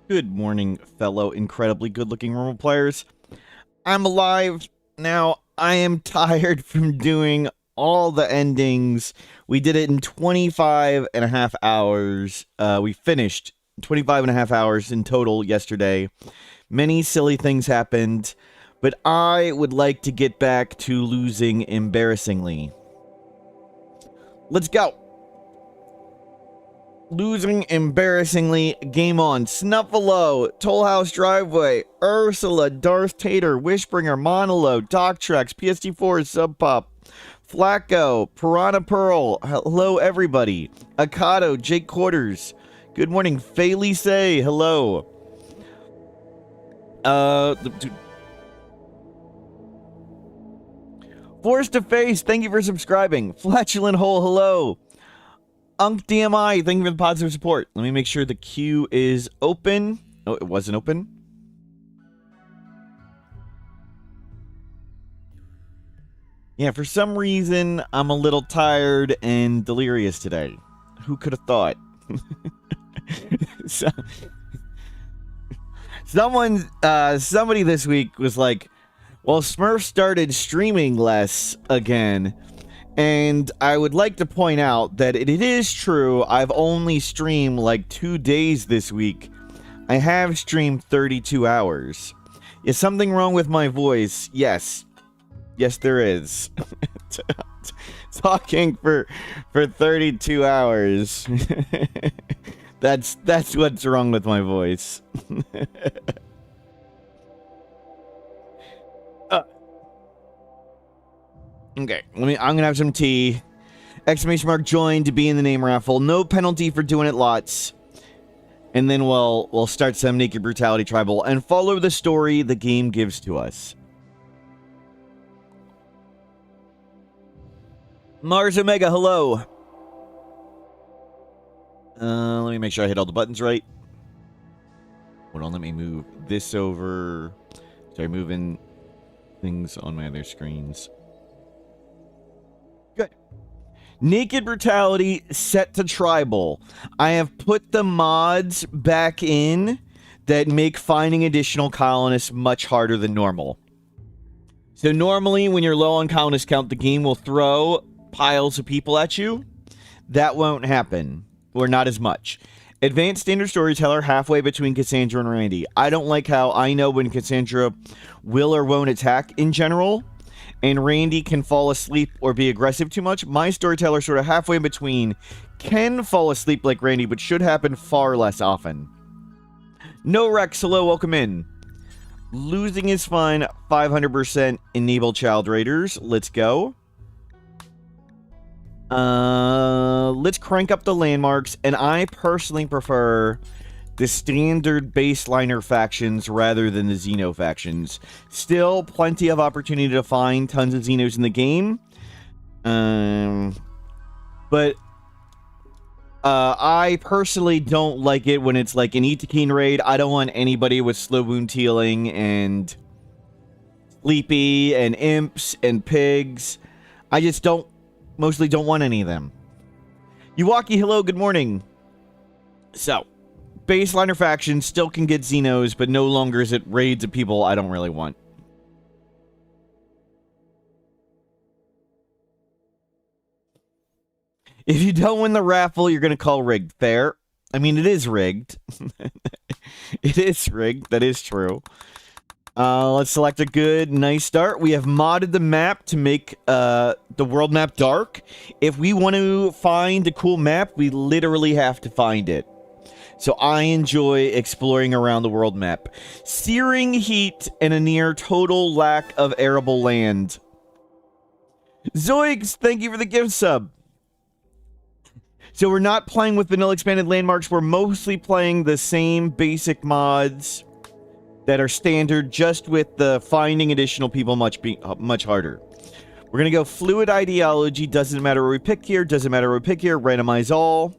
Good morning, fellow incredibly good-looking normal players. I'm alive now. I am tired from doing all the endings. We did it in 25 and a half hours. We finished 25 and a half hours in total yesterday. Many silly things happened, but I would like to get back to losing embarrassingly. Let's go. Losing embarrassingly. Game on. Snuffalo, Toll House Driveway, Ursula, Darth Tater, Wishbringer, Monolo, Doc Tracks, PSD4, Sub Pop, Flacco, Piranha Pearl. Hello, everybody. Akado, Jake Quarters. Good morning, Felice. Hello. Forced to Face, thank you for subscribing. Flatulent Hole, hello. Unk DMI, thank you for the positive support. Let me make sure the queue is open. Oh, it wasn't open. Yeah, for some reason, I'm a little tired and delirious today. Who could have thought? Somebody this week was like, well, Smurf started streaming less again. And I would like to point out that it is true, I've only streamed like 2 days this week. I have streamed 32 hours. Is something wrong with my voice? Yes. Yes, there is. Talking for 32 hours. That's what's wrong with my voice. Okay, I'm gonna have some tea. Exclamation mark join to be in the name raffle. No penalty for doing it lots. And then we'll start some Naked Brutality Tribal and follow the story the game gives to us. Mars Omega, hello. Let me make sure I hit all the buttons right. Hold on, let me move this over. Start moving things on my other screens. Good. Naked Brutality set to tribal. I have put the mods back in that make finding additional colonists much harder than normal. So normally when you're low on colonist count, the game will throw piles of people at you. That won't happen, or not as much. Advanced Standard Storyteller, halfway between Cassandra and Randy. I don't like how I know when Cassandra will or won't attack in general, and Randy can fall asleep or be aggressive too much. My Storyteller sort of halfway in between can fall asleep like Randy, but should happen far less often. No Rex, hello, welcome in. Losing is fine, 500% enable child raiders. Let's go. Let's crank up the landmarks, and I personally prefer the standard baseliner factions rather than the Xeno factions. Still, plenty of opportunity to find tons of Xenos in the game. But I personally don't like it when it's like an Itakeen raid. I don't want anybody with slow wound healing and sleepy and imps and pigs. I just mostly don't want any of them. Yuwaki, hello, good morning. So, baseliner factions still can get Xenos, but no longer is it raids of people I don't really want. If you don't win the raffle, you're going to call rigged. Fair. I mean, it is rigged. It is rigged. That is true. Let's select a good, nice start. We have modded the map to make the world map dark. If we want to find a cool map, we literally have to find it. So I enjoy exploring around the world map. Searing heat and a near total lack of arable land. Zoigs, thank you for the gift sub. So we're not playing with vanilla expanded landmarks. We're mostly playing the same basic mods that are standard, just with the finding additional people much harder. We're going to go fluid ideology. Doesn't matter where we pick here. Doesn't matter where we pick here. Randomize all.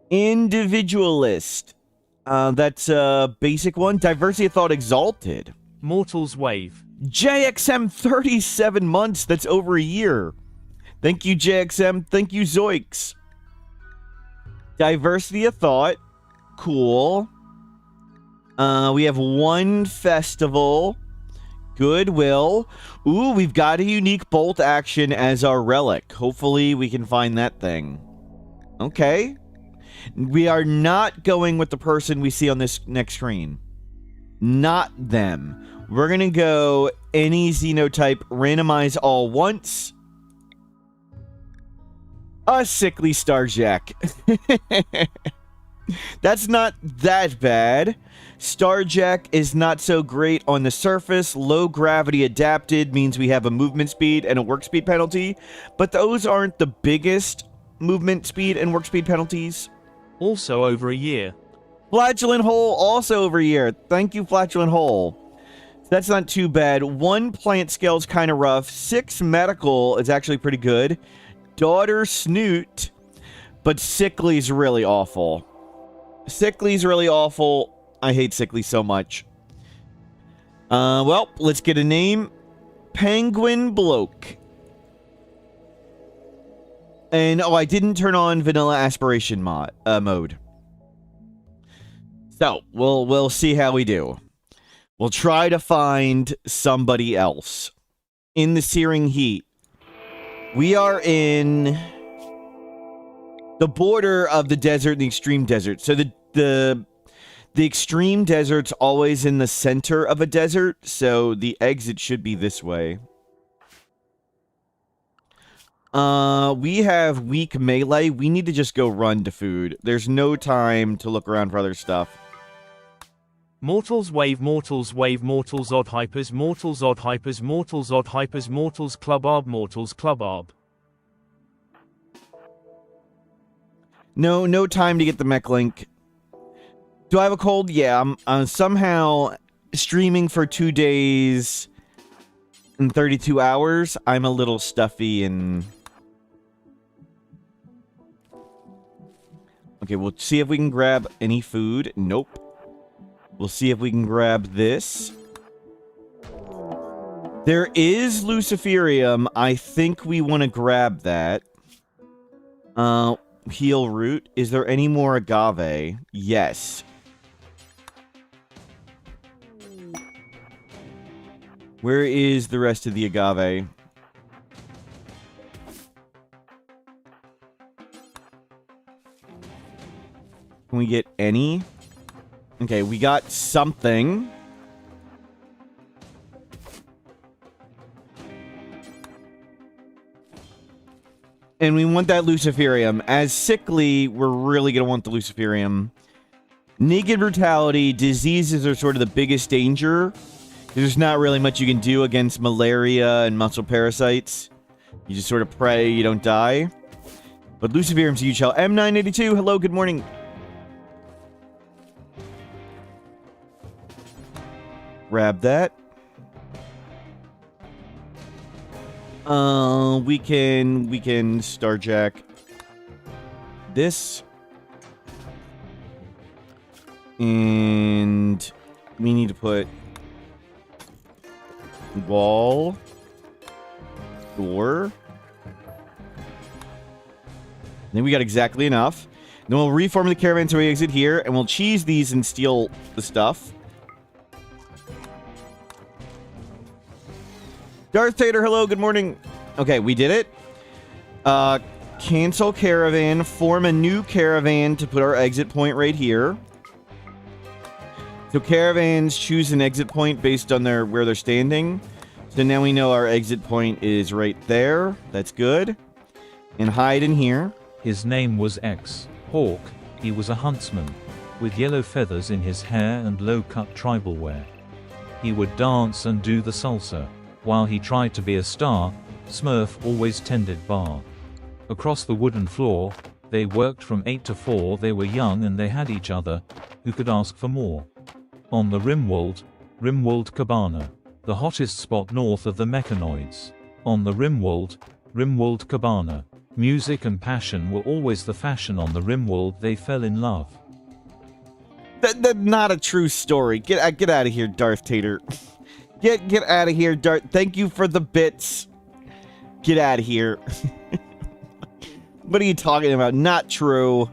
Individualist. That's a basic one. Diversity of thought exalted. Mortal's Wave. JXM 37 months. That's over a year. Thank you, JXM. Thank you, Zoiks. Diversity of thought. Cool. We have one festival. Goodwill. Ooh, we've got a unique bolt action as our relic. Hopefully we can find that thing. Okay. We are not going with the person we see on this next screen. Not them. We're going to go any xenotype, randomize all once. A sickly Starjack. That's not that bad. Starjack is not so great on the surface. Low gravity adapted means we have a movement speed and a work speed penalty, but those aren't the biggest movement speed and work speed penalties. Also over a year. Flatulent Hole, also over a year. Thank you, Flatulent Hole. That's not too bad. 1 plant scale is kind of rough. 6 medical is actually pretty good. Daughter Snoot, but Sickly's really awful. Sickly's really awful. I hate Sickly so much. Well, let's get a name. Penguin Bloke. And, oh, I didn't turn on vanilla aspiration mode. So, we'll see how we do. We'll try to find somebody else. In the searing heat. We are in the border of the desert and the extreme desert. So the extreme desert's always in the center of a desert, so the exit should be this way. We have weak melee. We need to just go run to food. There's no time to look around for other stuff. Mortals, wave, mortals, odd hypers, mortals, odd hypers, mortals, odd hypers, mortals, club arb, mortals, club arb. No time to get the mech link. Do I have a cold? Yeah, I'm somehow streaming for 2 days and 32 hours. I'm a little stuffy and... Okay, we'll see if we can grab any food. Nope. We'll see if we can grab this. There is Luciferium. I think we want to grab that. Heal root. Is there any more agave? Yes. Where is the rest of the agave? Can we get any? Okay, we got something. And we want that Luciferium. As Sickly, we're really going to want the Luciferium. Naked Brutality, diseases are sort of the biggest danger. There's not really much you can do against malaria and muscle parasites. You just sort of pray you don't die. But Luciferium's a huge help. M982, hello, good morning. Grab that. We can Starjack this. And we need to put wall, door. Then we got exactly enough. Then we'll reform the caravan so we exit here, and we'll cheese these and steal the stuff. Darth Tater, hello, good morning. Okay, we did it. Cancel caravan, form a new caravan to put our exit point right here. So caravans choose an exit point based on where they're standing. So now we know our exit point is right there. That's good. And hide in here. His name was X. Hawk. He was a huntsman, with yellow feathers in his hair and low-cut tribal wear. He would dance and do the salsa. While he tried to be a star, Smurf always tended bar. Across the wooden floor, they worked from 8 to 4. They were young and they had each other. Who could ask for more? On the Rimworld Cabana, the hottest spot north of the mechanoids. On the Rimworld Cabana, music and passion were always the fashion. On the Rimworld, they fell in love. That's not a true story. Get out of here, Darth Tater. Get out of here, Darth. Thank you for the bits. Get out of here. What are you talking about? Not true.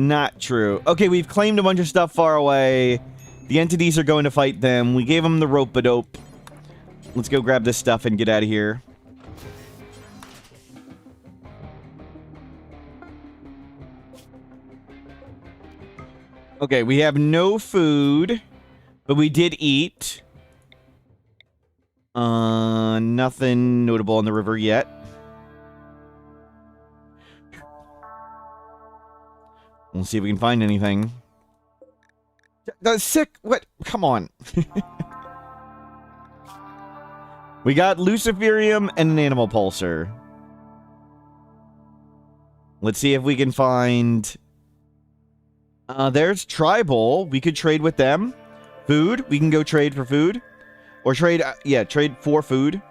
Not true. Okay, we've claimed a bunch of stuff far away. The entities are going to fight them. We gave them the rope-a-dope. Let's go grab this stuff and get out of here. Okay, we have no food, but we did eat. Nothing notable on the river yet. We'll see if we can find anything. That's sick. What? Come on. We got Luciferium and an animal pulsar. Let's see if we can find... there's Tribal. We could trade with them. Food. We can go trade for food. Or trade... yeah, trade for food.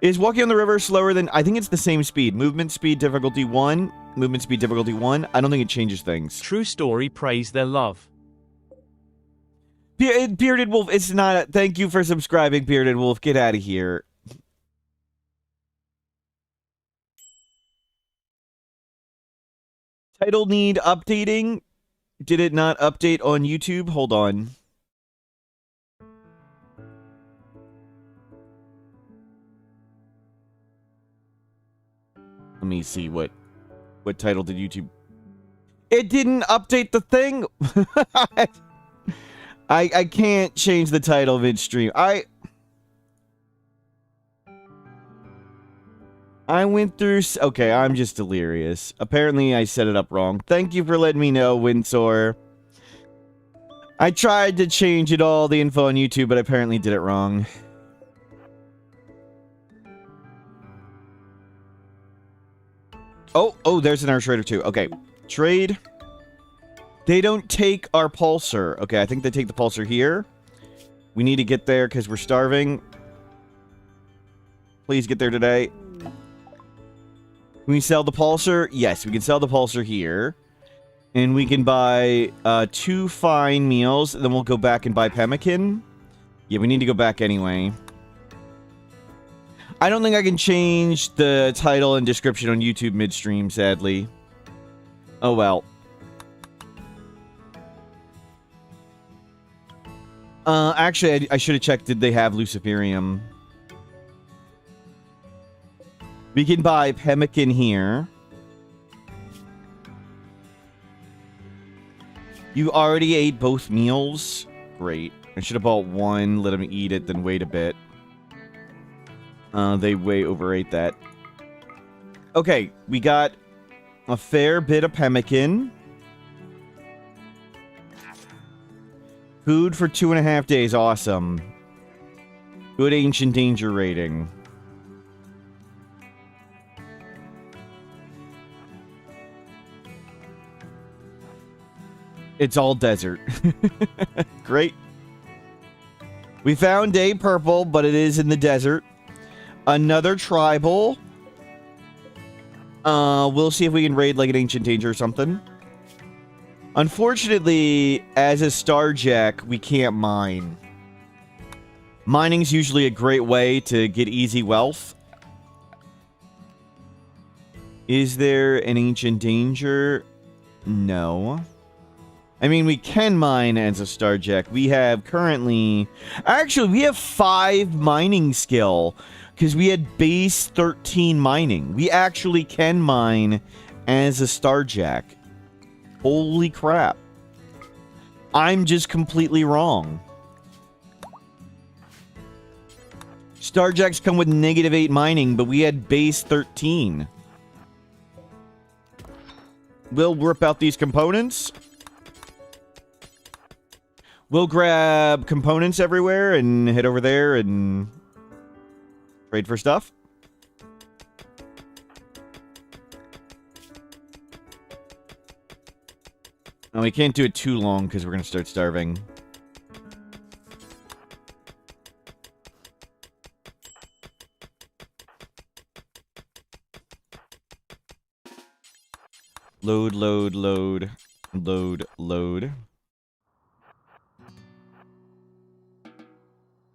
Is walking on the river slower than... I think it's the same speed. Movement speed difficulty 1. Movement speed difficulty 1. I don't think it changes things. True story praise their love. Bearded Wolf, it's not... Thank you for subscribing, Bearded Wolf. Get out of here. Title need updating. Did it not update on YouTube? Hold on. Let me see what title did YouTube... It didn't update the thing! I can't change the title midstream. I went through... Okay, I'm just delirious. Apparently, I set it up wrong. Thank you for letting me know, Windsor. I tried to change it all, the info on YouTube, but I apparently did it wrong. Oh, there's an Arch Raider too. Okay, trade. They don't take our pulsar. Okay, I think they take the pulsar here. We need to get there because we're starving. Please get there today. Can we sell the pulsar? Yes, we can sell the pulsar here. And we can buy 2 fine meals. And then we'll go back and buy pemmican. Yeah, we need to go back anyway. I don't think I can change the title and description on YouTube midstream, sadly. Oh well. Actually, I should have checked, did they have Luciferium? We can buy pemmican here. You already ate both meals? Great. I should have bought one, let them eat it, then wait a bit. They way overate that. Okay, we got a fair bit of pemmican. Food for 2.5 days, awesome. Good ancient danger rating. It's all desert. Great. We found a purple, but it is in the desert. Another tribal. We'll see if we can raid like an ancient danger or something. Unfortunately, as a starjack, we can't mine. Mining's usually a great way to get easy wealth. Is there an ancient danger? No. I mean, we can mine as a starjack. We have currently... Actually, we have 5 mining skill. Because we had base 13 mining. We actually can mine as a starjack. Holy crap. I'm just completely wrong. Starjacks come with -8 mining, but we had base 13. We'll rip out these components. We'll grab components everywhere and head over there and... trade for stuff. No, we can't do it too long because we're going to start starving. Load, load, load. Load, load.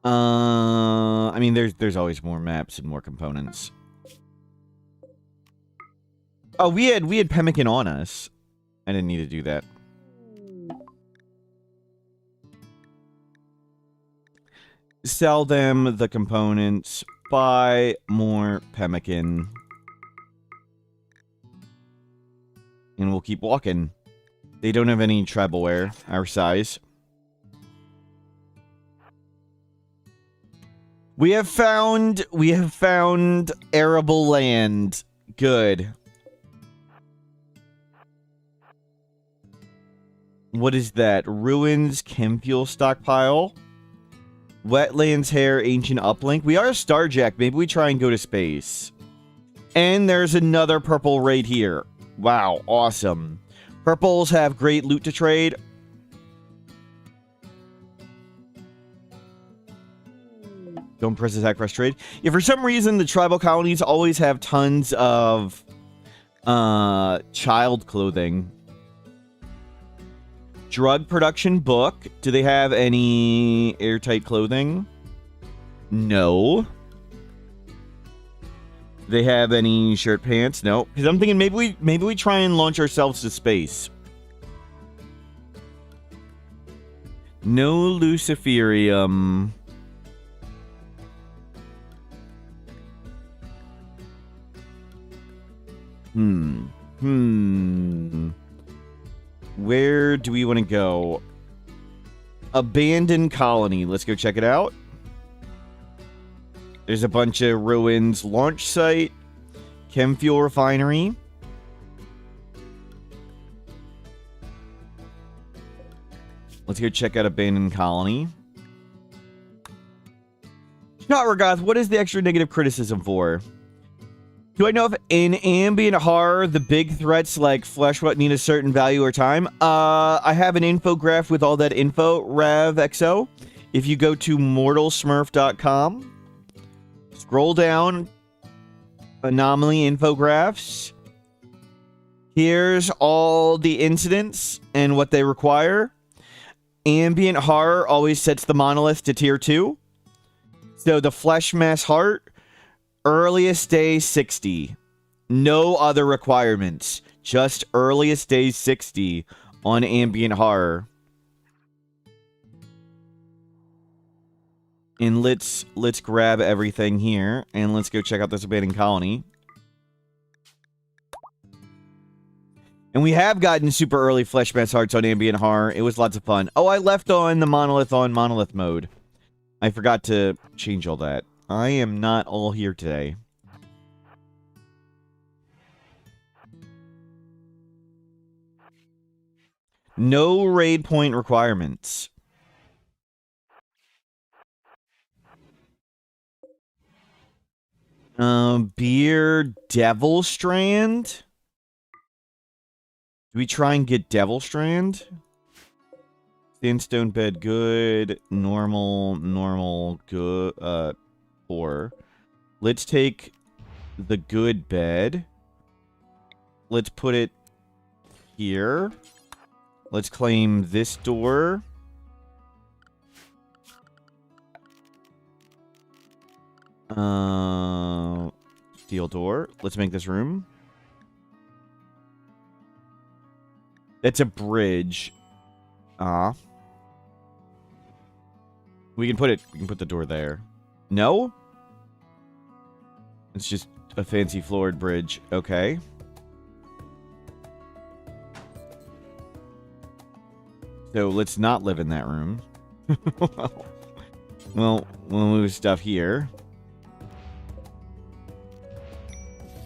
I mean, there's always more maps and more components. Oh, we had pemmican on us. I didn't need to do that. Sell them the components. Buy more pemmican. And we'll keep walking. They don't have any tribal wear our size. We have found arable land. Good. What is that? Ruins, chem fuel stockpile. Wetlands hair, ancient uplink. We are a starjack. Maybe we try and go to space. And there's another purple right here. Wow, awesome. Purples have great loot to trade. Don't press attack, press trade. Yeah, for some reason, the tribal colonies always have tons of child clothing. Drug production book. Do they have any airtight clothing? No. Do they have any shirt pants? No. Because I'm thinking maybe we try and launch ourselves to space. No Luciferium. Where do we want to go? Abandoned colony. Let's go check it out. There's a bunch of ruins. Launch site. Chem fuel refinery. Let's go check out abandoned colony. Shot Regoth, what is the extra negative criticism for? Do I know if in ambient horror, the big threats like flesh rot need a certain value or time? I have an infograph with all that info, RavXO. If you go to mortalsmurf.com, scroll down, anomaly infographs. Here's all the incidents and what they require. Ambient horror always sets the monolith to tier 2. So the flesh mass heart, earliest day 60. No other requirements. Just earliest day 60 on ambient horror. And let's grab everything here and let's go check out this abandoned colony. And we have gotten super early flesh mass hearts on ambient horror. It was lots of fun. Oh, I left on the monolith on monolith mode. I forgot to change all that. I am not all here today. No raid point requirements. Beer Devil Strand? Do we try and get Devil Strand? Sandstone bed, good. Normal, good. Poor. Let's take the good bed. Let's put it here. Let's claim this door. Steel door. Let's make this room. That's a bridge. We can put the door there. No? It's just a fancy floored bridge. Okay. So let's not live in that room. Well, we'll move stuff here.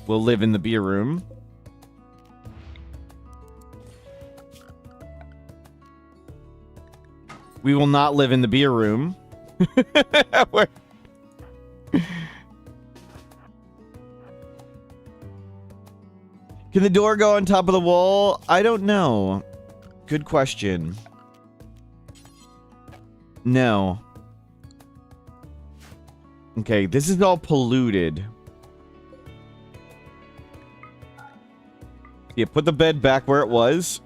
We'll live in the beer room. We will not live in the beer room. Can the door go on top of the wall? I don't know. Good question. No. Okay, this is all polluted. Yeah, put the bed back where it was.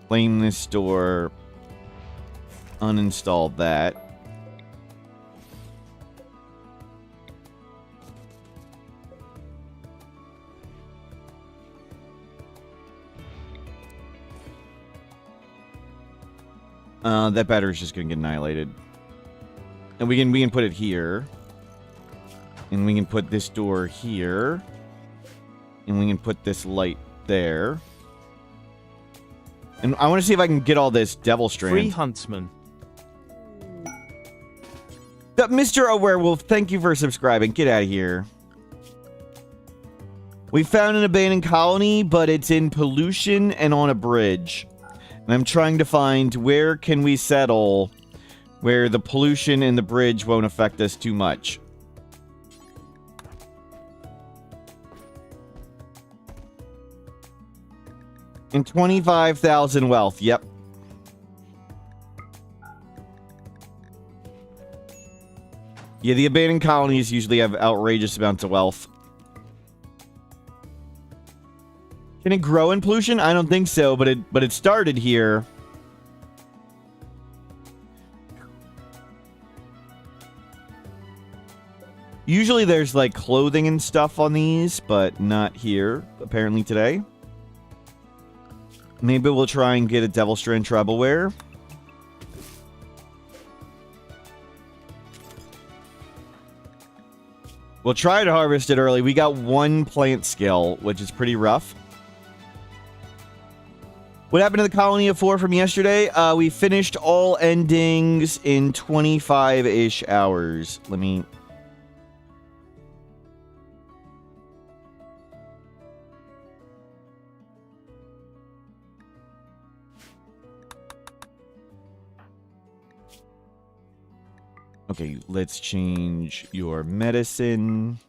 Claim this door. Uninstall that. That battery's just gonna get annihilated. And we can put it here. And we can put this door here. And we can put this light there. And I want to see if I can get all this devil strand. Free huntsman. Mr. Awarewolf, thank you for subscribing. Get out of here. We found an abandoned colony, but it's in pollution and on a bridge. And I'm trying to find where can we settle where the pollution and the bridge won't affect us too much. And 25,000 wealth. Yep. Yeah, the abandoned colonies usually have outrageous amounts of wealth. Can it grow in pollution? I don't think so, but it started here. Usually there's like clothing and stuff on these, but not here, apparently today. Maybe we'll try and get a Devil Strand Tribal Wear. We'll try to harvest it early. We got 1 plant skill, which is pretty rough. What happened to the colony of 4 from yesterday? We finished all endings in 25-ish hours. Let me... Okay, let's change your medicine.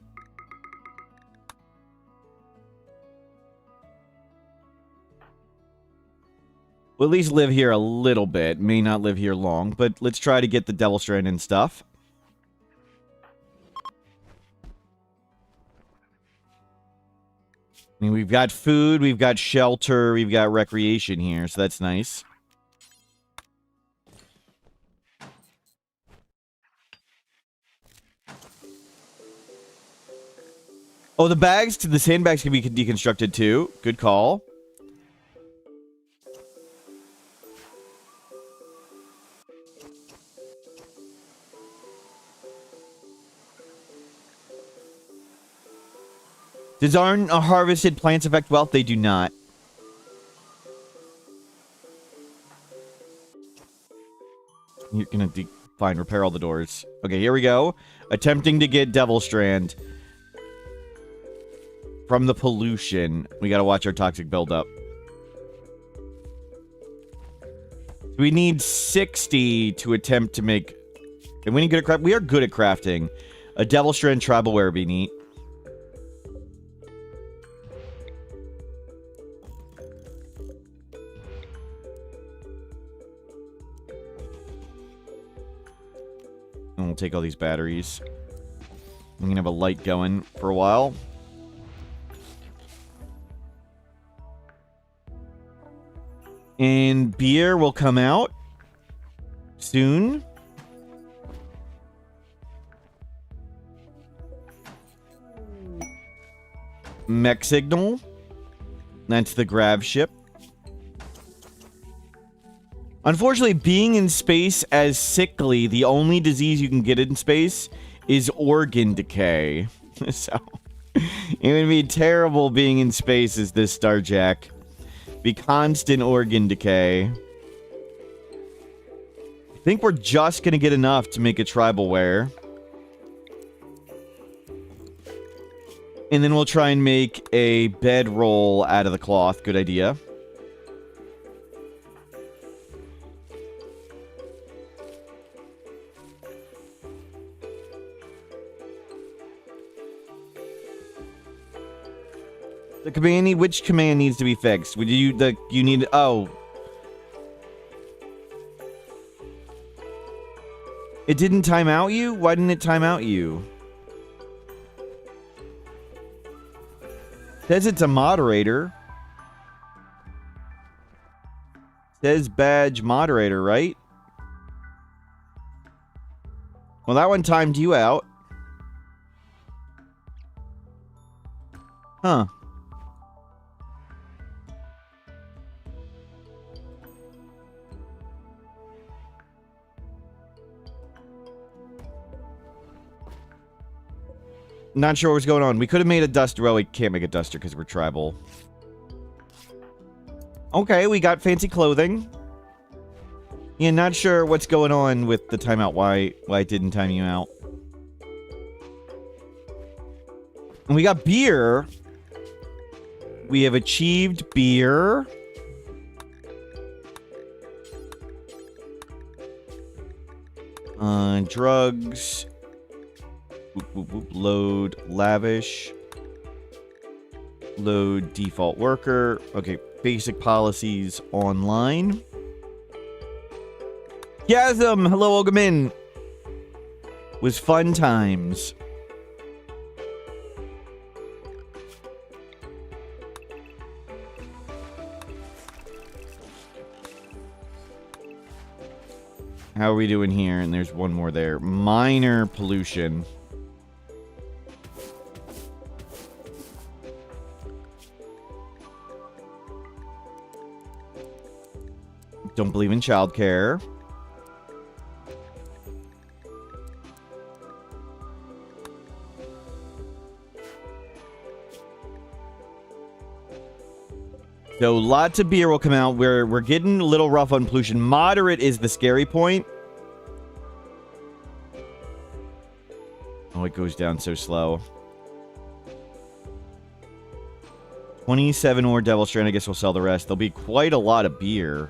We'll at least live here a little bit. May not live here long, but let's try to get the Devil Strand and stuff. I mean, we've got food, we've got shelter, we've got recreation here, so that's nice. Oh, the sandbags can be deconstructed too. Good call. Does our harvested plants affect wealth? They do not. You're gonna fine, repair all the doors. Okay, here we go. Attempting to get Devil Strand. From the pollution. We gotta watch our toxic buildup. We need 60 to attempt to make... Are we any good at craft? We are good at crafting. A Devil Strand Tribal Wear would be neat. And we'll take all these batteries. We can have a light going for a while. And beer will come out soon. Mech signal. That's the grab ship. Unfortunately, being in space as sickly, the only disease you can get in space is organ decay. So, it would be terrible being in space as this Starjack. Be constant organ decay. I think we're just gonna get enough to make a tribal wear. And then we'll try and make a bedroll out of the cloth. Good idea. The command which command needs to be fixed? Would you need oh. It didn't time out you? Why didn't it time out you? Says it's a moderator. Says badge moderator, right? Well, that one timed you out. Huh. Not sure what's going on. We could have made a duster. Well, we can't make a duster because we're tribal. Okay, we got fancy clothing. Yeah, not sure what's going on with the timeout. Why it didn't time you out. And we got beer. We have achieved beer. Drugs. Whoop, whoop, whoop. Load lavish. Load default worker. Okay, basic policies online. Chasm! Hello, welcome in. Was fun times. How are we doing here? And there's one more there. Minor pollution. Don't believe in childcare. So lots of beer will come out. We're getting a little rough on pollution. Moderate is the scary point. Oh, it goes down so slow. 27 ore Devil Strand. I guess we'll sell the rest. There'll be quite a lot of beer.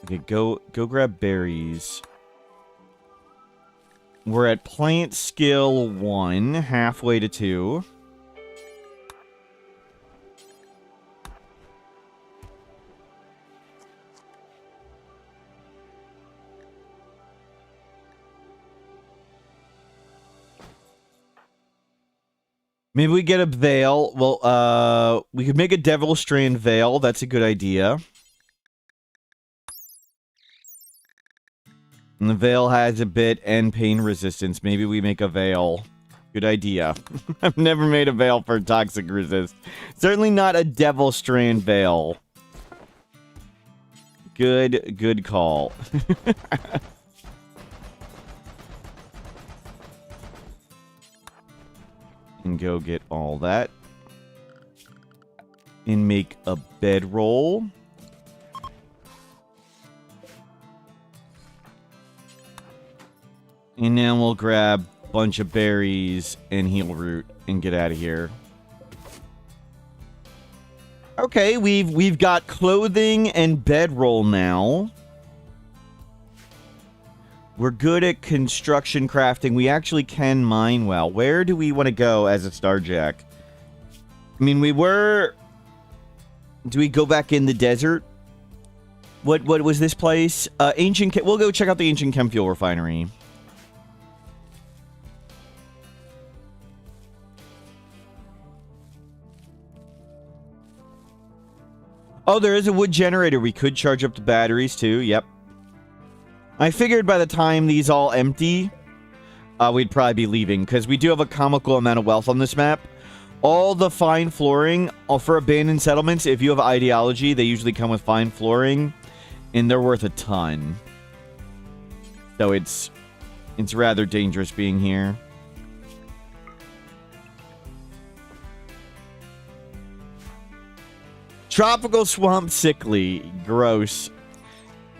Okay, go grab berries. We're at plant skill 1, halfway to 2. Maybe we get a veil. Well, we could make a Devil Strand veil. That's a good idea. And the veil has a bit and pain resistance. Maybe we make a veil. Good idea. I've never made a veil for toxic resist. Certainly not a Devil Strand veil. Good call. And go get all that. And make a bedroll. And now we'll grab a bunch of berries and heal root and get out of here. Okay, we've got clothing and bedroll now. We're good at construction crafting. We actually can mine well. Where do we want to go as a Starjack? I mean, we were... Do we go back in the desert? What was this place? We'll go check out the ancient chem fuel refinery. Oh, there is a wood generator. We could charge up the batteries, too. Yep. I figured by the time these all empty, we'd probably be leaving, because we do have a comical amount of wealth on this map. All the fine flooring, for abandoned settlements, if you have ideology, they usually come with fine flooring, and they're worth a ton. So it's rather dangerous being here. Tropical swamp sickly. Gross.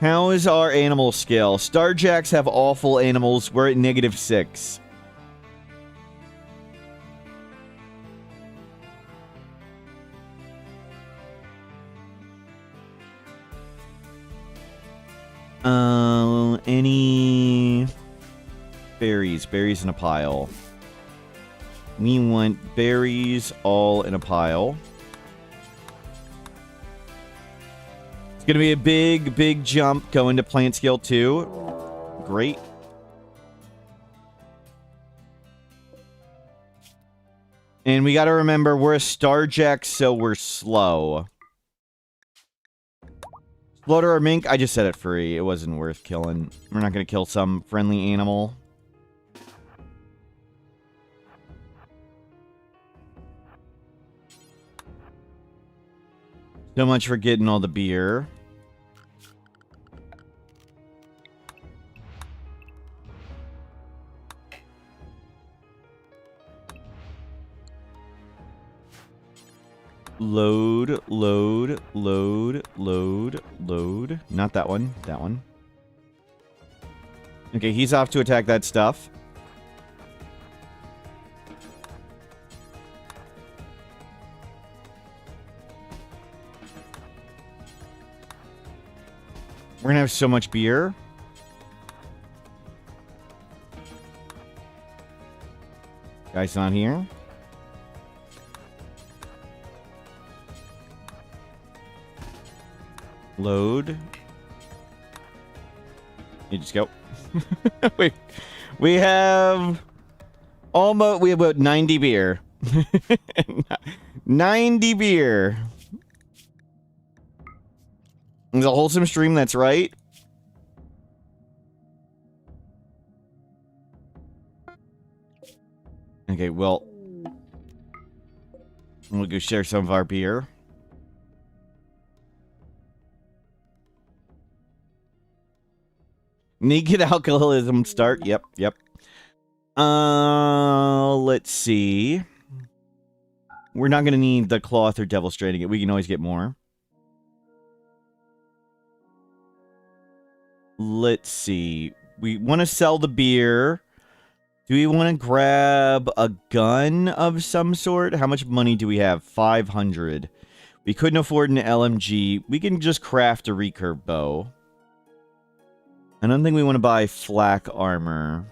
How is our animal scale? Starjacks have awful animals. We're at -6. Any berries? Berries in a pile. We want berries all in a pile. It's gonna be a big jump going to plant scale 2. Great. And we gotta remember, we're a Starjack, so we're slow. Slaughter or mink? I just set it free. It wasn't worth killing. We're not gonna kill some friendly animal. So much for getting all the beer. Load, load, load, load, load. Not that one. That one. Okay, he's off to attack that stuff. We're gonna have so much beer. Guy's not here. Load. You just go. Wait. We have about 90 beer. 90 beer. It's a wholesome stream, that's right. Okay, well, we'll go share some of our beer. Naked alcoholism start. Yep, yep. Let's see. We're not going to need the cloth or devil straining it. We can always get more. Let's see. We want to sell the beer. Do we want to grab a gun of some sort? How much money do we have? 500. We couldn't afford an LMG. We can just craft a recurve bow. I don't think we want to buy flak armor.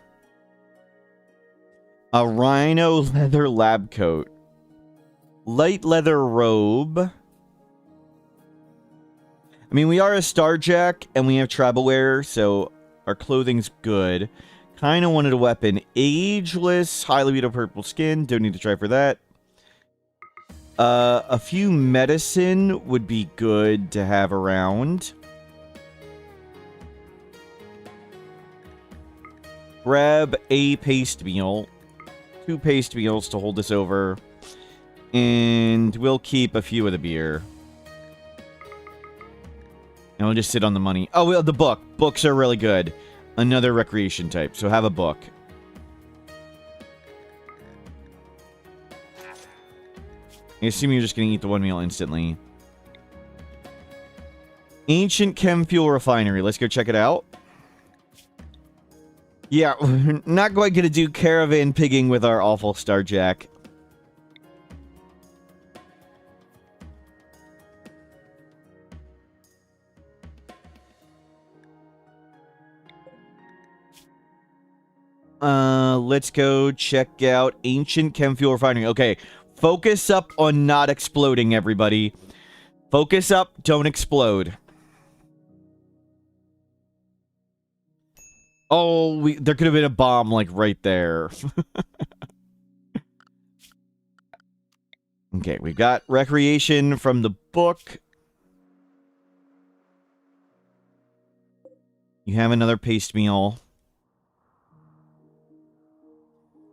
A rhino leather lab coat. Light leather robe. I mean, we are a starjack, and we have tribal wear, so our clothing's good. Kind of wanted a weapon. Ageless, highly beat up purple skin. Don't need to try for that. A few medicine would be good to have around. Grab a paste meal. 2 paste meals to hold us over. And we'll keep a few of the beer. And we'll just sit on the money. Oh, well, the book. Books are really good. Another recreation type. So have a book. I assume you're just going to eat the 1 meal instantly. Ancient Chem Fuel Refinery. Let's go check it out. Yeah, we're not quite going to do caravan pigging with our awful starjack. Let's go check out Ancient Chem Fuel Refinery. Okay, focus up on not exploding, everybody. Focus up, don't explode. Oh, there could have been a bomb, like, right there. Okay, we've got recreation from the book. You have another paste meal.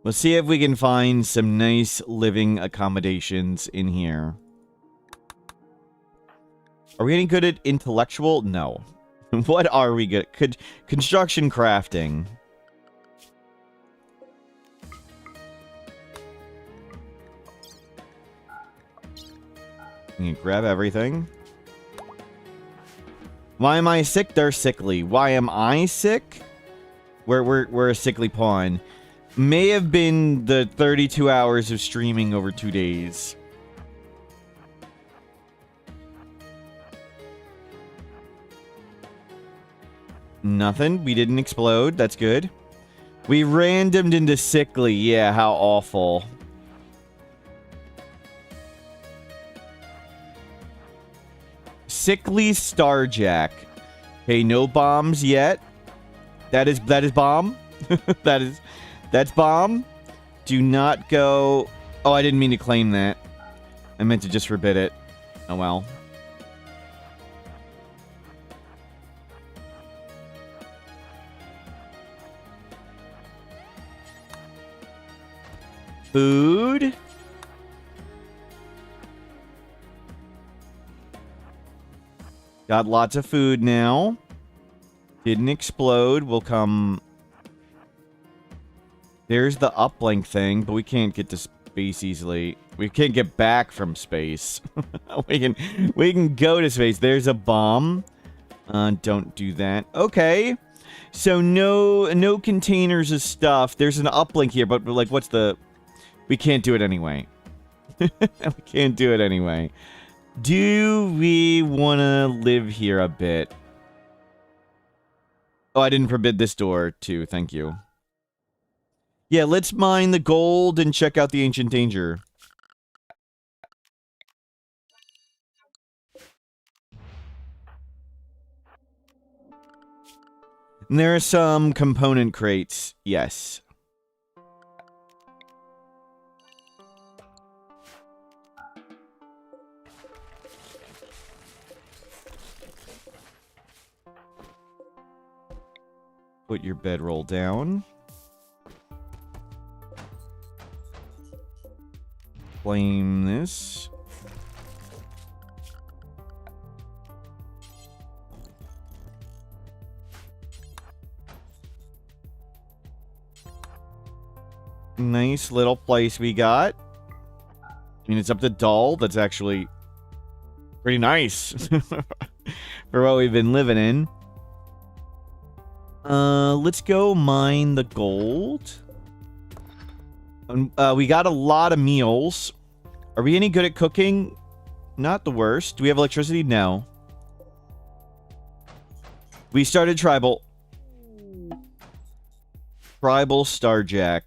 Let's see if we can find some nice living accommodations in here. Are we getting good at intellectual? No. What are we good at? Construction crafting. You can grab everything. Why am I sick? They're sickly. Why am I sick? We're a sickly pawn. May have been the 32 hours of streaming over 2 days. Nothing. We didn't explode. That's good. We randomed into sickly. Yeah, how awful. Sickly Starjack. Okay, no bombs yet. That is bomb. That's bomb. Do not go. Oh, I didn't mean to claim that. I meant to just forbid it. Oh well. Food. Got lots of food now. Didn't explode. We'll come. There's the uplink thing, but we can't get to space easily. We can't get back from space. we can go to space. There's a bomb. Don't do that. Okay. So no containers of stuff. There's an uplink here, but like, what's the... We can't do it anyway. We can't do it anyway. Do we want to live here a bit? Oh, I didn't forbid this door, too. Thank you. Yeah, let's mine the gold and check out the ancient danger. And there are some component crates. Yes. Put your bedroll down. Claim this. Nice little place we got. I mean, it's up to dull. That's actually pretty nice for what we've been living in. Let's go mine the gold. We got a lot of meals. Are we any good at cooking? Not the worst. Do we have electricity? No. We started tribal. Tribal Starjack.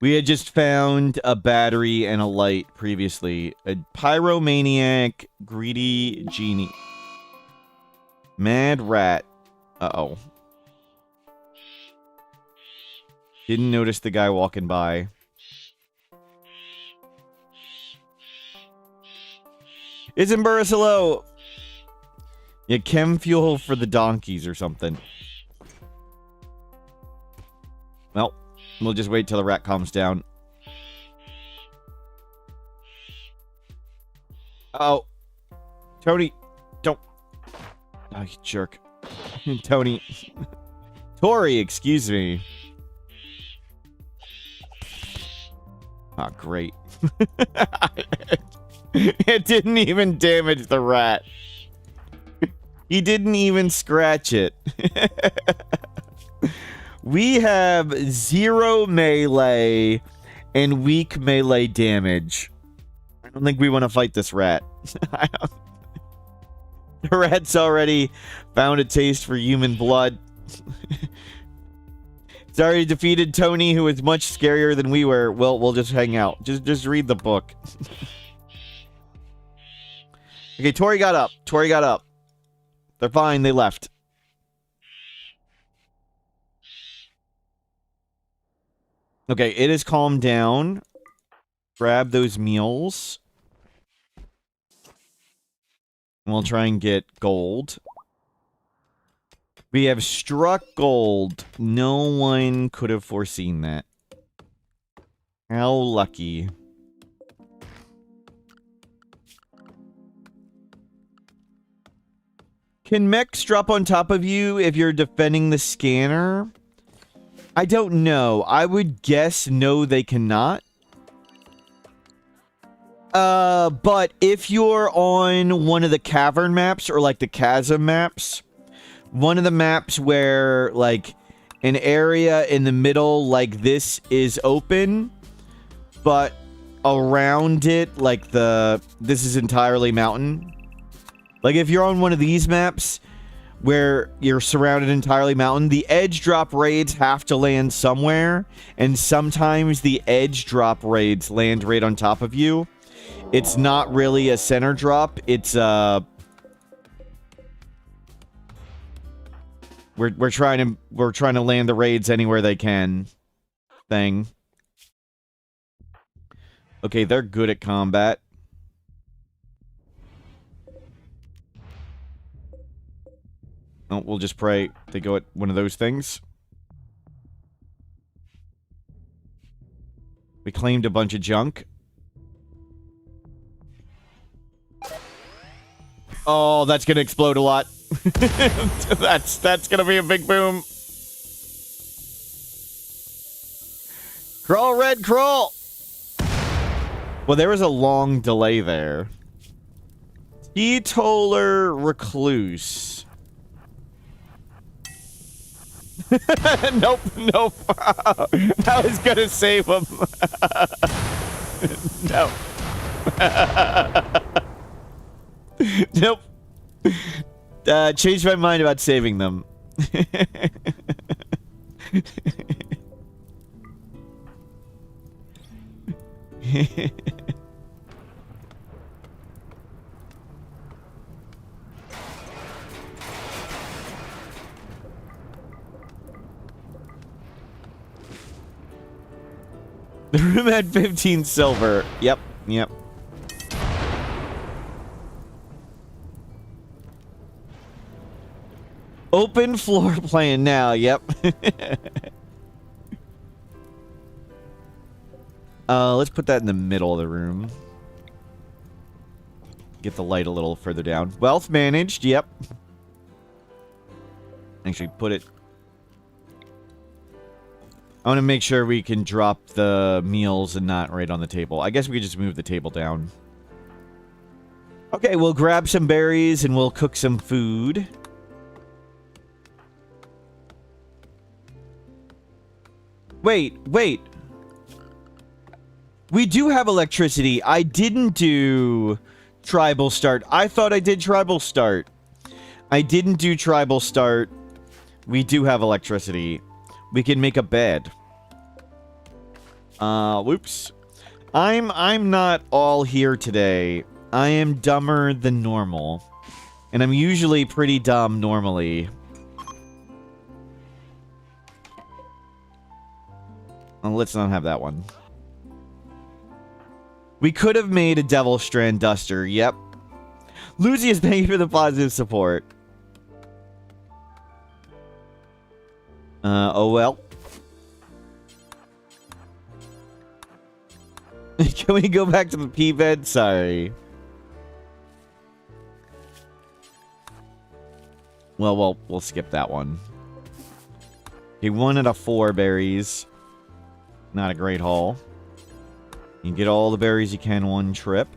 We had just found a battery and a light previously. A pyromaniac, greedy genie. Mad rat. Uh-oh. Didn't notice the guy walking by. Isn't Burris hello? Yeah, chem fuel for the donkeys or something. Well, we'll just wait till the rat calms down. Oh. Tony, don't. Oh, you jerk. Tony. Tori, excuse me. Oh, great. It didn't even damage the rat. He didn't even scratch it. We have 0 melee and weak melee damage. I don't think we want to fight this rat. The rat's already found a taste for human blood. It's already defeated Tony, who is much scarier than we were. Well, we'll just hang out. Just read the book. Okay, Tori got up. Tori got up. They're fine. They left. Okay, it has calmed down. Grab those meals. We'll try and get gold. We have struck gold. No one could have foreseen that. How lucky. Can mechs drop on top of you if you're defending the scanner? I don't know. I would guess no, they cannot. But if you're on one of the cavern maps or like the chasm maps, one of the maps where like an area in the middle like this is open, but around it like this is entirely mountain. Like if you're on one of these maps where you're surrounded entirely mountain, the edge drop raids have to land somewhere, and sometimes the edge drop raids land right on top of you. It's not really a center drop, it's we're trying to land the raids anywhere they can thing. Okay, they're good at combat. Oh, we'll just pray they go at one of those things. We claimed a bunch of junk. Oh, that's gonna explode a lot. that's gonna be a big boom. Crawl, red, crawl. Well, there was a long delay there. Teetotaler recluse. Nope, nope. I was gonna save him. No. Nope. Changed my mind about saving them. The room had 15 silver. Yep, yep. Open floor plan now, yep. Let's put that in the middle of the room. Get the light a little further down. Wealth managed, yep. Actually, put it... I want to make sure we can drop the meals and not right on the table. I guess we could just move the table down. Okay, we'll grab some berries and we'll cook some food. Wait. We do have electricity. I didn't do tribal start. I thought I did tribal start. I didn't do tribal start. We do have electricity. We can make a bed. Whoops. I'm not all here today. I am dumber than normal. And I'm usually pretty dumb normally. Well, let's not have that one. We could have made a Devil Strand Duster. Yep. Lucius, thank you for the positive support. Oh well. Can we go back to the pea bed? Sorry. Well, we'll skip that one. Okay, 1 out of 4 berries. Not a great haul. You can get all the berries you can one trip.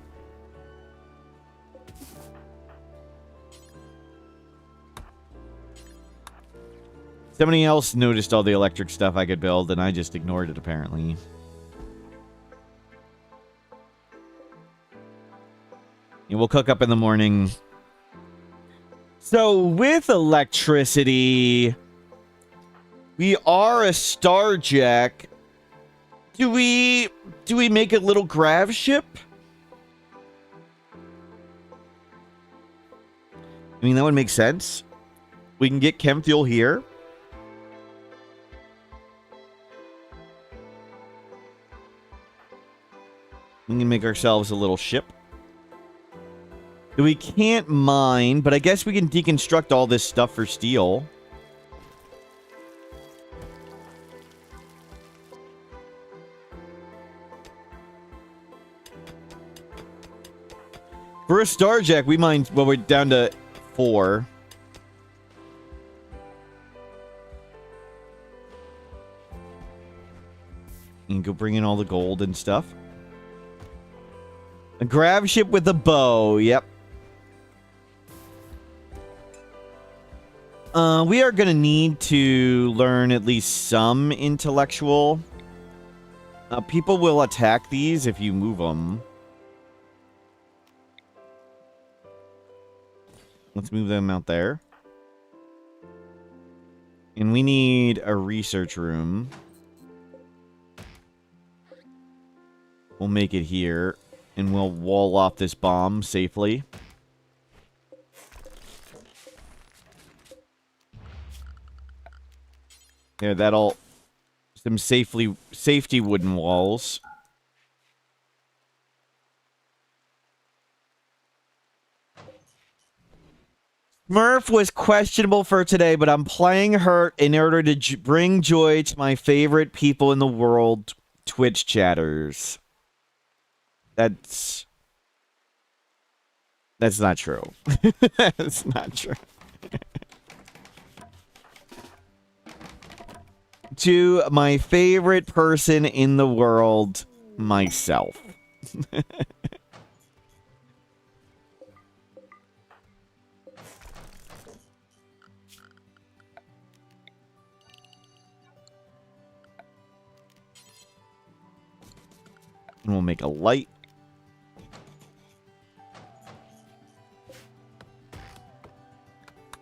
Somebody else noticed all the electric stuff I could build, and I just ignored it, apparently. And we'll cook up in the morning. So, with electricity, we are a starjack. Do we make a little grav ship? I mean, that would make sense. We can get chem fuel here. We can make ourselves a little ship. We can't mine, but I guess we can deconstruct all this stuff for steel. For a starjack, we mine... Well, we're down to 4. You can go bring in all the gold and stuff. A grav ship with a bow. Yep. We are going to need to learn at least some intellectual. People will attack these if you move them. Let's move them out there. And we need a research room. We'll make it here. And we'll wall off this bomb safely. Yeah, that'll... Some safety wooden walls. Smurf was questionable for today, but I'm playing her in order to bring joy to my favorite people in the world, Twitch chatters. That's not true. That's not true. To my favorite person in the world, myself. And we'll make a light.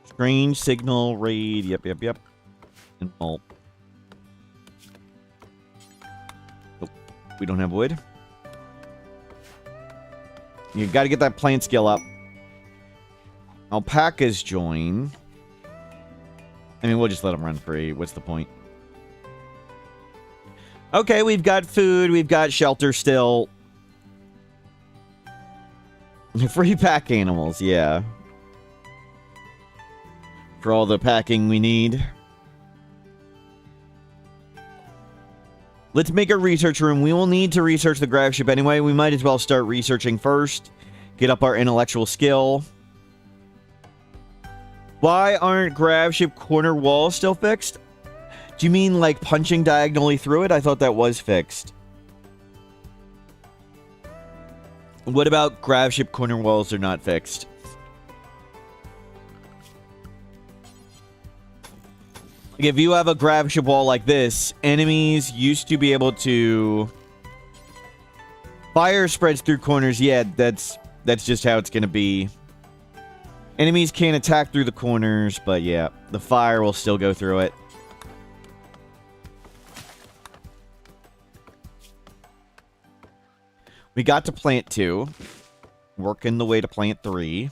Strange signal raid. Yep. And oh, we don't have wood. You got to get that plant skill up. Alpacas join. I mean, we'll just let them run free. What's the point? Okay, we've got food. We've got shelter still. Free pack animals, yeah. For all the packing we need. Let's make a research room. We will need to research the grav ship anyway. We might as well start researching first. Get up our intellectual skill. Why aren't grav ship corner walls still fixed? Do you mean like punching diagonally through it? I thought that was fixed. What about grav ship corner walls are not fixed? If you have a grav ship wall like this, enemies used to be able to... Fire spreads through corners. Yeah, that's just how it's going to be. Enemies can't attack through the corners, but yeah, the fire will still go through it. We got to plant 2. Working the way to plant 3.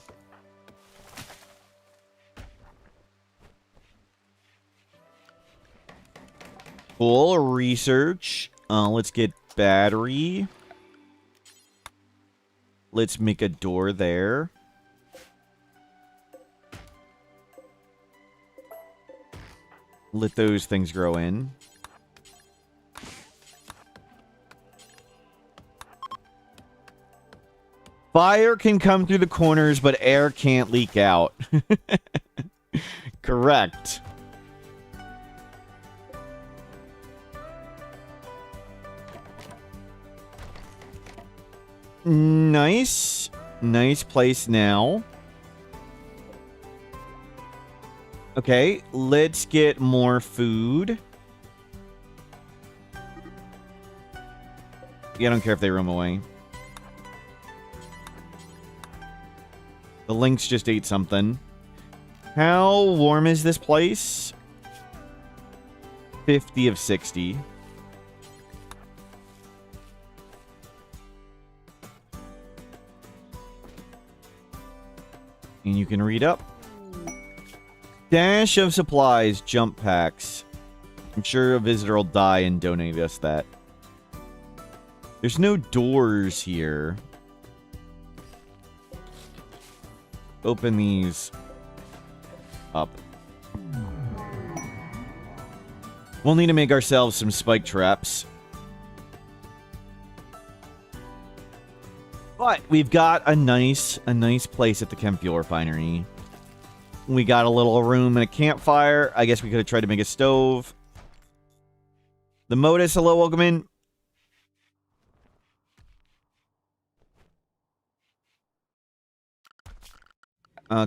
Cool. Research. Let's get battery. Let's make a door there. Let those things grow in. Fire can come through the corners, but air can't leak out. Correct. Nice. Nice place now. Okay, let's get more food. Yeah, I don't care if they roam away. The lynx just ate something. How warm is this place? 50 of 60. And you can read up. Dash of supplies, jump packs. I'm sure a visitor will die and donate us that. There's no doors here. Open these up. We'll need to make ourselves some spike traps. But we've got a nice place at the chem fuel refinery. We got a little room and a campfire. I guess we could have tried to make a stove. The Modus, hello, welcome in.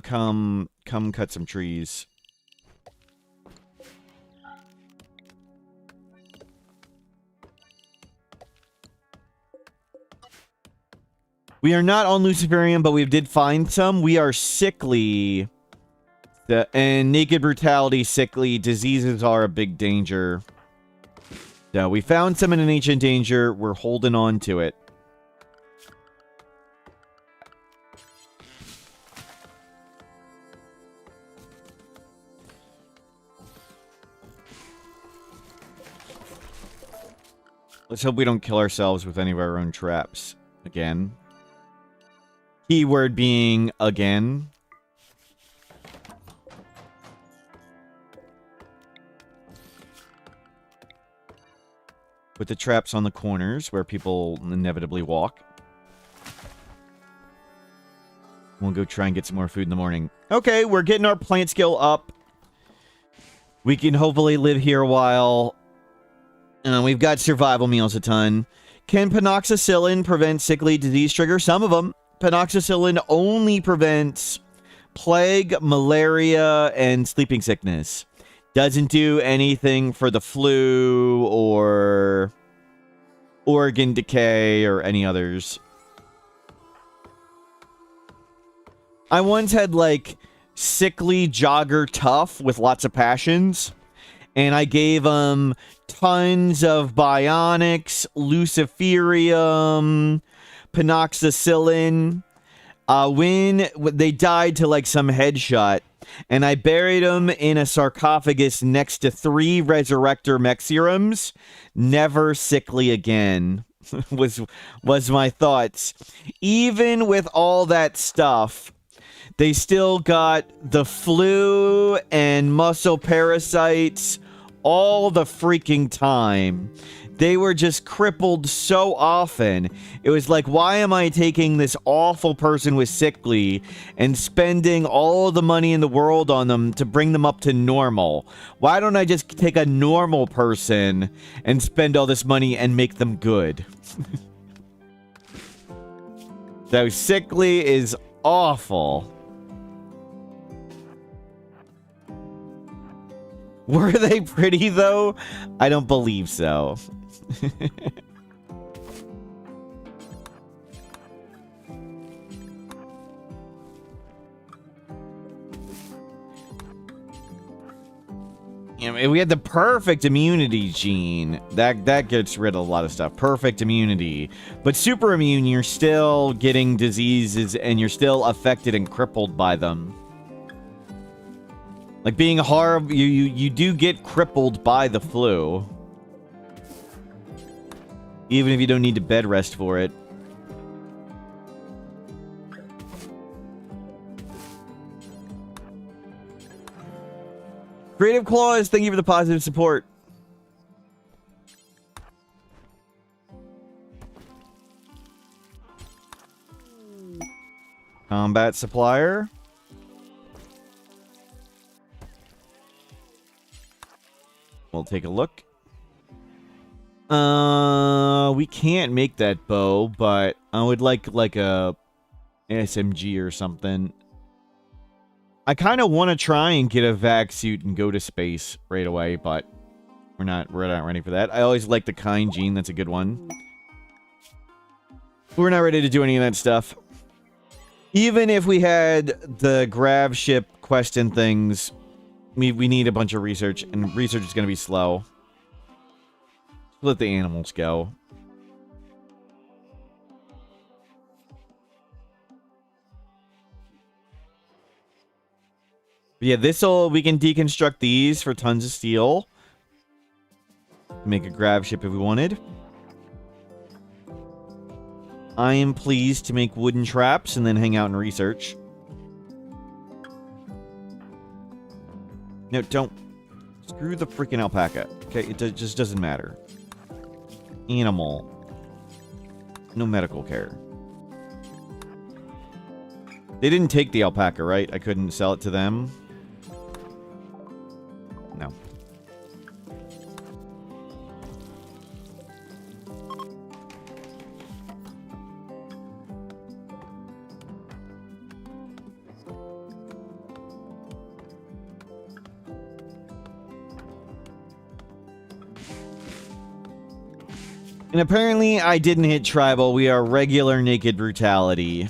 Come cut some trees. We are not on Luciferium, but we did find some. We are sickly. And naked brutality, sickly. Diseases are a big danger. So we found some in an ancient danger. We're holding on to it. Let's hope we don't kill ourselves with any of our own traps. Again. Keyword being again. Put the traps on the corners where people inevitably walk. We'll go try and get some more food in the morning. Okay, we're getting our plant skill up. We can hopefully live here a while. We've got survival meals a ton. Can penoxycillin prevent sickly disease trigger? Some of them. Penoxycillin only prevents plague, malaria, and sleeping sickness. Doesn't do anything for the flu or organ decay or any others. I once had like sickly jogger tough with lots of passions, and I gave him tons of bionics, luciferium, penoxycillin. When they died to like some headshot, and I buried them in a sarcophagus next to 3 resurrector mech serums. Never sickly again. was my thoughts. Even with all that stuff, they still got the flu and muscle parasites all the freaking time. They were just crippled so often. It was like, why am I taking this awful person with sickly and spending all the money in the world on them to bring them up to normal? Why don't I just take a normal person and spend all this money and make them good? So sickly is awful. Were they pretty, though? I don't believe so. You know, we had the perfect immunity gene. That gets rid of a lot of stuff. Perfect immunity. But super immune, you're still getting diseases and you're still affected and crippled by them. Like being horrible, you do get crippled by the flu. Even if you don't need to bed rest for it. Creative Claws, thank you for the positive support. Combat supplier. We'll take a look. We can't make that bow, but I would like a SMG or something. I kind of want to try and get a vac suit and go to space right away, but we're not ready for that. I always like the kind gene. That's a good one. We're not ready to do any of that stuff. Even if we had the grav ship quest and things, we need a bunch of research, and research is going to be slow. Let the animals go. But yeah, we can deconstruct these for tons of steel. Make a grav ship if we wanted. I am pleased to make wooden traps and then hang out and research. No, don't. Screw the freaking alpaca. Okay, it just doesn't matter. Animal. No medical care. They didn't take the alpaca, right? I couldn't sell it to them. No. And apparently I didn't hit tribal. We are regular naked brutality.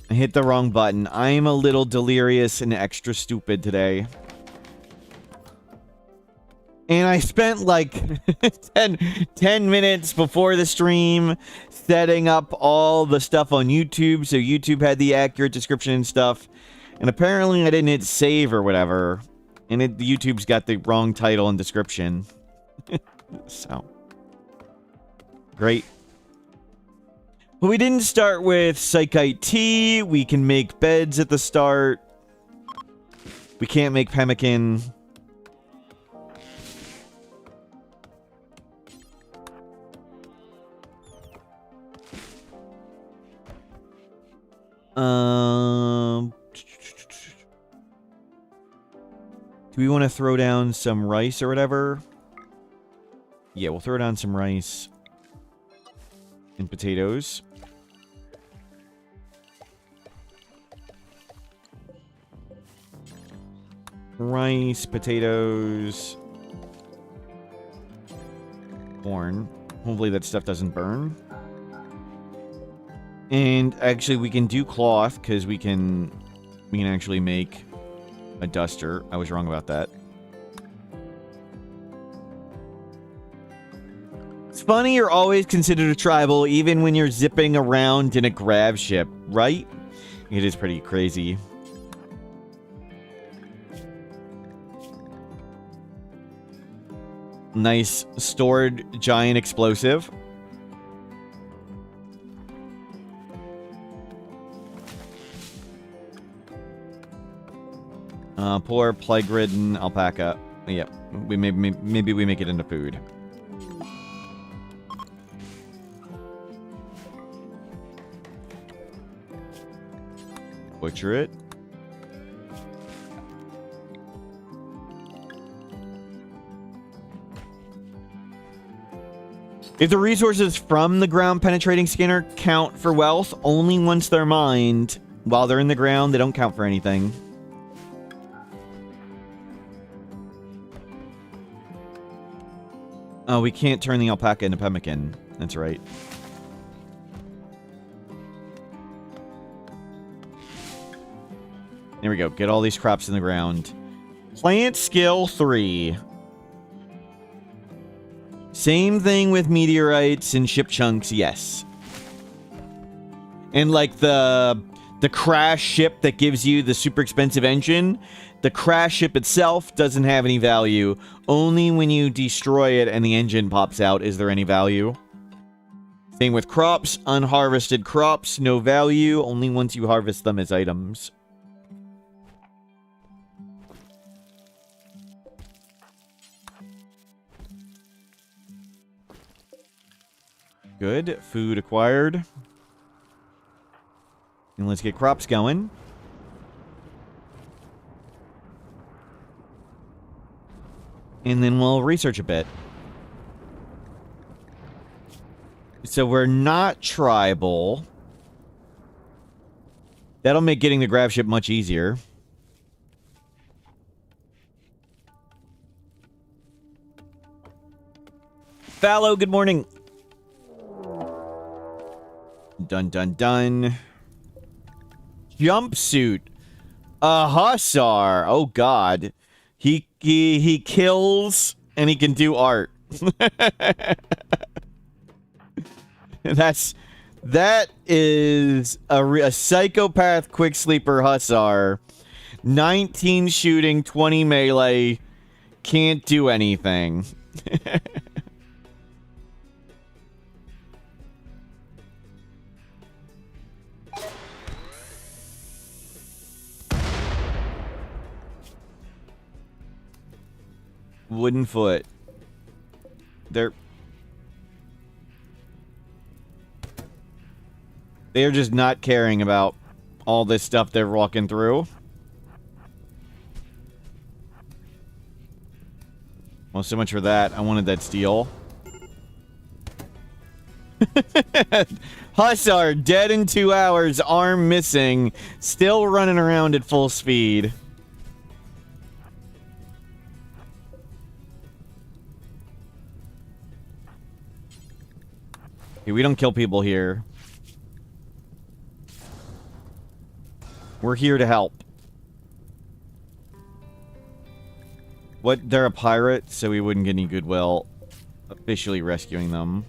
I hit the wrong button. I am a little delirious and extra stupid today. And I spent like 10 minutes before the stream setting up all the stuff on YouTube, so YouTube had the accurate description and stuff. And apparently I didn't hit save or whatever. And YouTube's got the wrong title and description. So. Great. But we didn't start with Psychite Tea. We can make beds at the start. We can't make pemmican. Do we want to throw down some rice or whatever? Yeah, we'll throw down some rice and potatoes. Rice, potatoes, corn. Hopefully that stuff doesn't burn. And actually we can do cloth because we can actually make a duster. I was wrong about that. It's funny you're always considered a tribal even when you're zipping around in a grav ship, right? It is pretty crazy. Nice stored giant explosive. Poor plague-ridden alpaca. Yep, maybe we make it into food. Butcher it. If the resources from the ground penetrating scanner count for wealth, only once they're mined. While they're in the ground, they don't count for anything. Oh, we can't turn the alpaca into pemmican. That's right. There we go. Get all these crops in the ground. Plant skill 3. Same thing with meteorites and ship chunks, yes. And like the crash ship that gives you the super expensive engine, the crash ship itself doesn't have any value. Only when you destroy it and the engine pops out is there any value. Same with crops. Unharvested crops, no value. Only once you harvest them as items. Good. Food acquired. And let's get crops going. And then we'll research a bit. So we're not tribal. That'll make getting the grav ship much easier. Fallow, good morning. Dun dun dun. Jumpsuit. A hussar. Oh god. He kills and he can do art. That is a psychopath quick sleeper hussar. 19 shooting, 20 melee. Can't do anything. Wooden foot. They're just not caring about all this stuff they're walking through. Well, so much for that. I wanted that steel. Hussar, dead in 2 hours, arm missing, still running around at full speed. Okay, we don't kill people here. We're here to help. What? They're a pirate, so we wouldn't get any goodwill officially rescuing them.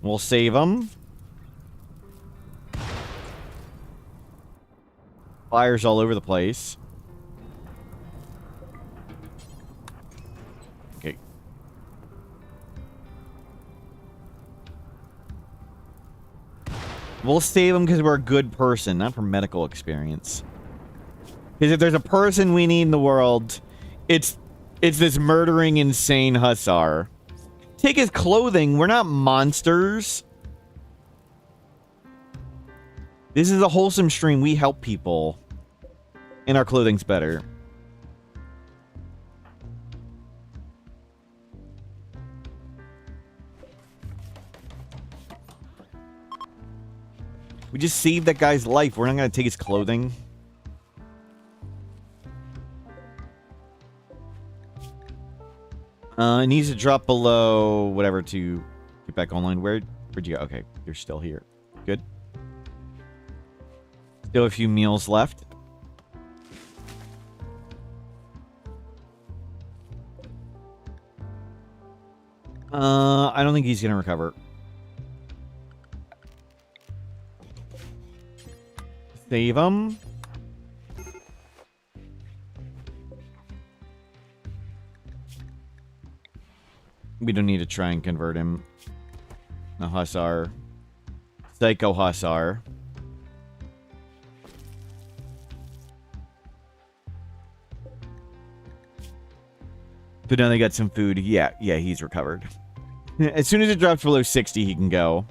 We'll save them. Fires all over the place. Okay. We'll save them because we're a good person, not for medical experience. Because if there's a person we need in the world, it's this murdering, insane hussar. Take his clothing. We're not monsters. This is a wholesome stream. We help people. And our clothing's better. We just saved that guy's life. We're not going to take his clothing. It needs to drop below whatever to get back online. Where'd you go? Okay, you're still here. Good. Still a few meals left. I don't think he's going to recover. Save him. We don't need to try and convert him. A Hussar. Psycho Hussar. But now they got some food. Yeah, he's recovered. As soon as it drops below 60, he can go.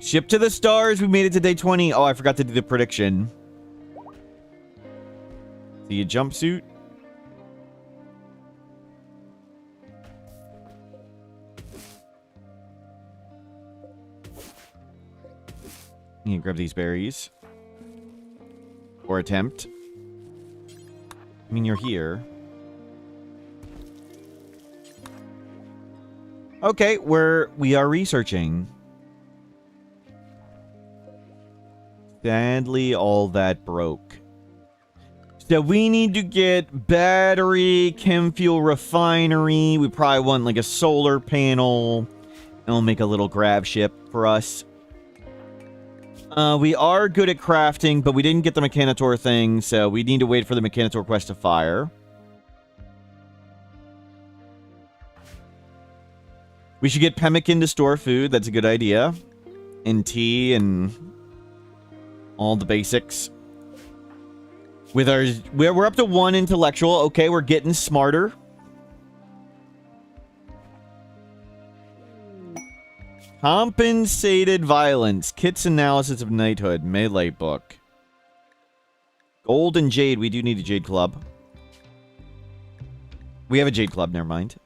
Ship to the stars. We made it to day 20. Oh, I forgot to do the prediction. See a jumpsuit. You can grab these berries. Or attempt. I mean, you're here. Okay, we are researching. Sadly, all that broke. So we need to get battery, chem fuel refinery. We probably want like a solar panel. And we'll make a little grab ship for us. We are good at crafting, but we didn't get the Mechanitor thing, so we need to wait for the Mechanitor quest to fire. We should get pemmican to store food. That's a good idea. And tea and all the basics. With our, we're up to 1 intellectual. Okay, we're getting smarter. Compensated violence. Kit's analysis of knighthood. Melee book. Gold and jade. We do need a jade club. We have a jade club. Never mind.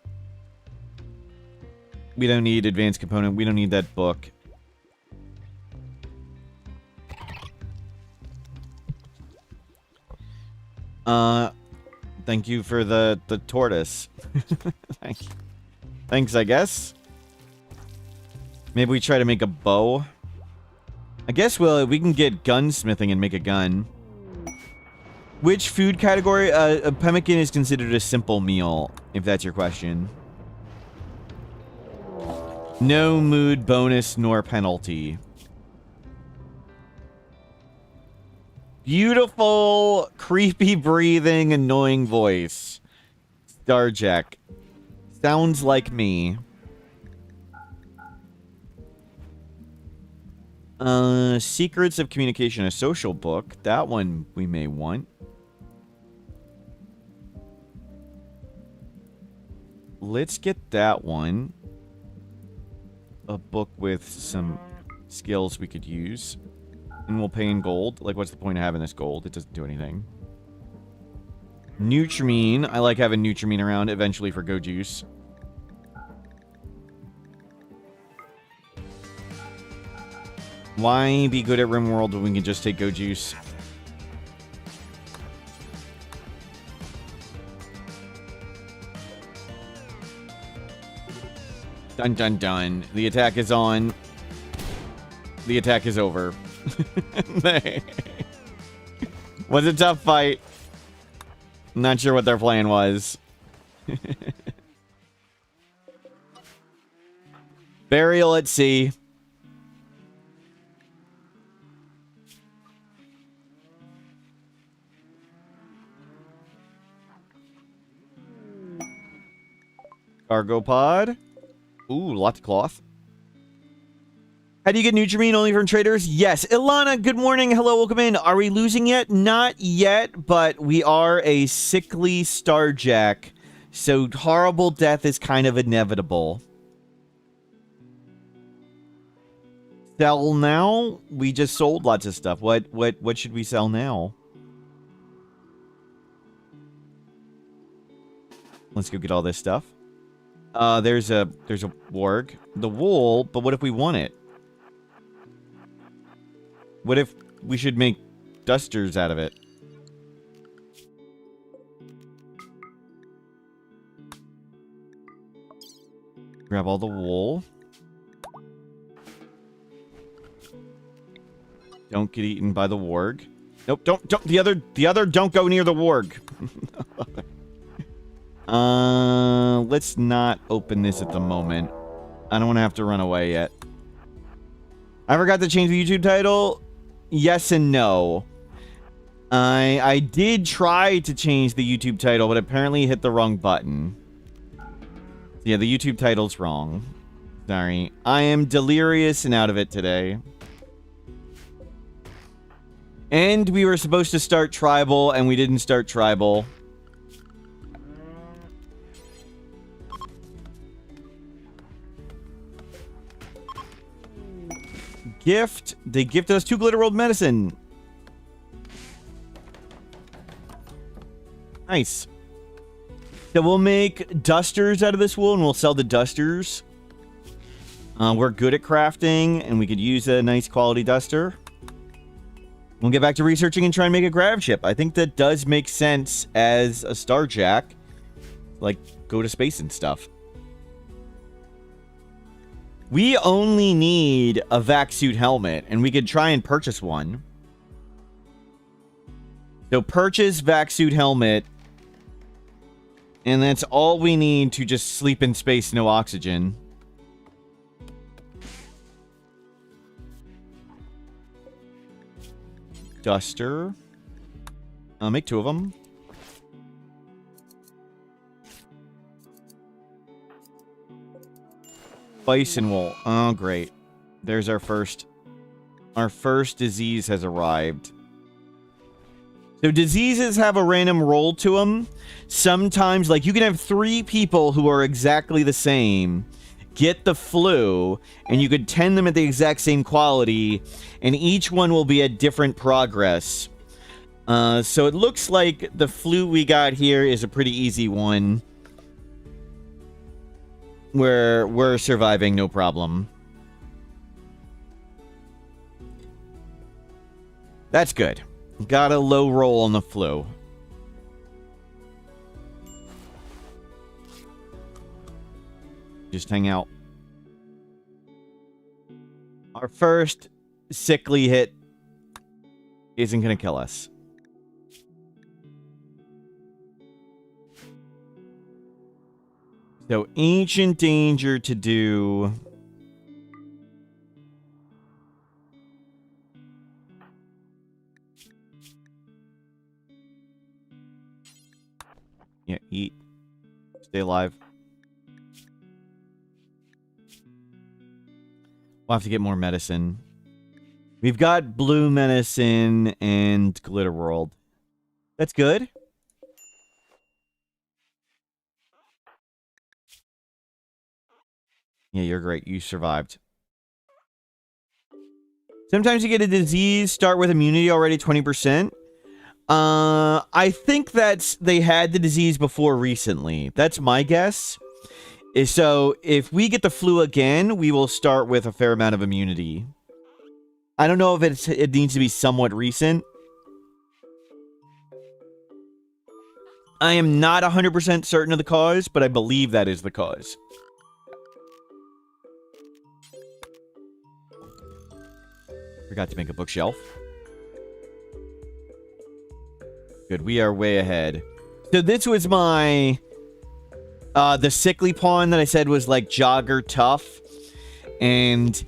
We don't need advanced component. We don't need that book. Thank you for the tortoise. Thank you. Thanks, I guess. Maybe we try to make a bow. I guess we can get gunsmithing and make a gun. Which food category? A pemmican is considered a simple meal, if that's your question. No mood bonus nor penalty. Beautiful, creepy breathing, annoying voice. Starjack. Sounds like me. Secrets of Communication, a social book. That one we may want. Let's get that one. A book with some skills we could use. And we'll pay in gold. Like, what's the point of having this gold? It doesn't do anything. Nutrimine. I like having Nutrimine around eventually for Go Juice. Why be good at RimWorld when we can just take Go Juice? Dun dun dun. The attack is on. The attack is over. Was a tough fight. Not sure what their plan was. Burial at sea. Cargo pod. Ooh, lots of cloth. How do you get Nutrimine only from traders? Yes. Ilana, good morning. Hello, welcome in. Are we losing yet? Not yet, but we are a sickly Starjack. So horrible death is kind of inevitable. Sell now? We just sold lots of stuff. What should we sell now? Let's go get all this stuff. There's a warg. The wool, but what if we want it? What if we should make dusters out of it? Grab all the wool. Don't get eaten by the warg. Nope, don't. The other, don't go near the warg. Let's not open this at the moment. I don't want to have to run away yet. I forgot to change the YouTube title. Yes and no. I did try to change the YouTube title, but apparently hit the wrong button. Yeah, the YouTube title's wrong. Sorry. I am delirious and out of it today. And we were supposed to start tribal, and we didn't start tribal. Gift. They gifted us 2 glitter rolled medicine. Nice. So we'll make dusters out of this wool, and we'll sell the dusters. We're good at crafting, and we could use a nice quality duster. We'll get back to researching and try and make a grav ship. I think that does make sense as a starjack. Like, go to space and stuff. We only need a vac suit helmet, and we could try and purchase one. So purchase vac suit helmet. And that's all we need to just sleep in space, no oxygen. Duster. I'll make 2 of them. Bison wool. Oh, great. There's our first. Our first disease has arrived. So diseases have a random roll to them. Sometimes, like, you can have 3 people who are exactly the same get the flu, and you could tend them at the exact same quality, and each one will be at different progress. So it looks like the flu we got here is a pretty easy one, where we're surviving no problem. That's good. Got a low roll on the flu. Just hang out. Our first sickly hit isn't going to kill us. So, ancient danger to do. Yeah, eat. Stay alive. We'll have to get more medicine. We've got blue medicine and glitter world. That's good. Yeah, you're great. You survived. Sometimes you get a disease, start with immunity already 20%. I think that's they had the disease before recently. That's my guess. So if we get the flu again, we will start with a fair amount of immunity. I don't know if it needs to be somewhat recent. I am not 100% certain of the cause, but I believe that is the cause. Forgot to make a bookshelf. Good, we are way ahead. So this was my... the sickly pawn that I said was like jogger tough. And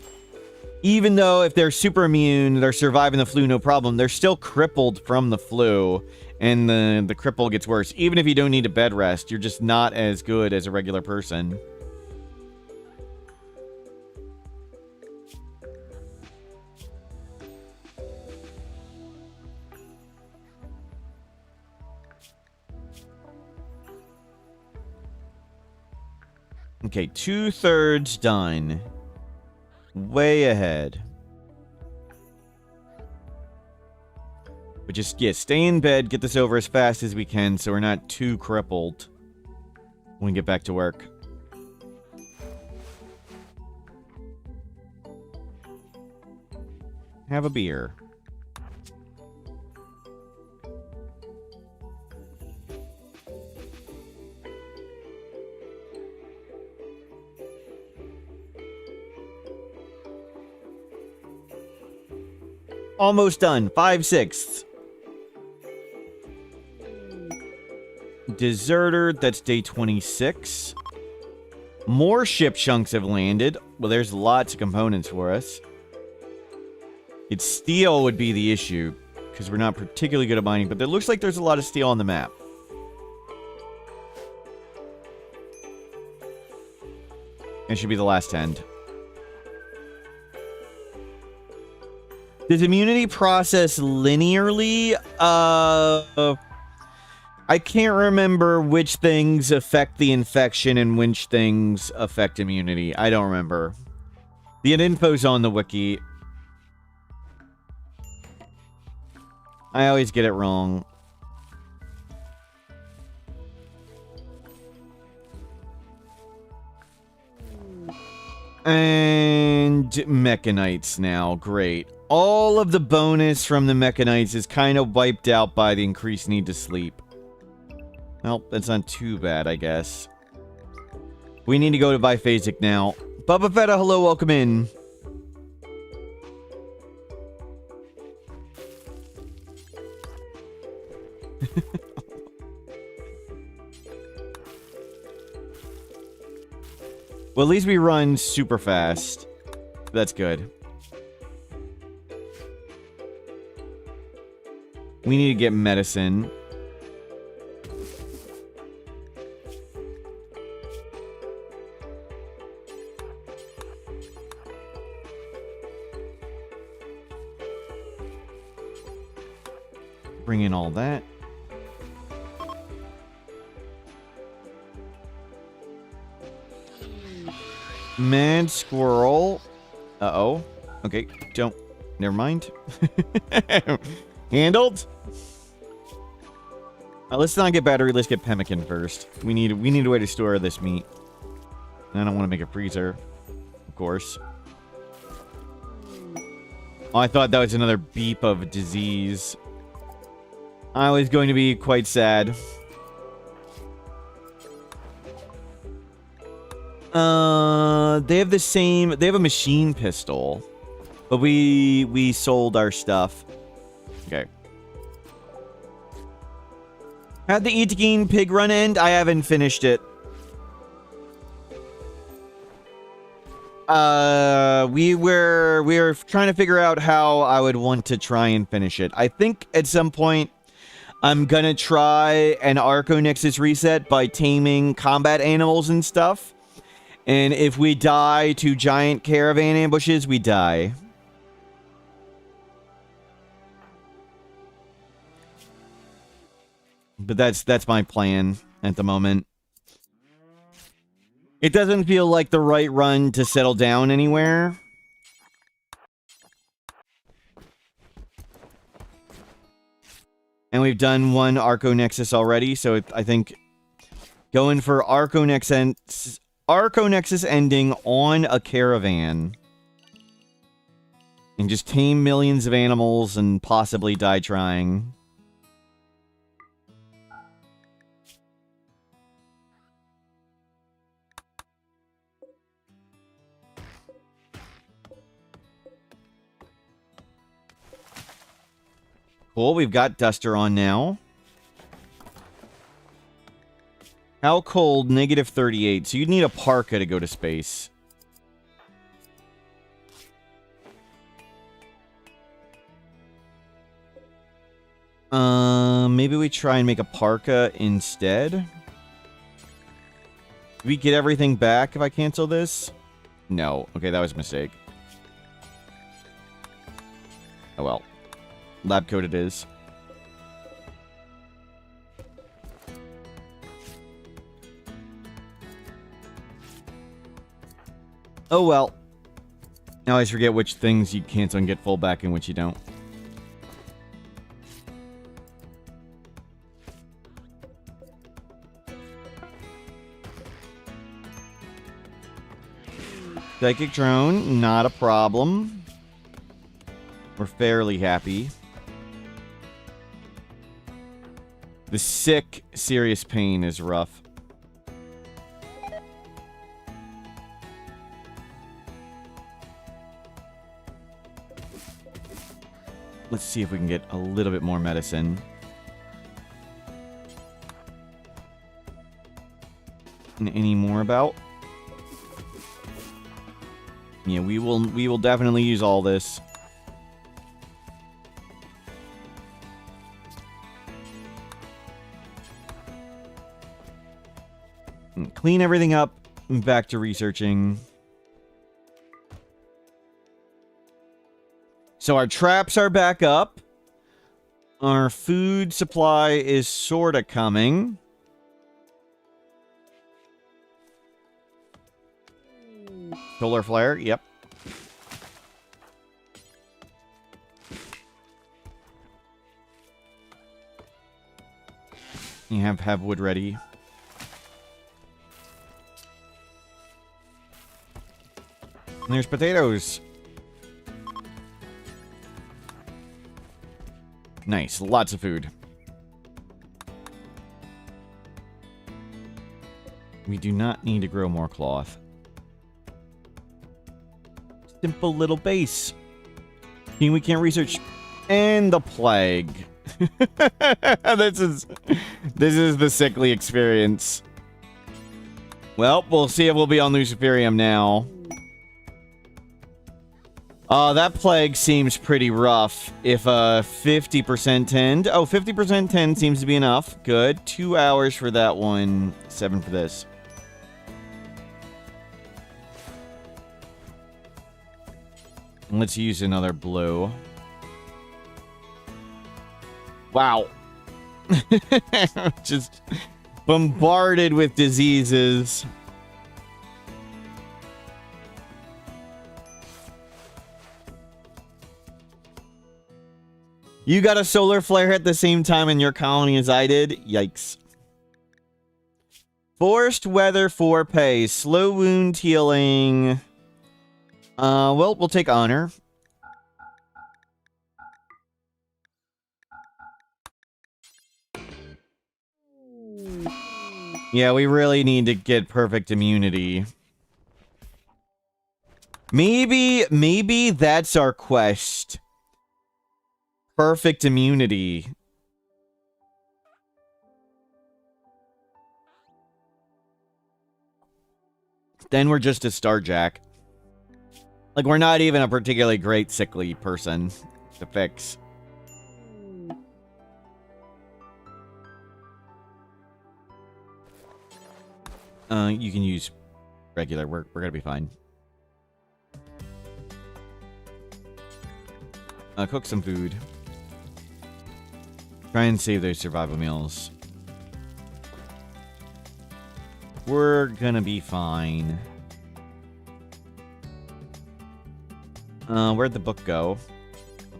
even though if they're super immune, they're surviving the flu no problem, they're still crippled from the flu. And the cripple gets worse. Even if you don't need a bed rest, you're just not as good as a regular person. Okay, 2/3 done. Way ahead. But just, yeah, stay in bed, get this over as fast as we can so we're not too crippled. when we get back to work. Have a beer. Almost done. 5/6. Deserter, that's day 26. More ship chunks have landed. Well, there's lots of components for us. It's steel would be the issue, because we're not particularly good at mining, but it looks like there's a lot of steel on the map. It should be the last end. Does immunity process linearly? I can't remember which things affect the infection and which things affect immunity. I don't remember. The info's on the wiki. I always get it wrong. And Mechanites now. Great. All of the bonus from the Mechanites is kind of wiped out by the increased need to sleep. Well, that's not too bad, I guess. We need to go to biphasic now. Bubba Fetta, hello, welcome in. Well, at least we run super fast. That's good. We need to get medicine. Bring in all that. Mad squirrel. Uh-oh. Okay, don't. Never mind. Handled. Let's not get battery. Let's get pemmican first. We need a way to store this meat. I don't want to make a freezer, of course. Oh, I thought that was another beep of disease. I was going to be quite sad. They have the same. They have a machine pistol, but we sold our stuff. Okay. How'd the Eating Pig run end? I haven't finished it. We were trying to figure out how I would want to try and finish it. I think at some point I'm gonna try an Arconexus reset by taming combat animals and stuff. And if we die to giant caravan ambushes, we die. But that's my plan at the moment. It doesn't feel like the right run to settle down anywhere. And we've done one Arconexus already, so I think going for Arconexus ending on a caravan. And just tame millions of animals and possibly die trying. Cool, we've got Duster on now. How cold? -38. So you'd need a parka to go to space. Maybe we try and make a parka instead. Do we get everything back if I cancel this? No. Okay, that was a mistake. Oh well. Lab coat it is. Oh well. I always forget which things you cancel and get full back and which you don't. Psychic drone, not a problem. We're fairly happy. The sick, serious pain is rough. Let's see if we can get a little bit more medicine. And any more about? Yeah, we will definitely use all this. Clean everything up. Back to researching. So our traps are back up. Our food supply is sort of coming. Solar flare, yep. You have wood ready. And there's potatoes. Nice, lots of food. We do not need to grow more cloth. Simple little base. We can't research. And the plague. This is the sickly experience. Well, we'll see if we'll be on Luciferium now. That plague seems pretty rough. If 50% tend. Oh, 50% tend seems to be enough. Good. 2 hours for that one. 7 for this. Let's use another blue. Wow. Just bombarded with diseases. You got a solar flare at the same time in your colony as I did? Yikes. Forced weather 4 pay. Slow wound healing. Well, we'll take honor. Yeah, we really need to get perfect immunity. Maybe that's our quest. Perfect immunity. Then we're just a Starjack. Like, we're not even a particularly great sickly person to fix. You can use regular. We're gonna be fine. Cook some food. Try and save those survival meals. We're gonna be fine. Where'd the book go?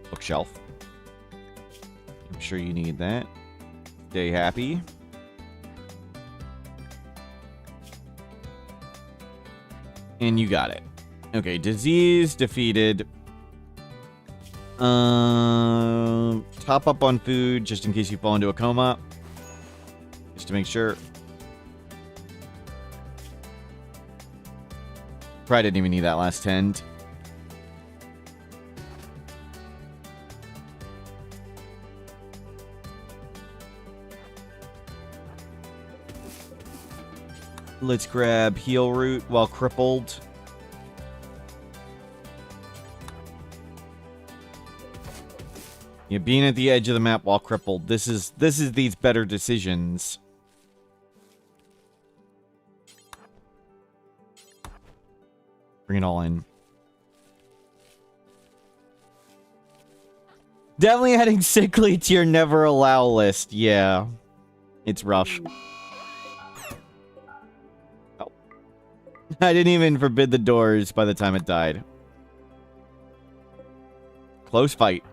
Bookshelf. I'm sure you need that. Stay happy. And you got it. Okay, disease defeated. Top up on food just in case you fall into a coma. Just to make sure. Probably didn't even need that last tend. Let's grab heal root while crippled. Yeah, being at the edge of the map while crippled. This is these better decisions. Bring it all in. Definitely adding sickly to your never allow list. Yeah. It's rough. Oh. I didn't even forbid the doors by the time it died. Close fight.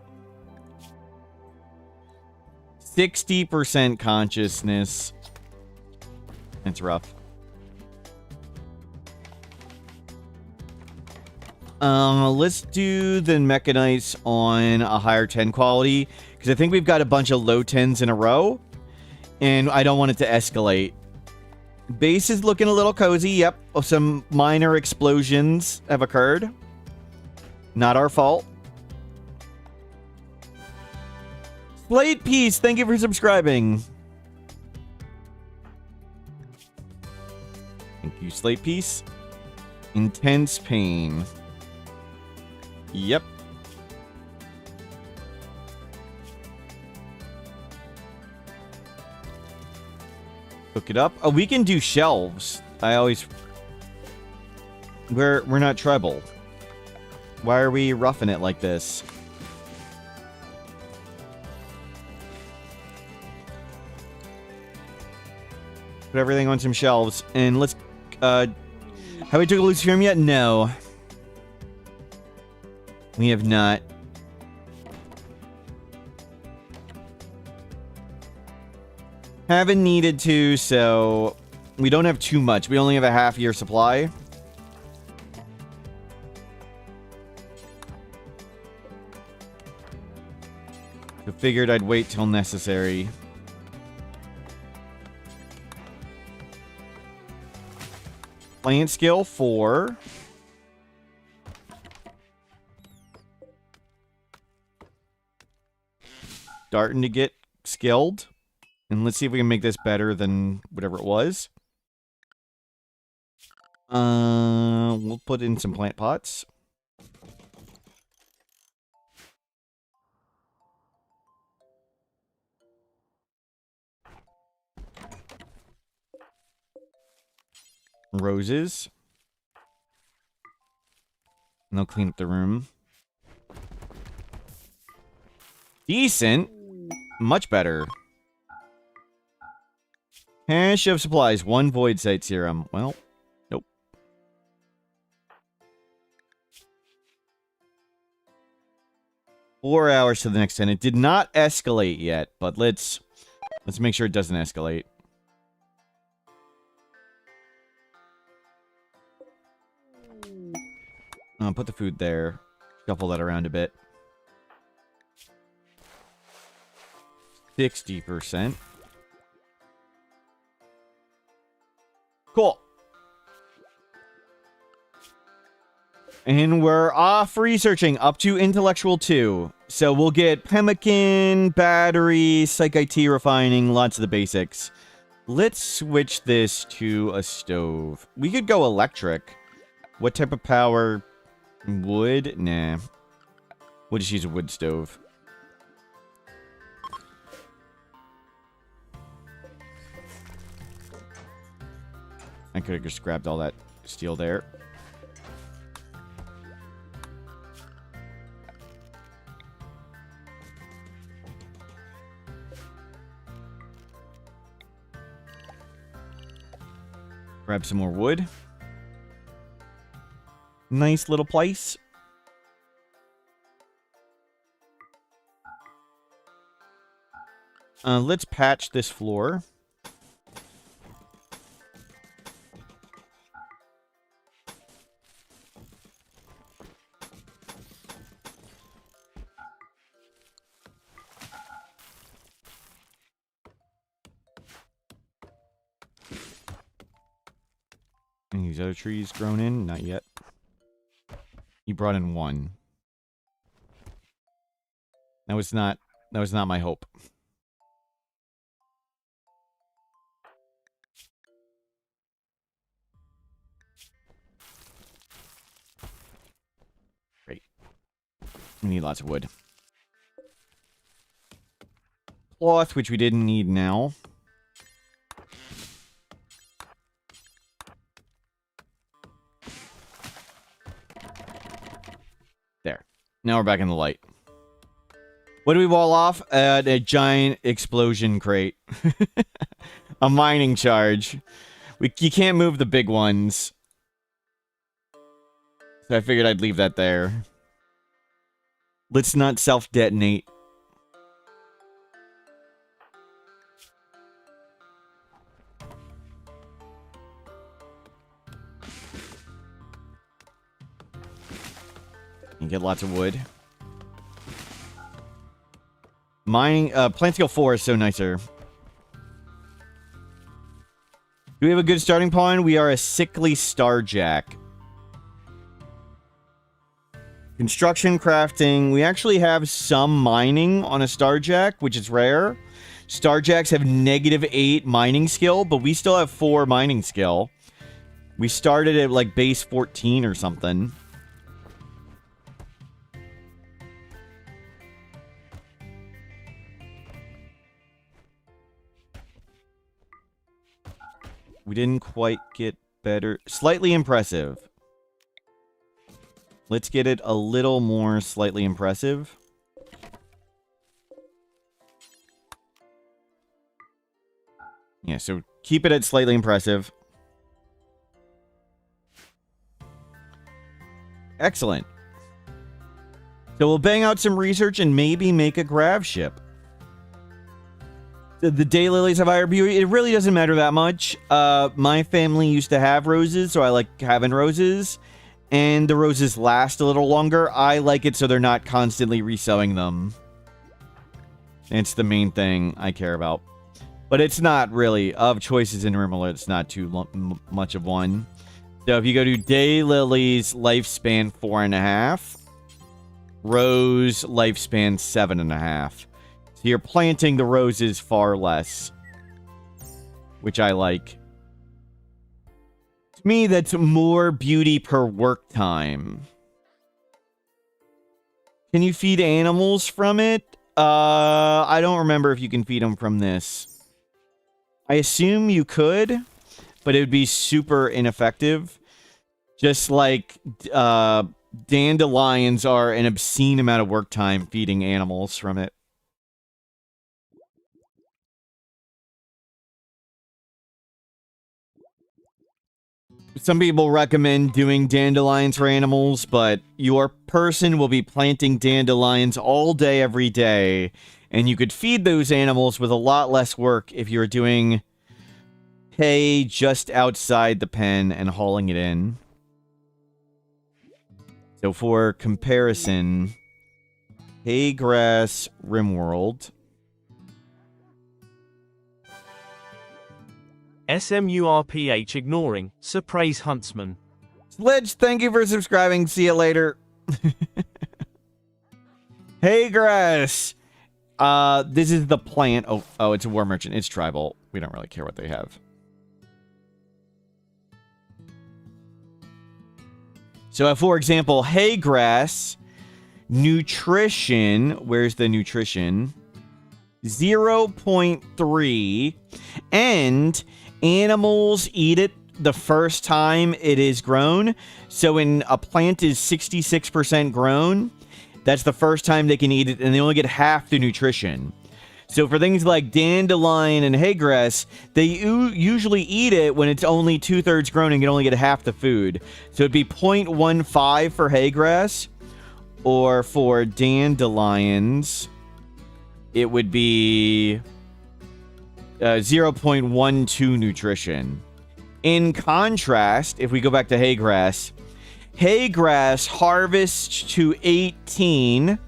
60% consciousness. It's rough. Let's do the mechanites on a higher 10 quality, because I think we've got a bunch of low 10s in a row, and I don't want it to escalate. Base is looking a little cozy. Yep, some minor explosions have occurred. Not our fault. Slate Piece, thank you for subscribing. Thank you, Slate Piece. Intense pain. Yep. Hook it up. Oh, we can do shelves. I always... We're not tribal. Why are we roughing it like this? Put everything on some shelves. And let's... have we took a Luciferium yet? No. We have not. Haven't needed to, so... We don't have too much. We only have a half-year supply. I figured I'd wait till necessary. Plant skill 4. Starting to get skilled. And let's see if we can make this better than whatever it was. We'll put in some plant pots. Roses. And they'll clean up the room. Decent. Much better. Hash of supplies. 1 void site serum. Well, nope. Four hours to the next 10. It did not escalate yet, but let's make sure it doesn't escalate. Put the food there. Shuffle that around a bit. 60%. Cool. And we're off researching up to Intellectual 2. So we'll get pemmican, battery, psych IT refining, lots of the basics. Let's switch this to a stove. We could go electric. What type of power? Wood? Nah. We'll just use a wood stove. I could have just grabbed all that steel there. Grab some more wood. Nice little place. Let's patch this floor. Any of these other trees grown in? Not yet. You brought in 1. That was not my hope. Great. We need lots of wood. Cloth, which we didn't need now. There. Now we're back in the light. What do we wall off? A giant explosion crate. A mining charge. You can't move the big ones. So I figured I'd leave that there. Let's not self-detonate. You get lots of wood. Mining, plant skill 4 is so nicer. Do we have a good starting point? We are a sickly starjack. Construction, crafting. We actually have some mining on a starjack, which is rare. Starjacks have -8 mining skill, but we still have 4 mining skill. We started at like base 14 or something. We didn't quite get better. Slightly impressive. Let's get it a little more slightly impressive. Yeah, so keep it at slightly impressive. Excellent. So we'll bang out some research and maybe make a grav ship. The daylilies have higher beauty. It really doesn't matter that much. My family used to have roses, so I like having roses. And the roses last a little longer. I like it so they're not constantly resowing them. It's the main thing I care about. But it's not really, of choices in Rimler, it's not too much of one. So if you go to daylilies, lifespan 4.5. Rose, lifespan 7.5. So you're planting the roses far less. Which I like. To me, that's more beauty per work time. Can you feed animals from it? I don't remember if you can feed them from this. I assume you could, but it would be super ineffective. Just like dandelions are an obscene amount of work time feeding animals from it. Some people recommend doing dandelions for animals, but your person will be planting dandelions all day, every day. And you could feed those animals with a lot less work if you were doing hay just outside the pen and hauling it in. So for comparison, hay grass Rimworld. SMURPH ignoring, surprise huntsman. Sledge, thank you for subscribing. See you later. Hey, grass. This is the plant. Oh, it's a war merchant. It's tribal. We don't really care what they have. So, for example, hay grass, nutrition. Where's the nutrition? 0.3. And animals eat it the first time it is grown. So when a plant is 66% grown, that's the first time they can eat it, and they only get half the nutrition. So for things like dandelion and hay grass, they usually eat it when it's only 2/3 grown and can only get half the food. So it'd be 0.15 for hay grass, or for dandelions, it would be 0.12 nutrition. In contrast, if we go back to hay grass harvests to 18. And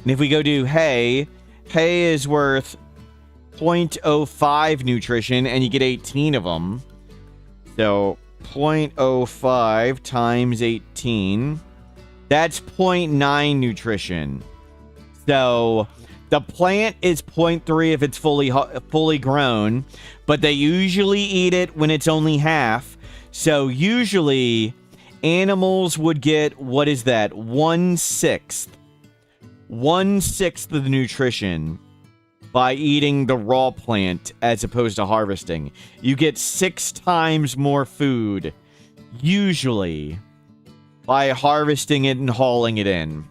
if we go to hay is worth 0.05 nutrition, and you get 18 of them. So 0.05 times 18. That's 0.9 nutrition. So the plant is 0.3 if it's fully grown, but they usually eat it when it's only half. So usually animals would get, what is that? 1/6. 1/6 of the nutrition by eating the raw plant as opposed to harvesting. You get 6 times more food, usually, by harvesting it and hauling it in.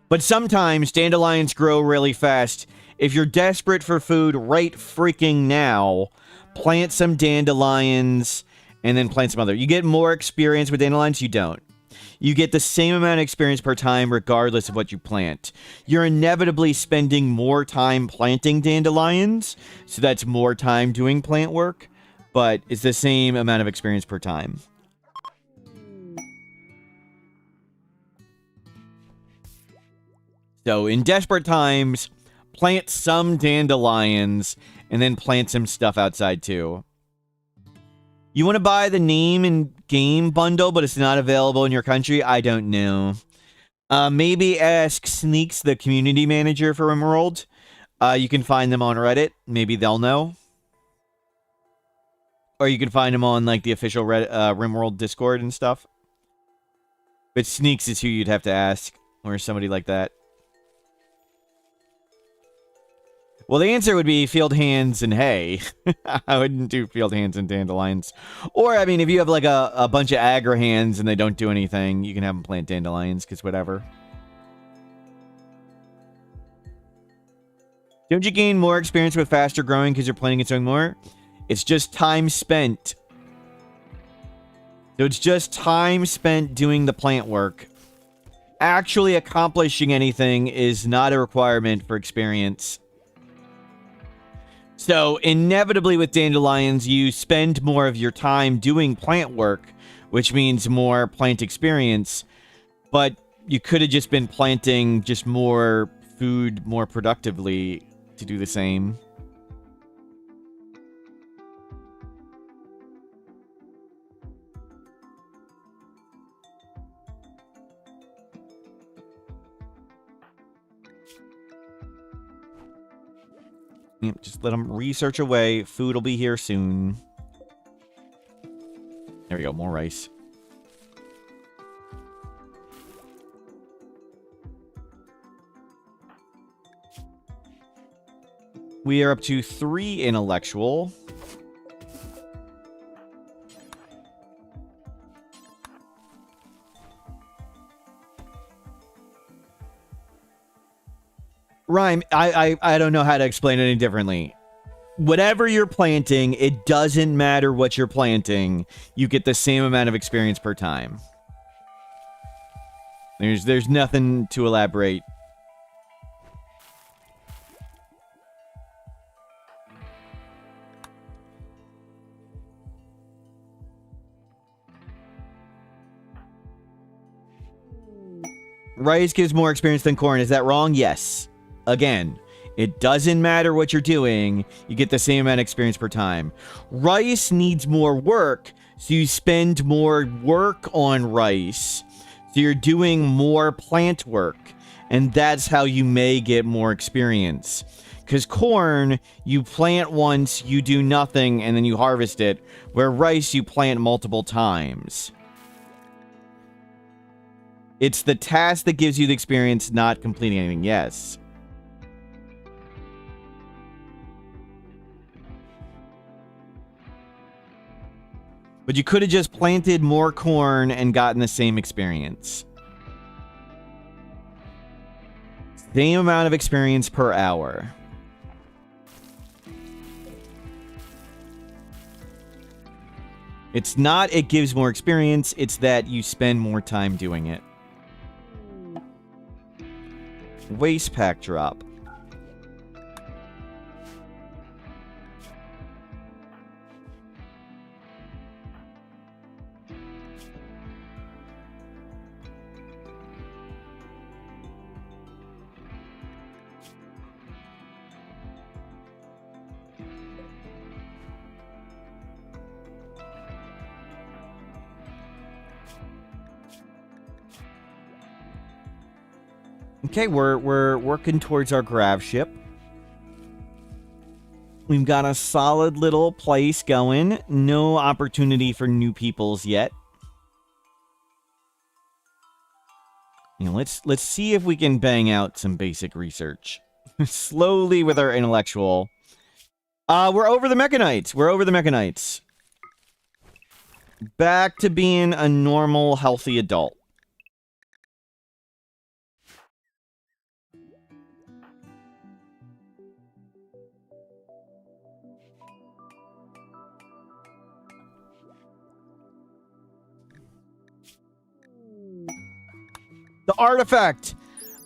But sometimes dandelions grow really fast. If you're desperate for food right freaking now, plant some dandelions and then plant some other. You get more experience with dandelions, you don't. You get the same amount of experience per time regardless of what you plant. You're inevitably spending more time planting dandelions, so that's more time doing plant work, but it's the same amount of experience per time. So in desperate times, plant some dandelions and then plant some stuff outside too. You want to buy the name and game bundle, but it's not available in your country? I don't know. Maybe ask Sneaks, the community manager for RimWorld. You can find them on Reddit. Maybe they'll know. Or you can find them on like the official RimWorld Discord and stuff. But Sneaks is who you'd have to ask, or somebody like that. Well, the answer would be field hands and hay. I wouldn't do field hands and dandelions. Or, I mean, if you have like a bunch of aggro hands and they don't do anything, you can have them plant dandelions, because whatever. Don't you gain more experience with faster growing because you're planting and sowing more? It's just time spent. So it's just time spent doing the plant work. Actually accomplishing anything is not a requirement for experience. So, inevitably with dandelions, you spend more of your time doing plant work, which means more plant experience, but you could have just been planting just more food more productively to do the same. Yep, just let them research away. Food will be here soon. There we go, more rice. We are up to 3 intellectual. Rhyme, I don't know how to explain it any differently. Whatever you're planting, it doesn't matter what you're planting. You get the same amount of experience per time. There's nothing to elaborate. Rice gives more experience than corn. Is that wrong? Yes. Again, it doesn't matter what you're doing. You get the same amount of experience per time. Rice needs more work, so you spend more work on rice. So you're doing more plant work, and that's how you may get more experience. Because corn, you plant once, you do nothing, and then you harvest it, where rice, you plant multiple times. It's the task that gives you the experience, not completing anything. Yes. But you could have just planted more corn and gotten the same experience. Same amount of experience per hour. It's not it gives more experience, it's that you spend more time doing it. Waste pack drop. Okay, we're working towards our grav ship. We've got a solid little place going. No opportunity for new peoples yet. You know, let's see if we can bang out some basic research. Slowly with our intellectual. We're over the Mechanites. We're over the Mechanites. Back to being a normal, healthy adult. The artifact.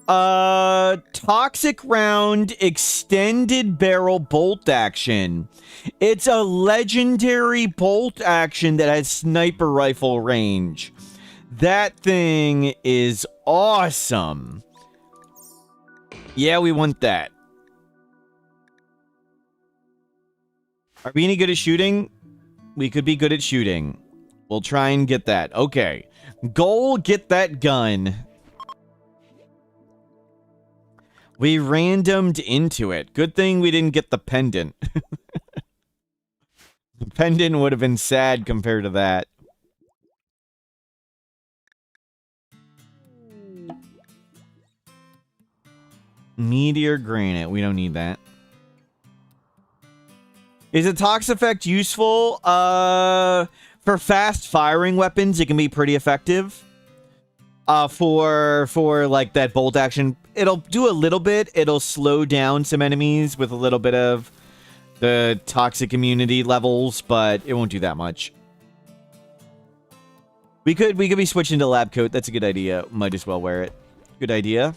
Toxic round extended barrel bolt action. It's a legendary bolt action that has sniper rifle range. That thing is awesome. Yeah, we want that. Are we any good at shooting? We could be good at shooting. We'll try and get that. Okay. Goal, get that gun. We randomed into it. Good thing we didn't get the pendant. The pendant would have been sad compared to that. Meteor granite. We don't need that. Is a tox effect useful? For fast firing weapons, it can be pretty effective. For like that bolt action, it'll do a little bit. It'll slow down some enemies with a little bit of the toxic immunity levels, but it won't do that much. We could be switching to lab coat. That's a good idea. Might as well wear it. Good idea.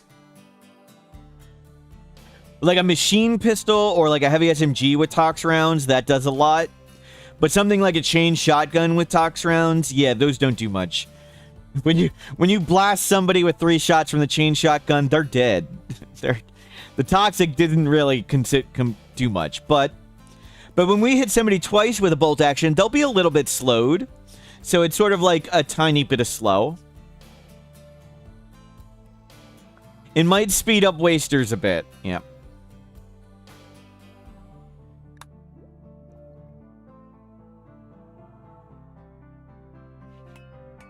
Like a machine pistol or like a heavy SMG with tox rounds, that does a lot. But something like a chain shotgun with tox rounds, yeah, those don't do much. When you blast somebody with 3 shots from the chain shotgun, they're dead. The toxic didn't really do much, but when we hit somebody twice with a bolt action, they'll be a little bit slowed. So it's sort of like a tiny bit of slow. It might speed up wasters a bit. Yeah.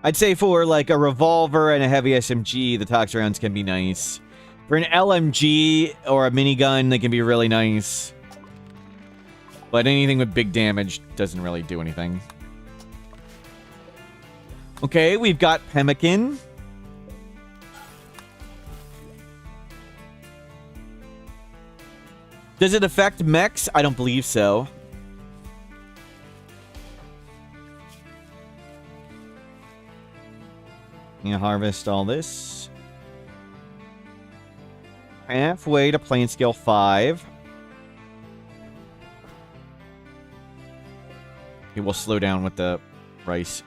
I'd say for like a revolver and a heavy SMG, the tox rounds can be nice. For an LMG or a minigun, they can be really nice. But anything with big damage doesn't really do anything. Okay, we've got pemmican. Does it affect mechs? I don't believe so. You harvest all this. Halfway to playing skill 5. It will slow down with the rice.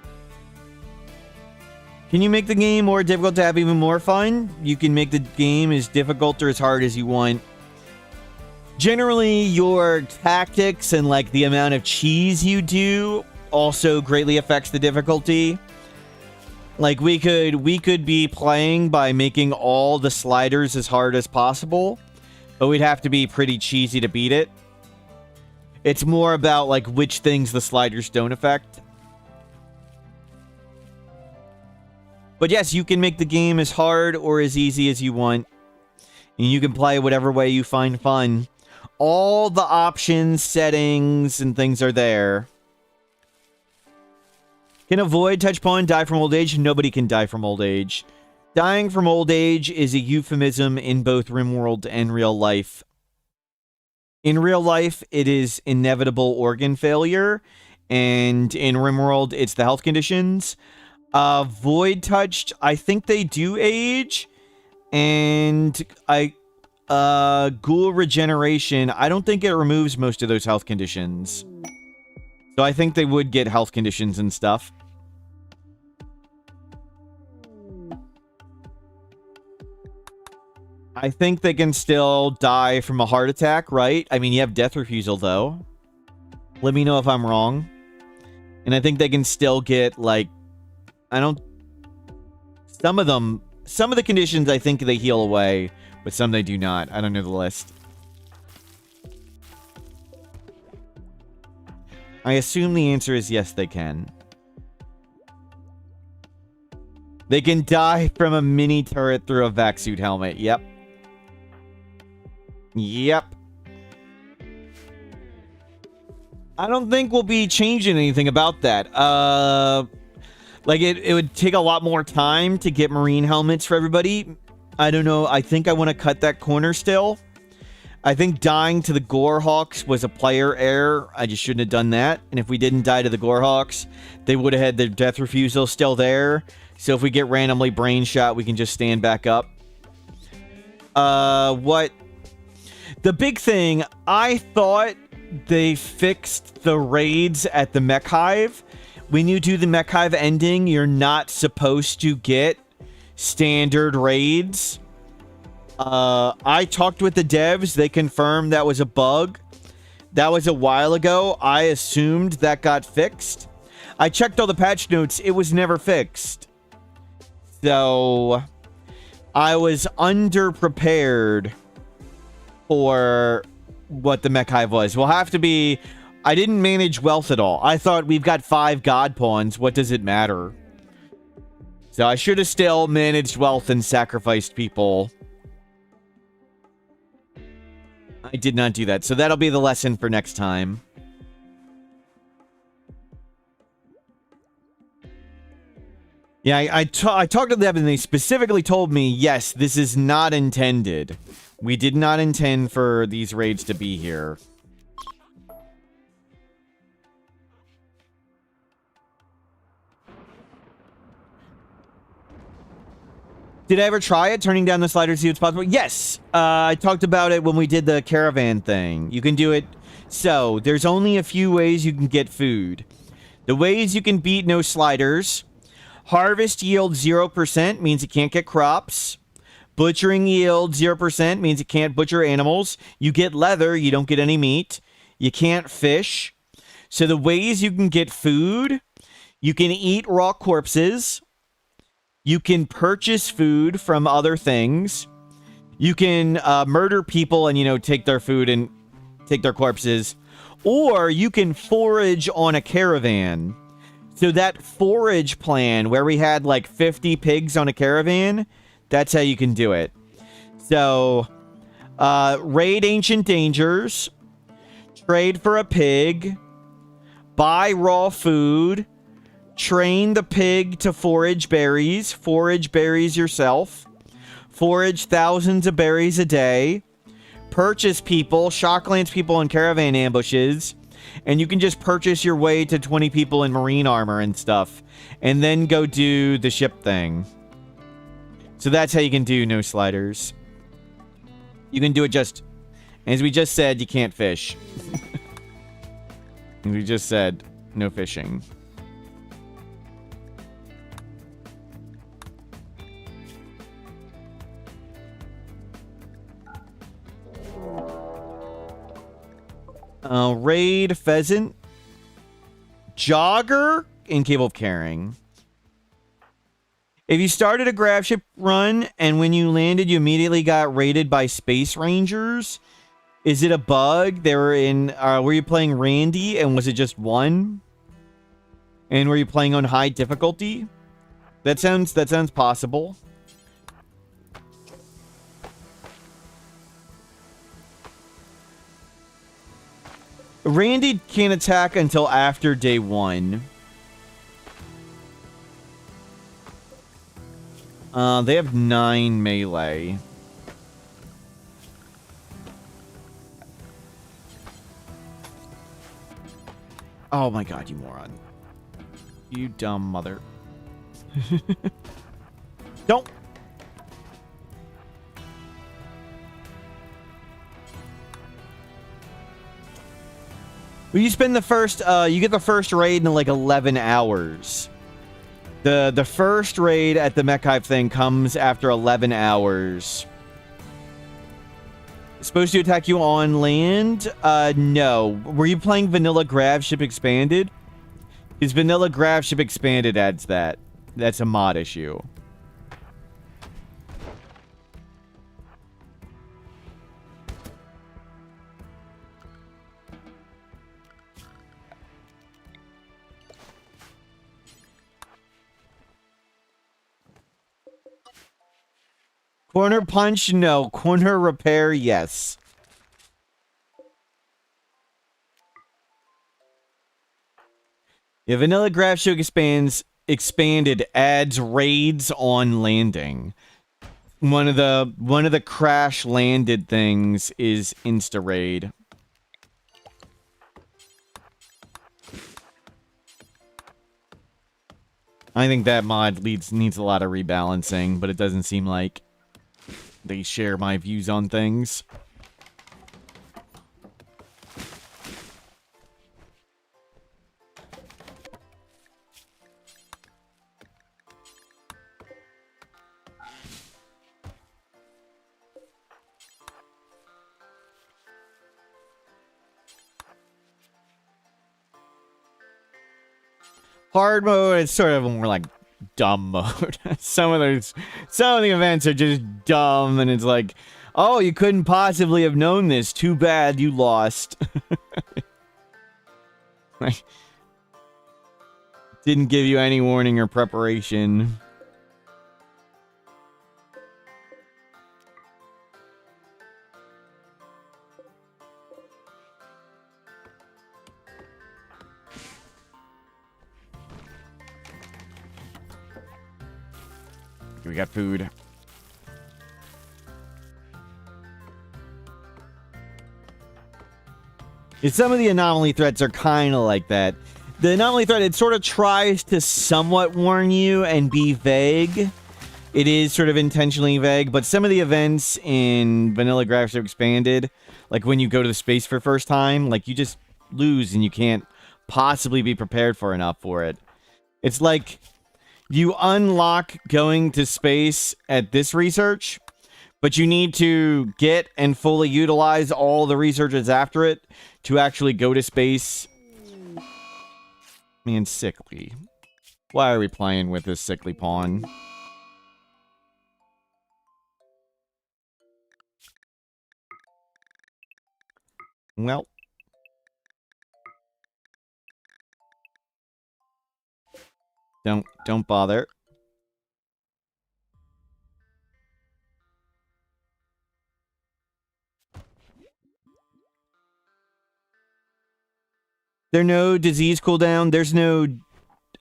Can you make the game more difficult to have even more fun? You can make the game as difficult or as hard as you want. Generally, your tactics and like the amount of cheese you do also greatly affects the difficulty. Like we could be playing by making all the sliders as hard as possible, but we'd have to be pretty cheesy to beat it. It's more about like which things the sliders don't affect. But yes, you can make the game as hard or as easy as you want. And you can play whatever way you find fun. All the options, settings, and things are there. Can a void touch pawn die from old age? Nobody can die from old age. Dying from old age is a euphemism in both RimWorld and real life. In real life, it is inevitable organ failure. And in RimWorld, it's the health conditions. Void touched, I think they do age. And ghoul regeneration, I don't think it removes most of those health conditions. So I think they would get health conditions and stuff. I think they can still die from a heart attack, right? I mean, you have death refusal, though. Let me know if I'm wrong. And I think they can still get, like... Some of the conditions, I think they heal away, but some they do not. I don't know the list. I assume the answer is yes, they can. They can die from a mini turret through a vac suit helmet. Yep. Yep. I don't think we'll be changing anything about that. Like, it would take a lot more time to get marine helmets for everybody. I don't know. I think I want to cut that corner still. I think dying to the Gorehawks was a player error. I just shouldn't have done that. And if we didn't die to the Gorehawks, they would have had their death refusal still there. So if we get randomly brain shot, we can just stand back up. What? The big thing, I thought they fixed the raids at the Mech Hive. When you do the Mech Hive ending, you're not supposed to get standard raids. I talked with the devs. They confirmed that was a bug. That was a while ago. I assumed that got fixed. I checked all the patch notes. It was never fixed. So I was underprepared for what the Mech Hive was. We'll have to be... I didn't manage wealth at all. I thought we've got 5 god pawns. What does it matter? So I should have still managed wealth and sacrificed people. I did not do that. So that'll be the lesson for next time. Yeah, I talked to them and they specifically told me, yes, this is not intended. We did not intend for these raids to be here. Did I ever try it? Turning down the slider to see what's possible? Yes! I talked about it when we did the caravan thing. You can do it. So, there's only a few ways you can get food. The ways you can beat no sliders. Harvest yield 0% means you can't get crops. Butchering yield 0% means you can't butcher animals. You get leather, you don't get any meat. You can't fish. So the ways you can get food, you can eat raw corpses. You can purchase food from other things. You can murder people and, you know, take their food and take their corpses. Or you can forage on a caravan. So that forage plan where we had like 50 pigs on a caravan, that's how you can do it. So, raid ancient dangers, trade for a pig, buy raw food, train the pig to forage berries yourself, forage thousands of berries a day, purchase people, shocklands people in caravan ambushes, and you can just purchase your way to 20 people in marine armor and stuff, and then go do the ship thing. So that's how you can do no sliders. You can do it just, as we just said, you can't fish. We just said, no fishing. Raid pheasant, jogger, incapable of carrying. If you started a grav ship run and when you landed you immediately got raided by space rangers, is it a bug? They were in. Were you playing Randy and was it just one? And were you playing on high difficulty? That sounds possible. Randy can't attack until after day 1. They have 9 melee. Oh my god, you moron. You dumb mother. Don't. Well, you spend the first, you get the first raid in like 11 hours. The first raid at the Mech Hive thing comes after 11 hours. Supposed to attack you on land? No. Were you playing Vanilla Grav Ship Expanded? Because Vanilla Grav Ship Expanded adds that. That's a mod issue. Corner punch, no. Corner repair, yes. Yeah, Vanilla Grav Ship Expanded adds raids on landing. One of the crash landed things is insta raid. I think that mod needs a lot of rebalancing, but it doesn't seem like they share my views on things. Hard mode, it's sort of more like dumb mode. Some of the events are just dumb, and it's like, oh, you couldn't possibly have known this. Too bad you lost. Like, didn't give you any warning or preparation. We got food. Some of the anomaly threats are kind of like that. The anomaly threat, it sort of tries to somewhat warn you and be vague. It is sort of intentionally vague, but some of the events in Vanilla Graphics are expanded. Like when you go to the space for the first time, like you just lose and you can't possibly be prepared for enough for it. It's like you unlock going to space at this research, but you need to get and fully utilize all the researches after it to actually go to space. Man, sickly. Why are we playing with this sickly pawn? Well. Don't bother. There are no disease cooldown. There's no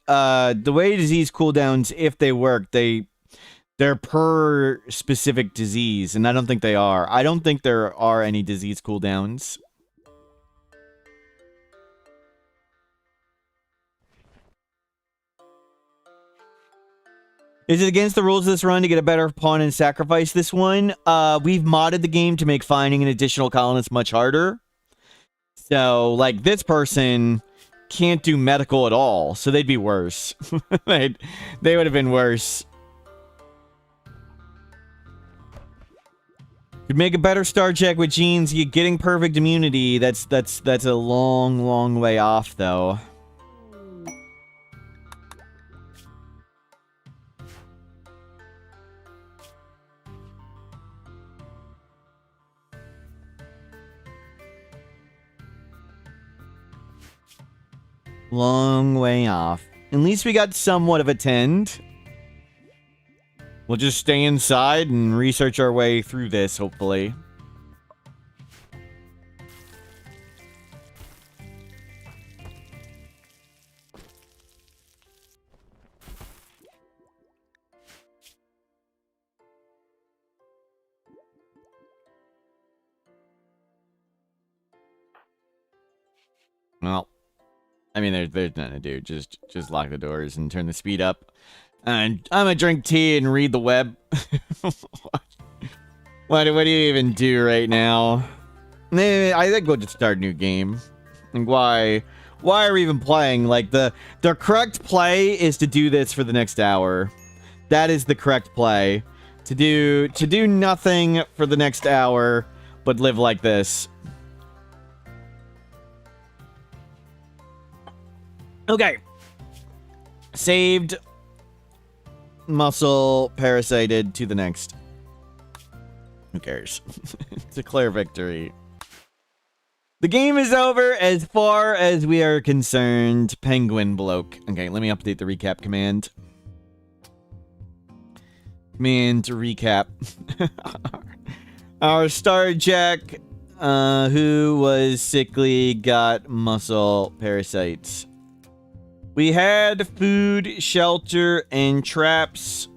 the way disease cooldowns, if they work, they're per specific disease, and I don't think they are. I don't think there are any disease cooldowns. Is it against the rules of this run to get a better pawn and sacrifice this one? We've modded the game to make finding an additional colonist much harder. So, like, this person can't do medical at all, so they'd be worse. they would have been worse. Could make a better star check with genes. You getting perfect immunity. That's a long, long way off, though. Long way off. At least we got somewhat of a tend. We'll just stay inside and research our way through this, hopefully. Well, I mean, there's nothing to do. Just lock the doors and turn the speed up. And I'm gonna drink tea and read the web. What do you even do right now? I think we'll just start a new game. And why are we even playing? Like, the correct play is to do this for the next hour. That is the correct play. To do nothing for the next hour, but live like this. Okay. Saved. Muscle. Parasited to the next. Who cares? Declare victory. The game is over as far as we are concerned. Penguin bloke. Okay, let me update the recap command. Command to recap. Our star jack, who was sickly, got muscle parasites. We had food, shelter, and traps.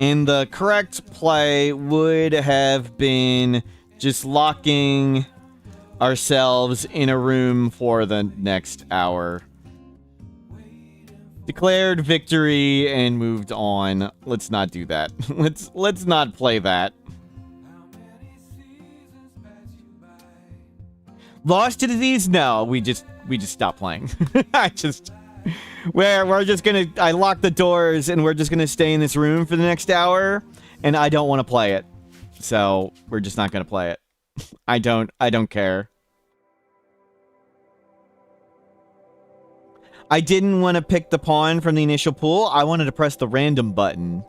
And the correct play would have been just locking ourselves in a room for the next hour. Declared victory and moved on. Let's not do that. Let's not play that. Lost to disease? No, we just stopped playing. We're just gonna, I locked the doors and we're just gonna stay in this room for the next hour, and I don't want to play it. So we're just not gonna play it. I don't care. I didn't want to pick the pawn from the initial pool. I wanted to press the random button.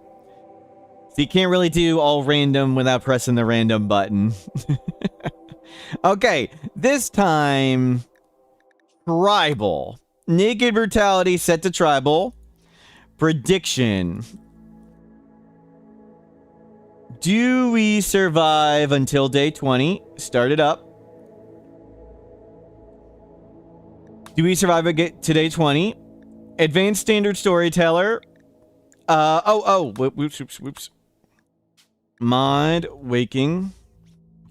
So you can't really do all random without pressing the random button. Okay, this time, tribal. Naked Brutality set to tribal. Prediction. Do we survive until day 20? Start it up. Do we survive to day 20? Advanced Standard Storyteller. Whoops. Mod, waking.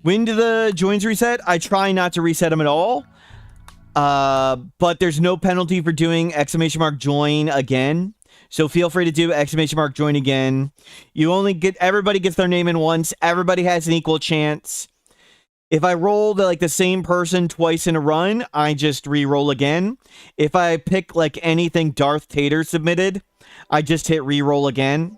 When do the joins reset? I try not to reset them at all. But there's no penalty for doing !join again. So feel free to do !join again. You only get, everybody gets their name in once. Everybody has an equal chance. If I roll the same person twice in a run, I just re-roll again. If I pick anything Darth Tater submitted, I just hit re-roll again.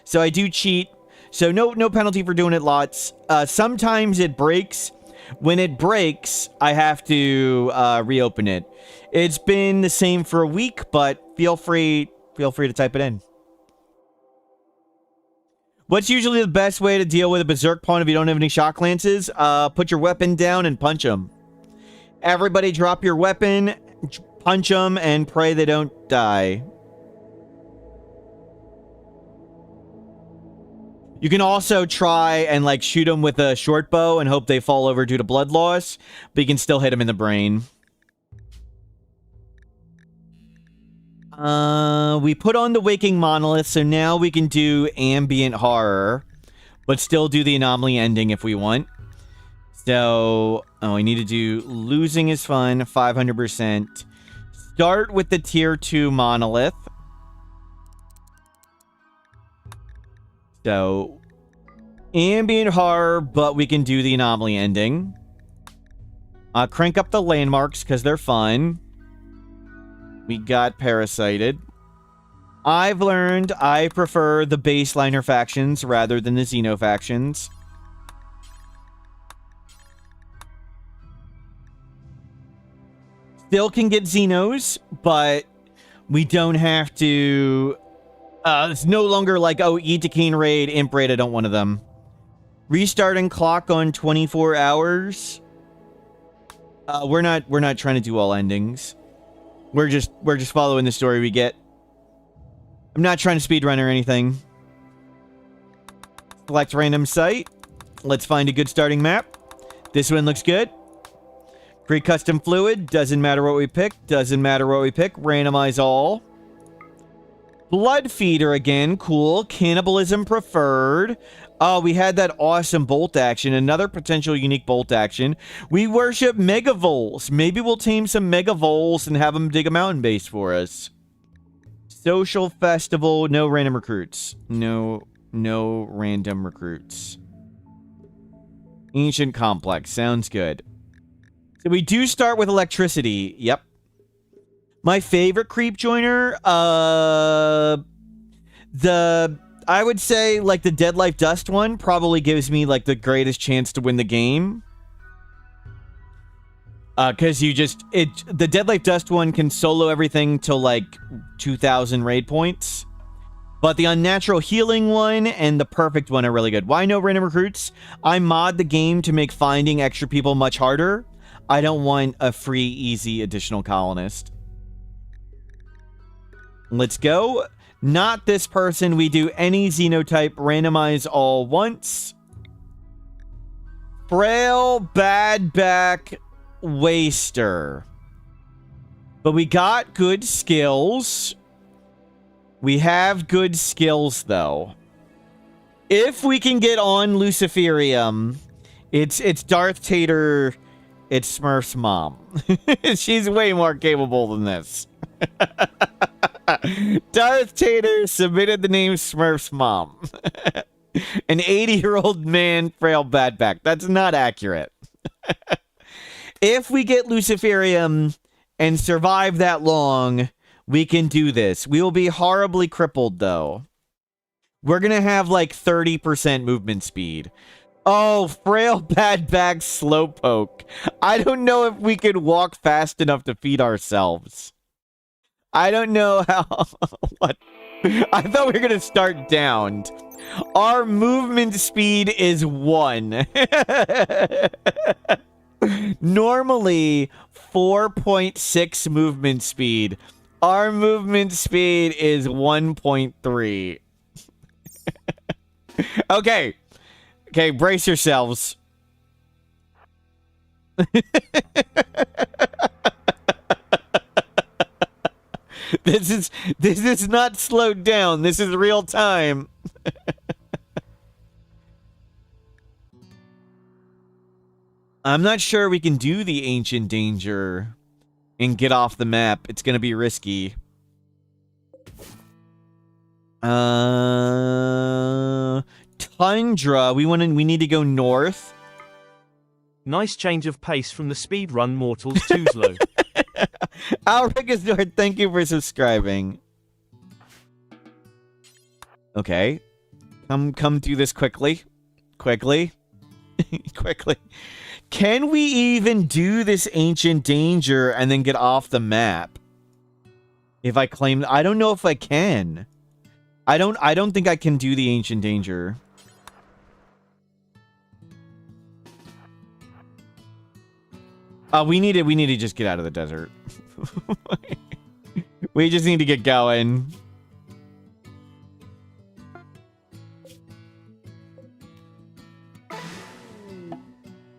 So I do cheat. So no penalty for doing it lots. Sometimes it breaks. When it breaks, I have to reopen it. It's been the same for a week, but feel free to type it in. What's usually the best way to deal with a berserk pawn if you don't have any shock lances? Put your weapon down and punch them. Everybody drop your weapon, punch them, and pray they don't die. You can also try and shoot them with a short bow and hope they fall over due to blood loss, but you can still hit them in the brain. We put on the Waking Monolith, so now we can do Ambient Horror, but still do the Anomaly ending if we want. So, we need to do Losing is Fun, 500%. Start with the Tier 2 Monolith. So, Ambient Horror, but we can do the Anomaly ending. Crank up the landmarks, because they're fun. We got Parasited. I've learned I prefer the baseliner factions rather than the Xeno factions. Still can get Xenos, but we don't have to... it's no longer Etekeen raid, Imp raid, I don't want them. Restarting clock on 24 hours. We're not trying to do all endings. We're just following the story we get. I'm not trying to speedrun or anything. Select random site. Let's find a good starting map. This one looks good. Create custom fluid. Doesn't matter what we pick. Doesn't matter what we pick. Randomize all. Blood feeder again. Cool. Cannibalism preferred. Oh, we had that awesome bolt action. Another potential unique bolt action. We worship megavoles. Maybe we'll tame some megavoles and have them dig a mountain base for us. Social festival. No random recruits. No random recruits. Ancient complex. Sounds good. So we do start with electricity. Yep. My favorite creep joiner, I would say, the Dead Life Dust one probably gives me, the greatest chance to win the game. Because the Dead Life Dust one can solo everything to, 2,000 raid points. But the Unnatural Healing one and the Perfect one are really good. Why no random recruits? I mod the game to make finding extra people much harder. I don't want a free, easy additional colonist. Let's go. Not this person. We do any xenotype. Randomize all once. Frail, bad back, waster. But we got good skills. We have good skills, though. If we can get on Luciferium, it's Darth Tater, it's Smurf's mom. She's way more capable than this. Darth Tater submitted the name Smurf's mom. An 80-year-old man, frail badback. That's not accurate. If we get Luciferium and survive that long, we can do this. We will be horribly crippled, though. We're going to have like 30% movement speed. Oh, frail badback slowpoke. I don't know if we could walk fast enough to feed ourselves. I don't know how... What? I thought we were going to start downed. Our movement speed is 1. Normally, 4.6 movement speed. Our movement speed is 1.3. Okay. Okay, brace yourselves. This is not slowed down. This is real time. I'm not sure we can do the ancient danger and get off the map. It's going to be risky. Tundra. We need to go north. Nice change of pace from the speedrun Mortals Tuzlo. Alricazord, thank you for subscribing. Okay. Come do this quickly. Quickly. Quickly. Can we even do this ancient danger and then get off the map? If I claim... I don't know if I can. I don't think I can do the ancient danger. We need to just get out of the desert. We just need to get going.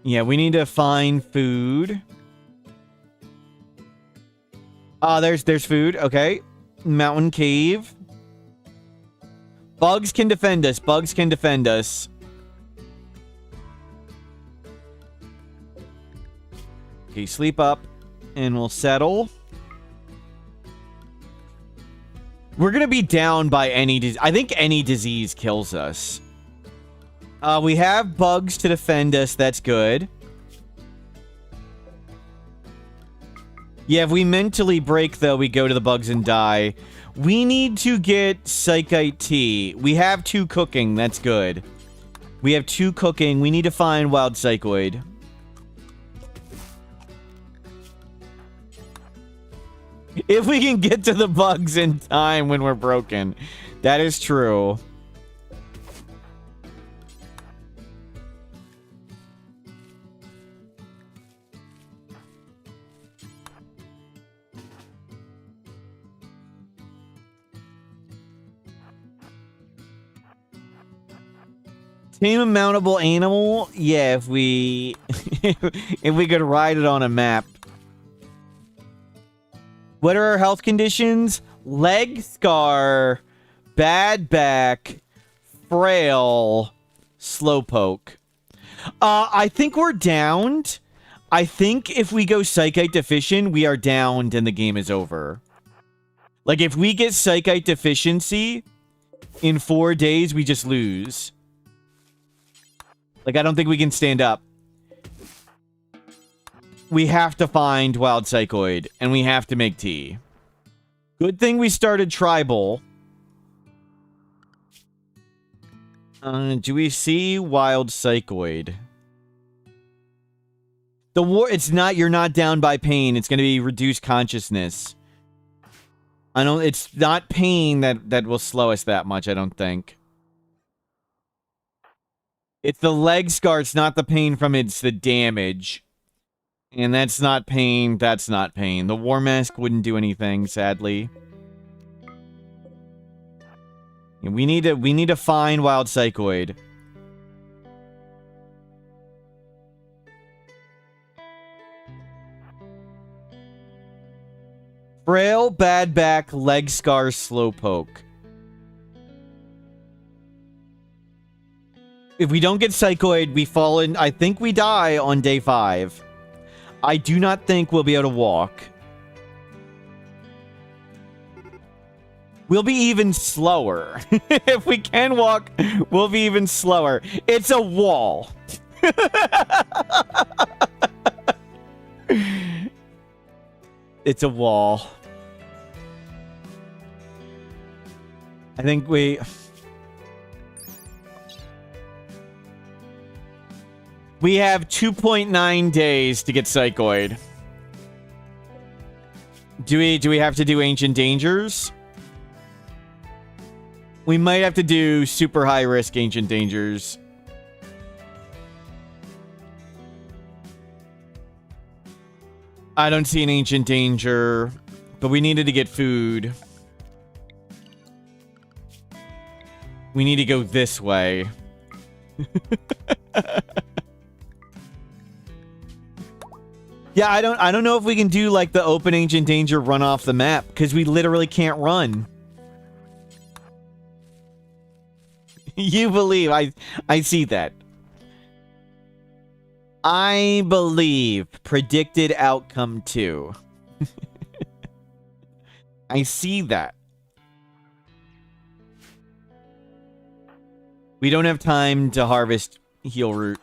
Yeah, we need to find food. There's food. Okay. Mountain cave. Bugs can defend us. Bugs can defend us. Okay, sleep up. And we'll settle. We're gonna be down by any disease. I think any disease kills us. We have bugs to defend us. That's good. Yeah, if we mentally break, though, we go to the bugs and die. We need to get Psychite tea. We have 2 cooking. That's good. We have 2 cooking. We need to find Wild Psychoid. If we can get to the bugs in time when we're broken. That is true. Tame a mountable animal? Yeah, if we... if we could ride it on a map. What are our health conditions? Leg scar, bad back, frail, slowpoke. I think we're downed. I think if we go Psychite deficient, we are downed and the game is over. Like, if we get Psychite deficiency, in 4 days, we just lose. Like, I don't think we can stand up. We have to find Wild Psychoid, and we have to make tea. Good thing we started Tribal. Do we see Wild Psychoid? The war, it's not, you're not down by pain. It's going to be reduced consciousness. It's not pain that will slow us that much, I don't think. It's the leg scar, it's not the pain from it's the damage. And that's not pain, that's not pain. The War Mask wouldn't do anything, sadly. And we need to find Wild Psychoid. Frail, bad back, leg scar, slowpoke. If we don't get psychoid, we fall in. I think we die on day 5. I do not think we'll be able to walk. We'll be even slower. If we can walk, we'll be even slower. It's a wall. It's a wall. I think we have 2.9 days to get psychoid. Do we have to do Ancient Dangers? We might have to do super high risk Ancient Dangers. I don't see an Ancient Danger, but we needed to get food. We need to go this way. Yeah, I don't know if we can do like the open Ancient Danger run off the map because we literally can't run. You believe I see that. I believe predicted outcome 2. I see that. We don't have time to harvest heal root.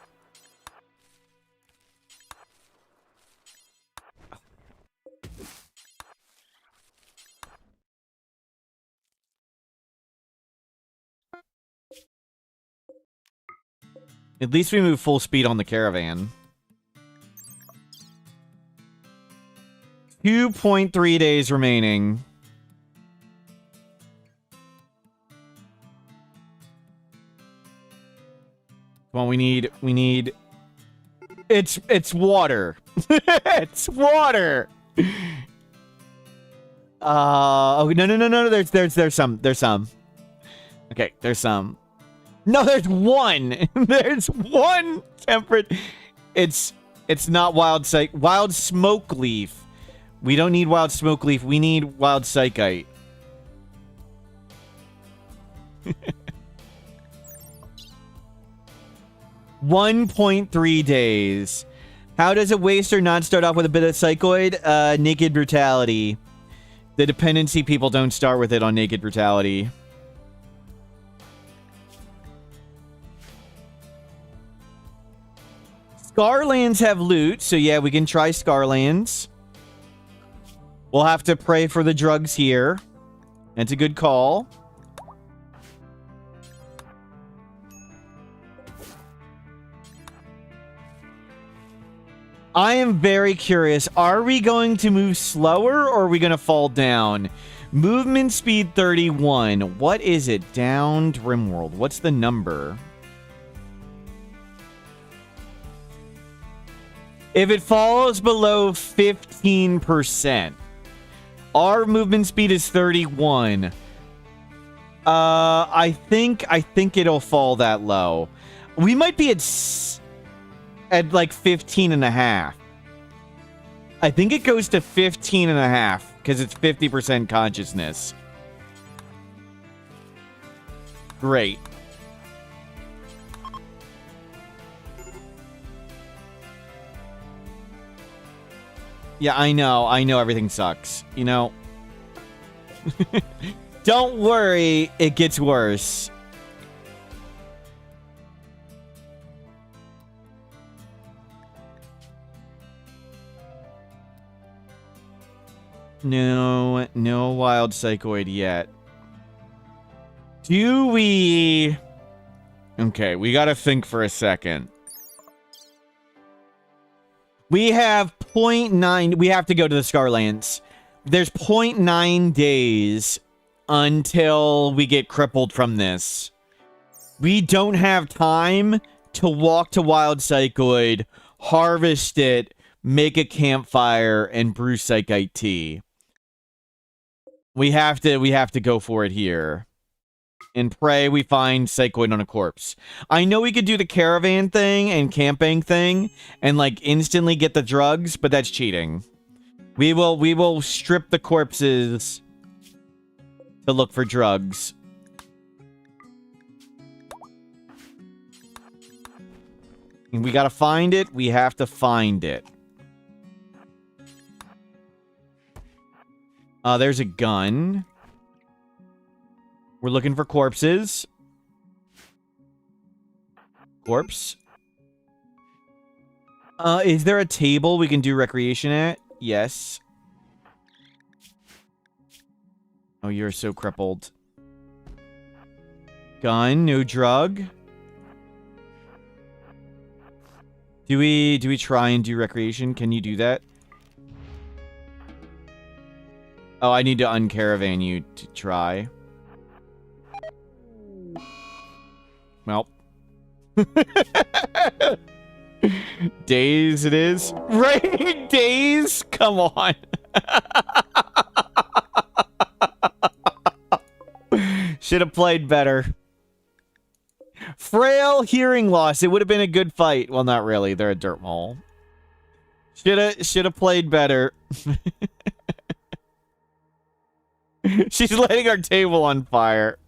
At least we move full speed on the caravan. 2.3 days remaining. Come on, we need... It's water. It's water! Oh, no, there's some. Okay, there's some. No, there's one. There's one temperate. It's not wild wild smoke leaf. We don't need wild smoke leaf. We need wild psychite. 1.3 days. How does a waster not start off with a bit of psychoid? Naked Brutality. The dependency people don't start with it on Naked Brutality. Scarlands have loot, so yeah, we can try Scarlands. We'll have to pray for the drugs here. That's a good call. I am very curious. Are we going to move slower or are we going to fall down? Movement speed 31. What is it? Downed Rimworld. What's the number? If it falls below 15%, our movement speed is 31. I think it'll fall that low. We might be at like 15 and a half. I think it goes to 15 and a half because it's 50% consciousness. Great. Yeah, I know everything sucks. You know, don't worry, it gets worse. No wild psychoid yet. Do we... Okay, we gotta think for a second. We have 0.9... We have to go to the Scarlands. There's 0.9 days until we get crippled from this. We don't have time to walk to wild psychoid, harvest it, make a campfire, and brew psychite tea. We have to go for it here. And pray we find psychoid on a corpse. I know we could do the caravan thing and camping thing and like instantly get the drugs, but that's cheating. We will strip the corpses to look for drugs. We gotta find it. We have to find it. There's a gun. We're looking for corpses. Corpse. Is there a table we can do recreation at? Yes. Oh, you're so crippled. Gun, no drug. Do we try and do recreation? Can you do that? Oh, I need to uncaravan you to try. Well. Days it is. Right? Days? Come on. Should have played better. Frail hearing loss. It would have been a good fight. Well, not really. They're a dirt mole. Should have played better. She's lighting our table on fire.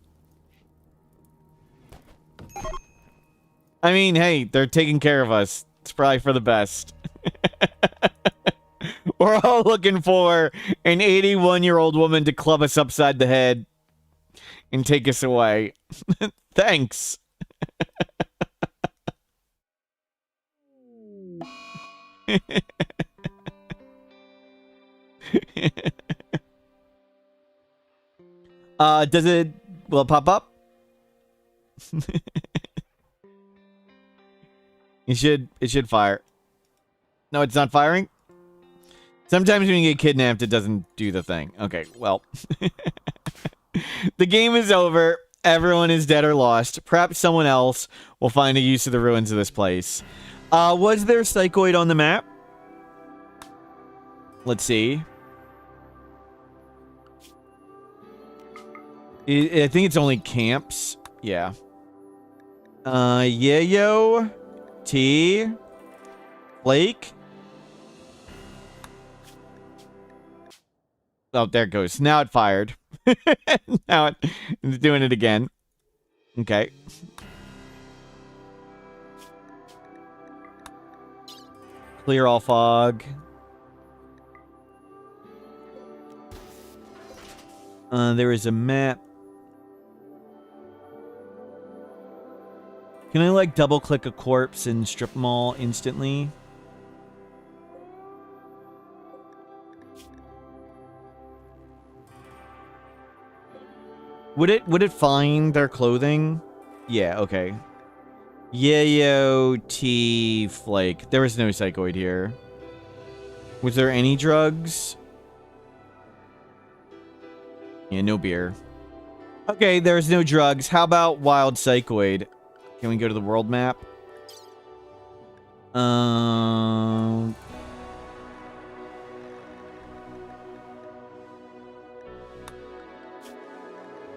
I mean, hey, they're taking care of us. It's probably for the best. We're all looking for an 81-year-old woman to club us upside the head and take us away. Thanks. Will it pop up? It should fire. No, it's not firing? Sometimes when you get kidnapped, it doesn't do the thing. Okay, well. The game is over. Everyone is dead or lost. Perhaps someone else will find a use of the ruins of this place. Was there psychoid on the map? Let's see. I think it's only camps. Yeah. Yayo. T. Flake. Oh, there it goes. Now it fired. Now it's doing it again. Okay. Clear all fog. There is a map. Can I, like, double-click a corpse and strip them all instantly? Would it find their clothing? Yeah, okay. Yayo T Flake. There was no psychoid here. Was there any drugs? Yeah, no beer. Okay, there's no drugs. How about wild psychoid? Can we go to the world map?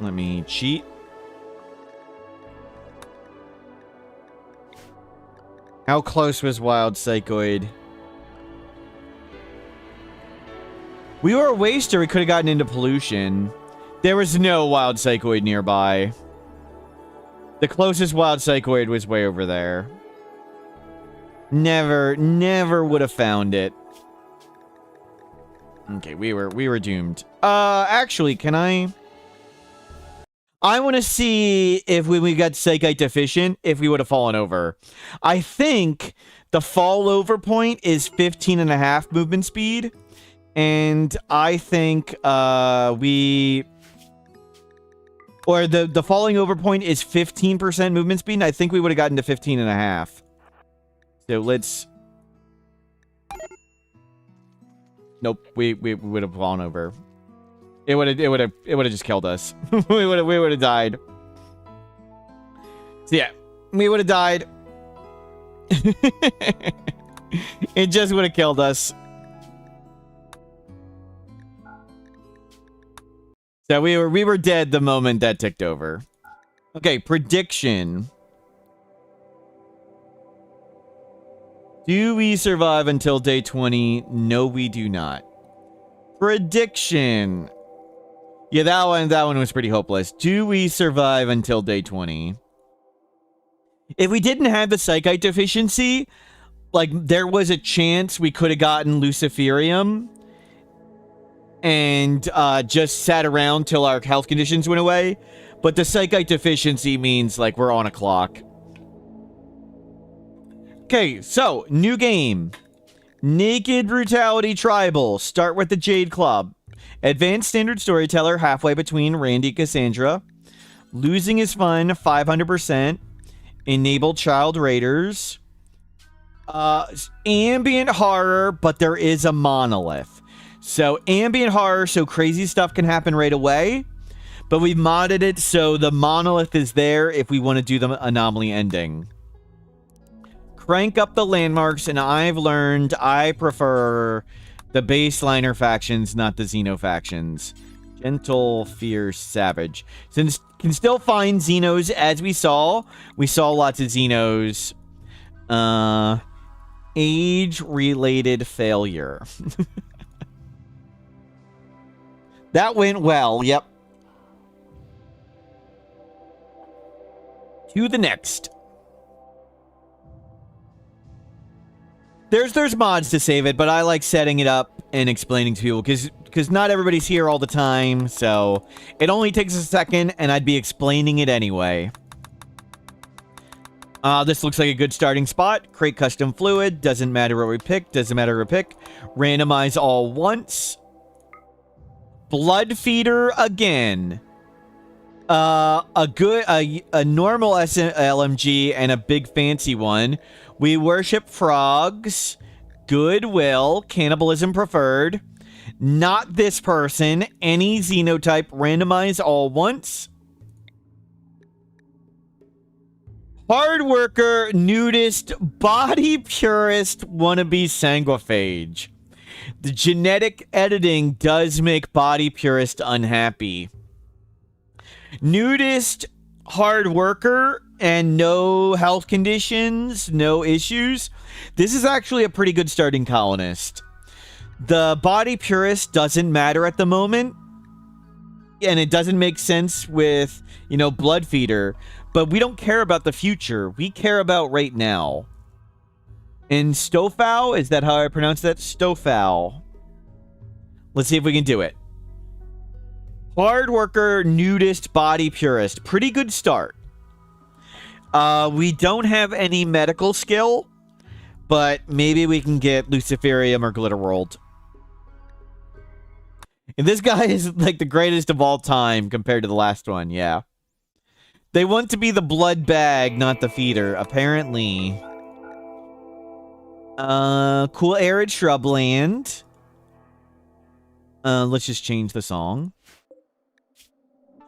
Let me cheat. How close was wild psychoid? We were a waster. We could have gotten into pollution. There was no wild psychoid nearby. The closest wild psychoid was way over there. Never would have found it. Okay, we were doomed. Actually, can I want to see if when we got psychite deficient, if we would have fallen over. I think the fall over point is 15.5 movement speed. And I think the falling over point is 15% movement speed, and I think we would have gotten to 15.5. So let's... Nope, we would have fallen over. It would have just killed us. we would have died. So yeah, we would have died. It just would have killed us. So we were dead the moment that ticked over. Okay, prediction. Do we survive until day 20? No, we do not. Prediction. Yeah, that one was pretty hopeless. Do we survive until day 20? If we didn't have the psychite deficiency, like, there was a chance we could have gotten Luciferium and just sat around till our health conditions went away. But the psychite deficiency means, like, we're on a clock. Okay, so, new game. Naked Brutality Tribal. Start with the Jade Club. Advanced Standard Storyteller, halfway between Randy and Cassandra. Losing is fun, 500%. Enable Child Raiders. Ambient Horror, but there is a monolith. So, ambient horror, so crazy stuff can happen right away. But we've modded it so the monolith is there if we want to do the anomaly ending. Crank up the landmarks, and I've learned I prefer the baseliner factions, not the Xeno factions. Gentle, fierce, savage. Since can still find Xenos, as we saw. We saw lots of Xenos. Age-related failure. That went well, yep. To the next. There's mods to save it, but I like setting it up and explaining to people because not everybody's here all the time, so it only takes a second, and I'd be explaining it anyway. This looks like a good starting spot. Create custom fluid. Doesn't matter what we pick. Doesn't matter what we pick. Randomize all once. Blood feeder again. A normal LMG and a big fancy one. We worship frogs. Goodwill. Cannibalism preferred. Not this person. Any xenotype. Randomize all once. Hard worker, nudist, body purist, wannabe sanguiphage. The genetic editing does make body purist unhappy. Nudist, hard worker, and no health conditions, no issues. This is actually a pretty good starting colonist. The body purist doesn't matter at the moment. And it doesn't make sense with, blood feeder. But we don't care about the future. We care about right now. And Stofau, is that how I pronounce that? Stofau. Let's see if we can do it. Hard worker, nudist, body purist. Pretty good start. We don't have any medical skill, but maybe we can get Luciferium or Glitterworld. And this guy is like the greatest of all time compared to the last one, yeah. They want to be the blood bag, not the feeder, apparently. Cool arid shrubland. Let's just change the song.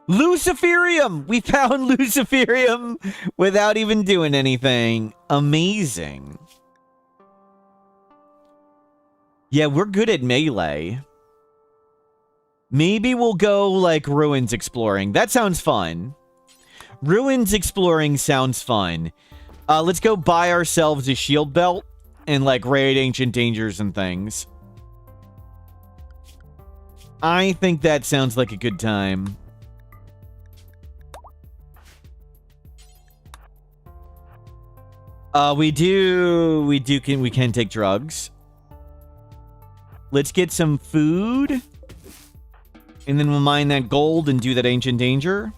Luciferium! We found Luciferium without even doing anything. Amazing. Yeah, we're good at melee. Maybe we'll go, like, ruins exploring. That sounds fun. Ruins exploring sounds fun. Let's go buy ourselves a shield belt and, like, raid ancient dangers and things. I think that sounds like a good time. We can take drugs. Let's get some food. And then we'll mine that gold and do that ancient danger.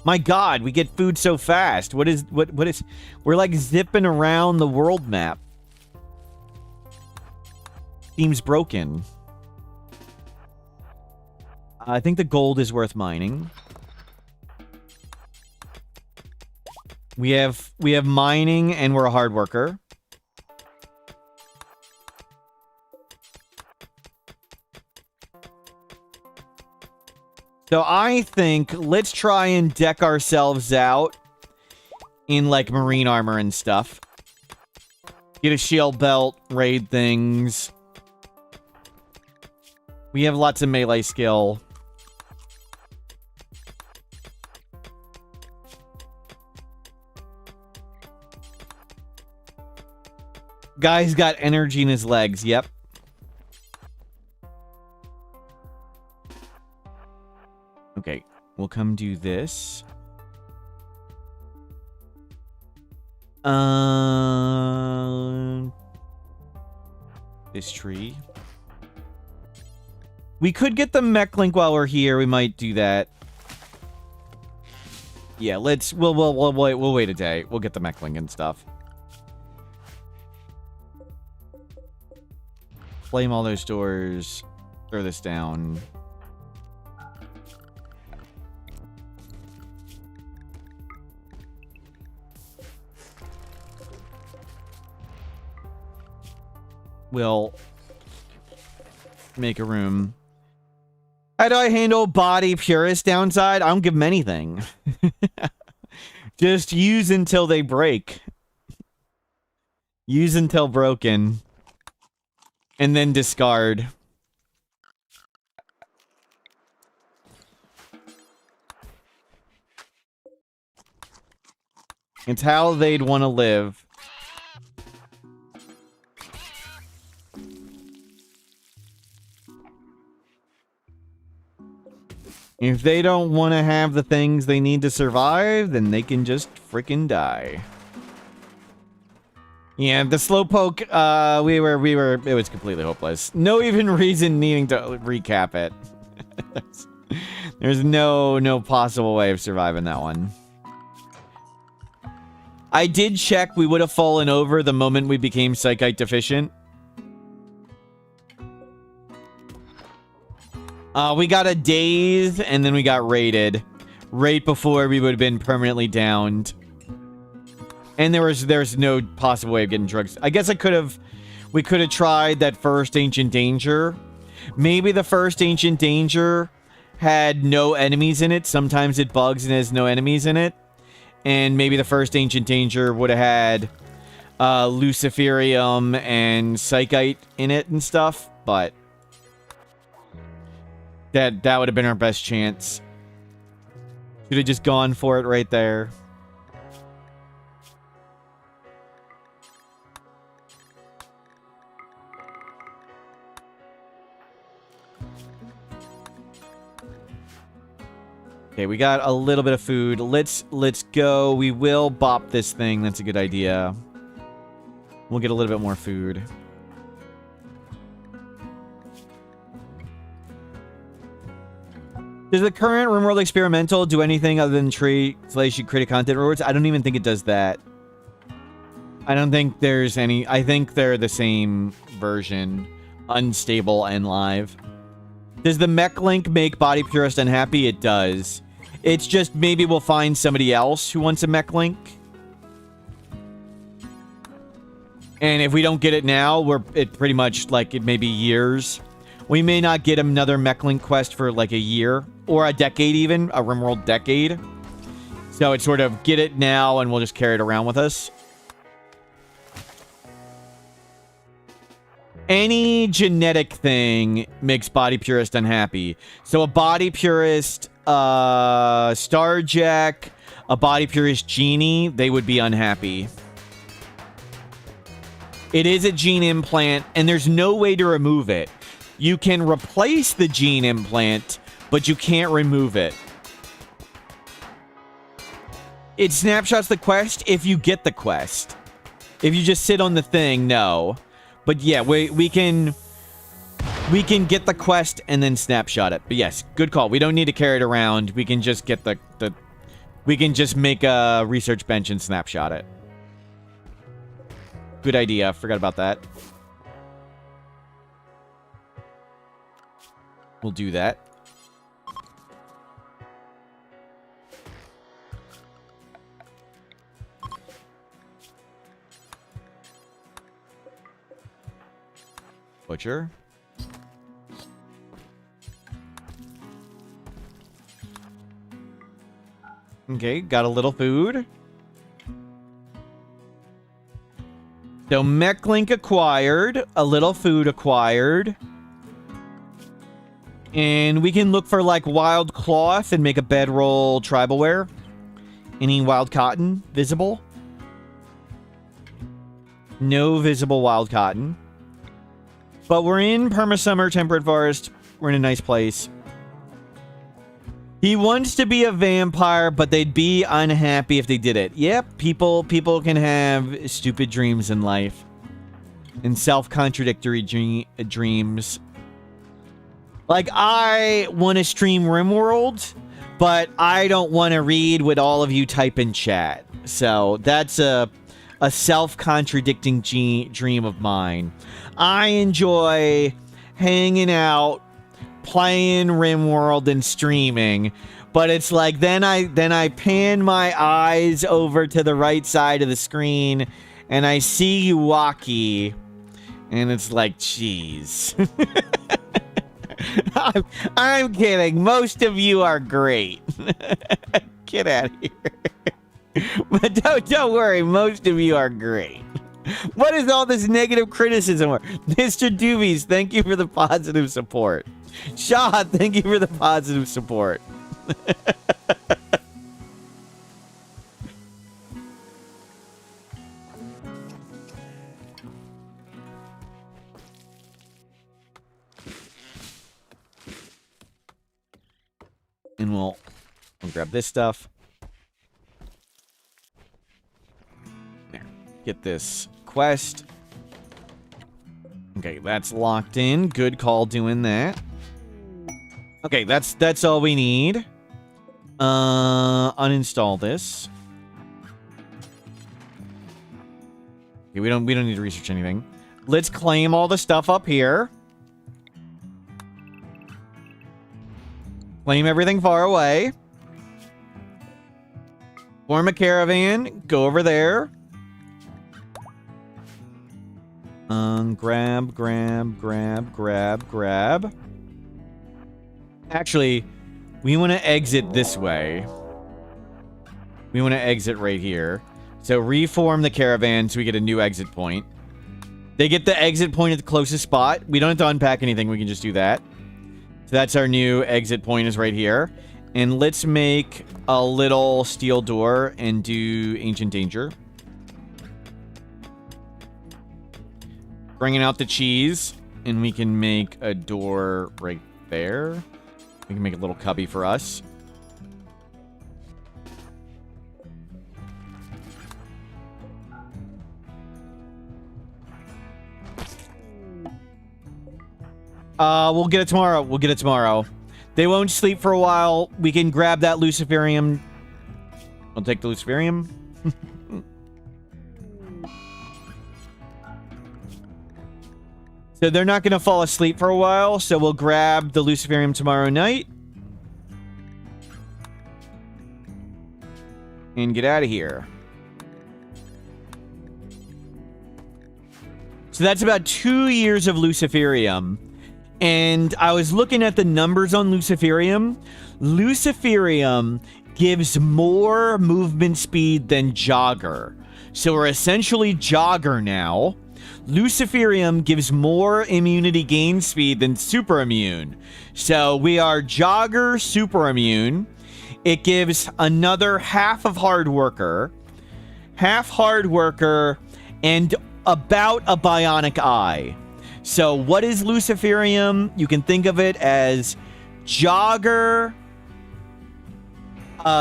My god, we get food so fast. What is... We're like zipping around the world map. Seems broken. I think the gold is worth mining. We have mining and we're a hard worker. So I think let's try and deck ourselves out in like marine armor and stuff. Get a shield belt, raid things. We have lots of melee skill. Guy's got energy in his legs, yep. Okay, we'll come do this. This tree. We could get the mech link while we're here. We might do that. Yeah, we'll wait a day. We'll get the mech link and stuff. Flame all those doors. Throw this down. We'll make a room. How do I handle body purist downside? I don't give them anything. Just use until they break. Use until broken. And then discard. It's how they'd want to live. If they don't want to have the things they need to survive, then they can just freaking die. Yeah, the slowpoke, it was completely hopeless. No even reason needing to recap it. There's no possible way of surviving that one. I did check we would have fallen over the moment we became psychite deficient. We got a daze, and then we got raided. Right before we would have been permanently downed. And there's no possible way of getting drugs. I guess we could have tried that first Ancient Danger. Maybe the first Ancient Danger had no enemies in it. Sometimes it bugs and has no enemies in it. And maybe the first Ancient Danger would have had Luciferium and Psychite in it and stuff. But that would have been our best chance. Should have just gone for it right there. Okay, we got a little bit of food. Let's go. We will bop this thing. That's a good idea. We'll get a little bit more food. Does the current RimWorld Experimental do anything other than translation creative content rewards? I don't even think it does that. I don't think there's any... I think they're the same version. Unstable and live. Does the mech link make Body Purist unhappy? It does. It's just maybe we'll find somebody else who wants a mech link. And if we don't get it now, it pretty much, like, it may be years. We may not get another mech link quest for, like, a year. Or a decade even. A RimWorld decade. So it's sort of, get it now and we'll just carry it around with us. Any genetic thing makes Body Purist unhappy. So a Body Purist, Starjack, a Body Purist Genie, they would be unhappy. It is a gene implant, and there's no way to remove it. You can replace the gene implant, but you can't remove it. It snapshots the quest if you get the quest. If you just sit on the thing, no. But yeah, we can get the quest and then snapshot it. But yes, good call. We don't need to carry it around. We can just get we can just make a research bench and snapshot it. Good idea. Forgot about that. We'll do that. Butcher. Okay, got a little food. So, mech link acquired. A little food acquired. And we can look for, like, wild cloth and make a bedroll tribal wear. Any wild cotton visible? No visible wild cotton. But we're in Perma-Summer Temperate Forest. We're in a nice place. He wants to be a vampire, but they'd be unhappy if they did it. Yep, people can have stupid dreams in life. And self-contradictory dreams. Like, I want to stream RimWorld, but I don't want to read what all of you type in chat. So, that's a self-contradicting dream of mine. I enjoy hanging out, playing RimWorld and streaming, but it's like then I pan my eyes over to the right side of the screen and I see Yuaki, and it's like, jeez. I'm kidding. Most of you are great. Get out of here. But don't worry, most of you are great. What is all this negative criticism? Mr. Doobies, thank you for the positive support. Shaw, thank you for the positive support. And we'll grab this stuff. There. Get this quest. Okay, that's locked in. Good call doing that. Okay, that's all we need. Uninstall this. Okay, we don't need to research anything. Let's claim all the stuff up here. Claim everything far away. Form a caravan. Go over there. Grab. Actually, we want to exit this way. We want to exit right here. So reform the caravan so we get a new exit point. They get the exit point at the closest spot. We don't have to unpack anything. We can just do that. So that's our new exit point is right here. And let's make a little steel door and do Ancient Danger. Bringing out the cheese. And we can make a door right there. We can make a little cubby for us. We'll get it tomorrow. We'll get it tomorrow. They won't sleep for a while. We can grab that Luciferium. I'll take the Luciferium. So they're not going to fall asleep for a while, so we'll grab the Luciferium tomorrow night. And get out of here. So that's about 2 years of Luciferium. And I was looking at the numbers on Luciferium. Luciferium gives more movement speed than Jogger. So we're essentially Jogger now. Luciferium gives more immunity gain speed than Super Immune. So we are Jogger, Super Immune. It gives another half of Hard Worker, and about a Bionic Eye. So what is Luciferium? You can think of it as Jogger,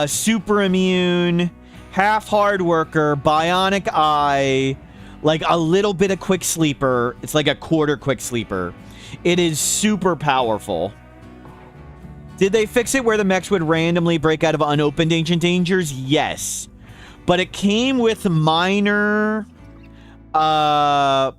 Super Immune, half Hard Worker, Bionic Eye, like a little bit of Quick Sleeper. It's like a quarter Quick Sleeper. It is super powerful. Did they fix it where the mechs would randomly break out of unopened Ancient Dangers? Yes. But it came with minor collateral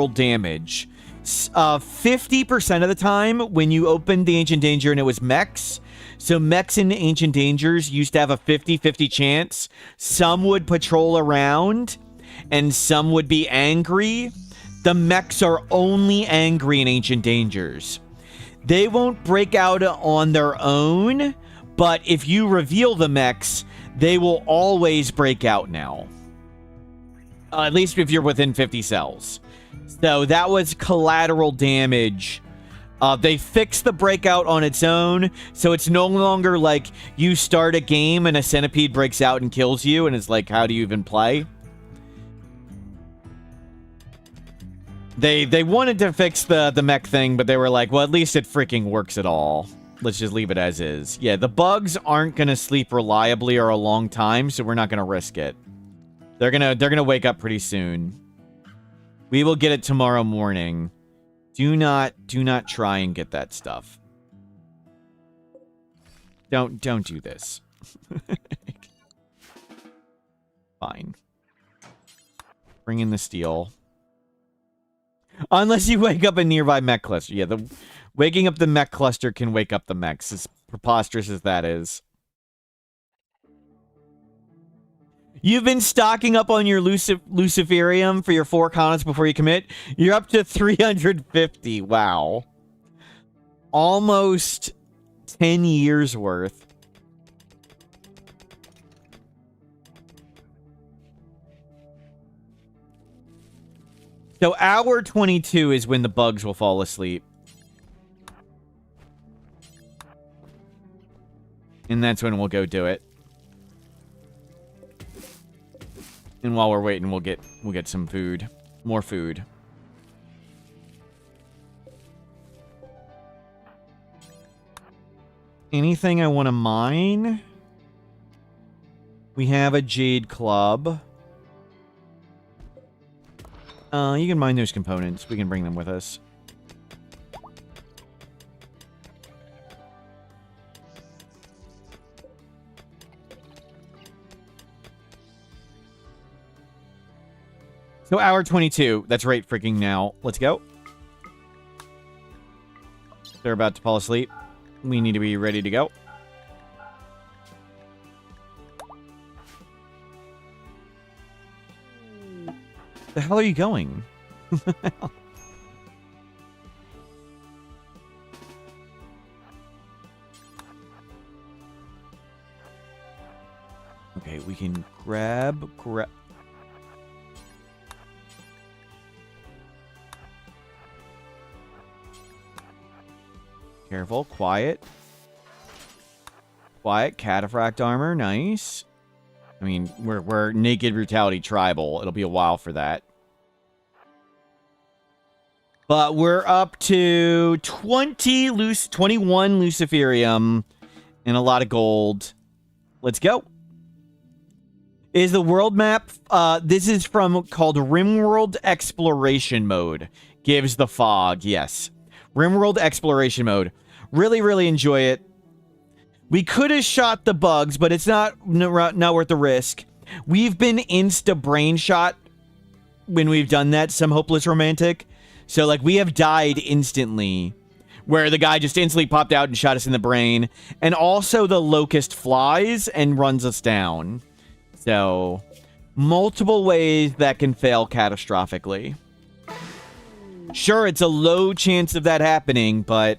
damage. 50% of the time when you opened the Ancient Danger and it was mechs. So mechs in Ancient Dangers used to have a 50-50 chance. Some would patrol around and some would be angry. The mechs are only angry in Ancient Dangers. They won't break out on their own, but if you reveal the mechs, they will always break out now. At least if you're within 50 cells. So that was collateral damage. They fixed the breakout on its own, so it's no longer like you start a game and a centipede breaks out and kills you, and it's like, how do you even play? They wanted to fix the mech thing, but they were like, well, at least it freaking works at all. Let's just leave it as is. Yeah, the bugs aren't gonna sleep reliably or a long time, so we're not gonna risk it. They're gonna wake up pretty soon. We will get it tomorrow morning. Do not try and get that stuff. Don't do this. Fine. Bring in the steel. Unless you wake up a nearby mech cluster. Yeah, waking up the mech cluster can wake up the mechs, as preposterous as that is. You've been stocking up on your Luciferium for your 4 colonists before you commit. You're up to 350. Wow. Almost 10 years worth. So hour 22 is when the bugs will fall asleep. And that's when we'll go do it. And while we're waiting, we'll get some food. More food. Anything I want to mine? We have a Jade Club. You can mine those components. We can bring them with us. So hour 22. That's right freaking now. Let's go. They're about to fall asleep. We need to be ready to go. The hell are you going? Okay, we can grab. Careful, quiet. Quiet, cataphract armor, nice. I mean, we're naked brutality tribal. It'll be a while for that. But we're up to 21 Luciferium and a lot of gold. Let's go. Is the world map, this is called Rimworld Exploration Mode. Gives the fog, yes. Rimworld Exploration Mode. Really, really enjoy it. We could have shot the bugs, but it's not worth the risk. We've been insta-brain shot when we've done that, some hopeless romantic. So, like, we have died instantly, where the guy just instantly popped out and shot us in the brain. And also the locust flies and runs us down. So, multiple ways that can fail catastrophically. Sure, it's a low chance of that happening, but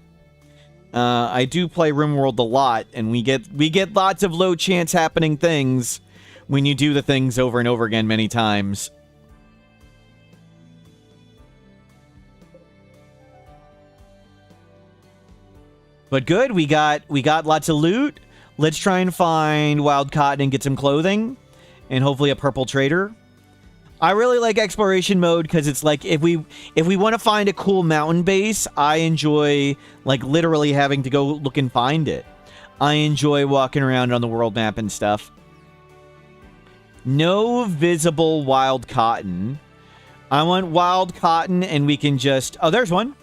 I do play RimWorld a lot, and we get lots of low chance happening things when you do the things over and over again many times. But good, we got lots of loot. Let's try and find wild cotton and get some clothing, and hopefully a purple trader. I really like exploration mode because it's like if we want to find a cool mountain base, I enjoy like literally having to go look and find it. I enjoy walking around on the world map and stuff. No visible wild cotton. I want wild cotton, and we can just there's one,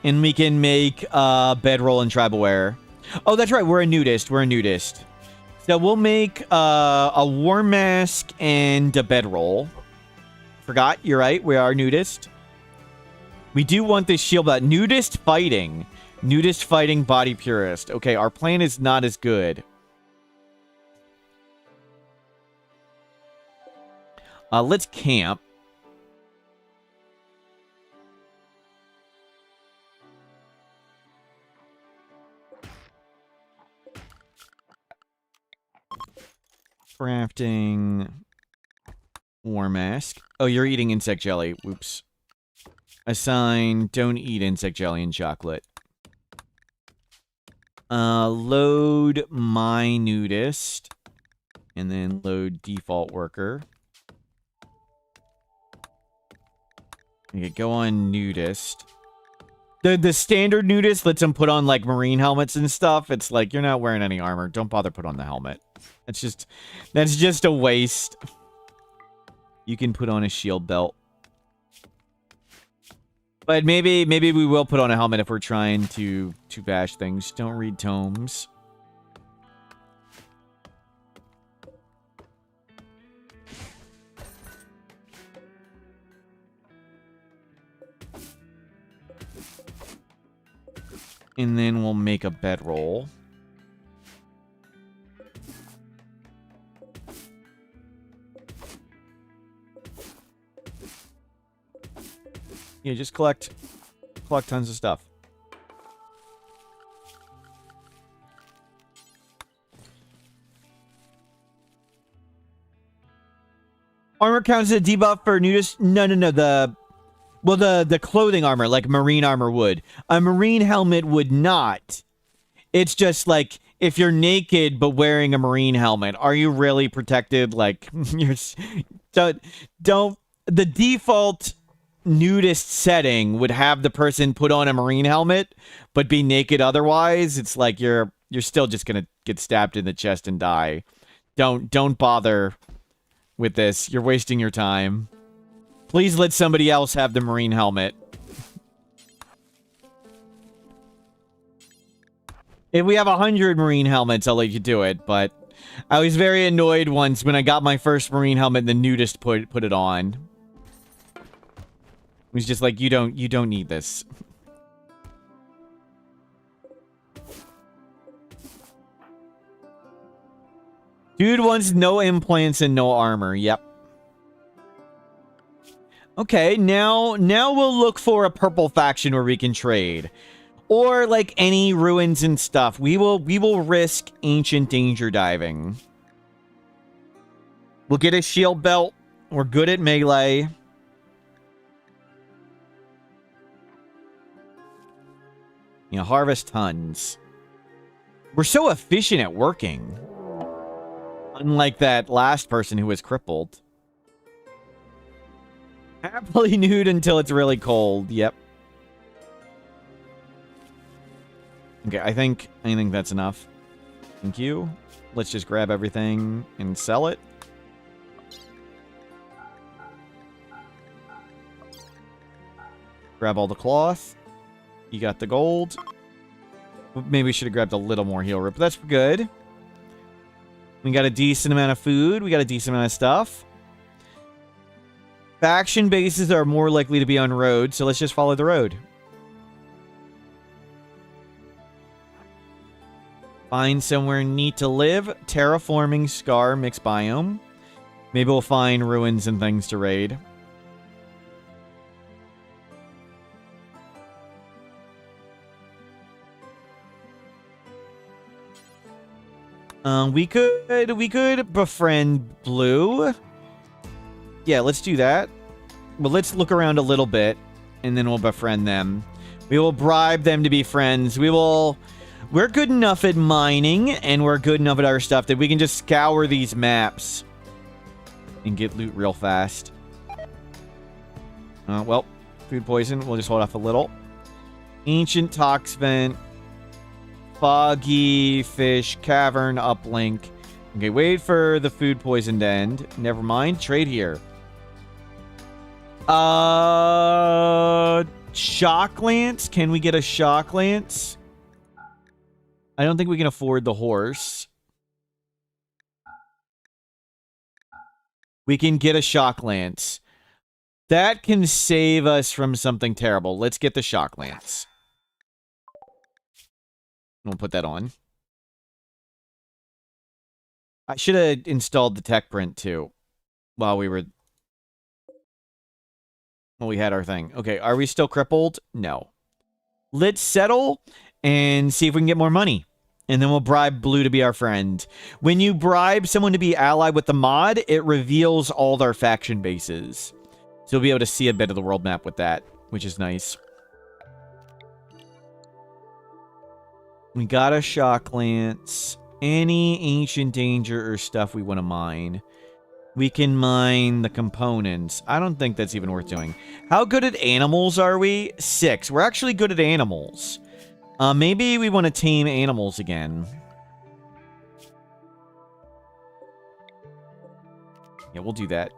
and we can make bedroll and tribal wear. Oh, that's right. We're a nudist. So we'll make a war mask and a bedroll. Forgot, you're right, we are nudist. We do want this shield, but nudist fighting body purist. Okay, our plan is not as good. Let's camp. Crafting war mask. Oh, you're eating insect jelly. Whoops. Assign don't eat insect jelly and chocolate. Load my nudist. And then load default worker. Okay, go on nudist. The standard nudist lets them put on like marine helmets and stuff. It's like, you're not wearing any armor. Don't bother put on the helmet. That's just a waste. You can put on a shield belt. But maybe we will put on a helmet if we're trying to bash things. Don't read tomes. And then we'll make a bedroll. Yeah, just collect tons of stuff. Armor counts as a debuff for nudist. No. The clothing armor, like marine armor would. A marine helmet would not. It's just like if you're naked but wearing a marine helmet, are you really protected? Like don't the default nudist setting would have the person put on a marine helmet but be naked otherwise. It's like you're still just gonna get stabbed in the chest and die. Don't bother with this. You're wasting your time. Please let somebody else have the marine helmet. If we have 100 marine helmets, I'll let you do it, but I was very annoyed once when I got my first marine helmet and the nudist put it on. It was just like, you don't need this. Dude wants no implants and no armor. Yep. Okay, now we'll look for a purple faction where we can trade. Or like any ruins and stuff. We will risk ancient danger diving. We'll get a shield belt. We're good at melee. You know, harvest tons. We're so efficient at working. Unlike that last person who was crippled. Happily nude until it's really cold. Yep. Okay, I think that's enough. Thank you. Let's just grab everything and sell it. Grab all the cloth. You got the gold. Maybe we should have grabbed a little more heal rope, but that's good. We got a decent amount of food. We got a decent amount of stuff. Faction bases are more likely to be on road, so let's just follow the road. Find somewhere neat to live. Terraforming Scar mixed biome. Maybe we'll find ruins and things to raid. We could befriend Blue. Yeah, let's do that. But let's look around a little bit, and then we'll befriend them. We will bribe them to be friends. We're good enough at mining, and we're good enough at our stuff that we can just scour these maps and get loot real fast. Well, food poison. We'll just hold off a little. Ancient Tox Vent. Foggy Fish Cavern Uplink. Okay, wait for the food poison to end. Never mind. Trade here. Shock Lance. Can we get a Shock Lance? I don't think we can afford the horse. We can get a Shock Lance. That can save us from something terrible. Let's get the Shock Lance. We'll put that on. I should have installed the tech print too while we had our thing. Okay, are we still crippled? No. Let's settle and see if we can get more money. And then we'll bribe Blue to be our friend. When you bribe someone to be allied with the mod, it reveals all their faction bases. So you'll be able to see a bit of the world map with that, which is nice. We got a Shock Lance. Any ancient danger or stuff we want to mine. We can mine the components. I don't think that's even worth doing. How good at animals are we? 6. We're actually good at animals. Maybe we want to tame animals again. Yeah, we'll do that.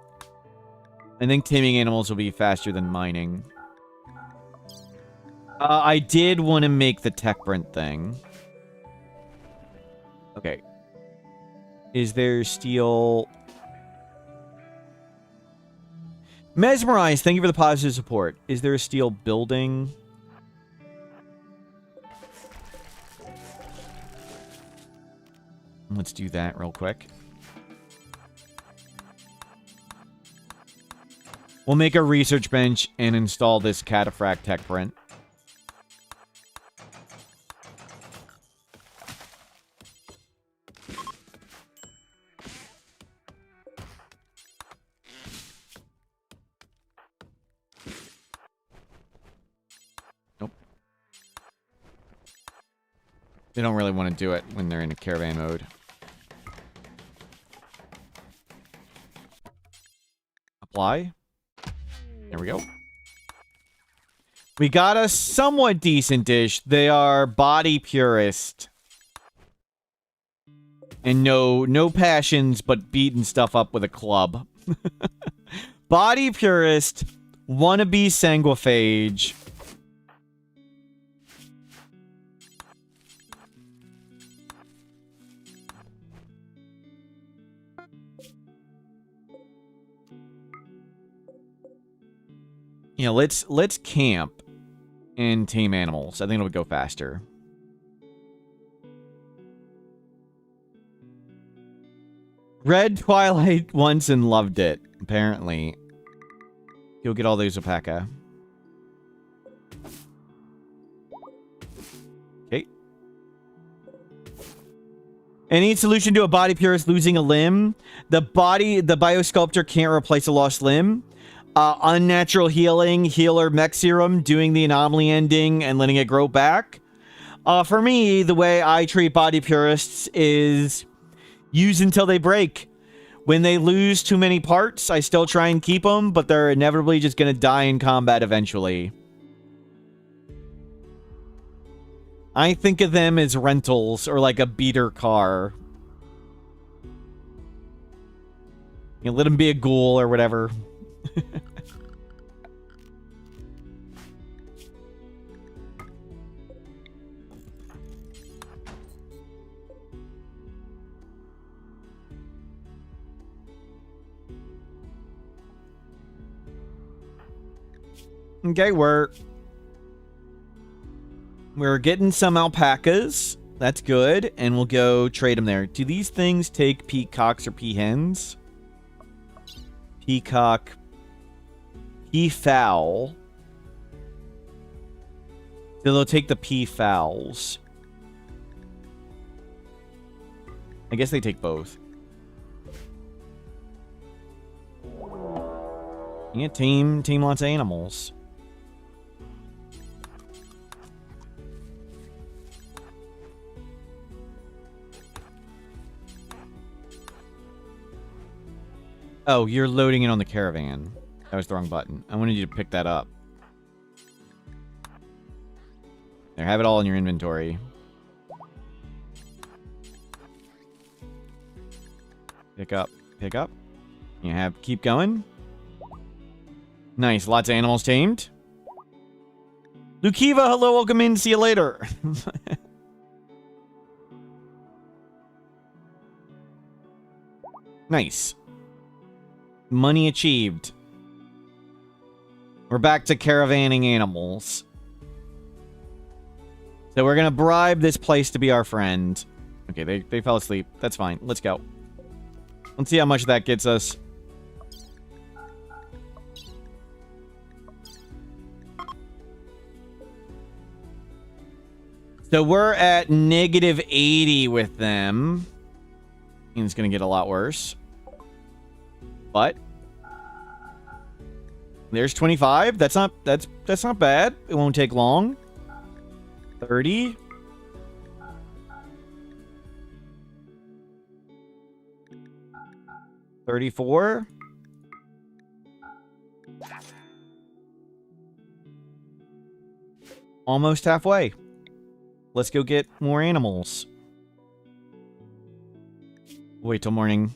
I think taming animals will be faster than mining. I did want to make the tech print thing. Okay. Is there steel? Mesmerized, thank you for the positive support. Is there a steel building? Let's do that real quick. We'll make a research bench and install this cataphract tech print. Nope. They don't really want to do it when they're in a caravan mode. Apply. There we go. We got a somewhat decent dish. They are body purist. And no passions, but beating stuff up with a club. Body purist, wannabe sanguiphage. You know, let's camp and tame animals. I think it'll go faster. Read Twilight once and loved it, apparently. You'll get all those alpaca. Okay. Any solution to a body purist losing a limb? The biosculptor can't replace a lost limb. Unnatural healing, healer mech serum, doing the anomaly ending and letting it grow back. For me, the way I treat body purists is use until they break. When they lose too many parts, I still try and keep them, but they're inevitably just going to die in combat eventually. I think of them as rentals or like a beater car. You know, let them be a ghoul or whatever. Okay, we're getting some alpacas. That's good, and we'll go trade them there. Do these things take peacocks or peahens? Peacock, peafowl. So they'll take the peafowls. I guess they take both. Yeah, team lots of animals. Oh, you're loading it on the caravan. That was the wrong button. I wanted you to pick that up. There, have it all in your inventory. Pick up, pick up. You have, keep going. Nice, lots of animals tamed. Lukiva, hello, welcome in, see you later. Nice. Money achieved. We're back to caravanning animals. So we're gonna bribe this place to be our friend. Okay, they fell asleep. That's fine. Let's go. Let's see how much that gets us. So we're at negative 80 with them. And it's gonna get a lot worse. But there's 25. That's not bad. It won't take long. 30. 34. Almost halfway. Let's go get more animals. Wait till morning.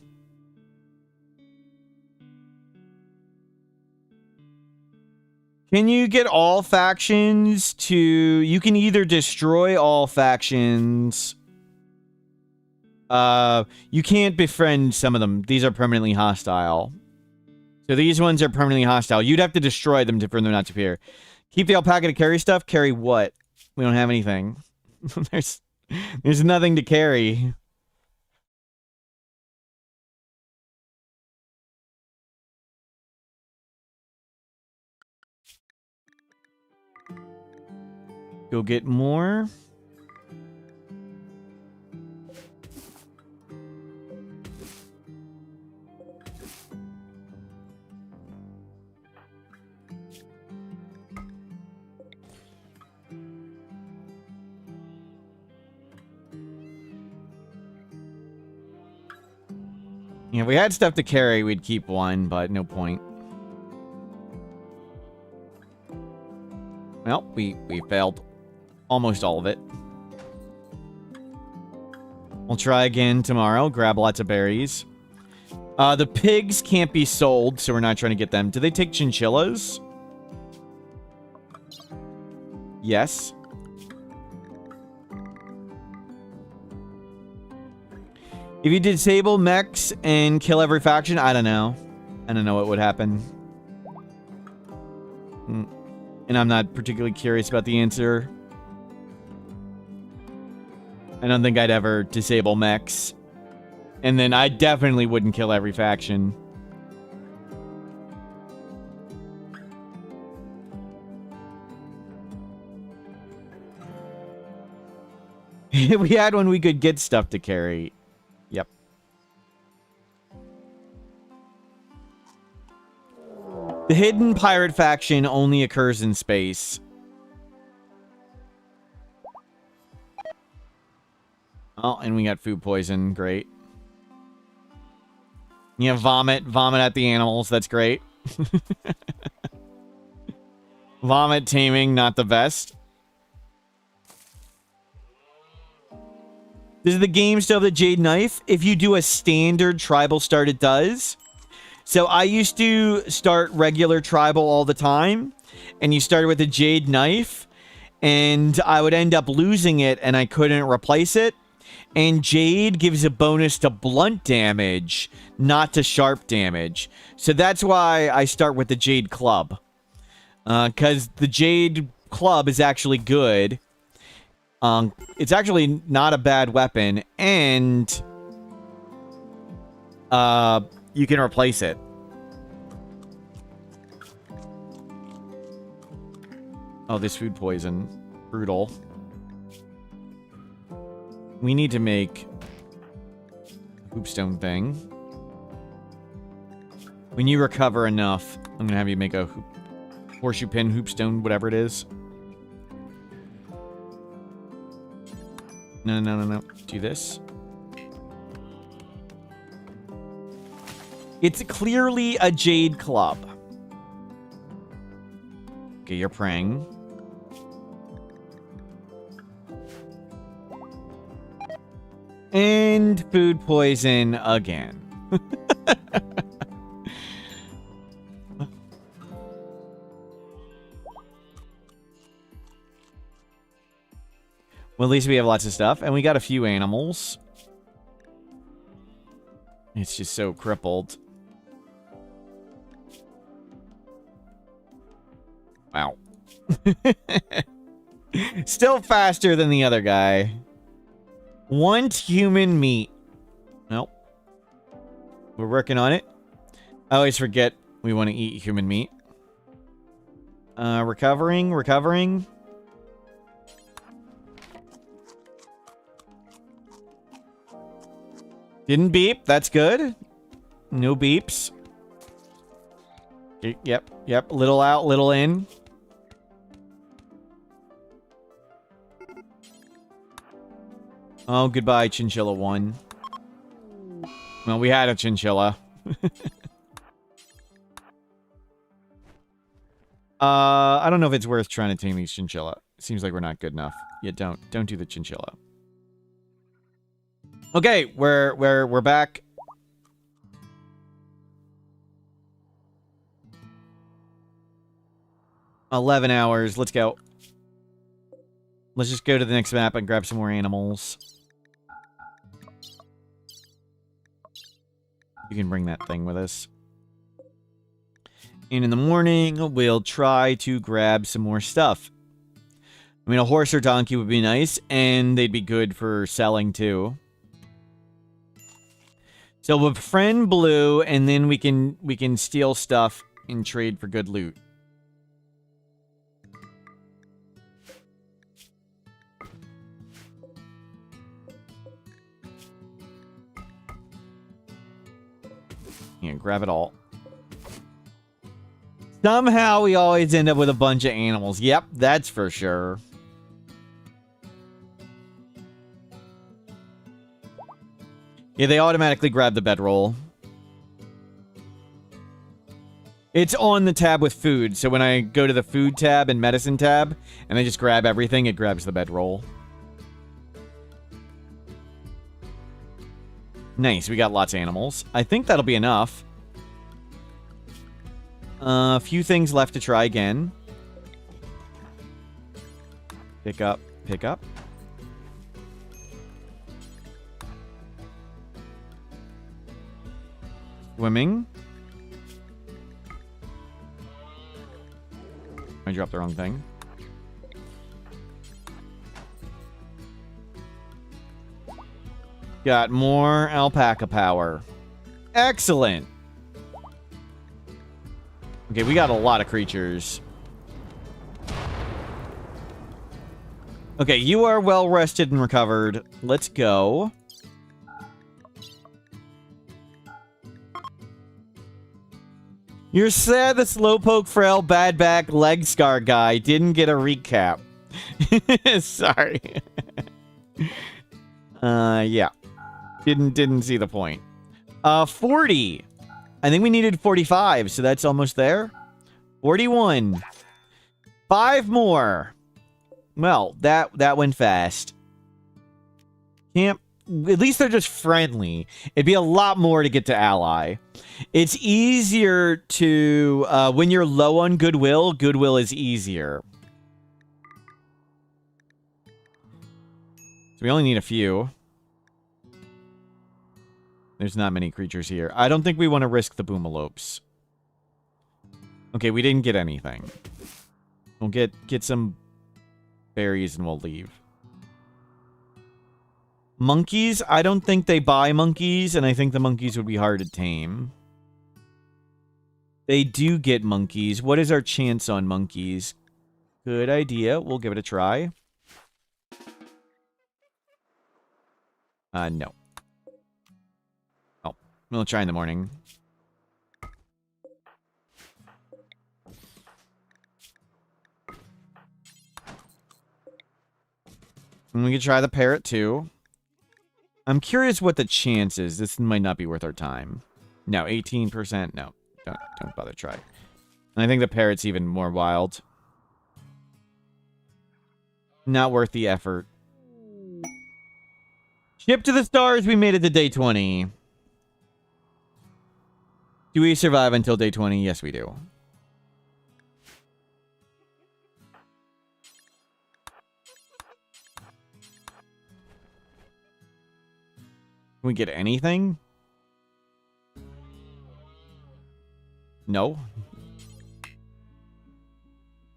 Can you get all factions to... You can either destroy all factions. You can't befriend some of them. These are permanently hostile. So these ones are permanently hostile. You'd have to destroy them for them not to appear. Keep the alpaca to carry stuff. Carry what? We don't have anything. There's nothing to carry. Go get more. Yeah, if we had stuff to carry, we'd keep one, but no point. Well, we failed almost all of it. We'll try again tomorrow. Grab lots of berries. The pigs can't be sold, so we're not trying to get them. Do they take chinchillas? Yes. If you disable mechs and kill every faction, I don't know. I don't know what would happen. And I'm not particularly curious about the answer. I don't think I'd ever disable mechs. And then I definitely wouldn't kill every faction. If we had one, we could get stuff to carry. Yep. The hidden pirate faction only occurs in space. Oh, and we got food poison. Great. Yeah, vomit. Vomit at the animals. That's great. Vomit taming, not the best. Does the game still have the jade knife? If you do a standard tribal start, it does. So I used to start regular tribal all the time, and you started with a jade knife, and I would end up losing it, and I couldn't replace it. And jade gives a bonus to blunt damage, not to sharp damage. So that's why I start with the jade club. Because the jade club is actually good. It's actually not a bad weapon, and you can replace it. Oh, this food poison. Brutal. We need to make a hoopstone thing. When you recover enough, I'm going to have you make a horseshoe pin, hoopstone, whatever it is. No. Do this. It's clearly a jade club. Okay, you're praying. And food poison again. Well, at least we have lots of stuff. And we got a few animals. It's just so crippled. Wow. Still faster than the other guy. Want human meat. Nope. We're working on it. I always forget we want to eat human meat. Recovering. Didn't beep. That's good. No beeps. Yep. Little out, little in. Oh, goodbye, Chinchilla 1. Well, we had a Chinchilla. I don't know if it's worth trying to tame these chinchilla. Seems like we're not good enough. Yeah, don't do the chinchilla. Okay, we're back. $11 hours. Let's go. Let's just go to the next map and grab some more animals. You can bring that thing with us. And in the morning, we'll try to grab some more stuff. I mean, a horse or donkey would be nice, and they'd be good for selling, too. So we'll befriend Blue, and then we can steal stuff and trade for good loot. Yeah, grab it all. Somehow we always end up with a bunch of animals. Yep, that's for sure. Yeah, they automatically grab the bedroll. It's on the tab with food, so when I go to the food tab and medicine tab, and I just grab everything, it grabs the bedroll. Nice, we got lots of animals. I think that'll be enough. A few things left to try again. Pick up, pick up. Swimming. I dropped the wrong thing. Got more alpaca power. Excellent. Okay, we got a lot of creatures. Okay, you are well rested and recovered. Let's go. You're sad the slowpoke, frail, bad back, leg scar guy didn't get a recap. Sorry. Yeah. Didn't see the point. 40. I think we needed 45, so that's almost there. 41. 5 more. Well, that went fast. Camp. At least they're just friendly. It'd be a lot more to get to ally. It's easier to... when you're low on goodwill, goodwill is easier. So we only need a few. There's not many creatures here. I don't think we want to risk the boomalopes. Okay, we didn't get anything. We'll get some berries and we'll leave. Monkeys? I don't think they buy monkeys, and I think the monkeys would be hard to tame. They do get monkeys. What is our chance on monkeys? Good idea. We'll give it a try. No. We'll try in the morning. And we can try the parrot too. I'm curious what the chance is. This might not be worth our time. No, 18%. No, don't bother try. And I think the parrot's even more wild. Not worth the effort. Ship to the stars. We made it to day 20. Do we survive until day 20? Yes, we do. Can we get anything? No.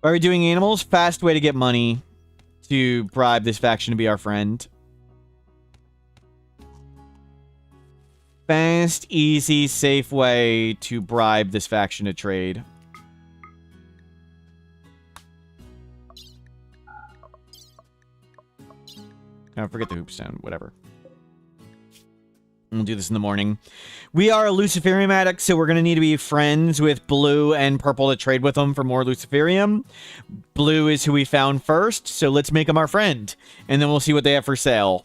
Are we doing animals? Fast way to get money to bribe this faction to be our friend. Fast, easy, safe way to bribe this faction to trade. Oh, forget the hoopstone, whatever. We'll do this in the morning. We are a Luciferium addict, so we're going to need to be friends with Blue and Purple to trade with them for more Luciferium. Blue is who we found first, so let's make them our friend. And then we'll see what they have for sale.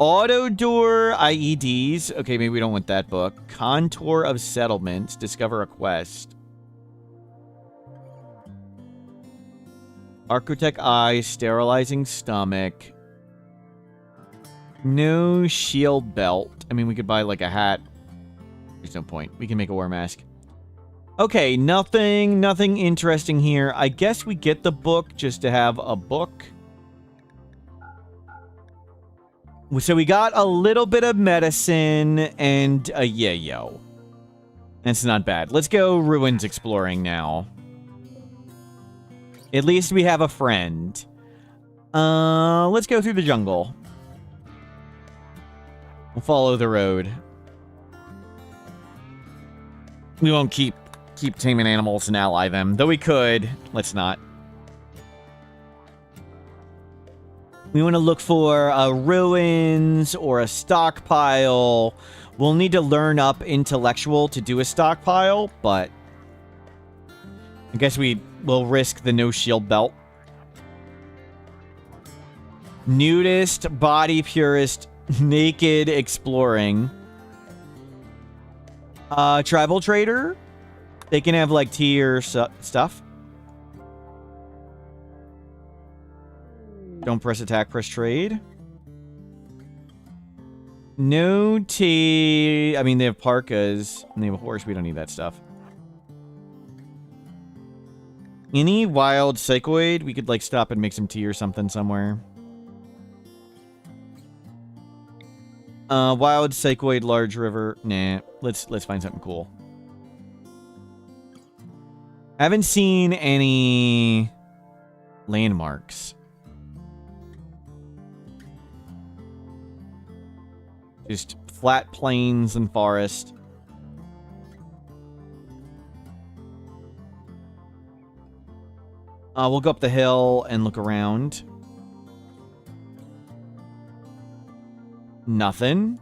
Auto door IEDs. Okay, maybe we don't want that book. Contour of settlements. Discover a quest. Architect eye. Sterilizing stomach. No shield belt. I mean, we could buy like a hat. There's no point. We can make a war mask. Okay, nothing interesting here. I guess we get the book just to have a book. So we got a little bit of medicine and a yayo. That's not bad. Let's go ruins exploring now. At least we have a friend. Let's go through the jungle. We'll follow the road. We won't keep taming animals and ally them, though we could. Let's not. We want to look for ruins or a stockpile. We'll need to learn up intellectual to do a stockpile, but I guess we will risk the no shield belt. Nudist, body purist, naked exploring. Tribal trader. They can have like tea or stuff. Don't press attack, press trade. No tea. I mean, they have parkas and they have a horse. We don't need that stuff. Any wild psychoid? We could like stop and make some tea or something somewhere. Wild psychoid, large river. Nah, let's find something cool. I haven't seen any landmarks. Just flat plains and forest. We'll go up the hill and look around. Nothing.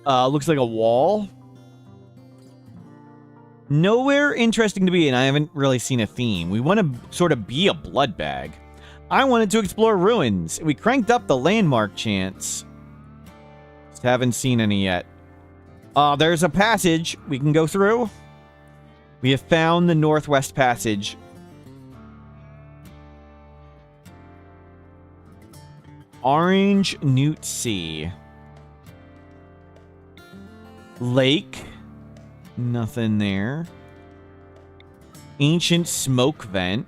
Looks like a wall. Nowhere interesting to be, and I haven't really seen a theme. We want to sort of be a blood bag. I wanted to explore ruins. We cranked up the landmark chance. Just haven't seen any yet. There's a passage we can go through. We have found the Northwest Passage. Orange Newt Sea. Lake. Nothing there. Ancient smoke vent.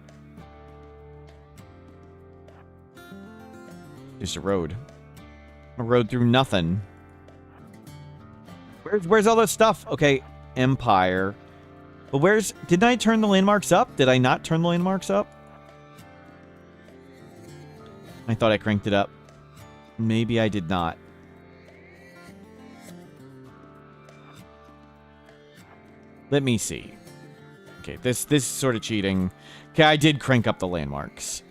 Just a road. A road through nothing. Where's all this stuff? Okay, Empire. But where's... Didn't I turn the landmarks up? Did I not turn the landmarks up? I thought I cranked it up. Maybe I did not. Let me see. Okay, this is sort of cheating. Okay, I did crank up the landmarks.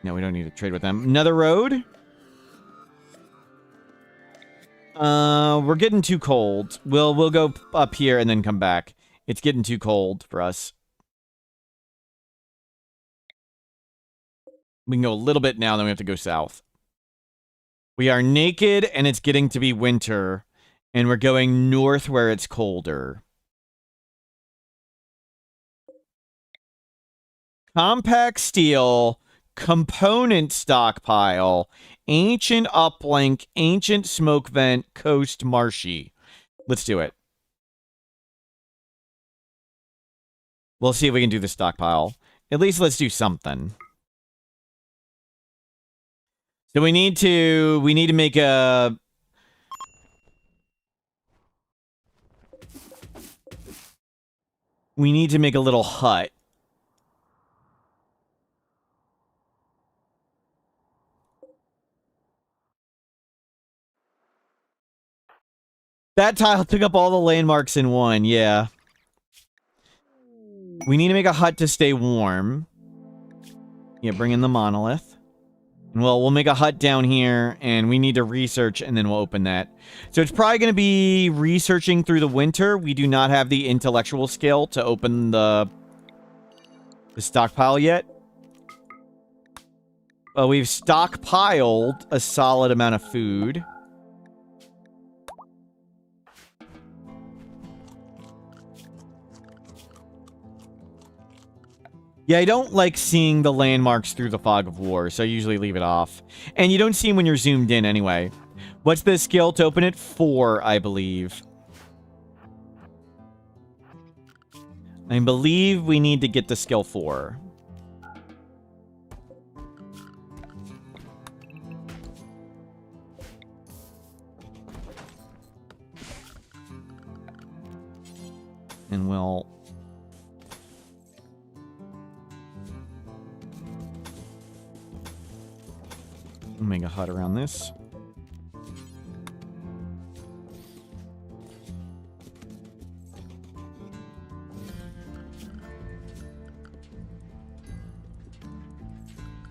No, we don't need to trade with them. Another road? We're getting too cold. We'll go up here and then come back. It's getting too cold for us. We can go a little bit now, then we have to go south. We are naked, and it's getting to be winter. And we're going north where it's colder. Compact steel, component stockpile, ancient uplink, ancient smoke vent, coast marshy. Let's do it. We'll see if we can do the stockpile. At least let's do something. So we need to make a... We need to make a little hut. That tile took up all the landmarks in one, yeah. We need to make a hut to stay warm. Yeah, bring in the monolith. Well, we'll make a hut down here, and we need to research, and then we'll open that. So it's probably going to be researching through the winter. We do not have the intellectual skill to open the The stockpile yet? Well, we've stockpiled a solid amount of food. Yeah, I don't like seeing the landmarks through the fog of war, so I usually leave it off. And you don't see them when you're zoomed in anyway. What's the skill to open it? 4, I believe. I believe we need to get the skill 4. And we'll... make a hut around this.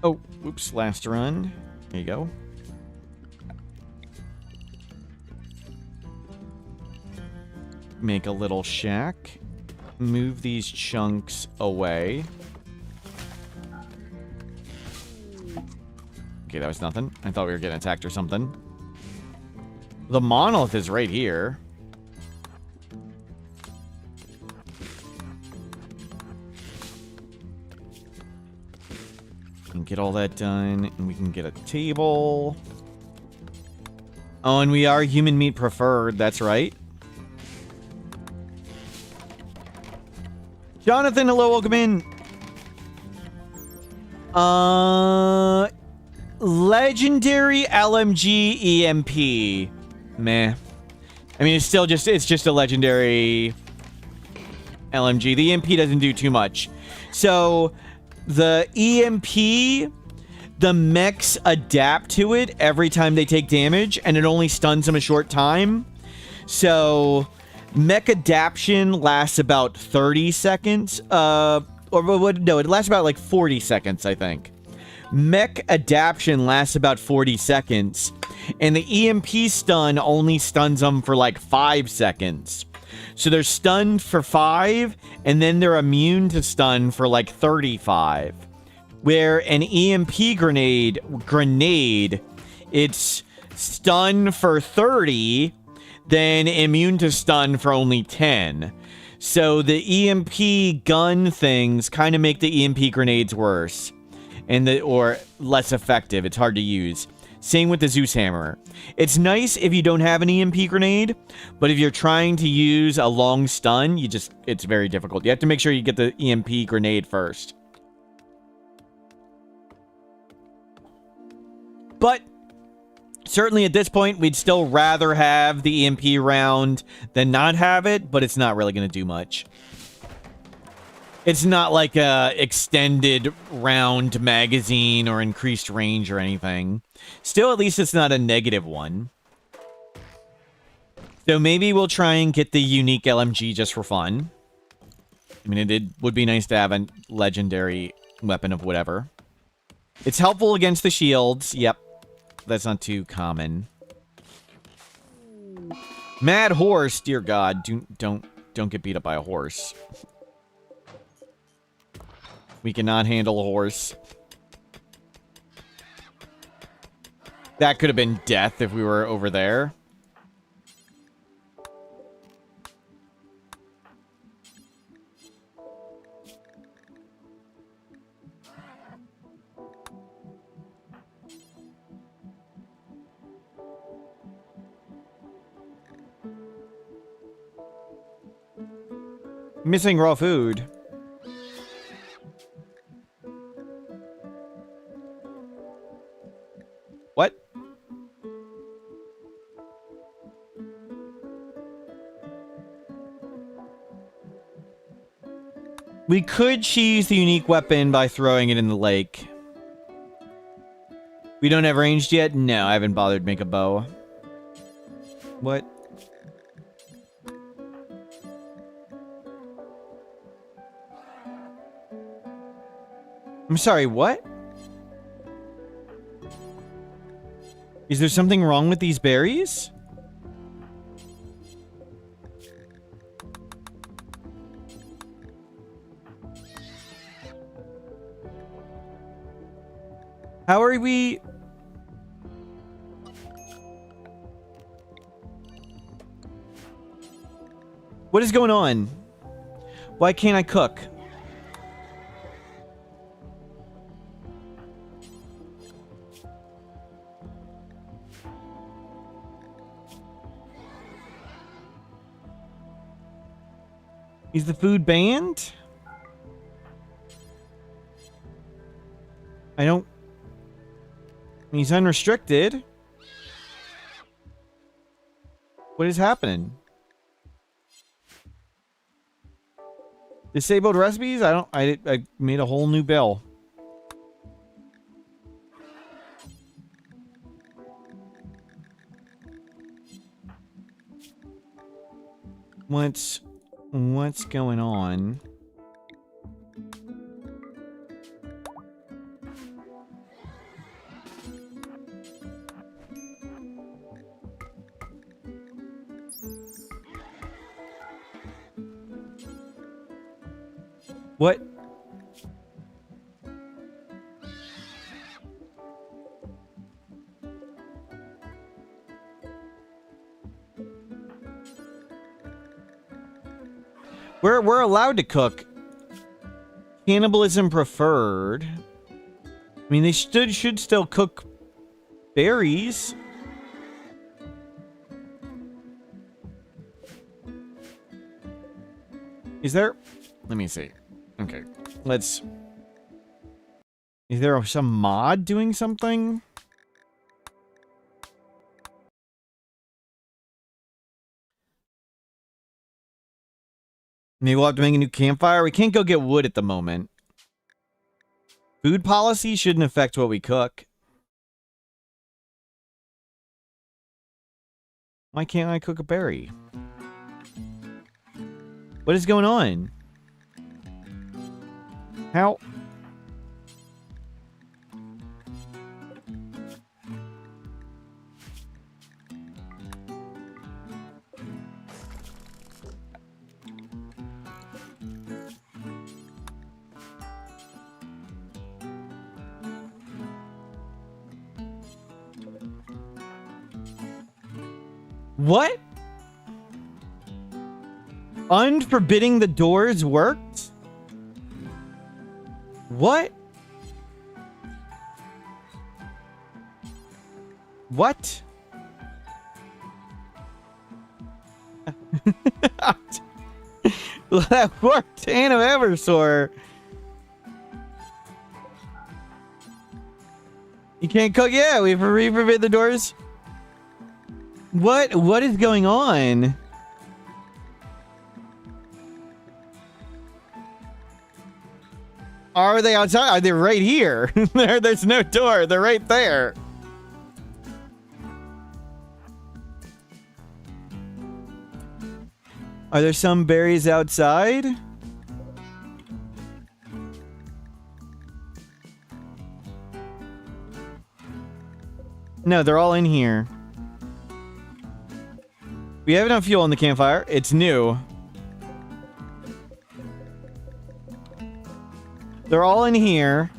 Oh, oops, last run. There you go. Make a little shack. Move these chunks away. Okay, that was nothing. I thought we were getting attacked or something. The monolith is right here. And get all that done, and we can get a table. Oh, and we are human meat preferred, that's right. Jonathan, hello, welcome in. Legendary LMG EMP. Meh. I mean, it's just a legendary LMG. The EMP doesn't do too much. So, the EMP, the mechs adapt to it every time they take damage, and it only stuns them a short time. So, mech adaption lasts about 30 seconds. No, it lasts about like 40 seconds, I think. Mech adaption lasts about 40 seconds, and the EMP stun only stuns them for like 5 seconds. So they're stunned for 5, and then they're immune to stun for like 35. Where an EMP grenade, it's stun for 30, then immune to stun for only 10. So the EMP gun things kind of make the EMP grenades worse. Or less effective. It's hard to use. Same with the Zeus hammer. It's nice if you don't have an EMP grenade, but if you're trying to use a long stun, it's very difficult. You have to make sure you get the EMP grenade first. But certainly at this point, we'd still rather have the EMP round than not have it, but it's not really going to do much. It's not like a extended round magazine or increased range or anything. Still, at least it's not a negative one. So maybe we'll try and get the unique LMG just for fun. I mean, it would be nice to have a legendary weapon of whatever. It's helpful against the shields. Yep. That's not too common. Mad horse, dear God. Don't get beat up by a horse. We cannot handle a horse. That could have been death if we were over there. Missing raw food. What? We could cheese the unique weapon by throwing it in the lake. We don't have ranged yet? No, I haven't bothered to make a bow. What? I'm sorry, what? Is there something wrong with these berries? How are we... What is going on? Why can't I cook? Is the food banned? I don't... He's unrestricted. What is happening? Disabled recipes? I made a whole new bill. What's going on? What? We're allowed to cook. Cannibalism preferred. I mean, they should still cook berries. Is there... Let me see. Okay, let's... Is there some mod doing something? Maybe we'll have to make a new campfire. We can't go get wood at the moment. Food policy shouldn't affect what we cook. Why can't I cook a berry? What is going on? How? What? Unforbidding the doors worked? What? What? That worked, Anna Eversor. You can't cook? Yeah, we forbid the doors. What is going on? Are they outside? Are they right here? There's no door. They're right there. Are there some berries outside? No, they're all in here. We have enough fuel in the campfire. It's new. They're all in here.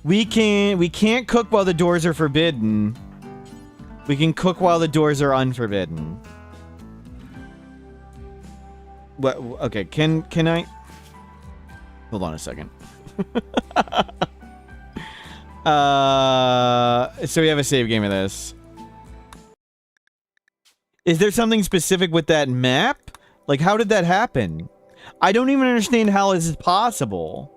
We can't cook while the doors are forbidden. We can cook while the doors are unforbidden. What? Okay, can I? Hold on a second. So we have a save game of this. Is there something specific with that map? Like, how did that happen? I don't even understand how this is possible.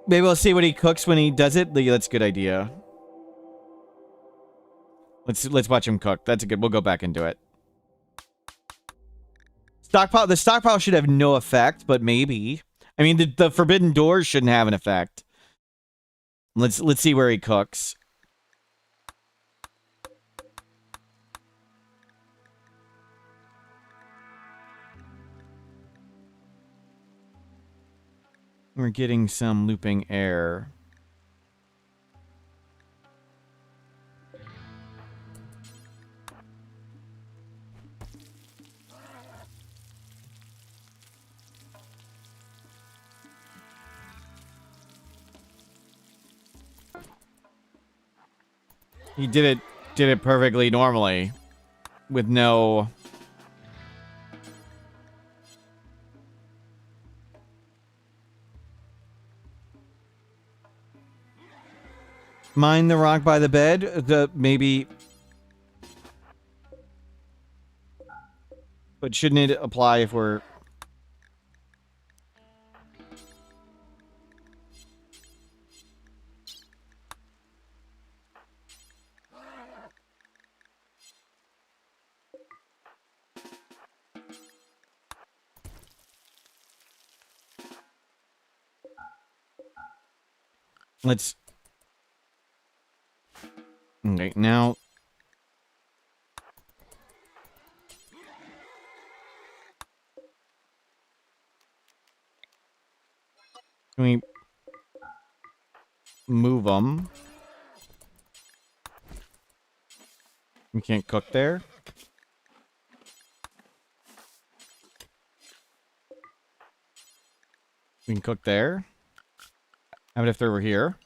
Maybe we'll see what he cooks when he does it. That's a good idea. Let's watch him cook. That's a good. We'll go back into it. Stockpile. The stockpile should have no effect, but maybe. I mean, the forbidden doors shouldn't have an effect. Let's see where he cooks. We're getting some looping air. He did it perfectly normally. With no... Mine the rock by the bed? Maybe... But shouldn't it apply if we're... Let's... Okay, now... Can we... move them? We can't cook there? We can cook there? How about if they were here?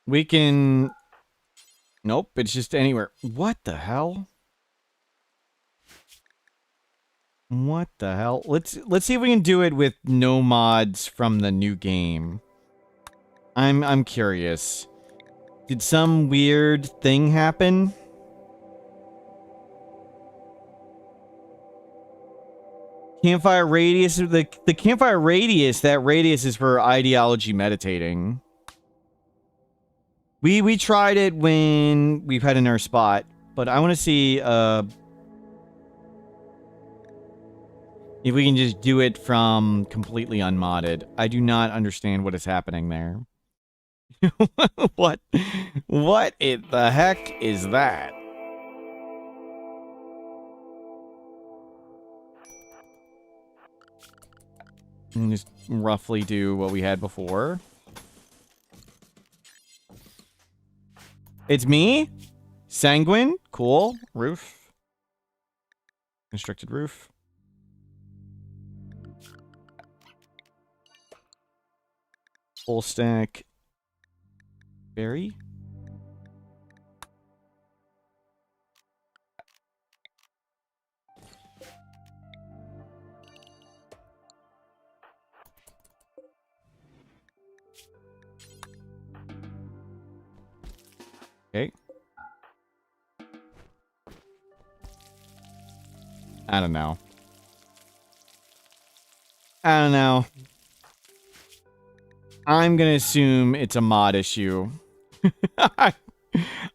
We can... Nope, it's just anywhere. What the hell? What the hell? Let's see if we can do it with no mods from the new game. I'm curious. Did some weird thing happen? Campfire radius, the campfire radius, that radius is for ideology meditating. We tried it when we've had in our spot, but I want to see if we can just do it from completely unmodded. I do not understand what is happening there. What in the heck is that? And just roughly do what we had before. It's me? Sanguine? Cool. Roof. Constructed roof. Full stack. Berry. Okay. I don't know. I don't know. I'm gonna assume it's a mod issue.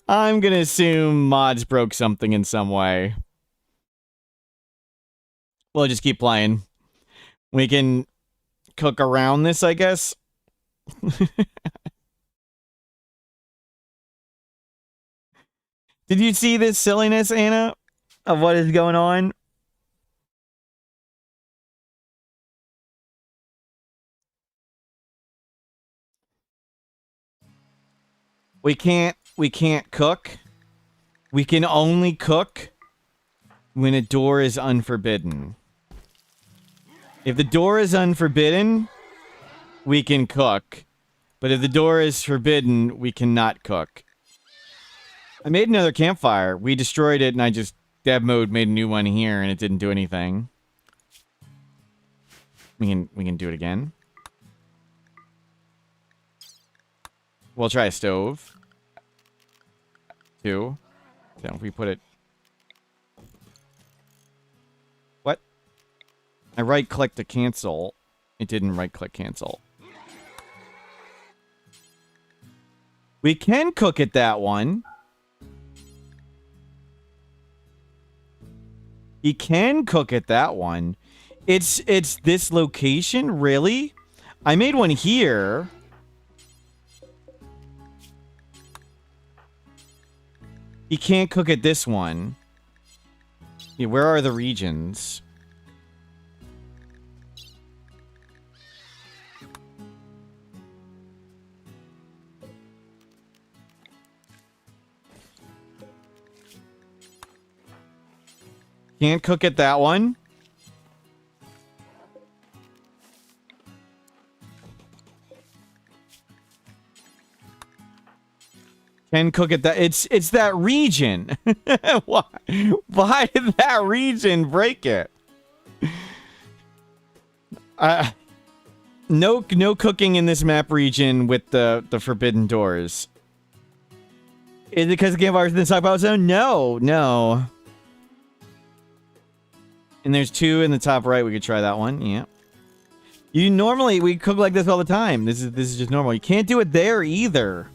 I'm gonna assume mods broke something in some way. We'll just keep playing. We can cook around this, I guess. Did you see this silliness, Anna, of what is going on? We can't cook. We can only cook when a door is unforbidden. If the door is unforbidden, we can cook. But if the door is forbidden, we cannot cook. I made another campfire. We destroyed it, and I just dev mode made a new one here, and it didn't do anything. We can do it again. We'll try a stove. 2. So if we put it... What? I right-clicked to cancel. It didn't right-click cancel. We can cook at that one. You can cook at that one. It's this location? Really? I made one here. You can't cook at this one. Yeah, where are the regions? Can't cook at that one. Can cook it that it's that region. Why did that region break it? No cooking in this map region with the forbidden doors. Is it because the game virus in the stockpile zone? No. And there's 2 in the top right. We could try that one. Yeah. We cook like this all the time. This is just normal. You can't do it there either.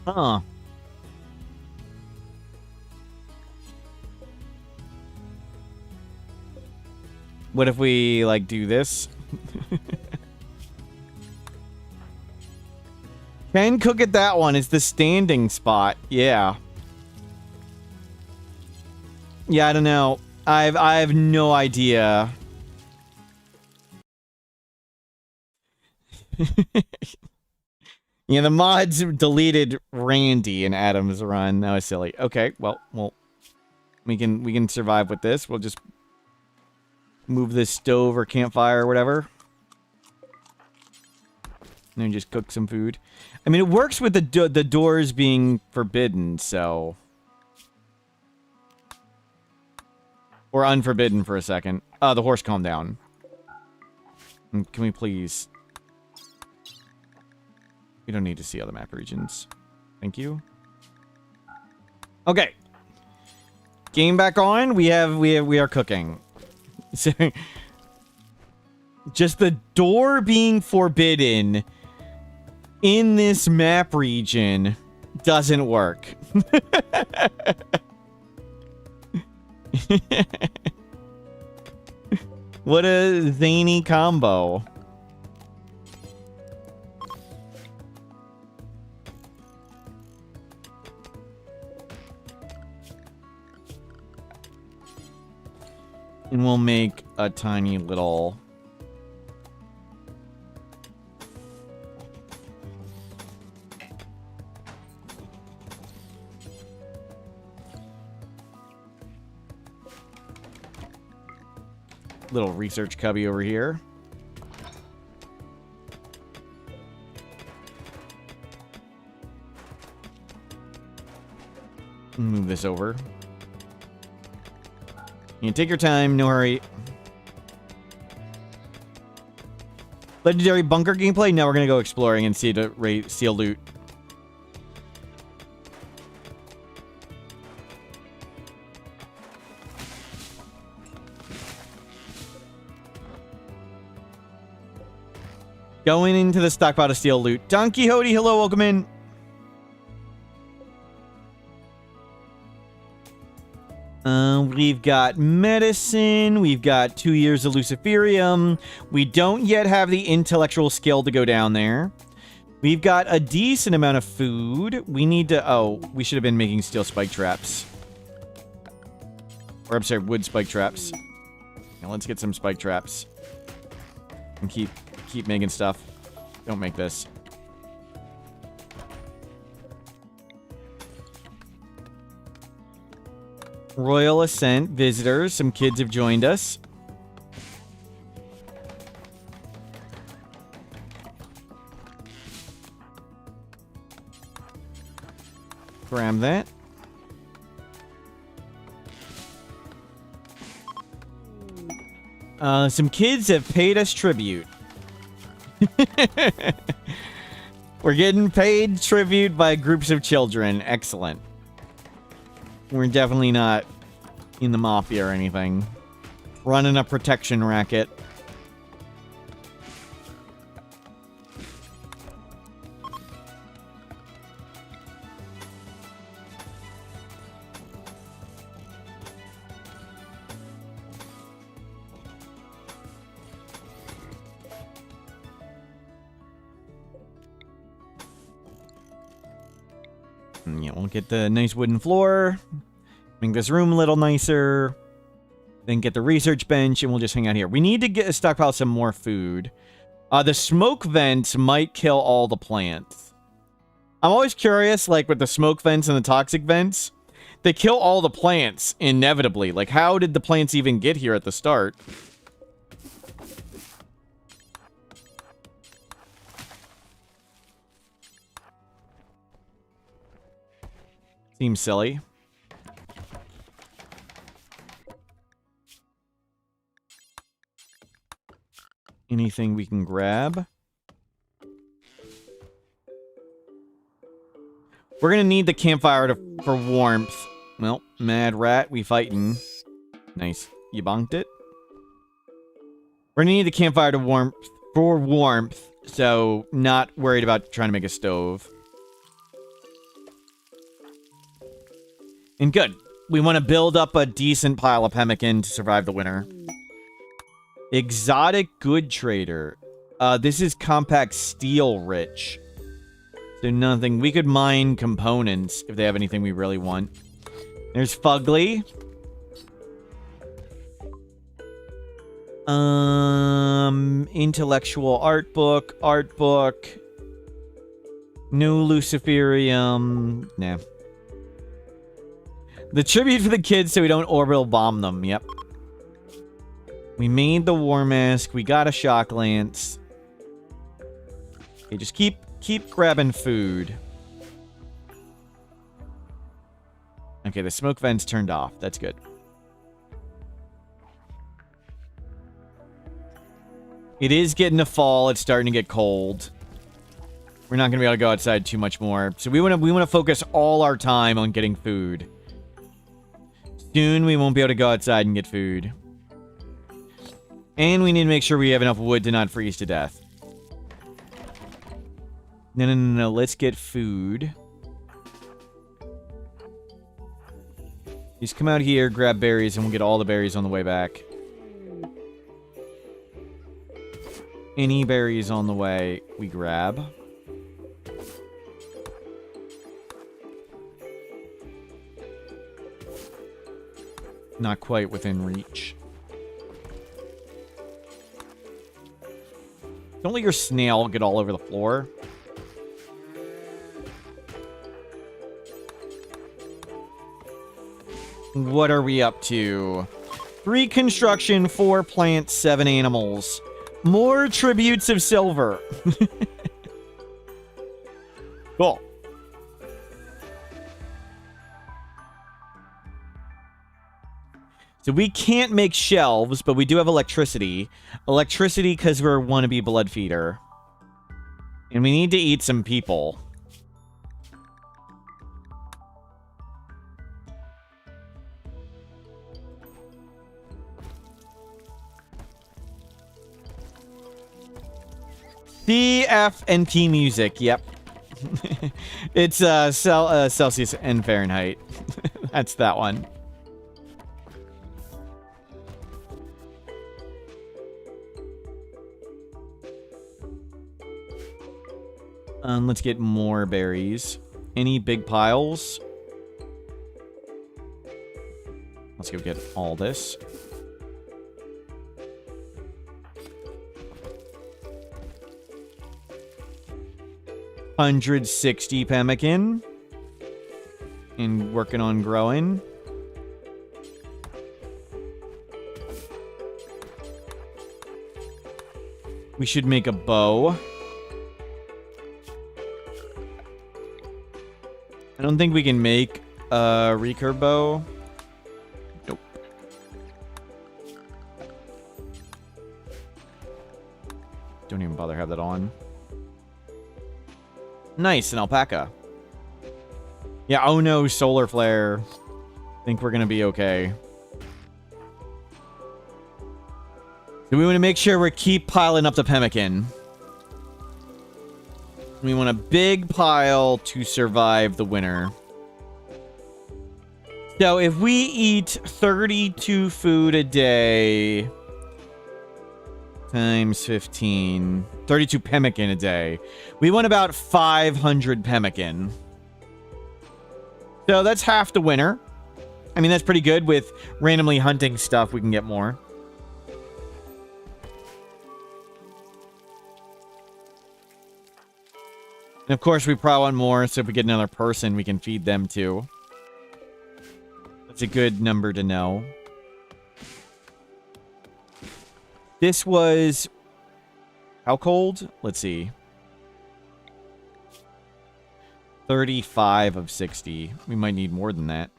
Huh. What if we, like, do this? Can cook at that one. It's the standing spot. Yeah. Yeah, I don't know. I have no idea. Yeah, the mods deleted Randy in Adam's run. That was silly. Okay, well, we can survive with this. We'll just move this stove or campfire or whatever. And then just cook some food. I mean, it works with the doors being forbidden, so... Or unforbidden for a second. The horse calmed down. Can we please... We don't need to see other map regions. Thank you. Okay. Game back on. We are cooking. So, just the door being forbidden in this map region doesn't work. What a zany combo. And we'll make a tiny little... little research cubby over here. Move this over. You can take your time, no hurry. Legendary bunker gameplay? No, we're gonna go exploring and see to steal loot. Going into the stockpile to steal loot. Don Quixote, hello, welcome in. We've got medicine. We've got 2 years of Luciferium. We don't yet have the intellectual skill to go down there. We've got a decent amount of food. We need to... Oh, we should have been making steel spike traps. Or, I'm sorry, wood spike traps. Now, let's get some spike traps. And keep making stuff. Don't make this. Royal Ascent visitors. Some kids have joined us. Grab that. Some kids have paid us tribute. We're getting paid tribute by groups of children. Excellent. We're definitely not in the mafia or anything. Running a protection racket. Yeah, we'll get the nice wooden floor. Make this room a little nicer. Then get the research bench, and we'll just hang out here. We need to stockpile some more food. The smoke vents might kill all the plants. I'm always curious, like, with the smoke vents and the toxic vents. They kill all the plants, inevitably. Like, how did the plants even get here at the start? Seems silly. Anything we can grab? We're gonna need the campfire for warmth. Well, mad rat, we fighting. Nice. You bonked it? We're gonna need the campfire for warmth, so not worried about trying to make a stove. And good. We want to build up a decent pile of pemmican to survive the winter. Exotic good trader. This is compact steel rich. So nothing. We could mine components if they have anything we really want. There's Fugly. Intellectual art book. No Luciferium. Nah. The tribute for the kids so we don't orbital bomb them. Yep. We made the war mask. We got a shock lance. Okay, just keep grabbing food. Okay, the smoke vent's turned off. That's good. It is getting to fall. It's starting to get cold. We're not going to be able to go outside too much more. So we want to focus all our time on getting food. Soon we won't be able to go outside and get food. And we need to make sure we have enough wood to not freeze to death. No. Let's get food. Just come out here, grab berries, and we'll get all the berries on the way back. Any berries on the way, we grab. Not quite within reach. Don't let your snail get all over the floor. What are we up to? 3 construction, 4 plants, 7 animals. More tributes of silver. Cool. So we can't make shelves, but we do have electricity. Electricity because we're a wannabe blood feeder. And we need to eat some people. C, F, and P music. Yep. It's Celsius and Fahrenheit. That's that one. Let's get more berries. Any big piles? Let's go get all this. $160 pemmican. And working on growing. We should make a bow. I don't think we can make a recurve bow. Nope. Don't even bother have that on. Nice, an alpaca. Yeah, oh no, solar flare. Think we're gonna be okay. So we want to make sure we keep piling up the pemmican. We want a big pile to survive the winter. So if we eat 32 food a day times 15, 32 pemmican a day, we want about 500 pemmican. So that's half the winter. I mean, that's pretty good. With randomly hunting stuff, we can get more. And of course, we probably want more, so if we get another person, we can feed them too. That's a good number to know. This was... how cold? Let's see. 35 of 60. We might need more than that.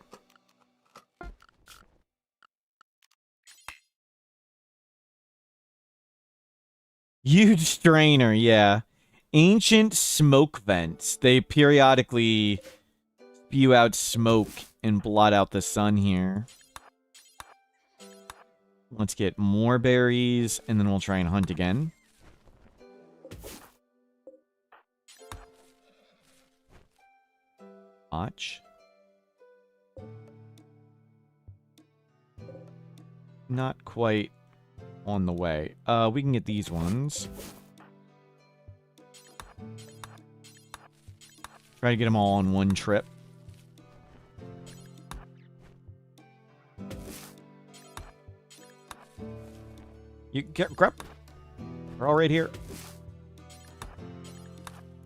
Huge strainer, yeah. Ancient smoke vents. They periodically spew out smoke and blot out the sun here. Let's get more berries, and then we'll try and hunt again. Watch. Not quite on the way. We can get these ones. Try to get them all on one trip. You get grab. We're all right here.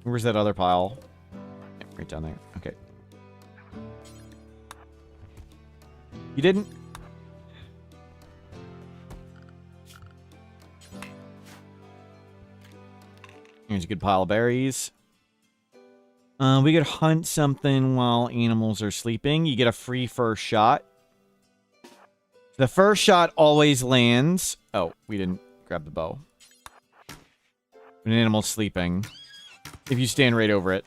Where's that other pile? Yeah, right down there. Okay. You didn't? Here's a good pile of berries. We could hunt something while animals are sleeping. You get a free first shot. The first shot always lands. Oh, we didn't grab the bow. When an animal's sleeping. If you stand right over it.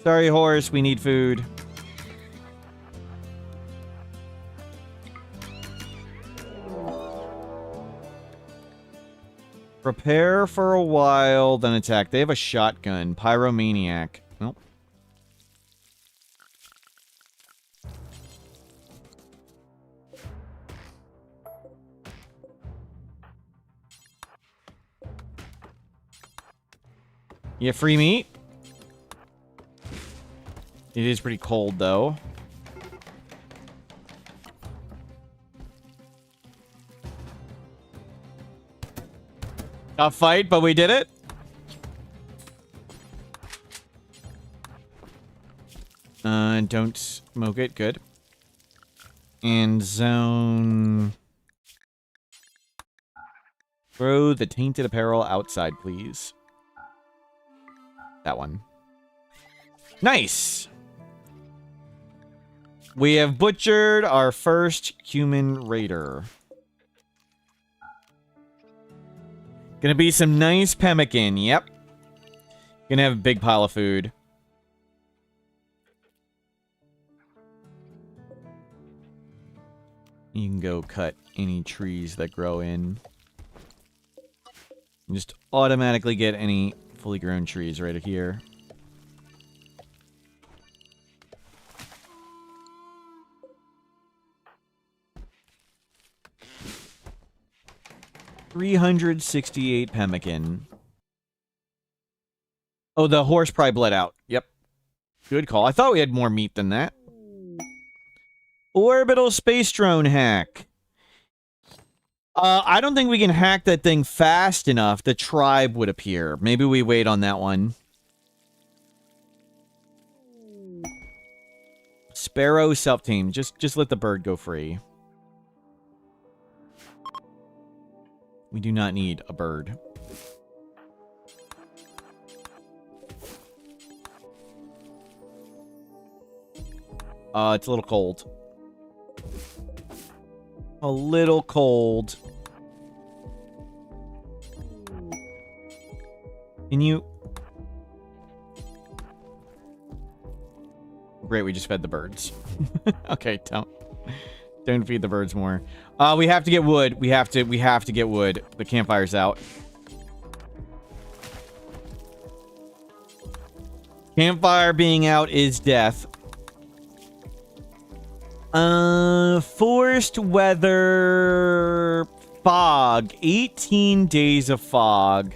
Sorry, horse. We need food. Prepare for a while, then attack. They have a shotgun. Pyromaniac. Nope. Yeah, free meat. It is pretty cold, though. Tough fight, but we did it. Don't smoke it. Good. And zone... Throw the tainted apparel outside, please. That one. Nice! We have butchered our first human raider. Gonna be some nice pemmican, yep. Gonna have a big pile of food. You can go cut any trees that grow in. And just automatically get any fully grown trees right here. $368 pemmican. Oh, the horse probably bled out. Yep. Good call. I thought we had more meat than that. Orbital space drone hack. I don't think we can hack that thing fast enough. The tribe would appear. Maybe we wait on that one. Sparrow self-tamed. Just let the bird go free. We do not need a bird. It's a little cold. A little cold. Can you... Great, we just fed the birds. Okay, don't feed the birds more. We have to get wood. We have to get wood. The campfire's out. Campfire being out is death. Forced weather fog. 18 days of fog.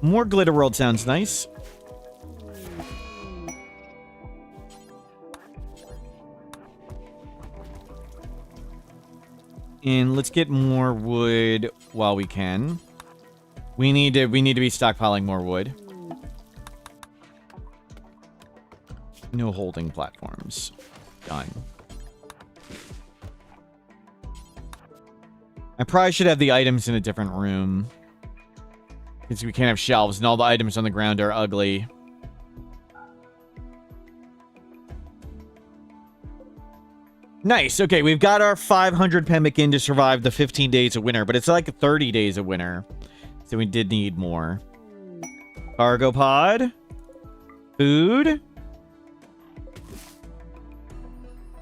More Glitter World sounds nice. And let's get more wood while we can. We need to be stockpiling more wood. No holding platforms. Done. I probably should have the items in a different room. Because we can't have shelves, and all the items on the ground are ugly. Nice. Okay, we've got our 500 pemic in to survive the 15 days of winter, but it's like 30 days of winter. So we did need more. Cargo pod. Food.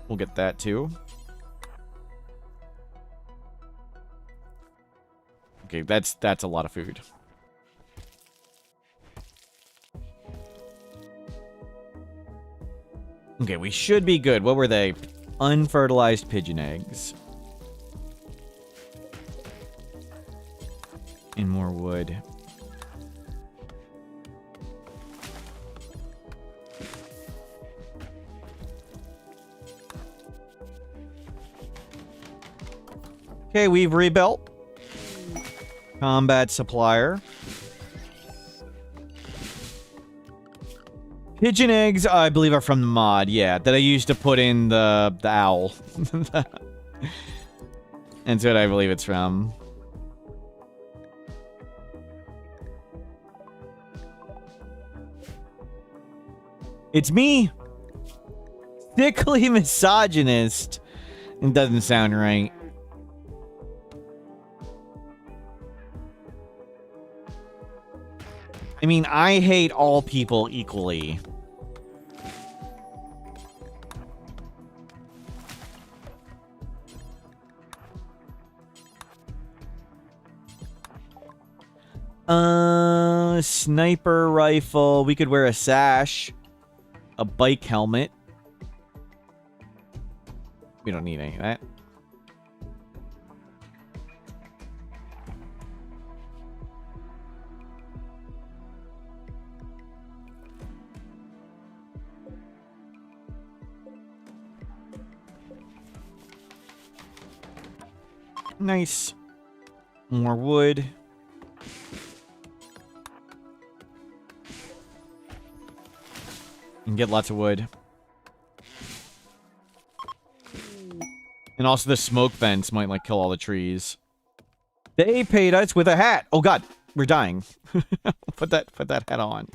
We'll get that too. Okay, that's a lot of food. Okay, we should be good. What were they? Unfertilized pigeon eggs. And more wood. Okay, we've rebuilt. Combat supplier. Pigeon eggs, I believe, are from the mod, yeah, that I used to put in the owl. That's what I believe it's from. It's me! Sickly misogynist. It doesn't sound right. I mean, I hate all people equally. Sniper rifle. We could wear a sash. A bike helmet. We don't need any of that. Nice. More wood. And get lots of wood. And also the smoke vents might like kill all the trees. They paid us with a hat. Oh god, we're dying. put that hat on.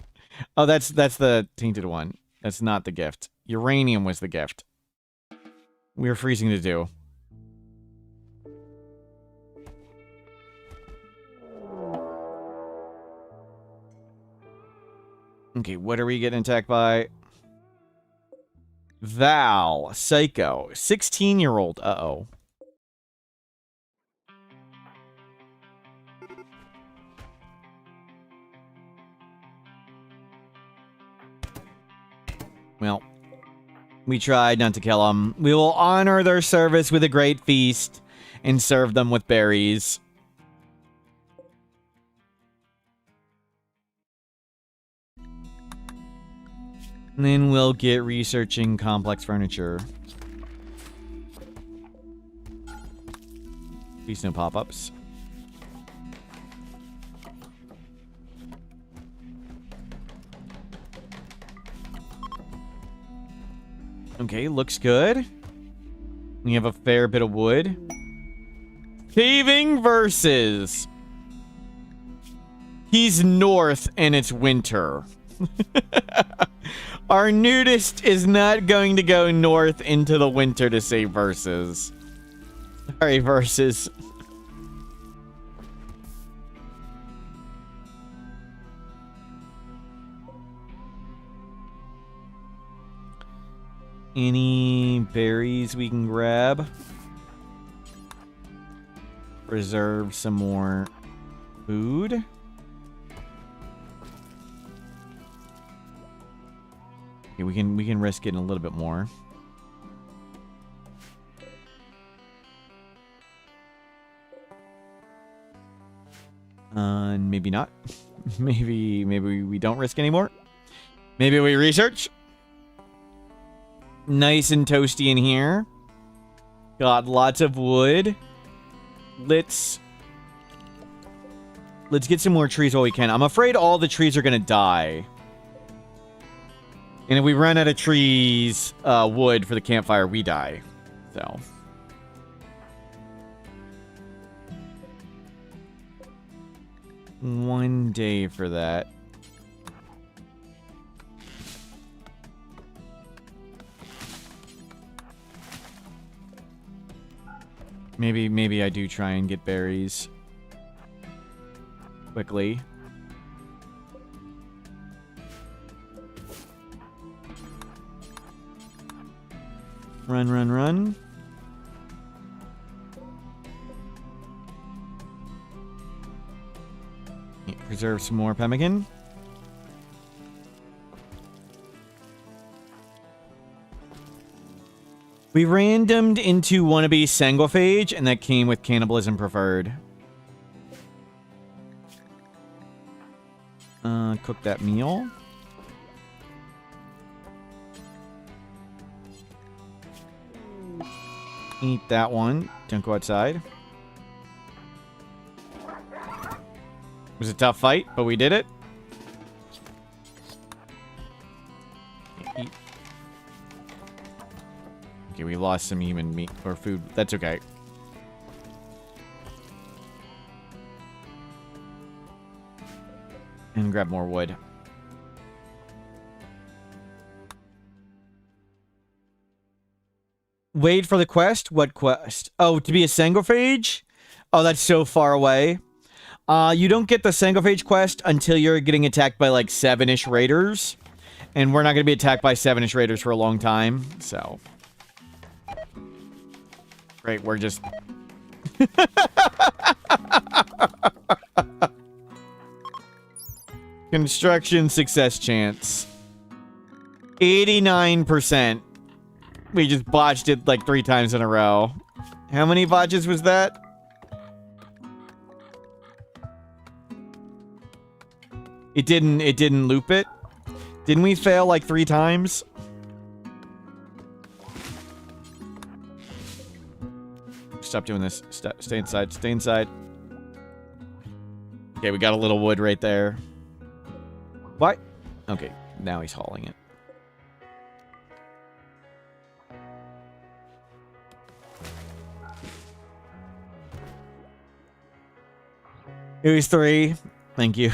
Oh, that's the tainted one. That's not the gift. Uranium was the gift. We were freezing to do. Okay, what are we getting attacked by? Val, Psycho, 16-year-old. Uh-oh. Well, we tried not to kill them. We will honor their service with a great feast and serve them with berries. And then we'll get researching complex furniture. Please no pop-ups. Okay, looks good. We have a fair bit of wood. Paving versus. He's north and it's winter. Our nudist is not going to go north into the winter to say versus. Sorry, versus. Any berries we can grab? Reserve some more food. Okay, we can risk getting a little bit more. Maybe not. maybe we don't risk anymore. Maybe we research. Nice and toasty in here. Got lots of wood. Let's get some more trees while we can. I'm afraid all the trees are gonna die. And if we run out of trees, wood for the campfire, we die. So. 1 day for that. Maybe I do try and get berries quickly. Run, run, run. Preserve some more pemmican. We randomed into wannabe sanguiphage, and that came with cannibalism preferred. Cook that meal. Eat that one. Don't go outside. It was a tough fight, but we did it. Eat. Okay, we lost some human meat or food. That's okay. And grab more wood. Wait for the quest? What quest? Oh, to be a sanguiphage? Oh, that's so far away. You don't get the sanguiphage quest until you're getting attacked by like 7-ish raiders. And we're not going to be attacked by 7-ish raiders for a long time, so. Great, we're just... Construction success chance. 89%. We just botched it like 3 times in a row. How many botches was that? It didn't loop it? Didn't we fail like 3 times? Stop doing this. Stay inside. Stay inside. Okay, we got a little wood right there. What? Okay, now he's hauling it. It was 3. Thank you.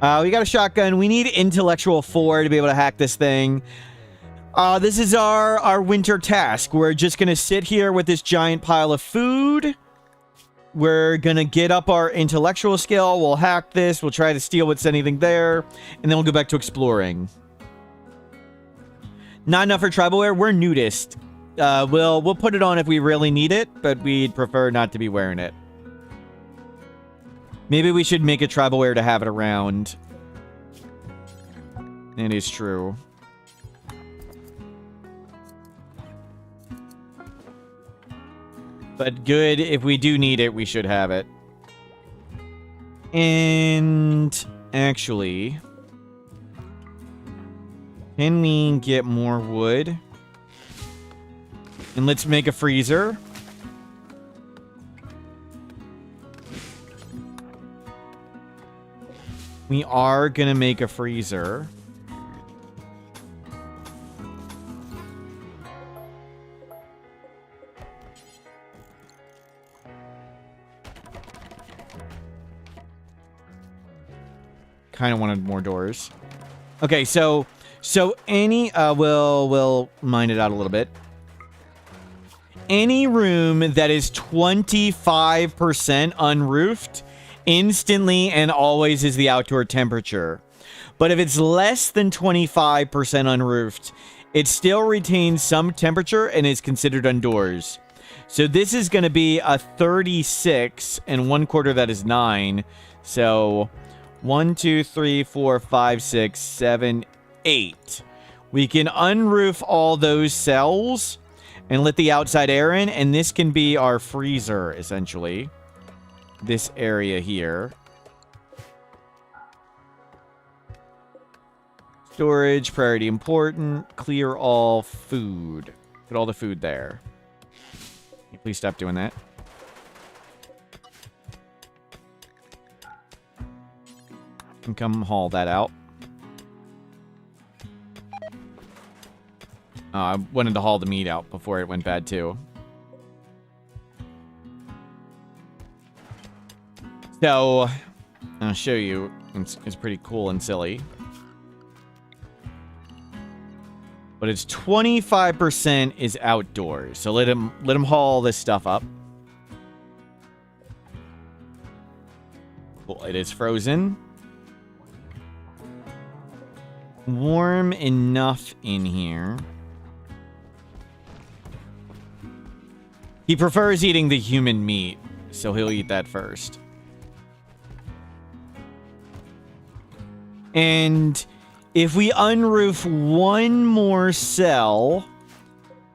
We got a shotgun. We need intellectual 4 to be able to hack this thing. This is our winter task. We're just going to sit here with this giant pile of food. We're going to get up our intellectual skill. We'll hack this. We'll try to steal what's anything there. And then we'll go back to exploring. Not enough for tribal wear. We're nudist. We'll put it on if we really need it, but we'd prefer not to be wearing it. Maybe we should make a tribal wear to have it around. It is true. But good, if we do need it, we should have it. And actually, can we get more wood? And let's make a freezer. We are gonna make a freezer. Kind of wanted more doors. Okay, so any we'll mine it out a little bit. Any room that is 25% unroofed instantly and always is the outdoor temperature. But if it's less than 25% unroofed, it still retains some temperature and is considered indoors. So this is going to be a 36 and 1/4 that is 9. So 1, 2, 3, 4, 5, 6, 7, 8. We can unroof all those cells and let the outside air in, and this can be our freezer, essentially. This area here. Storage, priority important, clear all food. Put all the food there. Can you please stop doing that? And come haul that out. I wanted to haul the meat out before it went bad too. So, I'll show you. It's pretty cool and silly. But it's 25% is outdoors. So let him haul this stuff up. Cool. It is frozen. Warm enough in here. He prefers eating the human meat, so he'll eat that first. And if we unroof one more cell,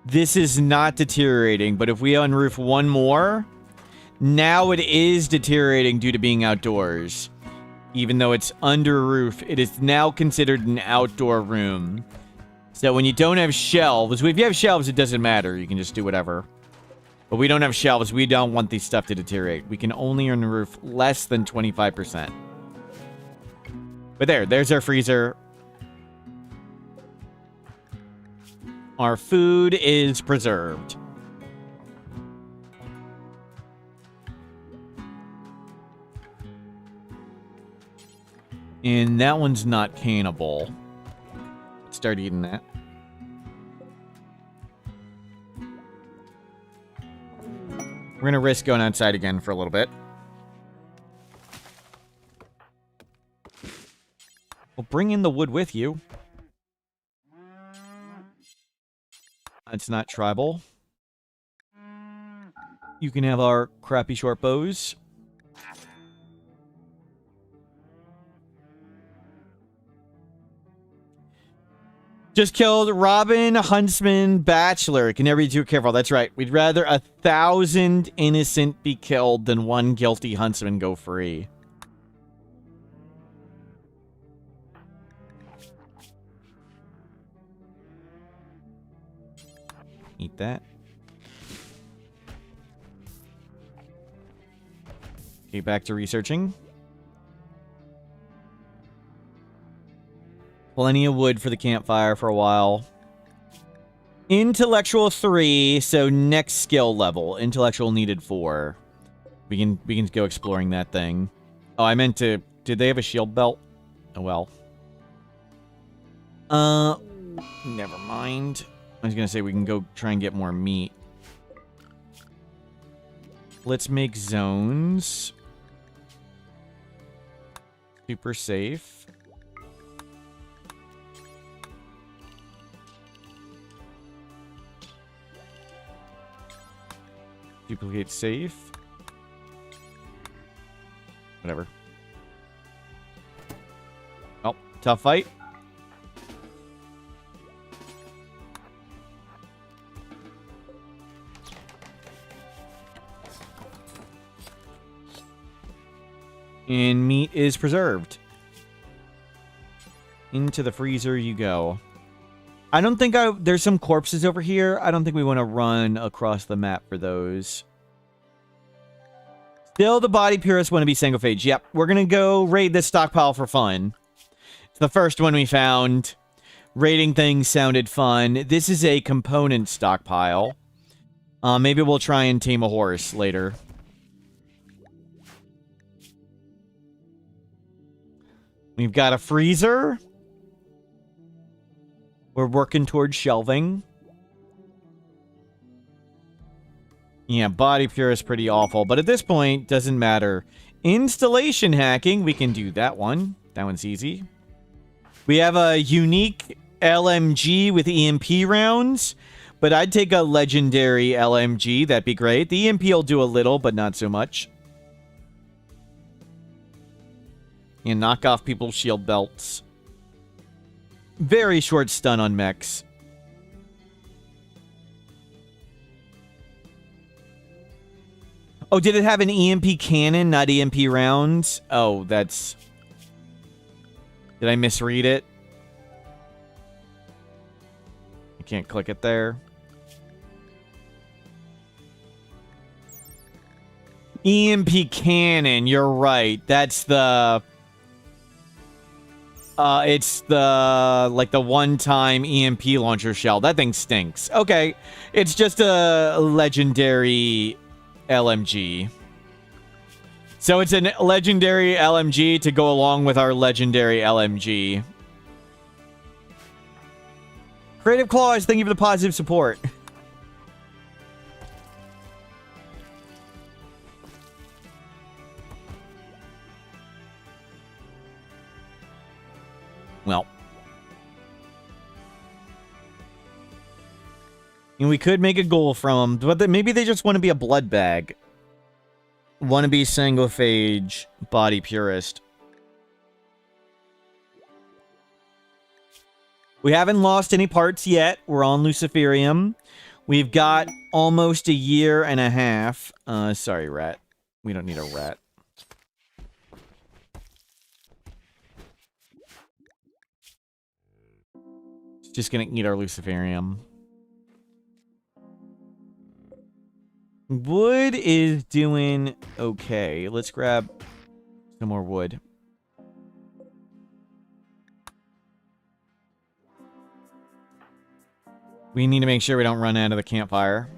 this is not deteriorating. But if we unroof one more, now it is deteriorating due to being outdoors. Even though it's under roof, it is now considered an outdoor room. So when you don't have shelves, if you have shelves, it doesn't matter. You can just do whatever. But we don't have shelves. We don't want these stuff to deteriorate. We can only unroof less than 25%. But there's our freezer. Our food is preserved. And that one's not cannibal. Start eating that. We're going to risk going outside again for a little bit. Well, bring in the wood with you. It's not tribal. You can have our crappy short bows. Just killed Robin, Huntsman, Bachelor. Can never be too careful. That's right. We'd rather 1,000 innocent be killed than one guilty Huntsman go free. Eat that. Okay, back to researching. Plenty of wood for the campfire for a while. Intellectual 3, so next skill level. Intellectual needed 4. We can go exploring that thing. Oh, I meant to... Did they have a shield belt? Oh, well. Never mind. I was gonna say we can go try and get more meat. Let's make zones. Super safe. Duplicate safe. Whatever. Oh, tough fight. And meat is preserved. Into the freezer you go. I don't think there's some corpses over here. I don't think we want to run across the map for those. Still, the body purists want to be single-phage. Yep, we're going to go raid this stockpile for fun. It's the first one we found. Raiding things sounded fun. This is a component stockpile. Maybe we'll try and tame a horse later. We've got a freezer. We're working towards shelving. Yeah, body pure is pretty awful, but at this point, doesn't matter. Installation hacking, we can do that one. That one's easy. We have a unique LMG with EMP rounds, but I'd take a legendary LMG. That'd be great. The EMP will do a little, but not so much. And knock off people's shield belts. Very short stun on mechs. Oh, did it have an EMP cannon, not EMP rounds? Oh, that's... Did I misread it? I can't click it there. EMP cannon, you're right. That's the... it's the, like, the one-time EMP launcher shell. That thing stinks. Okay. It's just a legendary LMG. So it's a legendary LMG to go along with our legendary LMG. Creative Claws, thank you for the positive support. Well. And we could make a goal from them, but maybe they just want to be a blood bag. Want to be Sangophage Body Purist. We haven't lost any parts yet. We're on Luciferium. We've got almost a year and a half. Sorry, rat. We don't need a rat. Just gonna eat our Luciferium. Wood is doing okay. Let's grab some more wood. We need to make sure we don't run out of the campfire.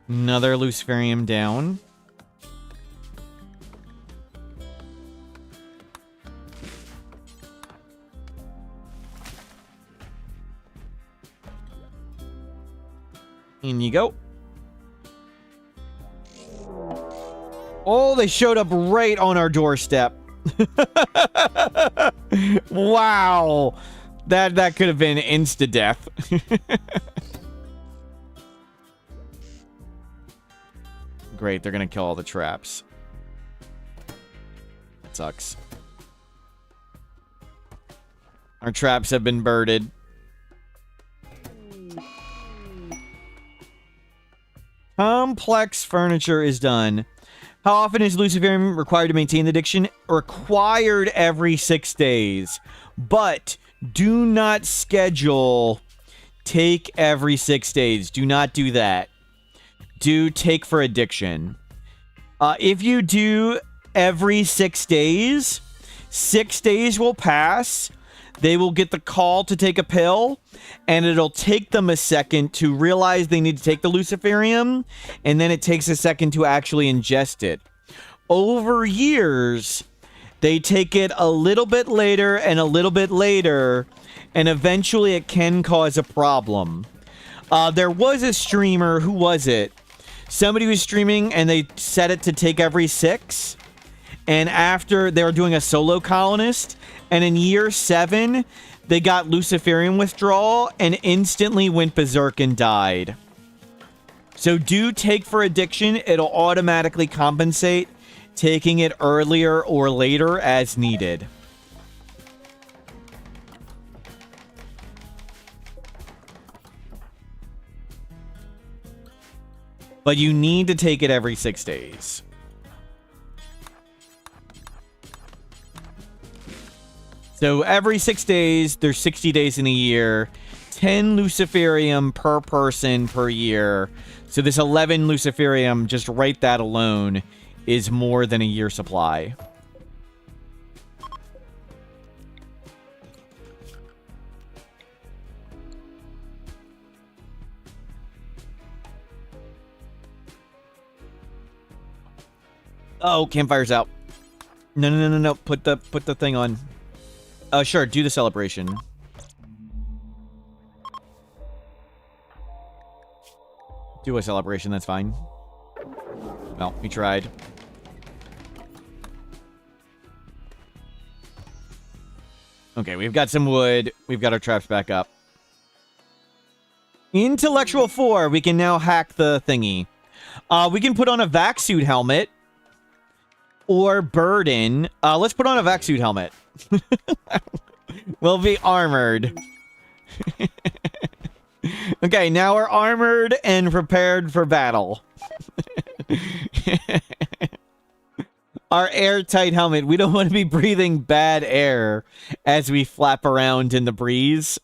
Another Luciferium down. In you go. Oh, they showed up right on our doorstep. Wow. That could have been insta-death. Great, they're gonna kill all the traps. That sucks. Our traps have been birded. Complex furniture is done. How often is Luciferium required to maintain the addiction? Required every 6 days. But do not schedule take every 6 days. Do not do that. Do take for addiction. If you do every 6 days, 6 days will pass. They will get the call to take a pill, and it'll take them a second to realize they need to take the Luciferium, and then it takes a second to actually ingest it. Over years, they take it a little bit later and a little bit later, and eventually it can cause a problem. There was a streamer, who was it? Somebody was streaming, and they set it to take every 6, and after they were doing a solo colonist, and in year 7, they got Luciferium withdrawal and instantly went berserk and died. So do take for addiction. It'll automatically compensate, taking it earlier or later as needed. But you need to take it every 6 days. So every 6 days, there's 60 days in a year, 10 Luciferium per person per year. So this 11 Luciferium, just right that alone, is more than a year supply. Oh, campfire's out. No. Put the thing on. Sure, do the celebration. Do a celebration, that's fine. Well, we tried. Okay, we've got some wood. We've got our traps back up. Intellectual 4, we can now hack the thingy. We can put on a vac suit helmet. Or burden. Let's put on a vac suit helmet. We'll be armored. Okay, now we're armored and prepared for battle. Our airtight helmet. We don't want to be breathing bad air as we flap around in the breeze.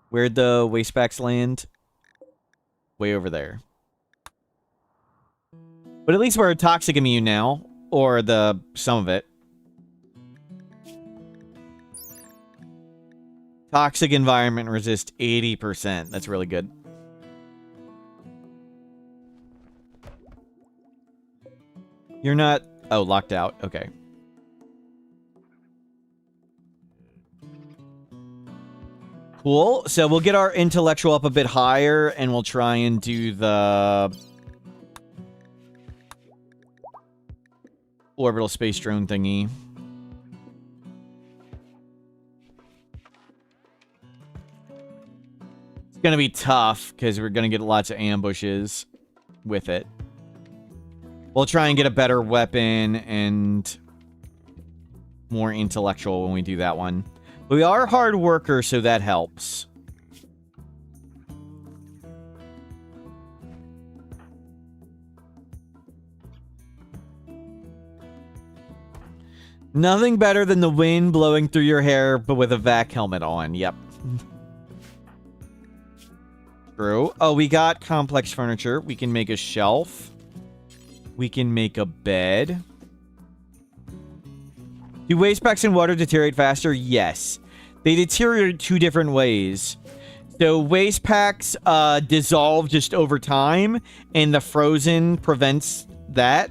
Where'd the wastebacks land? Way over there. But at least we're toxic immune now. Or some of it. Toxic environment resist 80%. That's really good. You're not... Oh, locked out. Okay. Cool. So we'll get our intellectual up a bit higher, and we'll try and do the... orbital space drone thingy. It's gonna be tough, because we're gonna get lots of ambushes with it. We'll try and get a better weapon and more intellectual when we do that one. But we are hard workers, so that helps. Nothing better than the wind blowing through your hair, but with a vac helmet on. Yep. True. Oh, we got complex furniture. We can make a shelf. We can make a bed. Do waste packs in water deteriorate faster? Yes. They deteriorate 2 different ways. So waste packs dissolve just over time, and the frozen prevents that.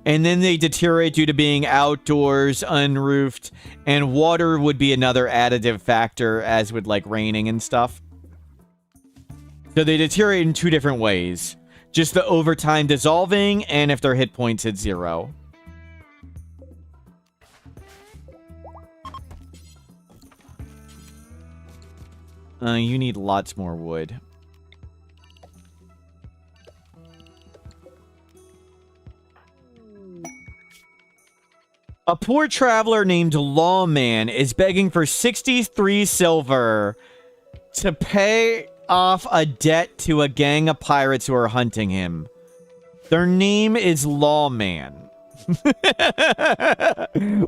And then they deteriorate due to being outdoors, unroofed, and water would be another additive factor, as with like raining and stuff. So they deteriorate in 2 different ways. Just the overtime dissolving, and if their hit points hit 0. You need lots more wood. A poor traveler named Lawman is begging for 63 silver to pay off a debt to a gang of pirates who are hunting him. Their name is Lawman.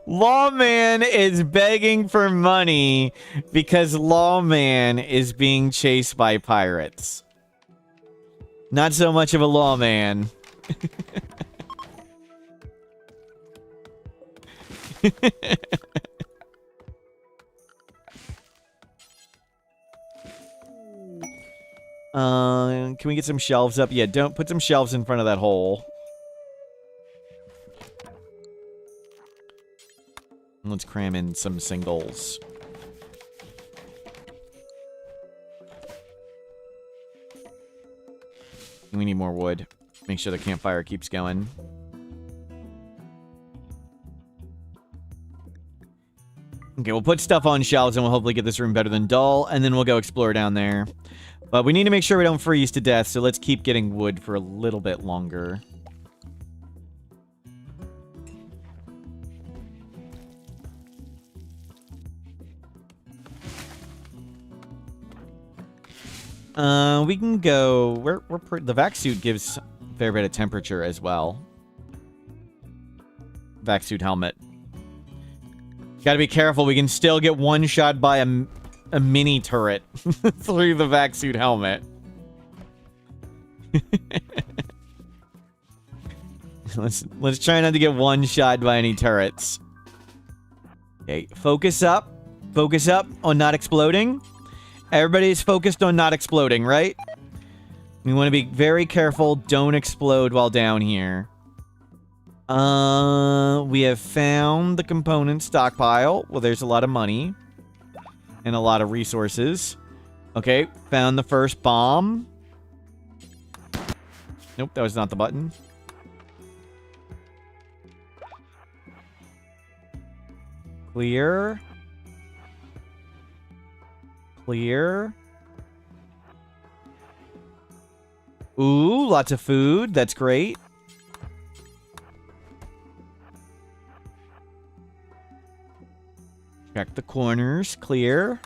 Lawman is begging for money because Lawman is being chased by pirates. Not so much of a lawman. Can we get some shelves up? Yeah, don't put some shelves in front of that hole. Let's cram in some singles. We need more wood. Make sure the campfire keeps going. Okay, we'll put stuff on shelves and we'll hopefully get this room better than dull, and then we'll go explore down there. But we need to make sure we don't freeze to death, so let's keep getting wood for a little bit longer. We can go... the vac suit gives a fair bit of temperature as well. Vac suit helmet. Gotta be careful, we can still get one-shot by a mini turret through the vac suit helmet. Let's try not to get one-shot by any turrets. Okay, focus up. Focus up on not exploding. Everybody's focused on not exploding, right? We want to be very careful. Don't explode while down here. We have found the component stockpile. Well, there's a lot of money. And a lot of resources. Okay, found the first bomb. Nope, that was not the button. Clear. Clear. Ooh, lots of food. That's great. Check the corners. Clear.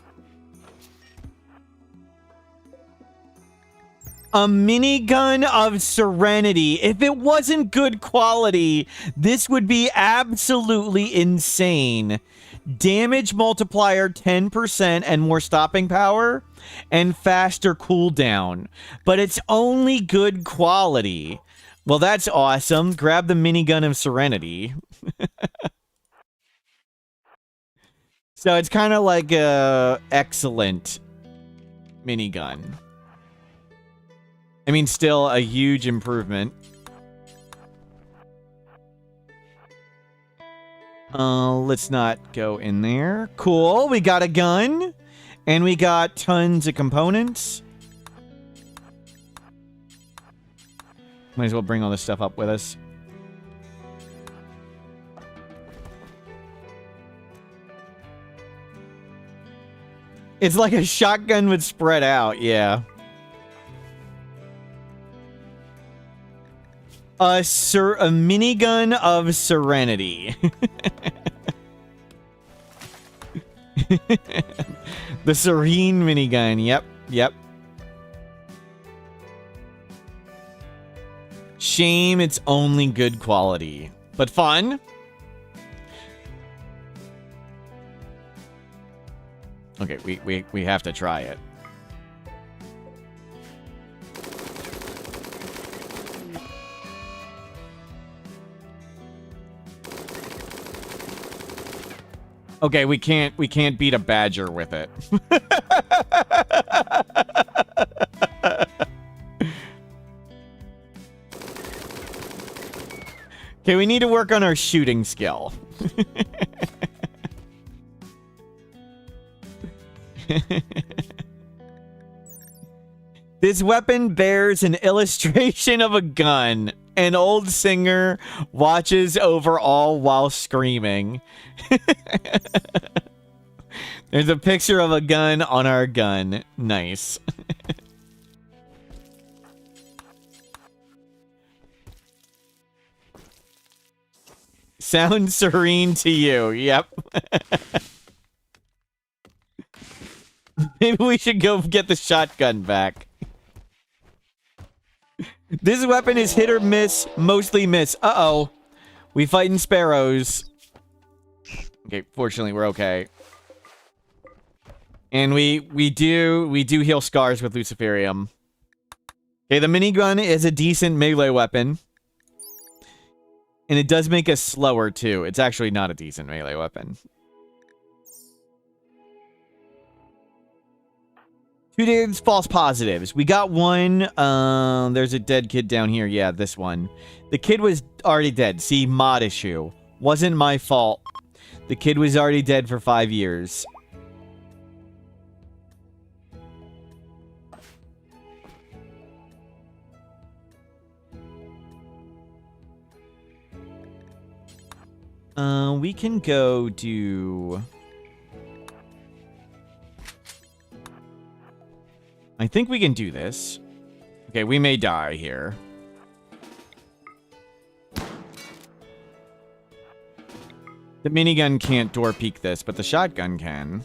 A minigun of Serenity. If it wasn't good quality, this would be absolutely insane. Damage multiplier 10% and more stopping power, and faster cooldown. But it's only good quality. Well, that's awesome. Grab the minigun of Serenity. So it's kind of like a excellent minigun. I mean, still a huge improvement. Let's not go in there. Cool, we got a gun. And we got tons of components. Might as well bring all this stuff up with us. It's like a shotgun would spread out, yeah. A minigun of serenity. The serene minigun. Yep. Shame it's only good quality, but fun. Okay, we have to try it. Okay, we can't beat a badger with it. Okay, we need to work on our shooting skill. This weapon bears an illustration of a gun. An old singer watches over all while screaming. There's a picture of a gun on our gun. Nice. Sounds serene to you. Yep. Maybe we should go get the shotgun back. This weapon is hit or miss, mostly miss. Uh-oh. We fighting sparrows. Okay, fortunately we're okay. And we do heal scars with Luciferium. Okay, the minigun is a decent melee weapon. And it does make us slower too. It's actually not a decent melee weapon. 2 days false positives. We got one. There's a dead kid down here. Yeah, this one. The kid was already dead. See, mod issue. Wasn't my fault. The kid was already dead for 5 years. We can go do... I think we can do this. Okay, we may die here. The minigun can't door peek this, but the shotgun can.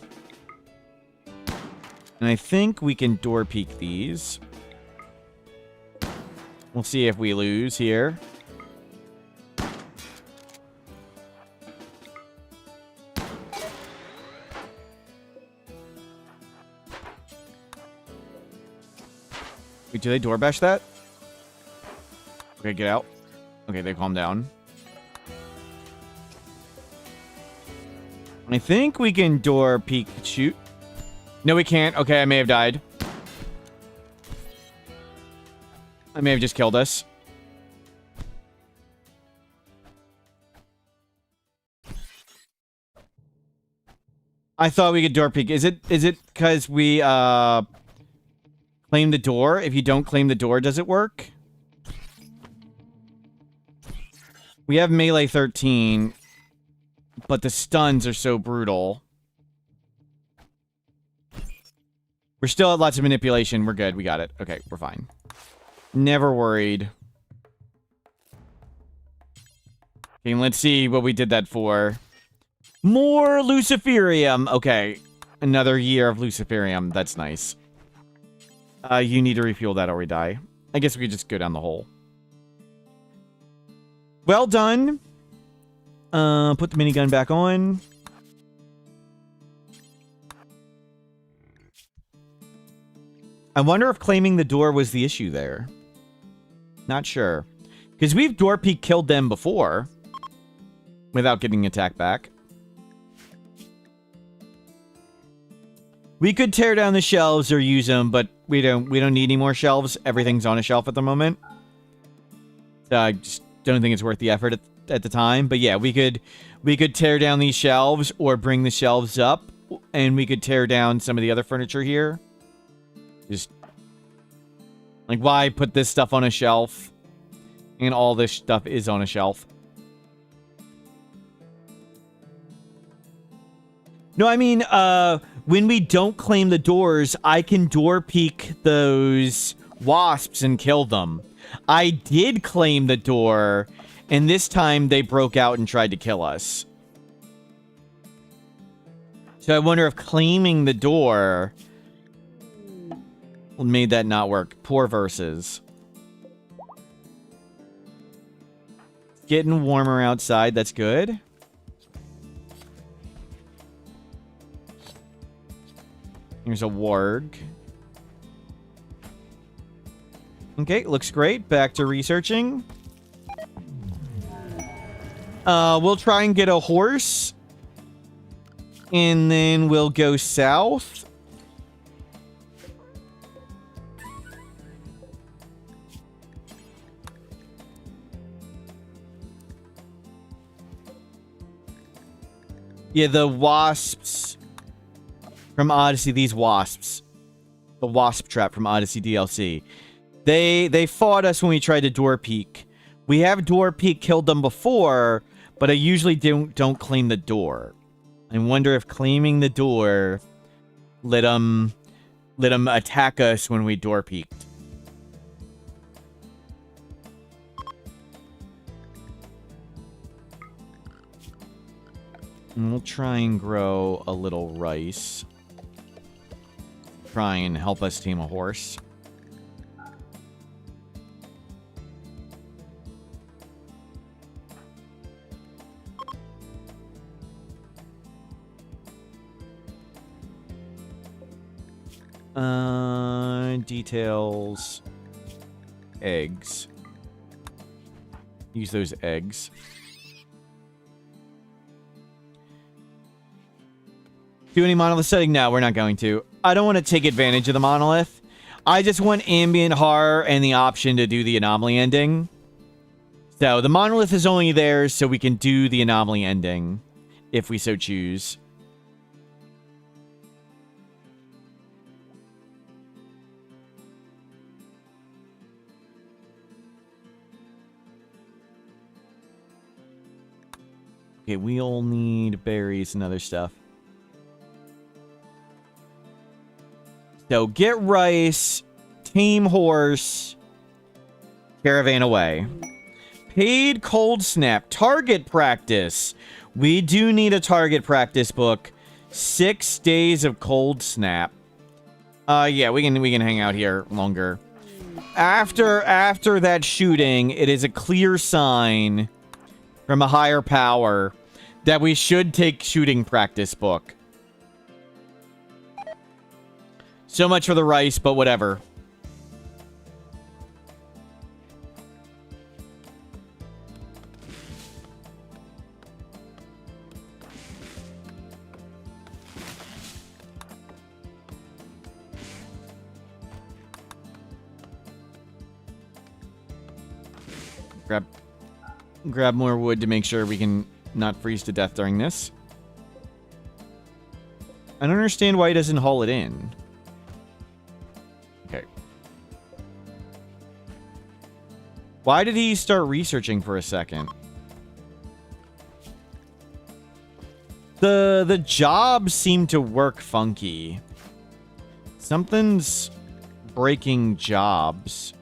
And I think we can door peek these. We'll see if we lose here. Wait, do they door bash that? Okay, get out. Okay, they calm down. I think we can door peek shoot. No, we can't. Okay, I may have died. I may have just killed us. I thought we could door peek. Is it because we claim the door? If you don't claim the door, does it work? We have melee 13, but the stuns are so brutal. We're still at lots of manipulation. We're good. We got it. Okay, we're fine. Never worried. Okay, let's see what we did that for. More Luciferium. Okay, another year of Luciferium. That's nice. You need to refuel that or we die. I guess we could just go down the hole. Well done. Put the minigun back on. I wonder if claiming the door was the issue there. Not sure. Because we've door peek killed them before. Without getting attacked back. We could tear down the shelves or use them, but we don't need any more shelves. Everything's on a shelf at the moment. So I just don't think it's worth the effort at the time. But yeah, we could tear down these shelves or bring the shelves up, and we could tear down some of the other furniture here. Just like, why put this stuff on a shelf and all this stuff is on a shelf? No, I mean, when we don't claim the doors, I can door peek those wasps and kill them. I did claim the door, and this time they broke out and tried to kill us. So I wonder if claiming the door made that not work. Poor verses. Getting warmer outside, that's good. Here's a warg. Okay, looks great. Back to researching. We'll try and get a horse. And then we'll go south. Yeah, the wasps from Odyssey, these wasps. The wasp trap from Odyssey DLC. They fought us when we tried to door peek. We have door peek killed them before, but I usually don't claim the door. I wonder if claiming the door let them attack us when we door peeked. And we'll try and grow a little rice. Try and help us tame a horse. Details. Eggs. Use those eggs. Do any monolith setting? No, we're not going to. I don't want to take advantage of the monolith. I just want ambient horror and the option to do the anomaly ending. So the monolith is only there so we can do the anomaly ending if we so choose. Okay, we'll need berries and other stuff. So get rice, tame horse, caravan away. Paid cold snap, target practice. We do need a target practice book. 6 days of cold snap. Yeah, we can hang out here longer. After that shooting, it is a clear sign from a higher power that we should take shooting practice book. So much for the rice, but whatever. Grab more wood to make sure we can not freeze to death during this. I don't understand why he doesn't haul it in. Okay. Why did he start researching for a second? The jobs seem to work funky. Something's breaking jobs.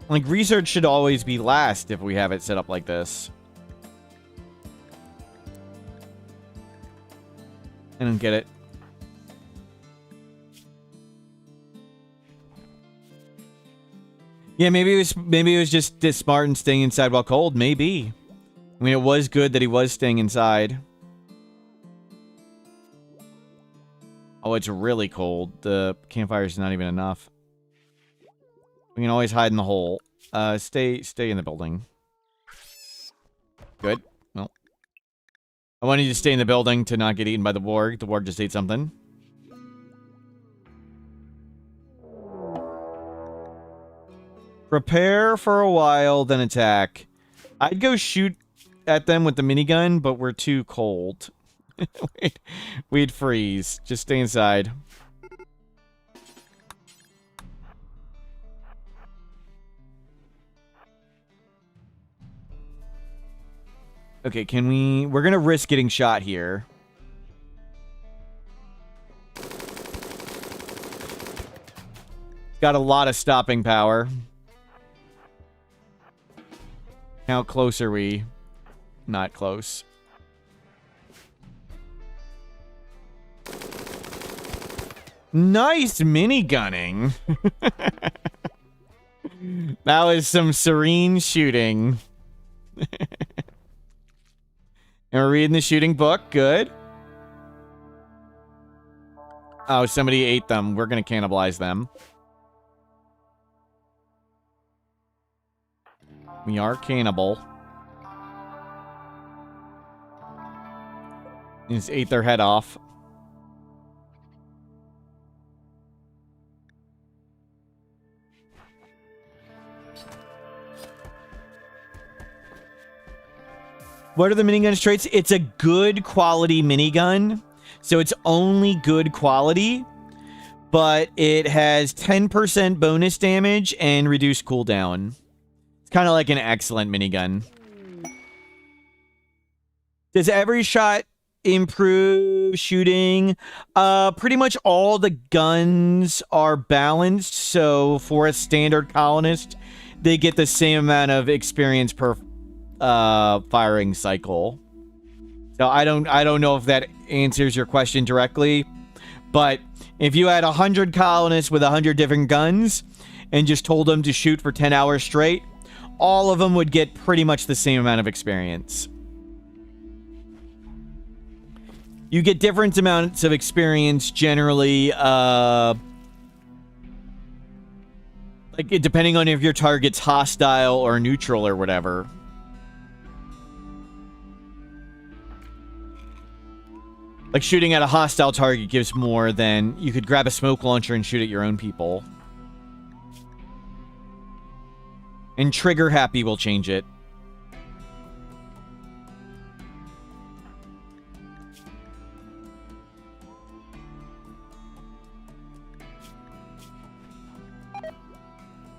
Like, research should always be last if we have it set up like this. I don't get it. Yeah, maybe it was just smart and staying inside while cold. Maybe. I mean, it was good that he was staying inside. Oh, it's really cold. The campfire is not even enough. We can always hide in the hole. Stay in the building. Good. Well, I wanted you to stay in the building to not get eaten by the warg. The warg just ate something. Prepare for a while, then attack. I'd go shoot at them with the minigun, but we're too cold. We'd freeze. Just stay inside. Okay, can we... We're gonna risk getting shot here. Got a lot of stopping power. How close are we? Not close. Nice minigunning. That was some serene shooting. And we're reading the shooting book. Good. Oh, somebody ate them. We're going to cannibalize them. We are cannibal. Just ate their head off. What are the minigun's traits? It's a good quality minigun. So it's only good quality. But it has 10% bonus damage and reduced cooldown. It's kind of like an excellent minigun. Does every shot improve shooting? Pretty much all the guns are balanced. So for a standard colonist, they get the same amount of experience per firing cycle. So I don't know if that answers your question directly, but if you had 100 colonists with 100 different guns and just told them to shoot for 10 hours straight, all of them would get pretty much the same amount of experience. You get different amounts of experience generally, like depending on if your target's hostile or neutral or whatever. Like, shooting at a hostile target gives more than... You could grab a smoke launcher and shoot at your own people. And trigger happy will change it.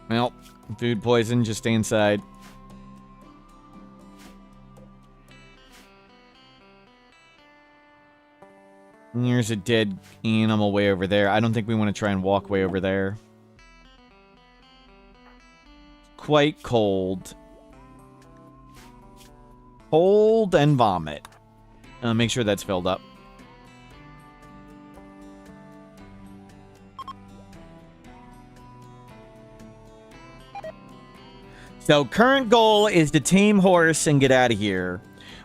Well, food poison, just stay inside. There's a dead animal way over there. I don't think we want to try and walk way over there. Quite cold. Cold and vomit. Make sure that's filled up. So, current goal is to tame horse and get out of here.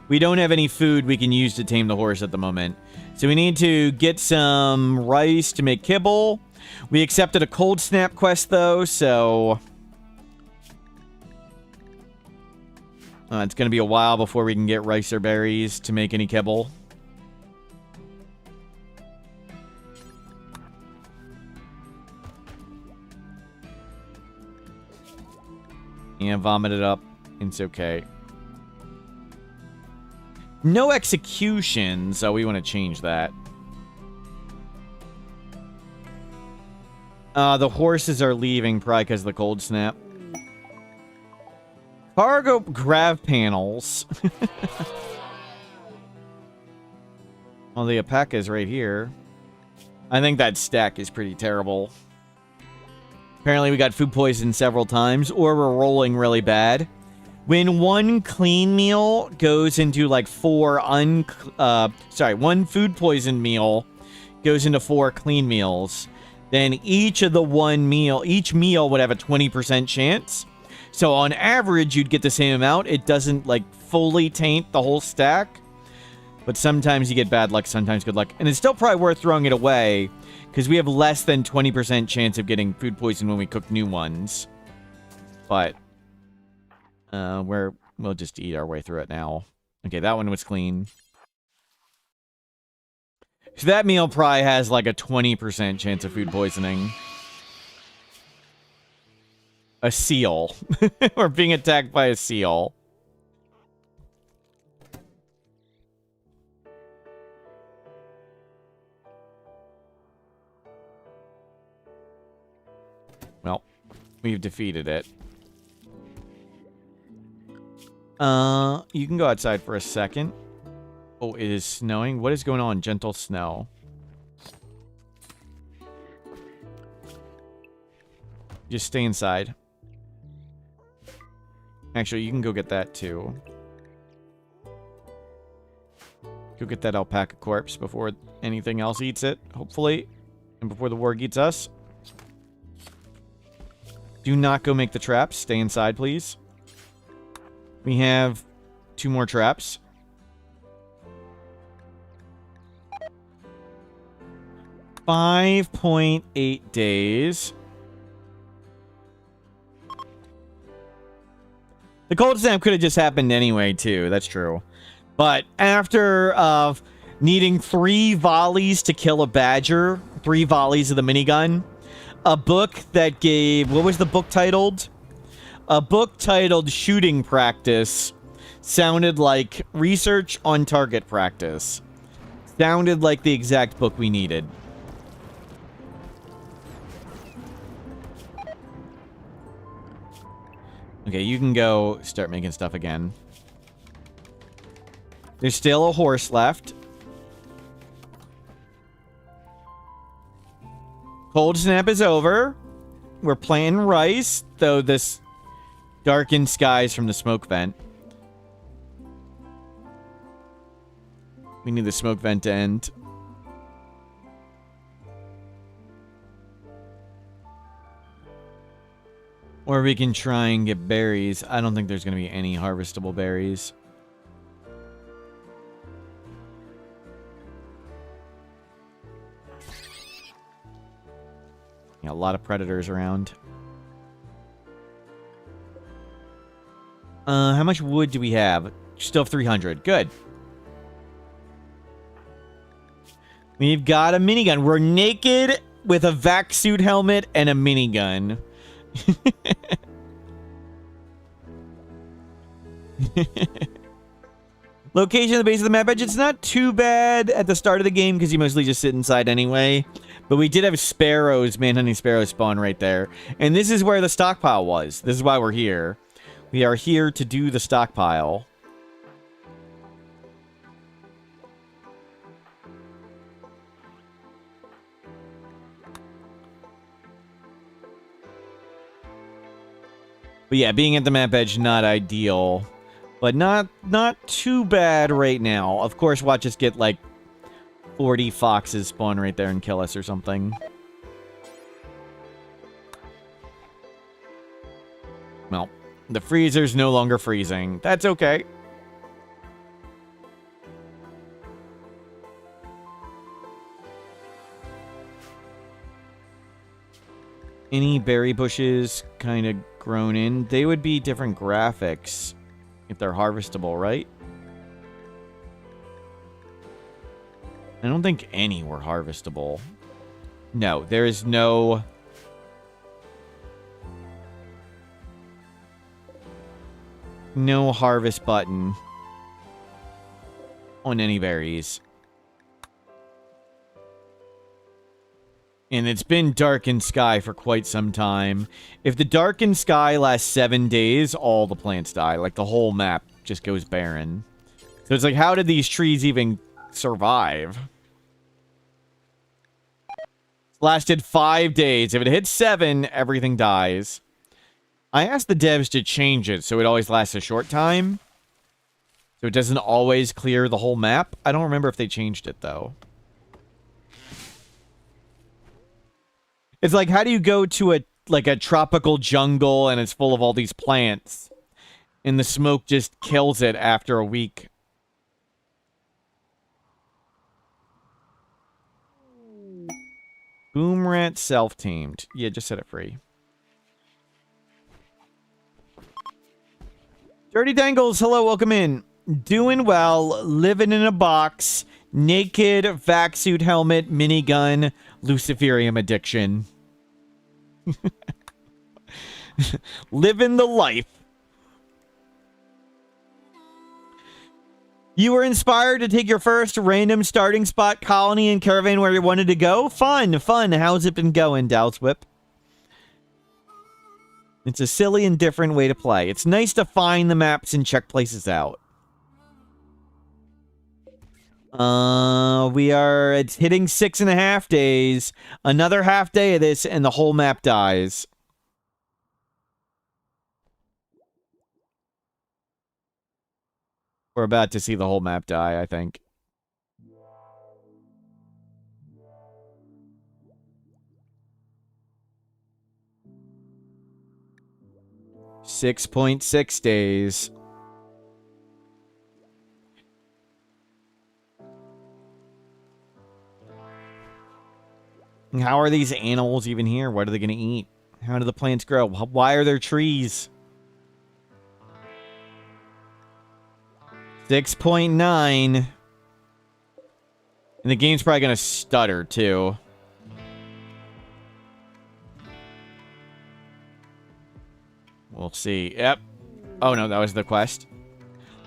We don't have any food we can use to tame the horse at the moment. So we need to get some rice to make kibble. We accepted a cold snap quest, though, so... it's going to be a while before we can get rice or berries to make any kibble. Yeah, vomit it up. It's okay. No execution, so we want to change that. The horses are leaving probably because of the cold snap. Cargo grav panels. Well, the alpaca is right here. I think that stack is pretty terrible. Apparently we got food poisoned several times, or we're rolling really bad. When one clean meal goes into like one food poison meal goes into 4 clean meals, then each meal would have a 20% chance. So on average, you'd get the same amount. It doesn't like fully taint the whole stack. But sometimes you get bad luck, sometimes good luck. And it's still probably worth throwing it away, because we have less than 20% chance of getting food poison when we cook new ones. But we'll just eat our way through it now. Okay, that one was clean. So that meal probably has like a 20% chance of food poisoning. A seal. We're being attacked by a seal. Well, we've defeated it. You can go outside for a second. Oh, it is snowing? What is going on? Gentle snow. Just stay inside. Actually, you can go get that too. Go get that alpaca corpse before anything else eats it, hopefully. And before the warg eats us. Do not go make the traps. Stay inside, please. We have 2 more traps. $5.8 days. The cold snap could have just happened anyway, too. That's true. But after needing 3 volleys to kill a badger, 3 volleys of the minigun, a book that gave... What was the book titled? A book titled Shooting Practice sounded like Research on Target Practice. Sounded like the exact book we needed. Okay, you can go start making stuff again. There's still a horse left. Cold snap is over. We're playing rice, though this darkened skies from the smoke vent. We need the smoke vent to end. Or we can try and get berries. I don't think there's going to be any harvestable berries. Yeah, a lot of predators around. How much wood do we have? Still have 300. Good. We've got a minigun. We're naked with a vac suit helmet and a minigun. Location at the base of the map edge. It's not too bad at the start of the game because you mostly just sit inside anyway. But we did have sparrows, manhunting sparrows spawn right there. And this is where the stockpile was. This is why we're here. We are here to do the stockpile. But yeah, being at the map edge, not ideal. But not too bad right now. Of course, watch us get like 40 foxes spawn right there and kill us or something. Well, the freezer's no longer freezing. That's okay. Any berry bushes kind of grown in? They would be different graphics if they're harvestable, right? I don't think any were harvestable. No, there is no... No harvest button on any berries. And it's been darkened sky for quite some time. If the darkened sky lasts 7 days, all the plants die. Like, the whole map just goes barren. So it's like, how did these trees even survive? Lasted 5 days. If it hits 7, everything dies. I asked the devs to change it so it always lasts a short time. So it doesn't always clear the whole map. I don't remember if they changed it, though. It's like, how do you go to a tropical jungle and it's full of all these plants and the smoke just kills it after a week? Boom rat self-tamed. Yeah, just set it free. Dirty Dangles, hello, welcome in. Doing well, living in a box, naked, vac suit helmet, minigun, Luciferium addiction. Living the life. You were inspired to take your first random starting spot colony and caravan where you wanted to go? Fun, fun. How's it been going, Dowswhip? It's a silly and different way to play. It's nice to find the maps and check places out. It's hitting 6.5 days. Another half day of this and the whole map dies. We're about to see the whole map die, I think. $6.6 days. How are these animals even here? What are they going to eat? How do the plants grow? Why are there trees? 6.9. And the game's probably going to stutter, too. We'll see. Yep. Oh, no, that was the quest.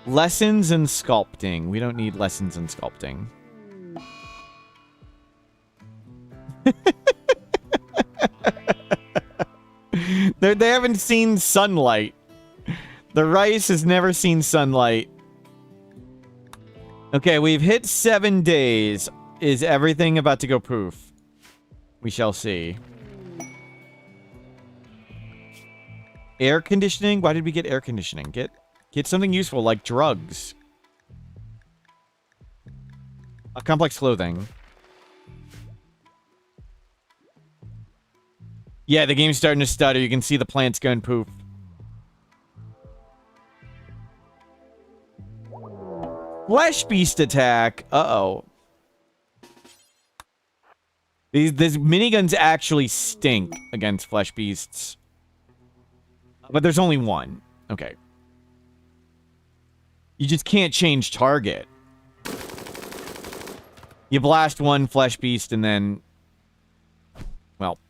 Lessons in sculpting. We don't need lessons in sculpting. They haven't seen sunlight. The rice has never seen sunlight. Okay, we've hit 7 days. Is everything about to go poof? We shall see. Air conditioning? Why did we get air conditioning? Get something useful like drugs. Complex clothing. Yeah, the game's starting to stutter. You can see the plants going poof. Flesh beast attack. Uh-oh. These miniguns actually stink against flesh beasts. But there's only one. Okay. You just can't change target. You blast one flesh beast and then... Well...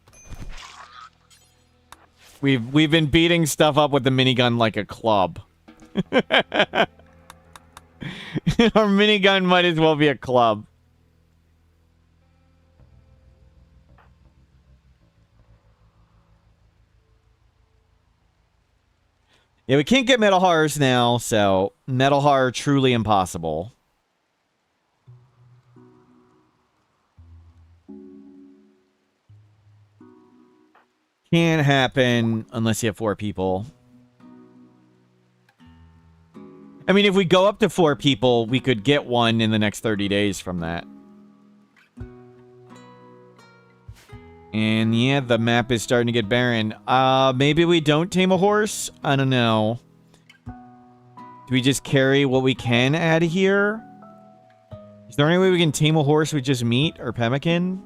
We've been beating stuff up with the minigun like a club. Our minigun might as well be a club. Yeah, we can't get metal horrors now, so metal horror truly impossible. Can't happen unless you have 4 people. I mean, if we go up to 4 people, we could get one in the next 30 days from that. And yeah, the map is starting to get barren. Maybe we don't tame a horse? I don't know. Do we just carry what we can out of here? Is there any way we can tame a horse with just meat or pemmican?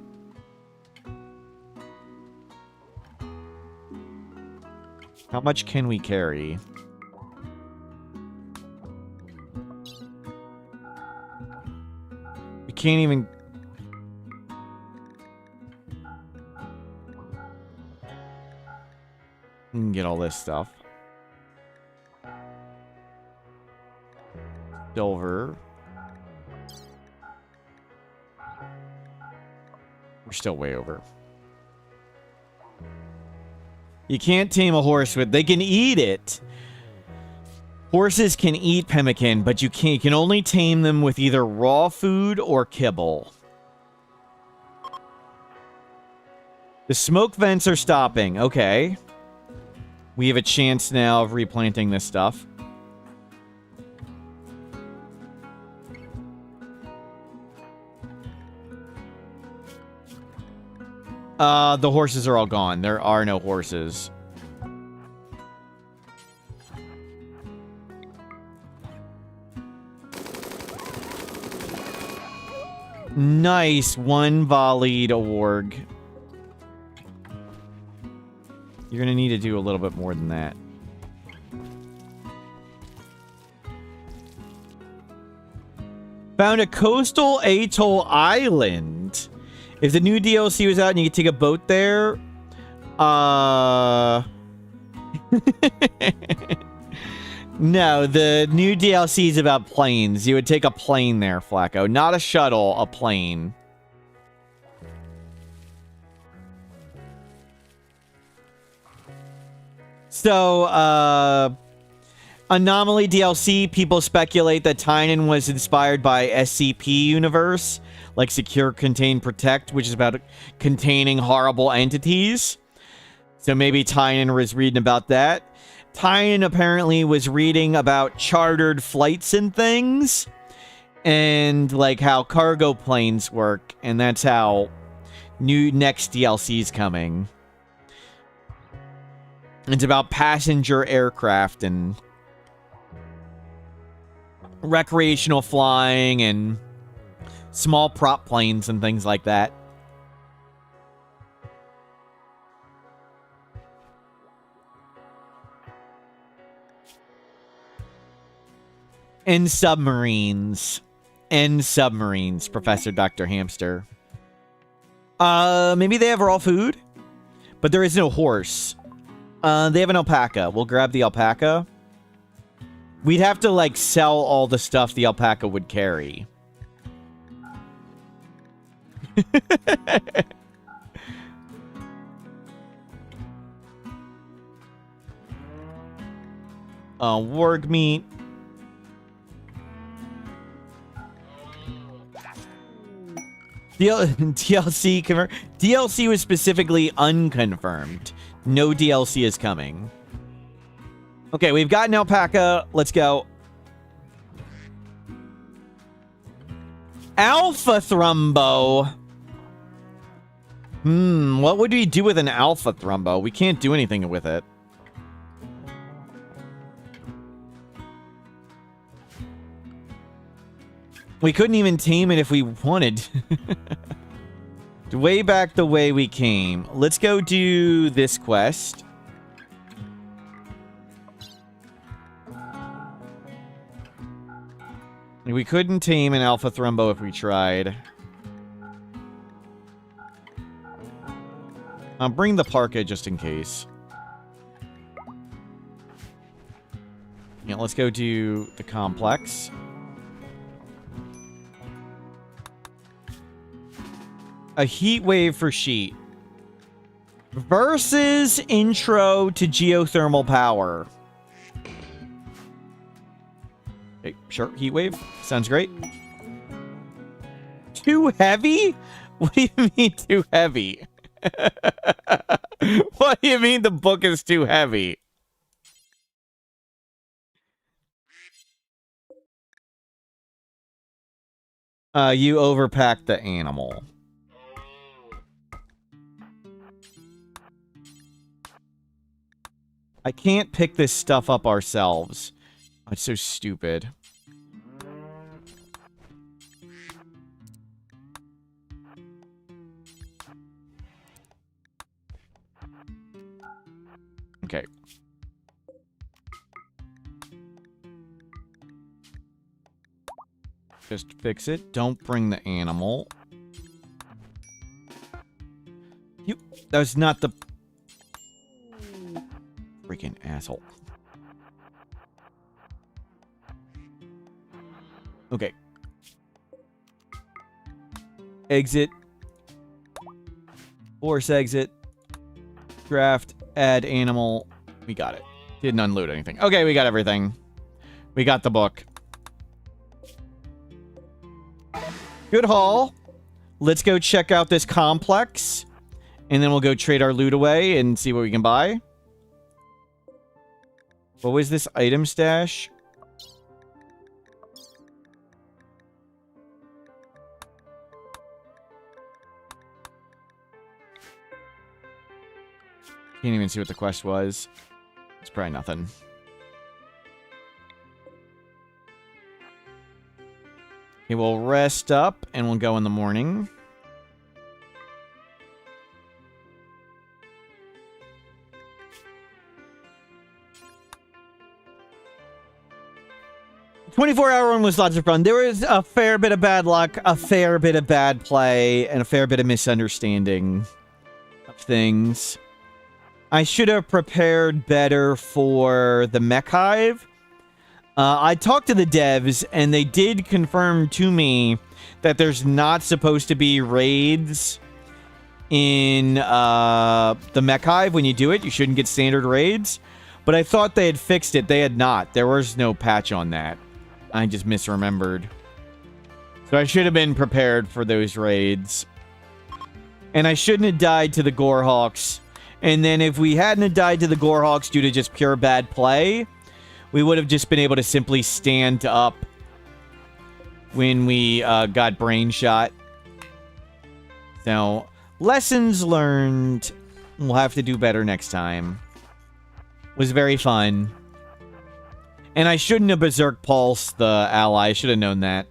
How much can we carry? We can't even... We can get all this stuff. Silver. We're still way over. You can't tame a horse with... They can eat it. Horses can eat pemmican, but you can't. You can only tame them with either raw food or kibble. The smoke vents are stopping. Okay. We have a chance now of replanting this stuff. The horses are all gone. There are no horses. Nice. One volleyed a warg. You're gonna need to do a little bit more than that. Found a coastal atoll island. If the new DLC was out and you could take a boat there, no, the new DLC is about planes. You would take a plane there, Flacco. Not a shuttle, a plane. So, Anomaly DLC, people speculate that Tynan was inspired by SCP universe, like Secure, Contain, Protect, which is about containing horrible entities. So maybe Tynan was reading about that. Tynan apparently was reading about chartered flights and things, and like how cargo planes work, and that's how next DLC is coming. It's about passenger aircraft and recreational flying and small prop planes and things like that. And submarines. And submarines, Professor Dr. Hamster. Maybe they have raw food? But there is no horse. They have an alpaca. We'll grab the alpaca. We'd have to, like, sell all the stuff the alpaca would carry. Warg meat. DLC confirmed. DLC was specifically unconfirmed. No DLC is coming. Okay, we've got an alpaca. Let's go. Alpha Thrumbo. What would we do with an Alpha Thrumbo? We can't do anything with it. We couldn't even tame it if we wanted. Way back the way we came. Let's go do this quest. We couldn't tame an Alpha Thrumbo if we tried. I'll bring the parka just in case. Yeah, let's go do the complex. A heat wave for sheet. Versus intro to geothermal power. Okay, sure, heat wave. Sounds great. Too heavy? What do you mean too heavy? What do you mean the book is too heavy? You overpacked the animal. I can't pick this stuff up ourselves. Oh, it's so stupid. Okay. Just fix it. Don't bring the animal. That was not the... Freaking asshole. Okay. Exit. Force exit. Draft. Add animal. We got it. Didn't unload anything. Okay, we got everything. We got the book. Good haul. Let's go check out this complex. And then we'll go trade our loot away and see what we can buy. What was this item stash? Can't even see what the quest was. It's probably nothing. Okay, we'll rest up and we'll go in the morning. 24-hour one was lots of fun. There was a fair bit of bad luck, a fair bit of bad play, and a fair bit of misunderstanding of things. I should have prepared better for the mech hive. I talked to the devs, and they did confirm to me that there's not supposed to be raids in the mech hive when you do it. You shouldn't get standard raids. But I thought they had fixed it. They had not. There was no patch on that. I just misremembered. So I should have been prepared for those raids. And I shouldn't have died to the Gorehawks. And then if we hadn't have died to the Gorehawks due to just pure bad play, we would have just been able to simply stand up when we got brain shot. So, lessons learned. We'll have to do better next time. Was very fun. And I shouldn't have Berserk Pulse the ally. I should have known that.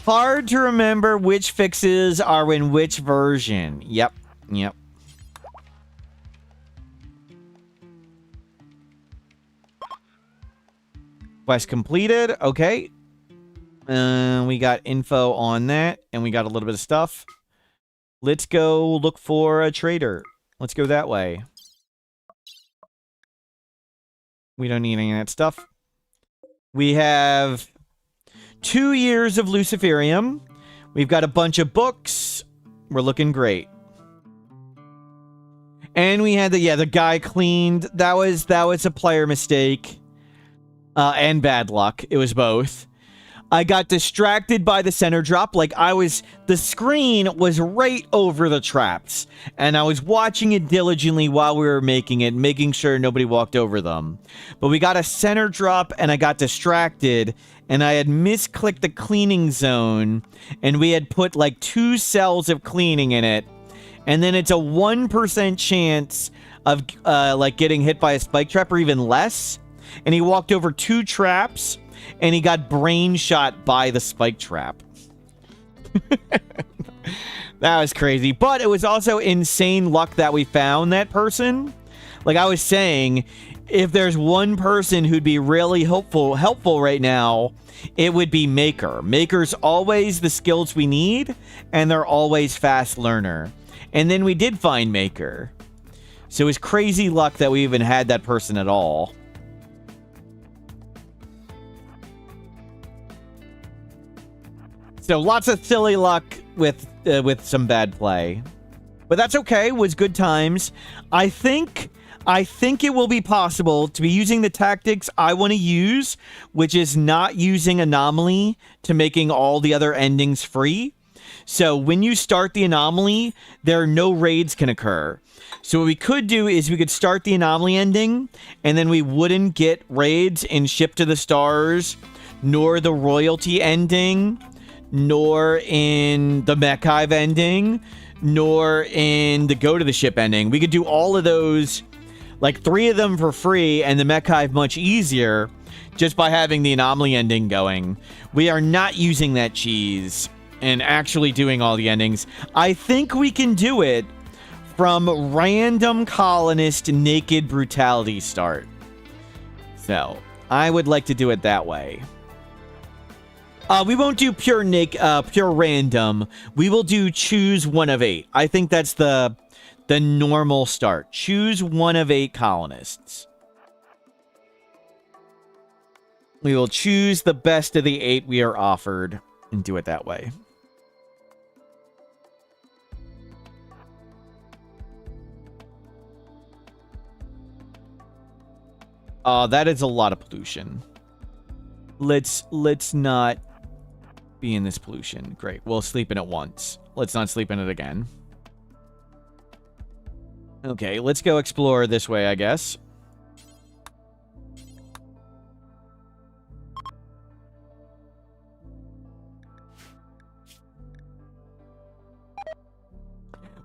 Hard to remember which fixes are in which version. Yep. Yep. Quest completed. Okay. We got info on that. And we got a little bit of stuff. Let's go look for a trader. Let's go that way. We don't need any of that stuff. We have 2 years of Luciferium. We've got a bunch of books. We're looking great. And we had the guy cleaned. That was a player mistake. And bad luck. It was both. I got distracted by the center drop. Like, the screen was right over the traps. And I was watching it diligently while we were making it, making sure nobody walked over them. But we got a center drop, and I got distracted, and I had misclicked the cleaning zone, and we had put, like, 2 cells of cleaning in it. And then it's a 1% chance of, like, getting hit by a spike trap, or even less. And he walked over 2 traps, and he got brain shot by the spike trap. That was crazy. But it was also insane luck that we found that person. Like I was saying, if there's one person who'd be really helpful right now, it would be Maker. Maker's always the skills we need, and they're always fast learner. And then we did find Maker. So it was crazy luck that we even had that person at all. So lots of silly luck with some bad play. But that's okay. It was good times. I think it will be possible to be using the tactics I want to use, which is not using Anomaly to making all the other endings free. So when you start the Anomaly, there are no raids can occur. So what we could do is we could start the Anomaly ending, and then we wouldn't get raids in Ship to the Stars, nor the Royalty ending, nor in the Mech Hive ending, nor in the Go to the Ship ending. We could do all of those, like 3 of them for free, and the Mech Hive much easier, just by having the Anomaly ending going. We are not using that cheese and actually doing all the endings. I think we can do it from random colonist naked brutality start. So, I would like to do it that way. We won't do pure random. We will do choose 1 of 8. I think that's the normal start. Choose 1 of 8 colonists. We will choose the best of the 8 we are offered and do it that way. That is a lot of pollution. Let's not be in this pollution. Great. We'll sleep in it once. Let's not sleep in it again. Okay, let's go explore this way, I guess.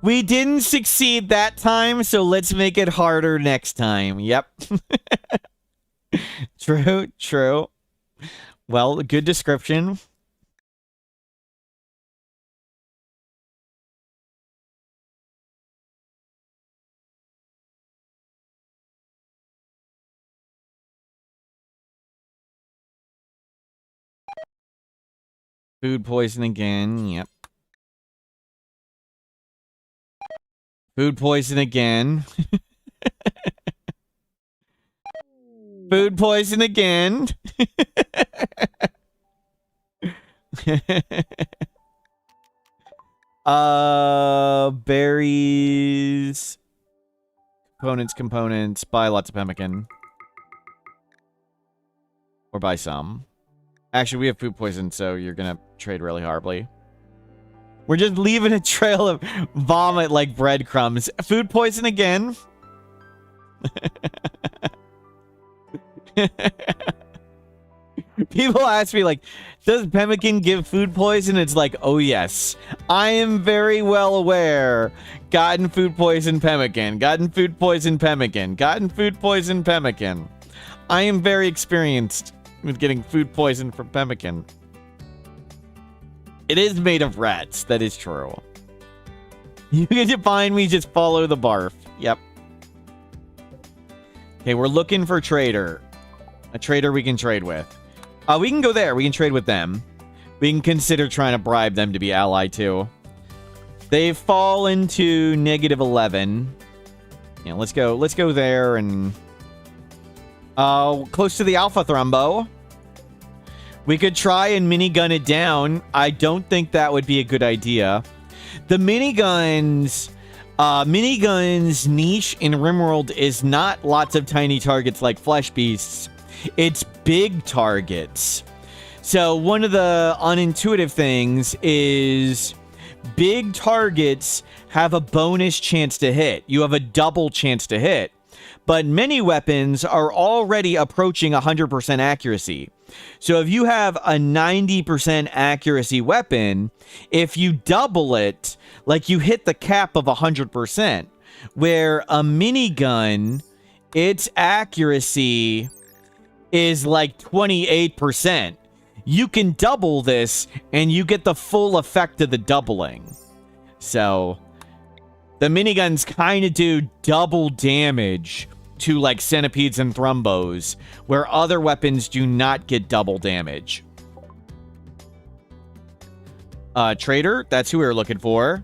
We didn't succeed that time, so let's make it harder next time. Yep. True, true. Well, good description. Food poison again. Yep. Food poison again. Food poison again. Berries. Components. Buy lots of pemmican. Or buy some. Actually, we have food poison, so you're gonna trade really horribly. We're just leaving a trail of vomit like breadcrumbs. Food poison again. People ask me, like, does pemmican give food poison? It's like, oh yes. I am very well aware. Gotten food poison pemmican. Gotten food poison pemmican. Gotten food poison pemmican. I am very experienced with getting food poison from pemmican. It is made of rats. That is true. You get to find me, just follow the barf. Yep. Okay, we're looking for a trader. A trader we can trade with. We can go there. We can trade with them. We can consider trying to bribe them to be allied too. They've fallen to -11. Yeah, let's go there and close to the Alpha Thrumbo. We could try and minigun it down. I don't think that would be a good idea. The miniguns niche in RimWorld is not lots of tiny targets like flesh beasts. It's big targets. So one of the unintuitive things is big targets have a bonus chance to hit. You have a double chance to hit. But many weapons are already approaching 100% accuracy. So if you have a 90% accuracy weapon, if you double it, like you hit the cap of 100%, where a minigun, its accuracy is like 28%. You can double this and you get the full effect of the doubling. So the miniguns kind of do double damage to like centipedes and thrumbos, where other weapons do not get double damage. Trader, that's who we were looking for.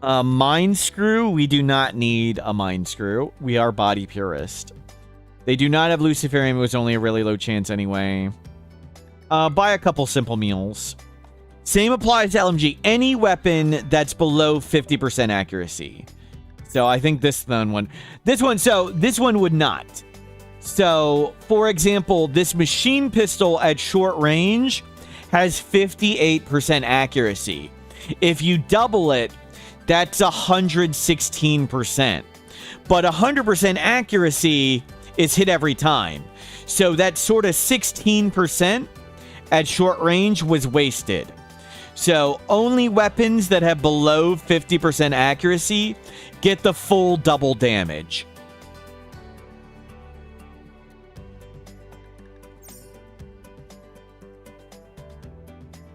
Mind screw, we do not need a mind screw. We are body purist. They do not have Luciferium, it was only a really low chance anyway. Buy a couple simple meals. Same applies to LMG. Any weapon that's below 50% accuracy. So I think this one would not. So, for example, this machine pistol at short range has 58% accuracy. If you double it, that's 116%. But 100% accuracy is hit every time. So that sort of 16% at short range was wasted. So only weapons that have below 50% accuracy get the full double damage.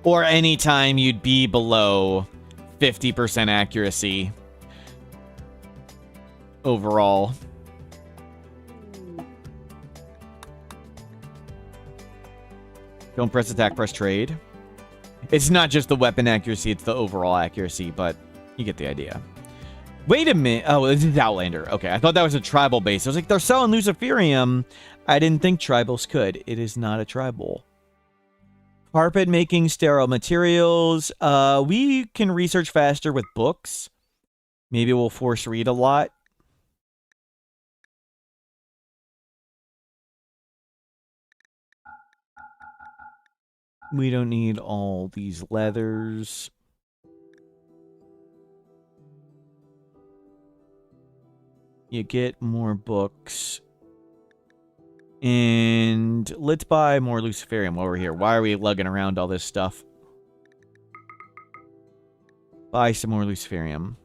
Or anytime you'd be below 50% accuracy overall. Don't press attack, press trade. It's not just the weapon accuracy, it's the overall accuracy, but you get the idea. Wait a minute. Oh, this is Outlander. Okay, I thought that was a tribal base. I was like, they're selling Luciferium. I didn't think tribals could. It is not a tribal. Carpet making, sterile materials. We can research faster with books. Maybe we'll force read a lot. We don't need all these leathers. You get more books. And let's buy more Luciferium while we're here. Why are we lugging around all this stuff? Buy some more Luciferium.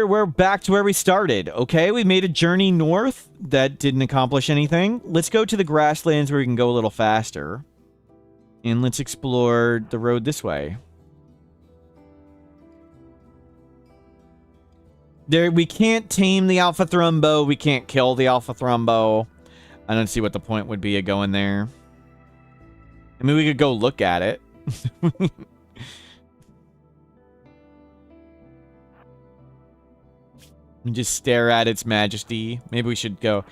We're back to where we started. Okay, we made a journey north. That didn't accomplish anything. Let's go to the grasslands where we can go a little faster. And let's explore the road this way. There, we can't tame the Alpha Thrumbo. We can't kill the Alpha Thrumbo. I don't see what the point would be of going there. I mean, we could go look at it. And just stare at its majesty. Maybe we should go.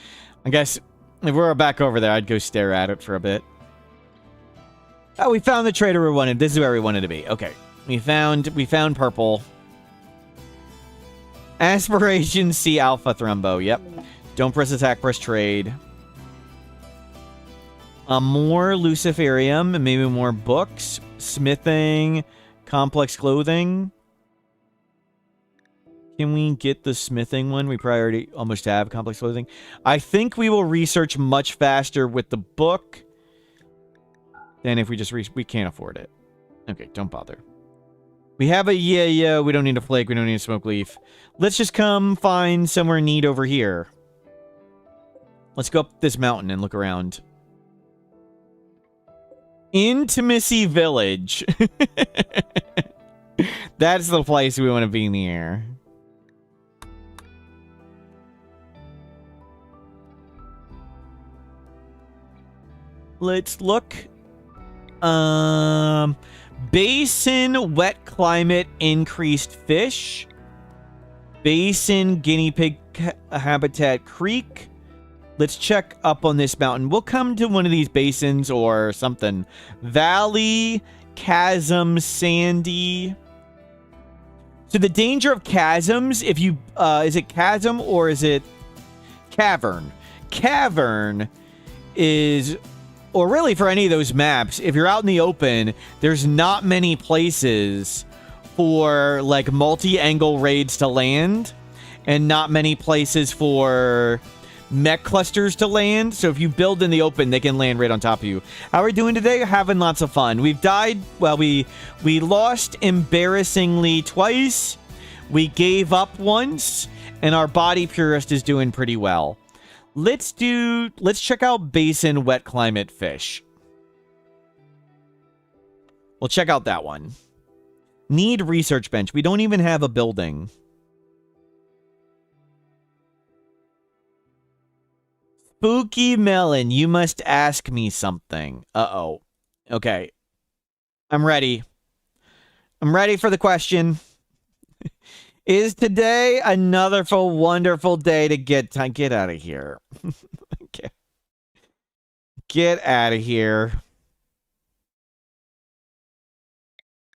I guess if we're back over there, I'd go stare at it for a bit. Oh, we found the trader we wanted. This is where we wanted to be. Okay. We found purple. Aspiration C Alpha Thrumbo. Yep. Don't press attack, press trade. More Luciferium, and maybe more books. Smithing. Complex clothing. Can we get the smithing one? We probably already almost have complex clothing. I think we will research much faster with the book than if we just we can't afford it. Okay, don't bother. We have a yeah. We don't need a flake. We don't need a smoke leaf. Let's just come find somewhere neat over here. Let's go up this mountain and look around. Intimacy Village. That's the place we want to be near. Let's look. Basin, wet climate, increased fish. Basin, guinea pig habitat, creek. Let's check up on this mountain. We'll come to one of these basins or something. Valley, chasm, sandy. So the danger of chasms, if you, is it chasm or is it cavern? Cavern is, or really for any of those maps, if you're out in the open, there's not many places for like multi-angle raids to land and not many places for mech clusters to land. So if you build in the open, they can land right on top of you. How are we doing today? Having lots of fun. We've died, well, we lost embarrassingly twice. We gave up once, and our body purist is doing pretty well. Let's check out basin wet climate fish. We'll check out that one. Need research bench. We don't even have a building. Spooky Melon, you must ask me something. Uh-oh. Okay. I'm ready. I'm ready for the question. Is today another wonderful day to get out of here? Get out of here.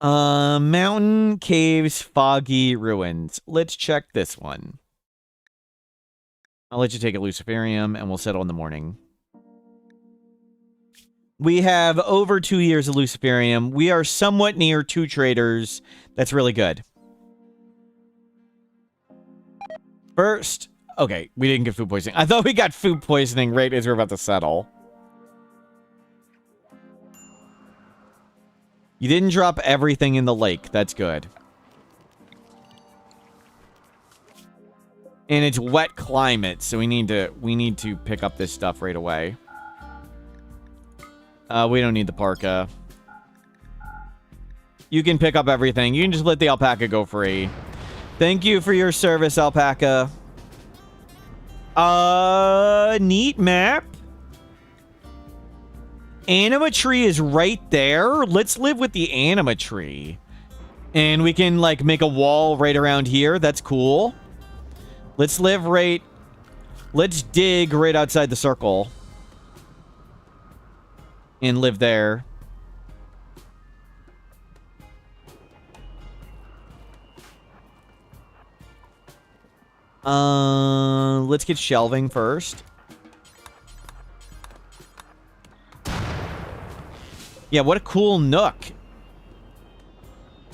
Mountain, caves, foggy ruins. Let's check this one. I'll let you take a Luciferium, and we'll settle in the morning. We have over 2 years of Luciferium. We are somewhat near 2 traders. That's really good. First, okay, we didn't get food poisoning. I thought we got food poisoning right as we were about to settle. You didn't drop everything in the lake. That's good. And it's wet climate, so we need to pick up this stuff right away. We don't need the parka. You can pick up everything. You can just let the alpaca go free. Thank you for your service, alpaca. Neat map. Anima tree is right there. Let's live with the anima tree. And we can, like, make a wall right around here. That's cool. Let's dig right outside the circle. And live there. Let's get shelving first. Yeah, what a cool nook.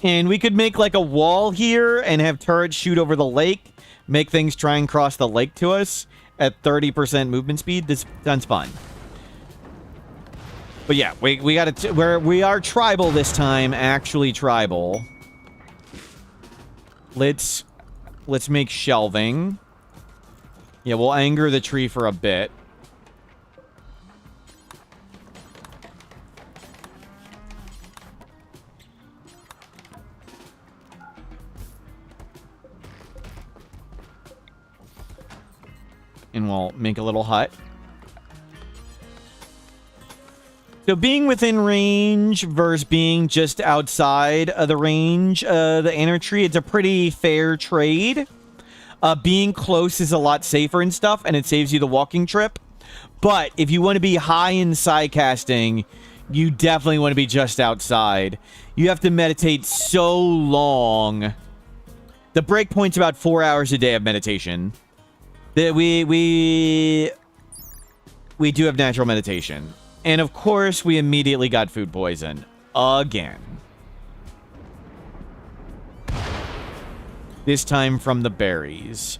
And we could make like a wall here and have turrets shoot over the lake. Make things try and cross the lake to us at 30% movement speed. This sounds fun. But yeah, we are tribal this time, actually tribal. Let's make shelving. Yeah, we'll anger the tree for a bit. and we'll make a little hut. So being within range versus being just outside of the range, the inner tree, it's a pretty fair trade. Being close is a lot safer and stuff, and it saves you the walking trip. But if you want to be high in side casting, you definitely want to be just outside. You have to meditate so long. The break point's about 4 hours a day of meditation. We do have natural meditation. And of course, we immediately got food poison. Again. This time from the berries.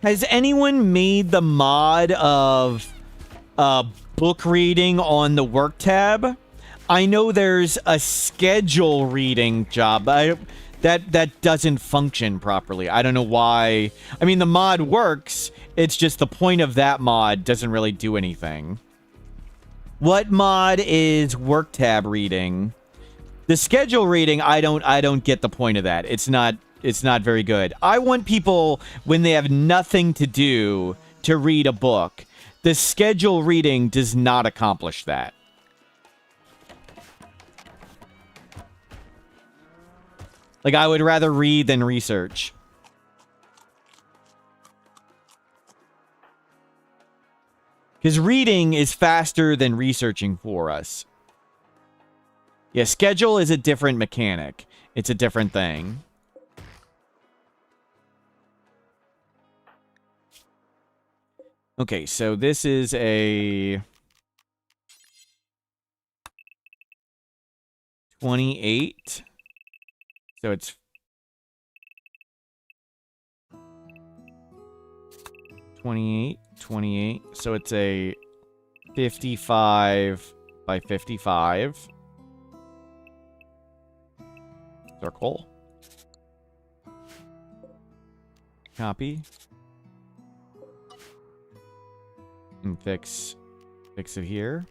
Has anyone made the mod of book reading on the work tab? I know there's a schedule reading job. That doesn't function properly. I don't know why. I mean, the mod works. It's just the point of that mod doesn't really do anything. What mod is work tab reading? The schedule reading, I don't get the point of that. It's not very good. I want people, when they have nothing to do, to read a book. The schedule reading does not accomplish that. Like, I would rather read than research. Because reading is faster than researching for us. Yeah, schedule is a different mechanic. It's a different thing. Okay, so this is a 28. So it's 28. So it's a 55 by 55 circle. Copy. And fix it here.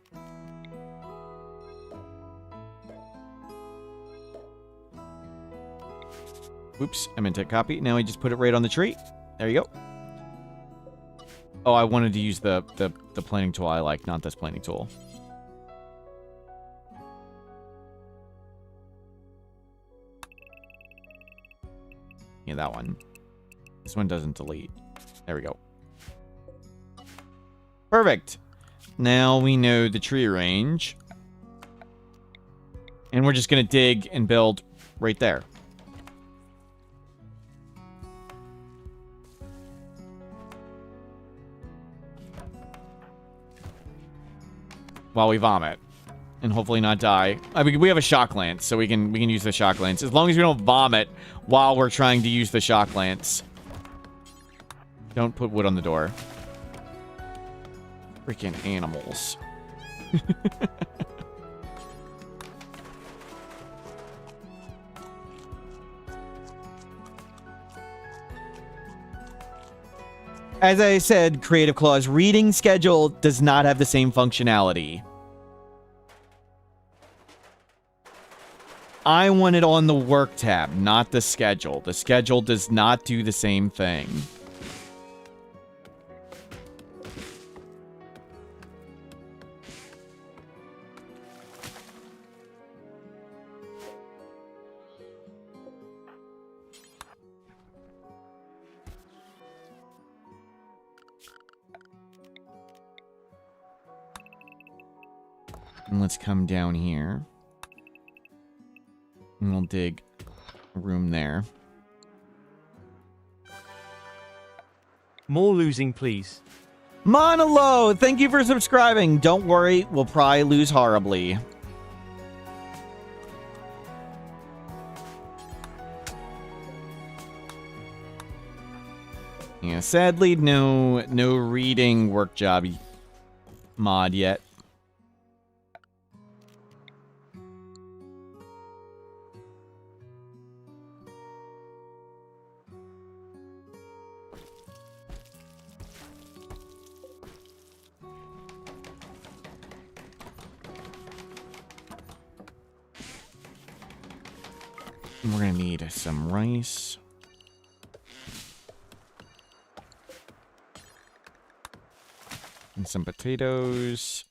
Oops, I meant to copy. Now I just put it right on the tree. There you go. Oh, I wanted to use the planing tool I like, not this planing tool. Yeah, that one. This one doesn't delete. There we go. Perfect. Now we know the tree range. And we're just going to dig and build right there. While we vomit. And hopefully not die. I mean, we have a shock lance, so we can use the shock lance. As long as we don't vomit while we're trying to use the shock lance. Don't put wood on the door. Freaking animals. As I said, Creative Clause, reading schedule does not have the same functionality. I want it on the work tab, not the schedule. The schedule does not do the same thing. And let's come down here. And we'll dig a room there. More losing, please. Monolo, thank you for subscribing. Don't worry, we'll probably lose horribly. Yeah, sadly, no reading work job mod yet. And we're gonna need some rice. And some potatoes.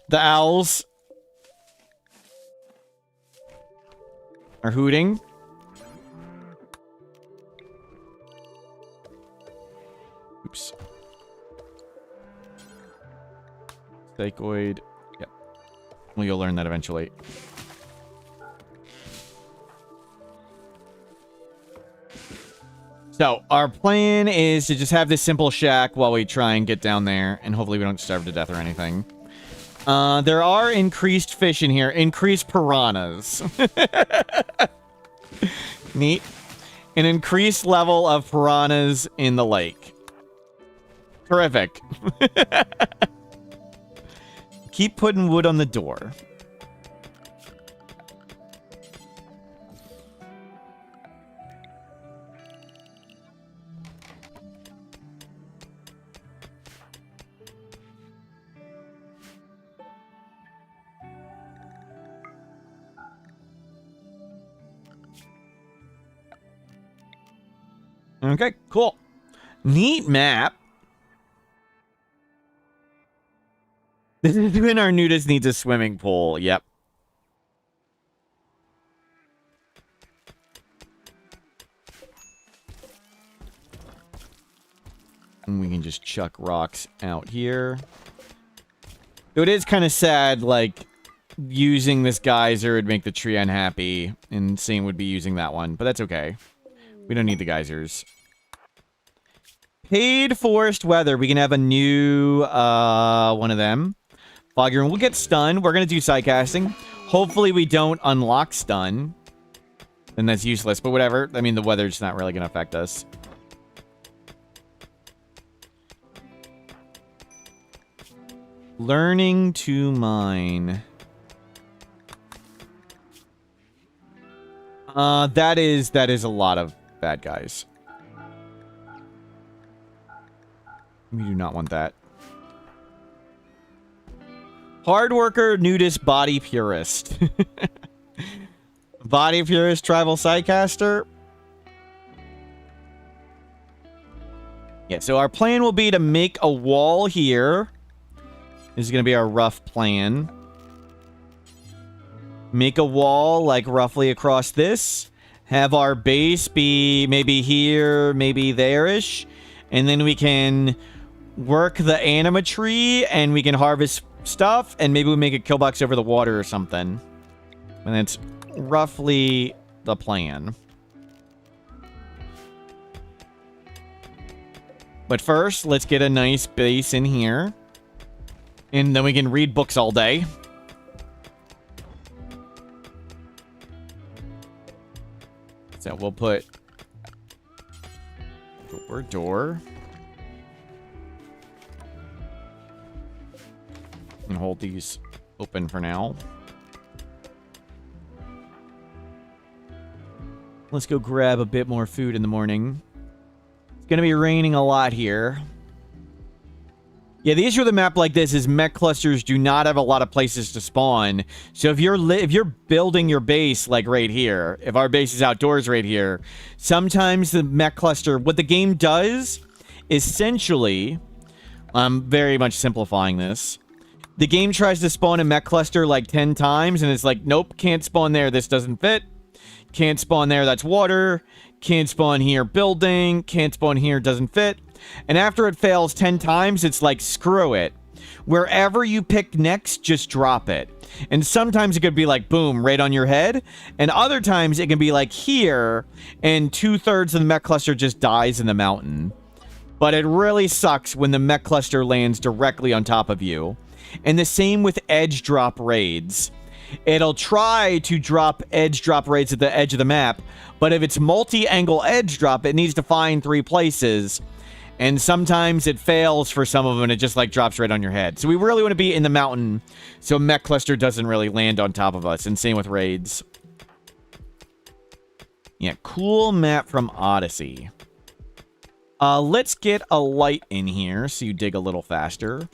The owls are hooting. Oops. Psychoid. Yep. Well, you'll learn that eventually. So, our plan is to just have this simple shack while we try and get down there, and hopefully we don't starve to death or anything. There are increased fish in here. Increased piranhas. Neat. An increased level of piranhas in the lake. Terrific. Keep putting wood on the door. Okay, cool. Neat map. This is when our nudist needs a swimming pool. Yep. And we can just chuck rocks out here. So it is kind of sad, like, using this geyser would make the tree unhappy, and same would be using that one, but that's okay. We don't need the geysers. Paid forest weather. We can have a new one of them. Foggy room. We'll get stun. We're going to do sidecasting. Hopefully we don't unlock stun. Then that's useless, but whatever. I mean, the weather's not really going to affect us. Learning to mine. That is a lot of bad guys. We do not want that. Hard worker, nudist, body purist. Body purist, tribal sidecaster. Yeah, so our plan will be to make a wall here. This is going to be our rough plan. Make a wall, like, roughly across this. Have our base be maybe here, maybe there-ish. And then we can work the anima tree, and we can harvest stuff, and maybe we make a kill box over the water or something. And that's roughly the plan. But first, let's get a nice base in here. And then we can read books all day. So we'll put door. And hold these open for now. Let's go grab a bit more food in the morning. It's going to be raining a lot here. Yeah, the issue with a map like this is mech clusters do not have a lot of places to spawn. So if you're building your base, like right here, if our base is outdoors right here, sometimes the mech cluster, what the game does, essentially, I'm very much simplifying this, the game tries to spawn a mech cluster like 10 times, and it's like, nope, can't spawn there, this doesn't fit. Can't spawn there, that's water. Can't spawn here, building. Can't spawn here, doesn't fit. And after it fails 10 times, it's like, screw it. Wherever you pick next, just drop it. And sometimes it could be like, boom, right on your head. And other times it can be like here, and 2/3 of the mech cluster just dies in the mountain. But it really sucks when the mech cluster lands directly on top of you. And the same with edge drop raids. It'll try to drop edge drop raids at the edge of the map, but if it's multi-angle edge drop, it needs to find 3 places. And sometimes it fails for some of them, and it just like drops right on your head. So we really want to be in the mountain so mech cluster doesn't really land on top of us. And same with raids. Yeah, cool map from Odyssey. Let's get a light in here so you dig a little faster.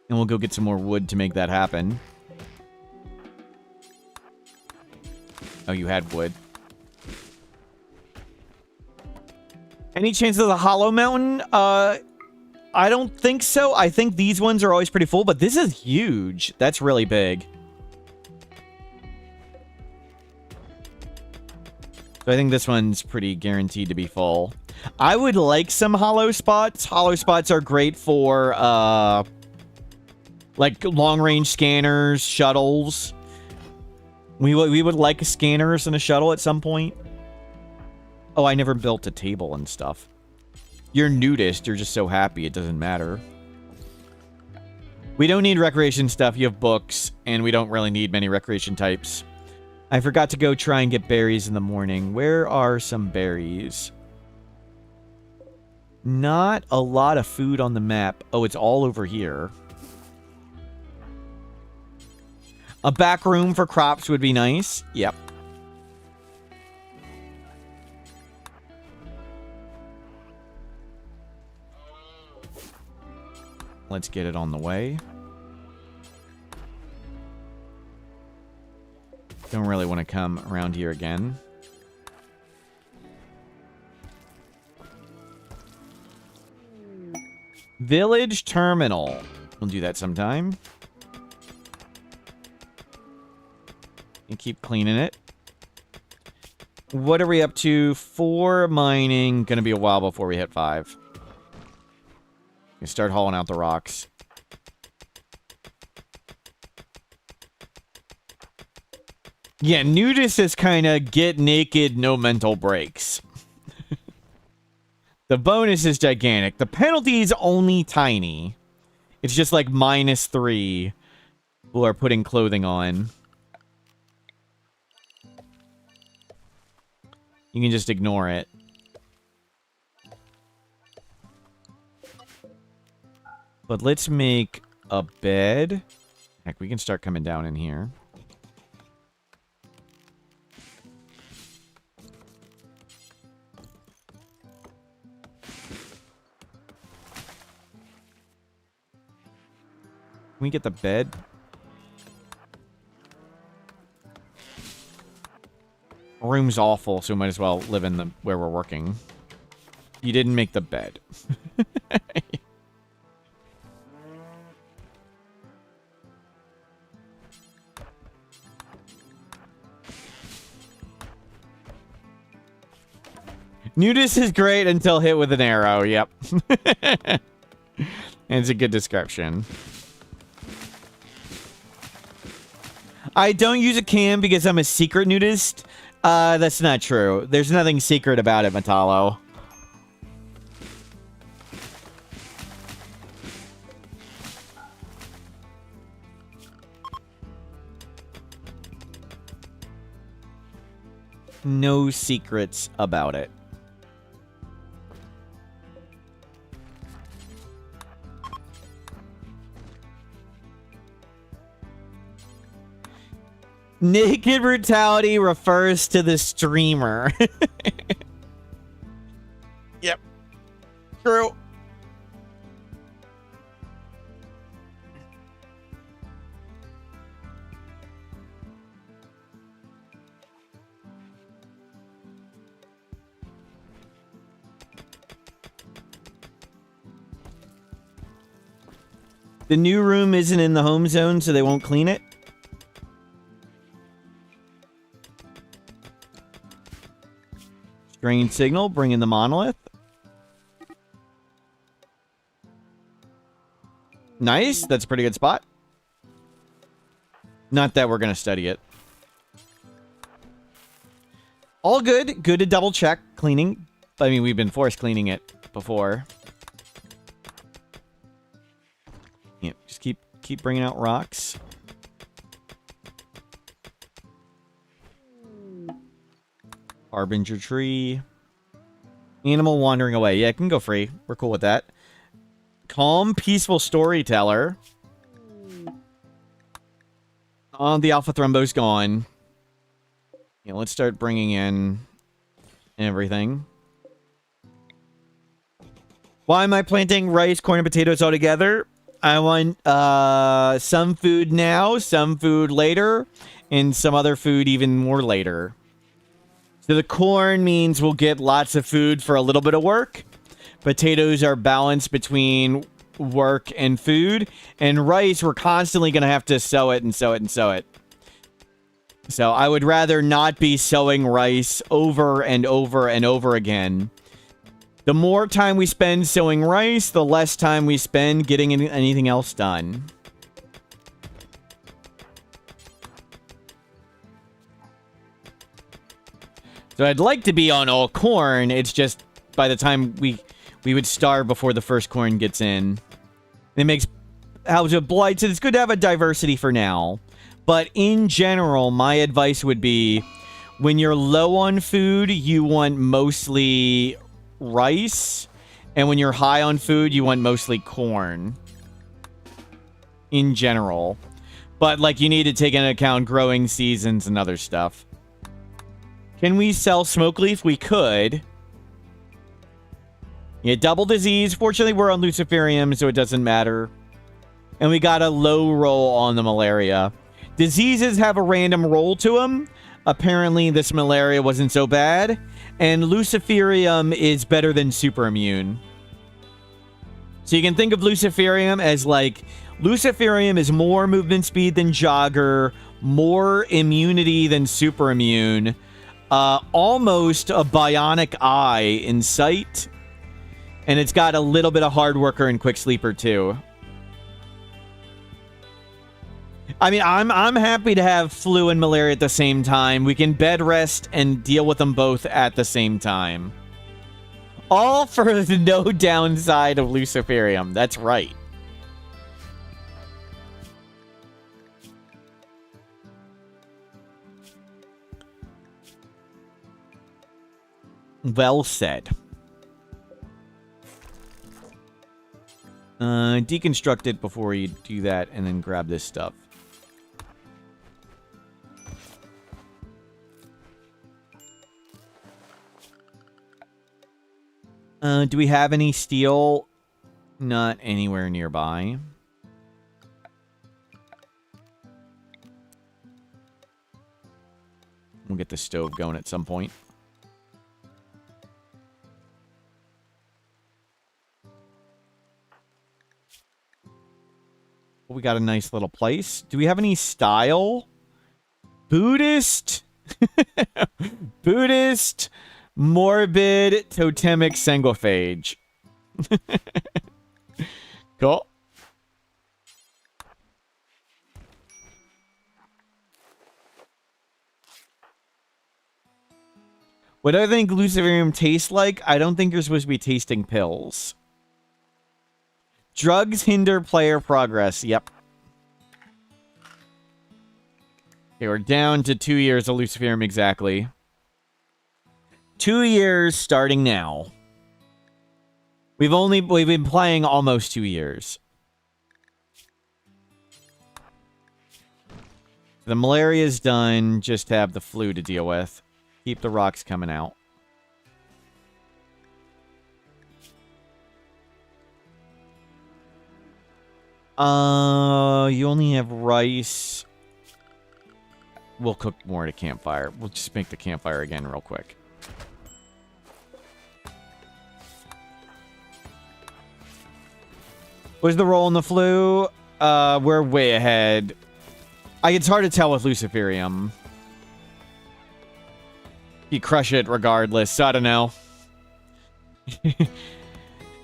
And we'll go get some more wood to make that happen. Oh, you had wood. Any chance of the Hollow Mountain? I don't think so. I think these ones are always pretty full, but this is huge. That's really big. So I think this one's pretty guaranteed to be full. I would like some hollow spots. Hollow spots are great for, like, long-range scanners, shuttles. We would like scanners and a shuttle at some point. Oh, I never built a table and stuff. You're nudist. You're just so happy it doesn't matter. We don't need recreation stuff. You have books, and we don't really need many recreation types. I forgot to go try and get berries in the morning. Where are some berries? Not a lot of food on the map. Oh, it's all over here. A back room for crops would be nice. Yep. Let's get it on the way. Don't really want to come around here again. Village terminal. We'll do that sometime. And keep cleaning it. What are we up to? 4 mining. Gonna be a while before we hit 5. We start hauling out the rocks. Yeah, nudist is kind of get naked, no mental breaks. The bonus is gigantic. The penalty is only tiny. It's just like -3. People are putting clothing on. You can just ignore it. But let's make a bed. Heck, we can start coming down in here. Can we get the bed? Room's awful, so we might as well live in the where we're working. You didn't make the bed. Nudist is great until hit with an arrow. Yep. And it's a good description. I don't use a cam because I'm a secret nudist. That's not true. There's nothing secret about it, Metallo. No secrets about it. Naked brutality refers to the streamer. Yep. True. The new room isn't in the home zone, so they won't clean it. Strange signal, bring in the monolith. Nice, that's a pretty good spot. Not that we're going to study it. All good. Good to double check cleaning. I mean, we've been force cleaning it before. Yeah, just keep bringing out rocks. Harbinger tree. Animal wandering away. Yeah, it can go free. We're cool with that. Calm, peaceful storyteller. Oh, the alpha thrombo's gone. Yeah, let's start bringing in everything. Why am I planting rice, corn, and potatoes all together? I want some food now, some food later, and some other food even more later. So the corn means we'll get lots of food for a little bit of work. Potatoes are balanced between work and food. And rice, we're constantly going to have to sow it and sow it and sow it. So I would rather not be sowing rice over and over and over again. The more time we spend sowing rice, the less time we spend getting anything else done. So I'd like to be on all corn. It's just by the time we would starve before the first corn gets in. It makes House of Blight. So it's good to have a diversity for now. But in general, my advice would be when you're low on food, you want mostly rice. And when you're high on food, you want mostly corn. In general. But like you need to take into account growing seasons and other stuff. Can we sell smoke leaf? We could. Yeah, double disease. Fortunately, we're on Luciferium, so it doesn't matter. And we got a low roll on the malaria. Diseases have a random roll to them. Apparently, this malaria wasn't so bad. And Luciferium is better than super immune. So you can think of Luciferium as like... Luciferium is more movement speed than Jogger. More immunity than super immune. Almost a bionic eye in sight. And it's got a little bit of hard worker and quick sleeper too. I mean, I'm happy to have flu and malaria at the same time. We can bed rest and deal with them both at the same time. All for the no downside of Luciferium. That's right. Well said. Deconstruct it before you do that, and then grab this stuff. Do we have any steel? Not anywhere nearby. We'll get the stove going at some point. We got a nice little place. Do we have any style? Buddhist? Buddhist, morbid, totemic, sanguiphage. Cool. What do I think Luciferium tastes like? I don't think you're supposed to be tasting pills. Drugs hinder player progress. Yep. Okay, we're down to 2 years of Luciferium exactly. 2 years starting now. We've been playing almost 2 years. The malaria's done. Just have the flu to deal with. Keep the rocks coming out. You only have rice. We'll cook more at a campfire. We'll just make the campfire again real quick. What's the roll in the flu? We're way ahead. It's hard to tell with Luciferium. You crush it regardless, so I don't know.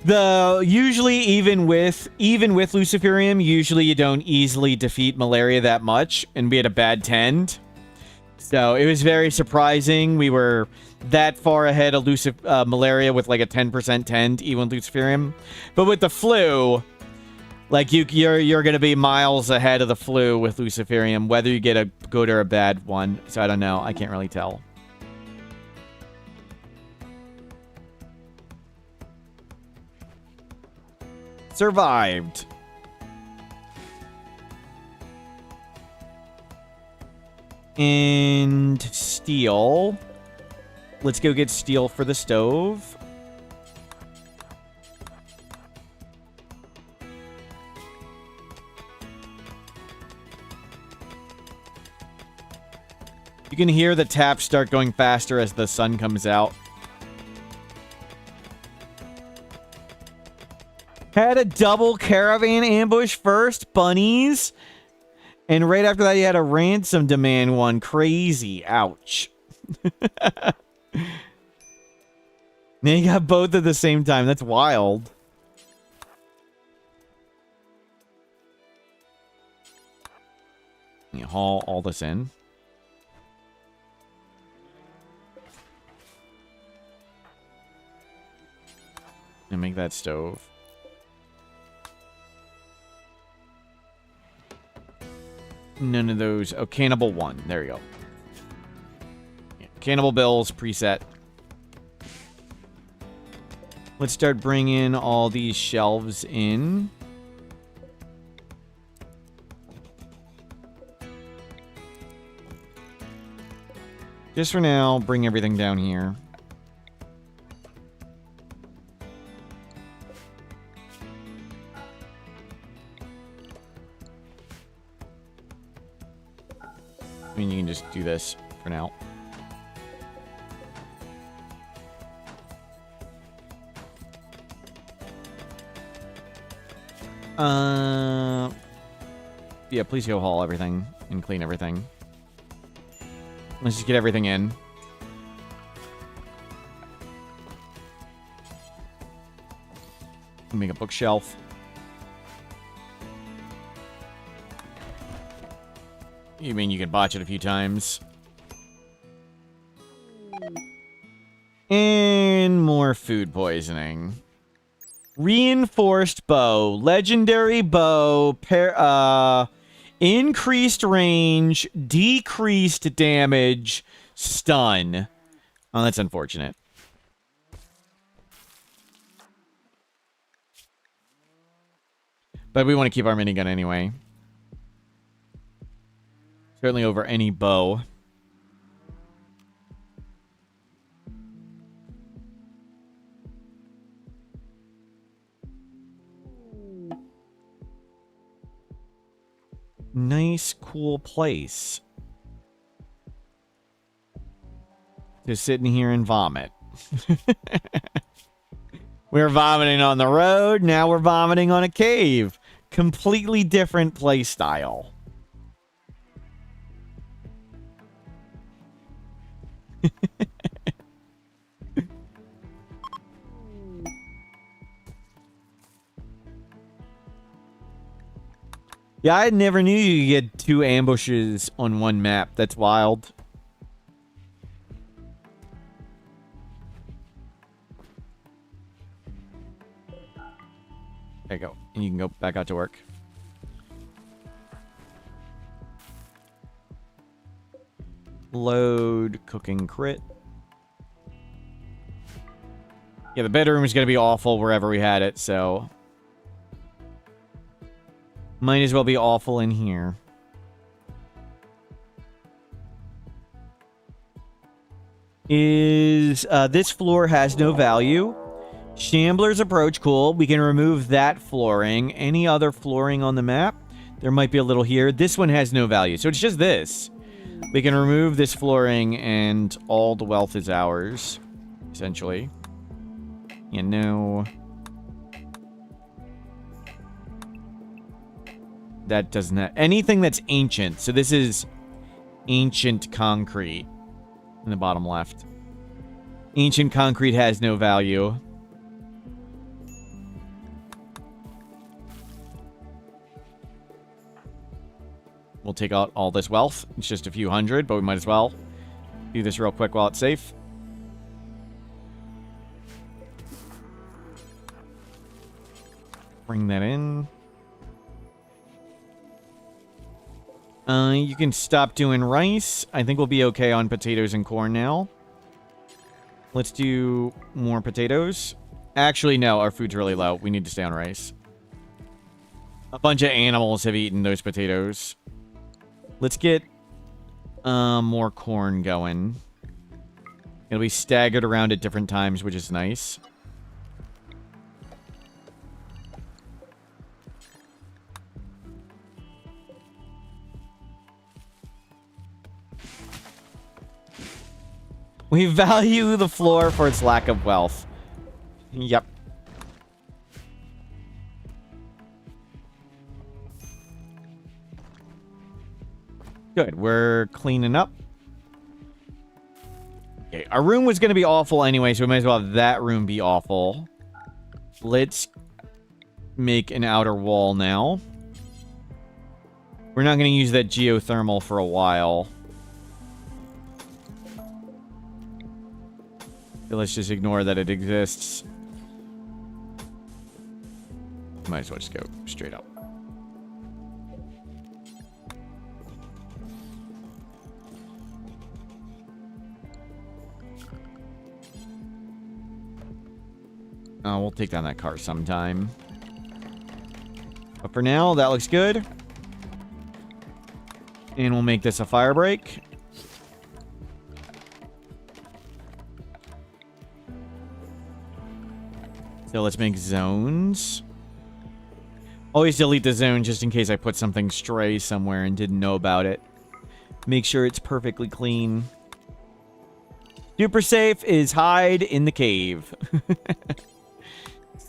Usually even with Luciferium, usually you don't easily defeat malaria that much and be at a bad tend. So it was very surprising. We were that far ahead of malaria with like a 10% tend, even with Luciferium. But with the flu, like you're gonna be miles ahead of the flu with Luciferium, whether you get a good or a bad one. So I don't know. I can't really tell. Survived. And steel. Let's go get steel for the stove. You can hear the taps start going faster as the sun comes out. Had a double caravan ambush first, bunnies. And right after that, you had a ransom demand one. Crazy. Ouch. Now you got both at the same time. That's wild. You haul all this in. And make that stove. None of those. Oh, Cannibal 1. There you go. Yeah, Cannibal Bills preset. Let's start bringing all these shelves in. Just for now, bring everything down here. I mean, you can just do this for now. Yeah, please go haul everything and clean everything. Let's just get everything in. Make a bookshelf. You mean you can botch it a few times? And more food poisoning. Reinforced bow. Legendary bow. Increased range. Decreased damage. Stun. Oh, that's unfortunate. But we want to keep our minigun anyway. Certainly over any bow. Nice, cool place. Just sitting here and vomit. We were vomiting on the road. Now we're vomiting on a cave. Completely different play style. Yeah, I never knew you could get 2 ambushes on one map. That's wild. There you go. And you can go back out to work. Load, cooking crit. Yeah, the bedroom is going to be awful wherever we had it, so... Might as well be awful in here. This floor has no value. Shambler's Approach, cool. We can remove that flooring. Any other flooring on the map? There might be a little here. This one has no value, so it's just this. We can remove this flooring and all the wealth is ours, essentially. You know... That doesn't have... Anything that's ancient. So this is ancient concrete in the bottom left. Ancient concrete has no value. We'll take out all this wealth. It's just a few hundred, but we might as well do this real quick while it's safe. Bring that in. You can stop doing rice. I think we'll be okay on potatoes and corn now. Let's do more potatoes. Actually, no, our food's really low. We need to stay on rice. A bunch of animals have eaten those potatoes. Let's get more corn going. It'll be staggered around at different times, which is nice. We value the floor for its lack of wealth. Yep. Good. We're cleaning up. Okay, our room was going to be awful anyway, so we might as well have that room be awful. Let's make an outer wall now. We're not going to use that geothermal for a while. So let's just ignore that it exists. Might as well just go straight up. Oh, we'll take down that car sometime. But for now, that looks good. And we'll make this a fire break. So let's make zones. Always delete the zone just in case I put something stray somewhere and didn't know about it. Make sure it's perfectly clean. Super safe is hide in the cave.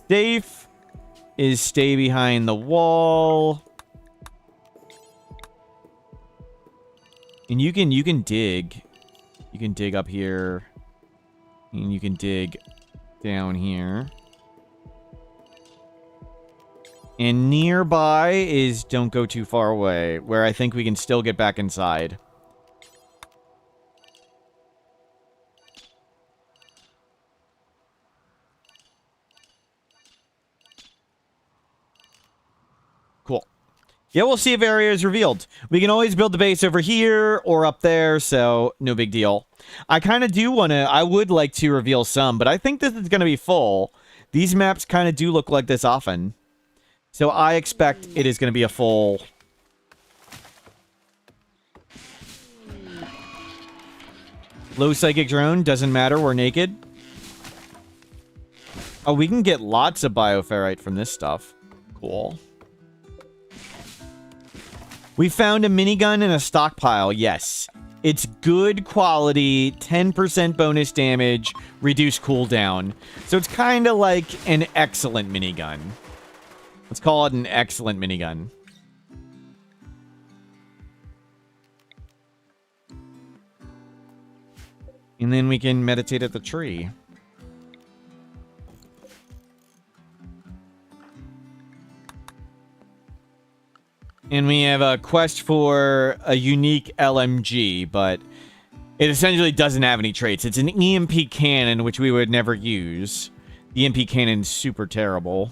Safe is stay behind the wall. And you can dig. You can dig up here. And you can dig down here. And nearby is don't go too far away, where I think we can still get back inside. Cool. Yeah, we'll see if area is revealed. We can always build the base over here or up there, so no big deal. I kind of do want to... I would like to reveal some, but I think this is going to be full. These maps kind of do look like this often. So I expect it is going to be a full... Low psychic drone, doesn't matter, we're naked. Oh, we can get lots of bioferrite from this stuff. Cool. We found a minigun in a stockpile, yes. It's good quality, 10% bonus damage, reduced cooldown. So it's kind of like an excellent minigun. Let's call it an excellent minigun. And then we can meditate at the tree. And we have a quest for a unique LMG, but it essentially doesn't have any traits. It's an EMP cannon, which we would never use. The EMP cannon's super terrible.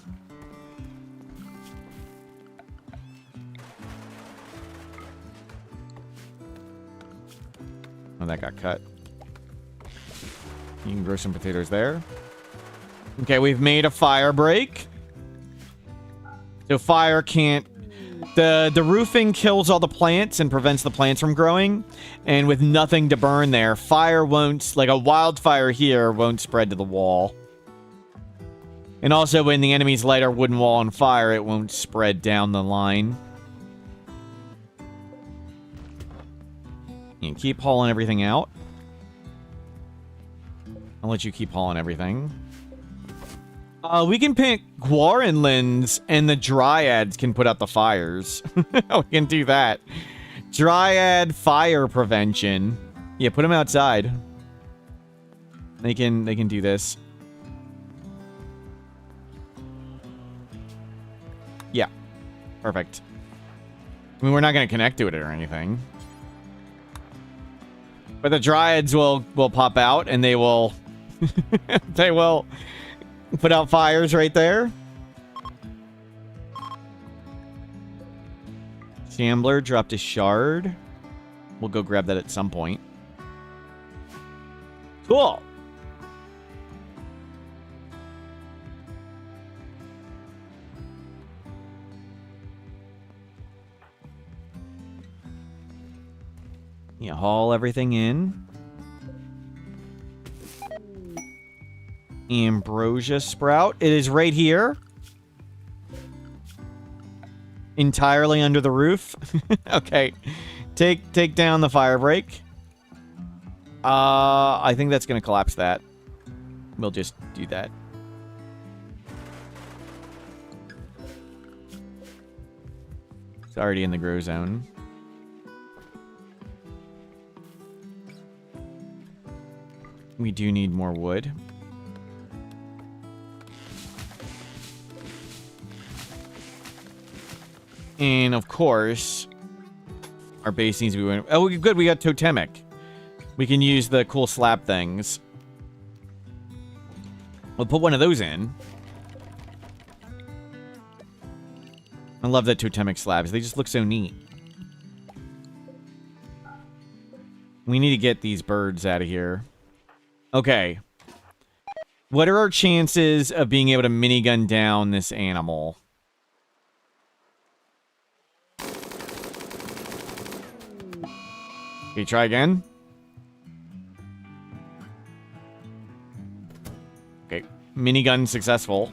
Oh, that got cut. You can grow some potatoes there. Okay, we've made a fire break. So fire can't... The roofing kills all the plants and prevents the plants from growing. And with nothing to burn there, fire won't... Like a wildfire here won't spread to the wall. And also when the enemies light our wooden wall on fire, it won't spread down the line. You can keep hauling everything out. I'll let you keep hauling everything. We can pick Quarrenlands, and the Dryads can put out the fires. We can do that. Dryad fire prevention. Yeah, put them outside. They can do this. Yeah. Perfect. I mean, we're not going to connect to it or anything. But the Dryads will pop out, and they will... they will put out fires right there. Shambler dropped a shard. We'll go grab that at some point. Cool. Yeah, haul everything in. Ambrosia sprout. It is right here. Entirely under the roof. Okay. Take down the fire break. I think that's going to collapse that. We'll just do that. It's already in the grow zone. We do need more wood. And of course, our base needs to be... Oh, good, we got totemic. We can use the cool slab things. We'll put one of those in. I love the totemic slabs. They just look so neat. We need to get these birds out of here. Okay. What are our chances of being able to minigun down this animal? Okay, try again. Okay, minigun successful.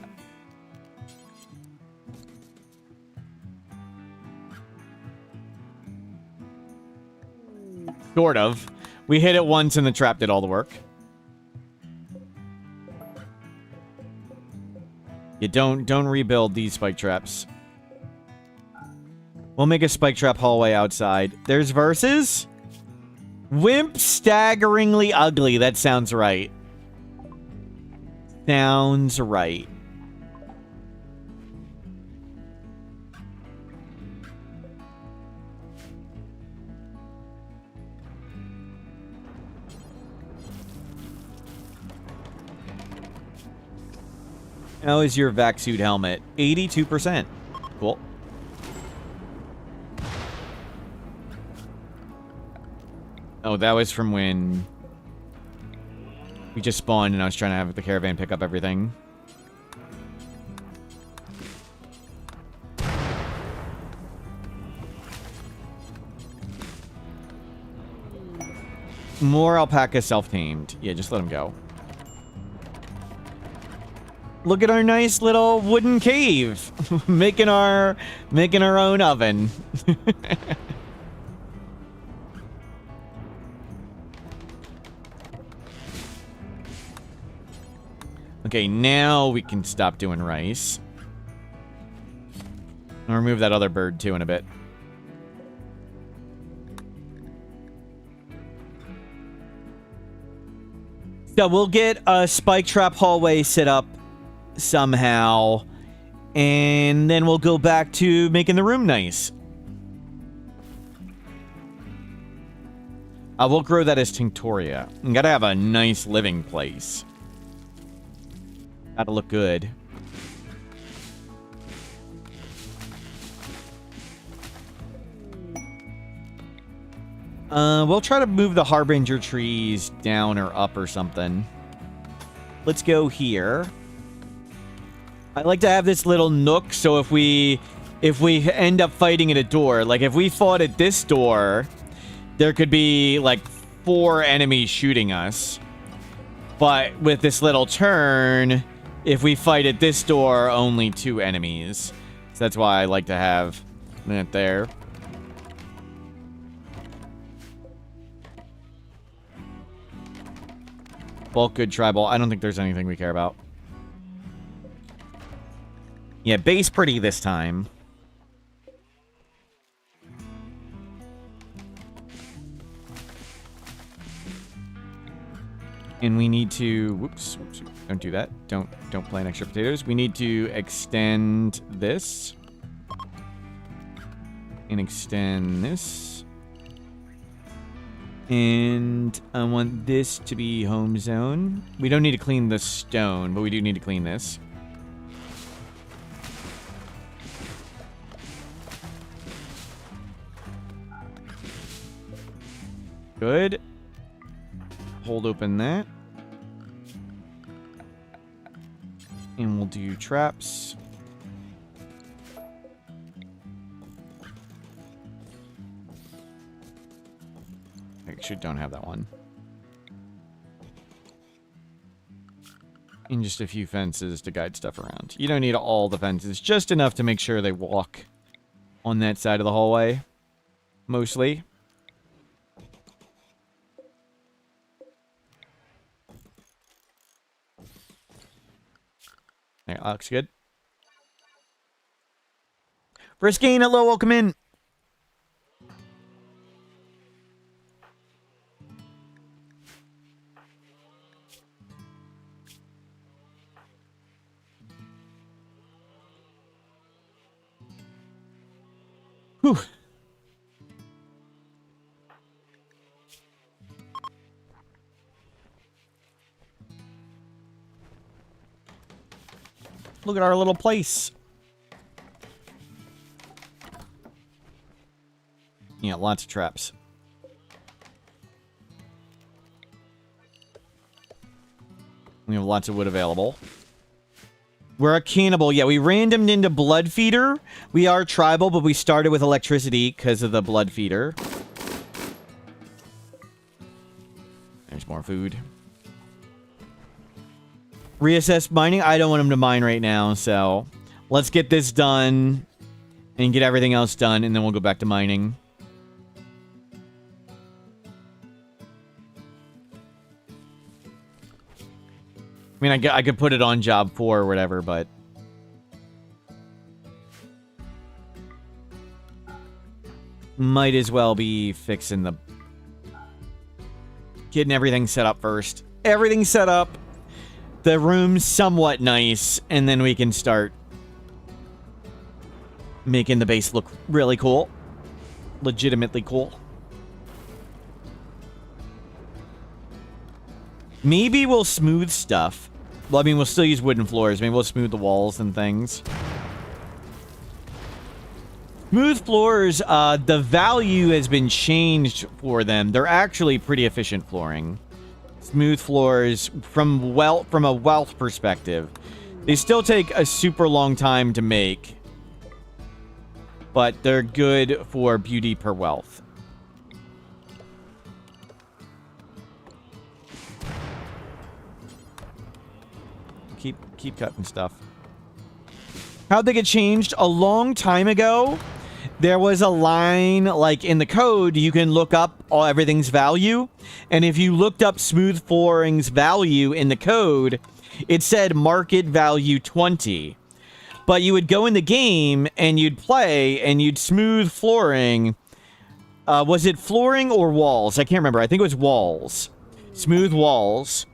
Sort of. We hit it once and the trap did all the work. You don't rebuild these spike traps. We'll make a spike trap hallway outside. There's verses. Wimp staggeringly ugly. That sounds right. Sounds right. How is your vac suit helmet? 82%. Cool. Oh, that was from when we just spawned and I was trying to have the caravan pick up everything. More alpaca self-tamed. Yeah, just let him go. Look at our nice little wooden cave. making our own oven. Okay, now we can stop doing rice. I'll remove that other bird too in a bit. So we'll get a spike trap hallway set up somehow, and then we'll go back to making the room nice. We'll grow that as Tinctoria. We gotta have a nice living place. Gotta look good. We'll try to move the Harbinger trees down or up or something. Let's go here. I like to have this little nook, so if we end up fighting at a door, like if we fought at this door, there could be like 4 enemies shooting us. But with this little turn, if we fight at this door, only 2 enemies. So that's why I like to have that there. Bulk good tribal. I don't think there's anything we care about. Yeah, base pretty this time. And we need to... Whoops. Don't do that. Don't plant extra potatoes. We need to extend this. And extend this. And I want this to be home zone. We don't need to clean the stone, but we do need to clean this. Good. Hold open that. And we'll do traps. Actually, don't have that one. And just a few fences to guide stuff around. You don't need all the fences, just enough to make sure they walk on that side of the hallway. Mostly. There, looks good. Briskane, hello, welcome in. Whew. Look at our little place. Yeah, lots of traps. We have lots of wood available. We're a cannibal. Yeah, we randomed into Blood Feeder. We are tribal, but we started with electricity because of the Blood Feeder. There's more food. Reassess mining. I don't want him to mine right now, so let's get this done and get everything else done, and then we'll go back to mining. I mean, I could put it on job 4 or whatever, but might as well be fixing the... Getting everything set up first. Everything set up. The room's somewhat nice, and then we can start making the base look really cool. Legitimately cool. Maybe we'll smooth stuff. Well, I mean, we'll still use wooden floors. Maybe we'll smooth the walls and things. Smooth floors, the value has been changed for them. They're actually pretty efficient flooring. Smooth floors, from a wealth perspective, they still take a super long time to make, but they're good for beauty per wealth. Keep cutting stuff. How'd they get changed? A long time ago, there was a line, like in the code, you can look up everything's value. And if you looked up smooth flooring's value in the code, it said market value 20. But you would go in the game and you'd play and you'd smooth flooring. Was it flooring or walls? I can't remember. I think it was walls. Smooth walls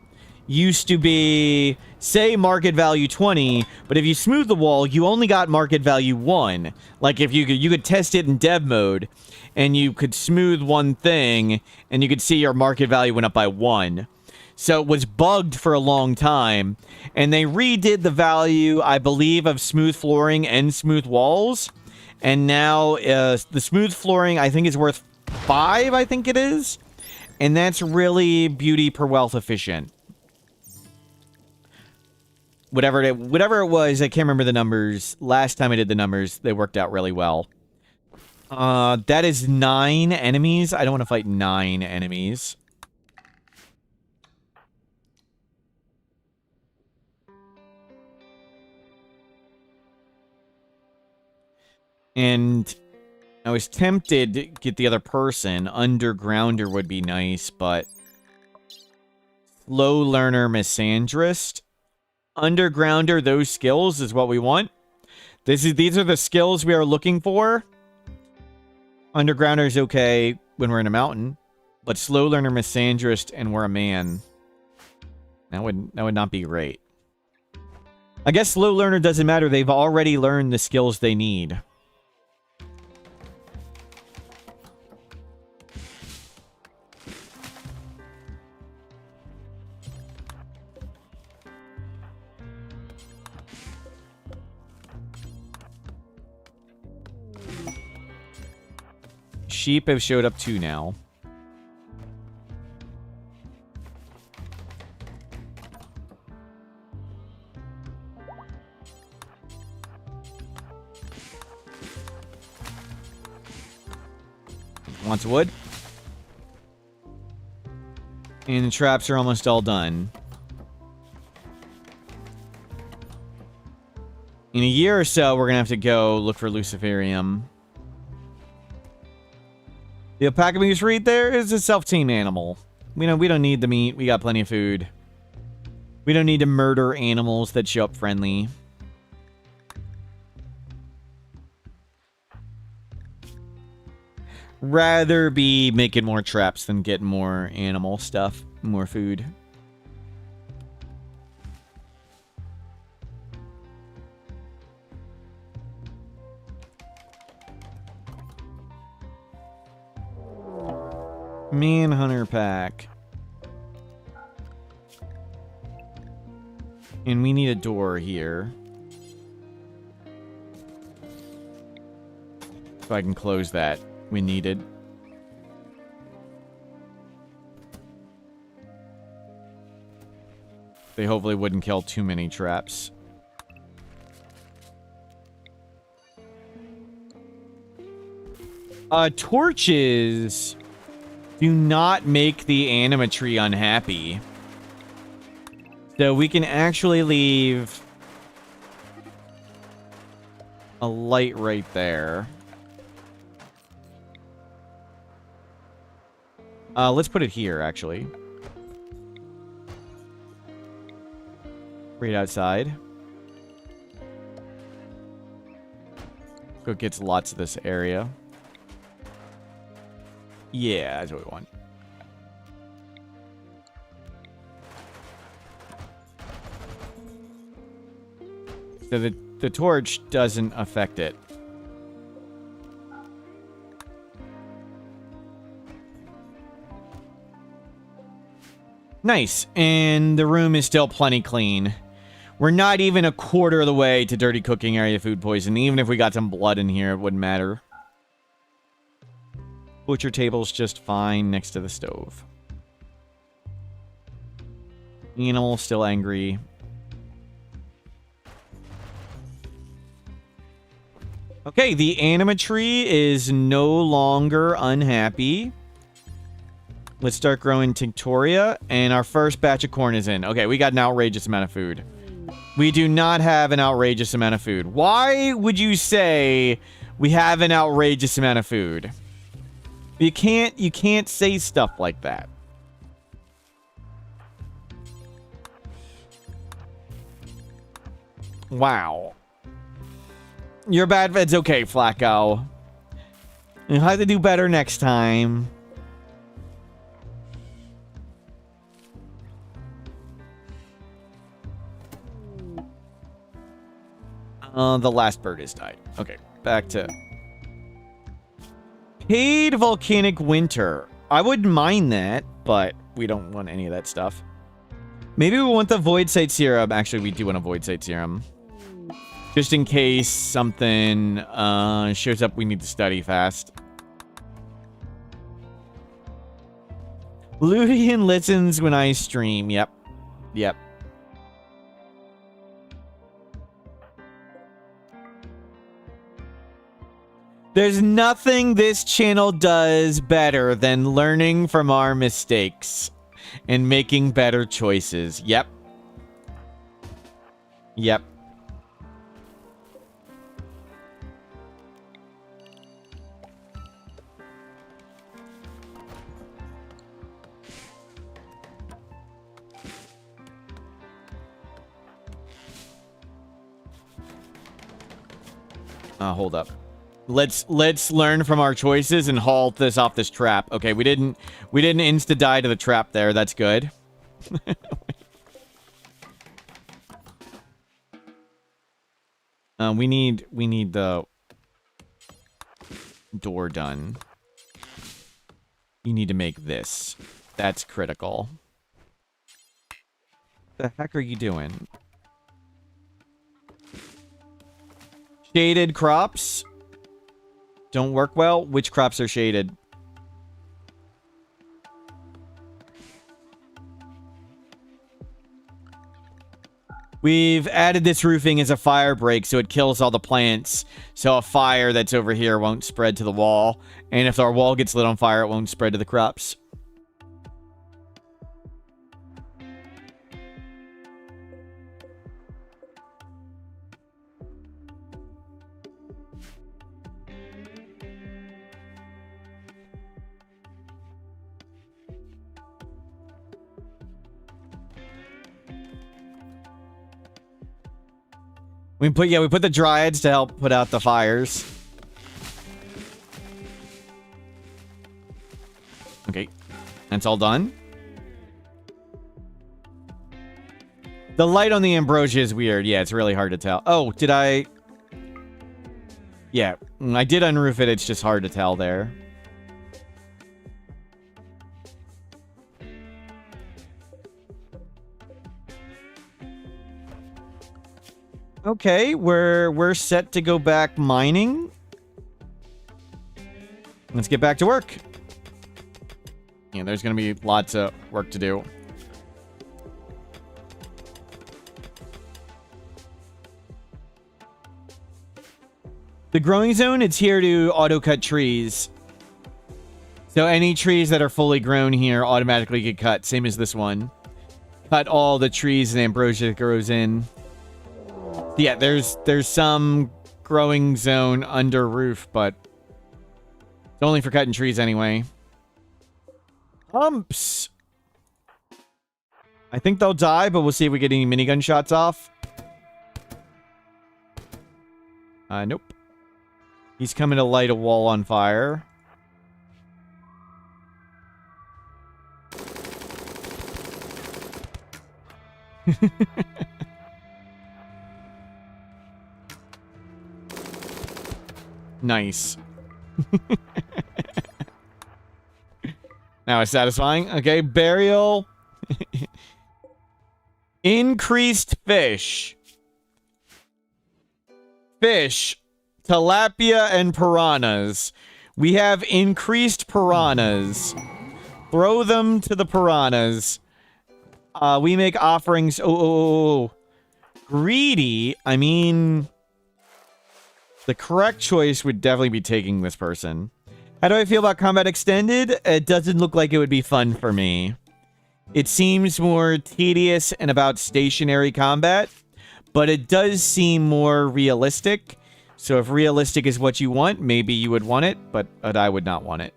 used to be, say, market value 20, but if you smooth the wall, you only got market value 1. Like, if you could test it in dev mode, and you could smooth one thing, and you could see your market value went up by 1. So it was bugged for a long time, and they redid the value, I believe, of smooth flooring and smooth walls, and now the smooth flooring, I think, is worth 5, I think it is, and that's really beauty per wealth efficient. Whatever it was, I can't remember the numbers. Last time I did the numbers, they worked out really well. That is 9 enemies. I don't want to fight 9 enemies. And I was tempted to get the other person. Undergrounder would be nice, but... Slow learner misandrist. Undergrounder, those skills is what we want. These are the skills we are looking for. Undergrounder is okay when we're in a mountain, but slow learner misandrist and we're a man. That would not be great. I guess slow learner doesn't matter. They've already learned the skills they need. Sheep have showed up too now. Wants wood. And the traps are almost all done. In a year or so, we're gonna have to go look for Luciferium. The alpaca moose right there is a self-tame animal. We don't need the meat. We got plenty of food. We don't need to murder animals that show up friendly. Rather be making more traps than getting more animal stuff, more food. Manhunter pack. And we need a door here. So I can close that. We needed. They hopefully wouldn't kill too many traps. Torches do not make the animatry unhappy. So we can actually leave a light right there. Let's put it here, actually. Right outside. So it gets lots of this area. Yeah, that's what we want. So the torch doesn't affect it. Nice. And the room is still plenty clean. We're not even a quarter of the way to dirty cooking area food poisoning. Even if we got some blood in here, it wouldn't matter. Butcher table's just fine next to the stove. Animal still angry. Okay, the animatry is no longer unhappy. Let's start growing Tinctoria, and our first batch of corn is in. Okay, we got an outrageous amount of food. We do not have an outrageous amount of food. Why would you say we have an outrageous amount of food? You can't say stuff like that. Wow. You're bad. It's okay, Flacco. You'll have to do better next time. The last bird has died. Okay, back to... Paid volcanic winter. I wouldn't mind that, but we don't want any of that stuff. Maybe we want the void site serum. Actually, we do want a void site serum. Just in case something shows up we need to study fast. Ludian listens when I stream. Yep. Yep. There's nothing this channel does better than learning from our mistakes and making better choices. Yep. Yep. Hold up. Let's learn from our choices and halt this off this trap. Okay, we didn't insta die to the trap there. That's good. We need the door done. You need to make this. That's critical. The heck are you doing? Shaded crops don't work well. Which crops are shaded? We've added this roofing as a fire break, so it kills all the plants. So a fire that's over here won't spread to the wall. And if our wall gets lit on fire, it won't spread to the crops. We put the dryads to help put out the fires. Okay. That's all done. The light on the ambrosia is weird. Yeah, it's really hard to tell. Oh, did I... Yeah, I did unroof it. It's just hard to tell there. Okay, we're set to go back mining. Let's get back to work. Yeah, there's going to be lots of work to do. The growing zone, it's here to auto-cut trees. So any trees that are fully grown here automatically get cut, same as this one. Cut all the trees and ambrosia grows in. Yeah, there's some growing zone under roof, but it's only for cutting trees anyway. Humps. I think they'll die, but we'll see if we get any minigun shots off. Nope. He's coming to light a wall on fire. Nice. Now it's satisfying. Okay, burial. Increased fish. Fish. Tilapia and piranhas. We have increased piranhas. Throw them to the piranhas. We make offerings. Oh. Greedy. I mean, the correct choice would definitely be taking this person. How do I feel about combat extended? It doesn't look like it would be fun for me. It seems more tedious and about stationary combat, but it does seem more realistic. So if realistic is what you want, maybe you would want it, but I would not want it.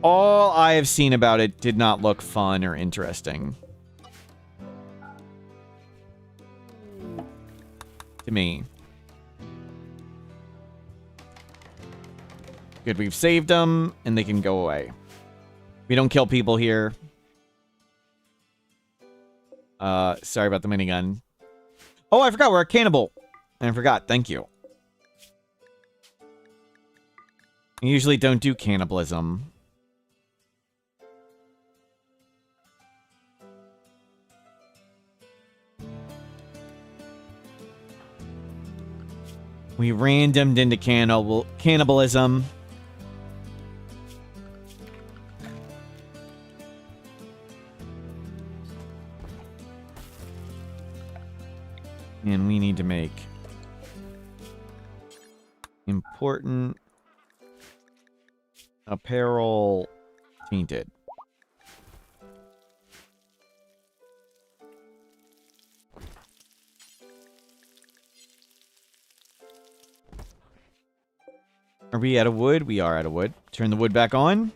All I have seen about it did not look fun or interesting. To me. Good, we've saved them, and they can go away. We don't kill people here. Sorry about the minigun. Oh, I forgot, we're a cannibal. I forgot, thank you. I usually don't do cannibalism. We randomed into cannibalism. And we need to make important apparel tainted. Are we out of wood? We are out of wood. Turn the wood back on.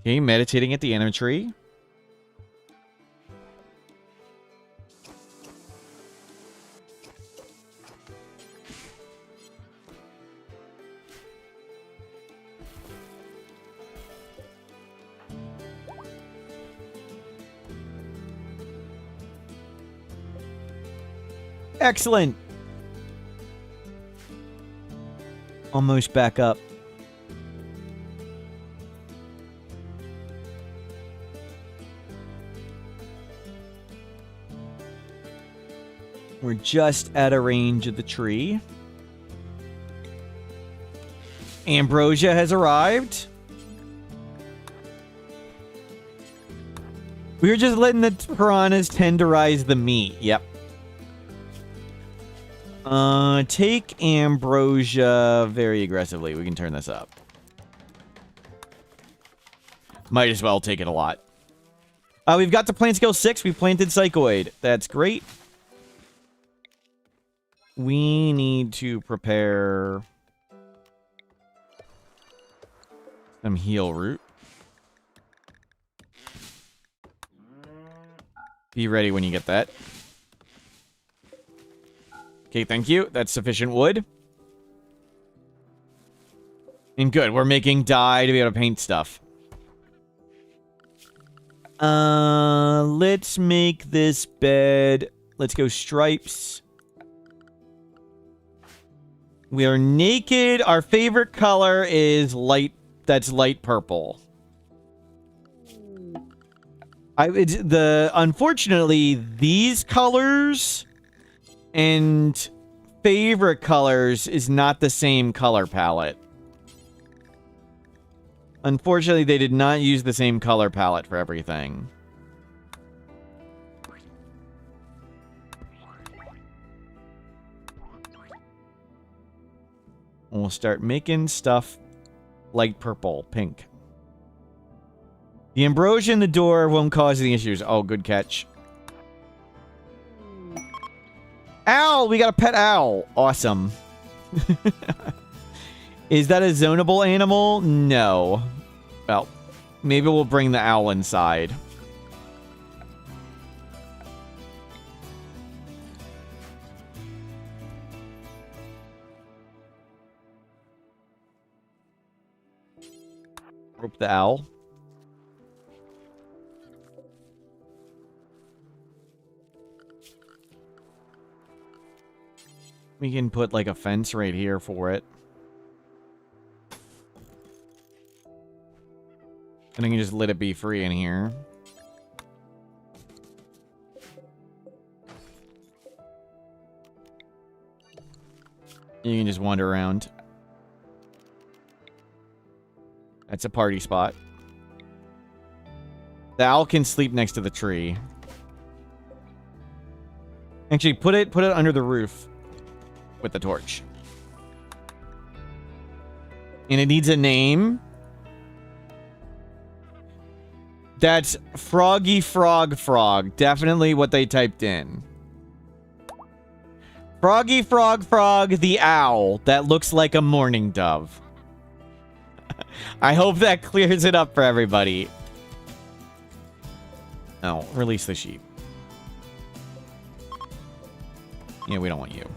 Okay, meditating at the inner tree. Excellent. Almost back up. We're just out of range of the tree. Ambrosia has arrived. We were just letting the piranhas tenderize the meat. Yep. Take ambrosia very aggressively. We can turn this up. Might as well take it a lot. We've got to plant skill 6. We planted psychoid. That's great. We need to prepare some heal root. Be ready when you get that. Okay, thank you. That's sufficient wood. And good, we're making dye to be able to paint stuff. Let's make this bed. Let's go stripes. We are naked. Our favorite color is light. That's light purple. Unfortunately, these colors and favorite colors is not the same color palette. Unfortunately, they did not use the same color palette for everything. We'll start making stuff light purple, pink. The ambrosia in the door won't cause any issues. Oh, good catch. Owl! We got a pet owl. Awesome. Is that a zonable animal? No. Well, maybe we'll bring the owl inside. Rope the owl. We can put like a fence right here for it. And I can just let it be free in here. You can just wander around. That's a party spot. The owl can sleep next to the tree. Actually, put it under the roof with the torch. And it needs a name. That's Froggy Frog Frog. Definitely what they typed in. Froggy Frog Frog the owl that looks like a mourning dove. I hope that clears it up for everybody. Oh, release the sheep. Yeah, we don't want you.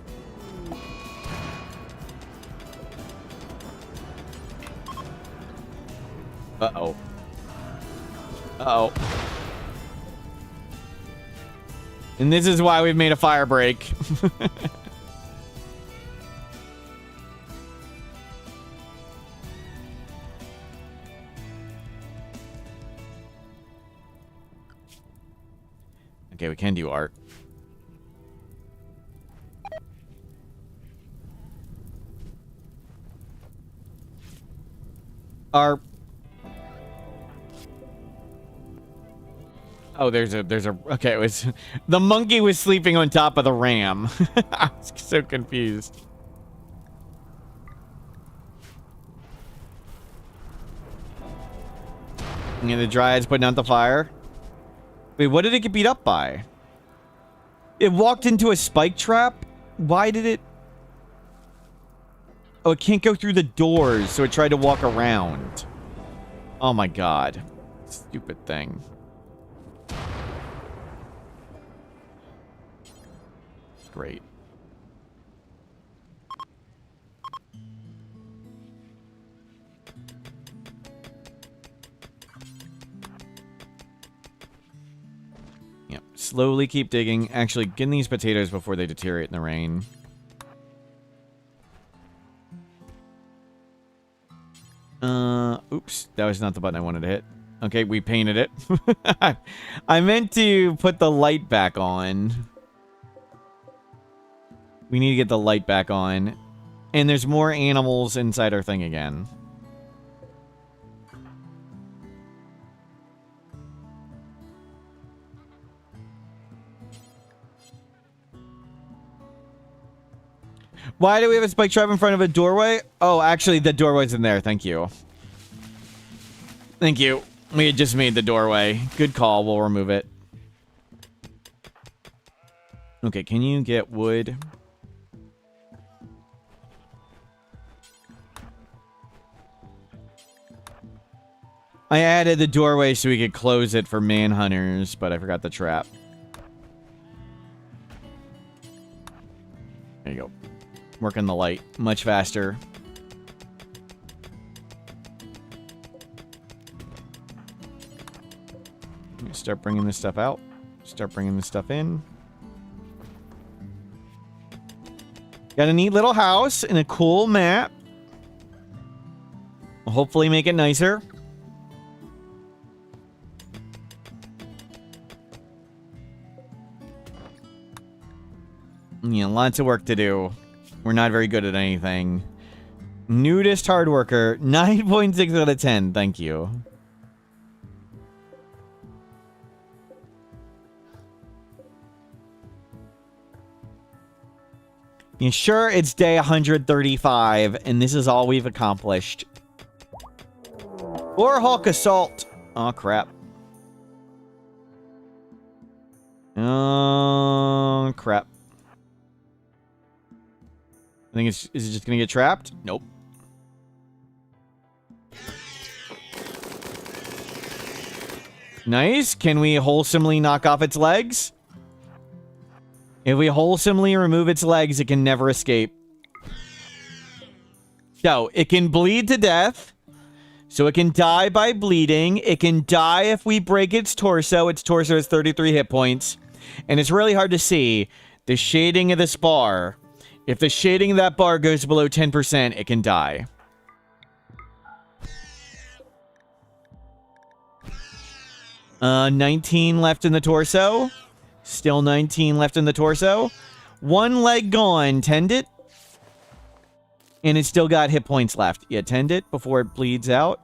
Uh-oh. Uh-oh. And this is why we've made a fire break. Okay, we can do art. Our... Oh, there's a... Okay, it was... The monkey was sleeping on top of the ram. I was so confused. And the dryad's putting out the fire. Wait, what did it get beat up by? It walked into a spike trap? Why did it... Oh, it can't go through the doors, so it tried to walk around. Oh my god. Stupid thing. Great. Yep. Slowly keep digging. Actually, get in these potatoes before they deteriorate in the rain. Oops. That was not the button I wanted to hit. Okay, we painted it. I meant to put the light back on. We need to get the light back on. And there's more animals inside our thing again. Why do we have a spike trap in front of a doorway? Oh, actually, the doorway's in there. Thank you. Thank you. We had just made the doorway. Good call. We'll remove it. Okay, can you get wood? I added the doorway so we could close it for manhunters, but I forgot the trap. There you go. Working the light much faster. Start bringing this stuff out. Start bringing this stuff in. Got a neat little house and a cool map. We'll hopefully make it nicer. Yeah, lots of work to do. We're not very good at anything. Nudist hard worker. 9.6 out of 10. Thank you. You sure it's day 135 and this is all we've accomplished? Or Hulk Assault. Oh, crap. Oh, crap. I think is it just gonna get trapped? Nope. Nice. Can we wholesomely knock off its legs? If we wholesomely remove its legs, it can never escape. So, it can bleed to death. So it can die by bleeding. It can die if we break its torso. Its torso has 33 hit points. And it's really hard to see the shading of this bar. If the shading of that bar goes below 10%, it can die. Uh, 19 left in the torso. Still 19 left in the torso. One leg gone. Tend it. And it's still got hit points left. Yeah, tend it before it bleeds out.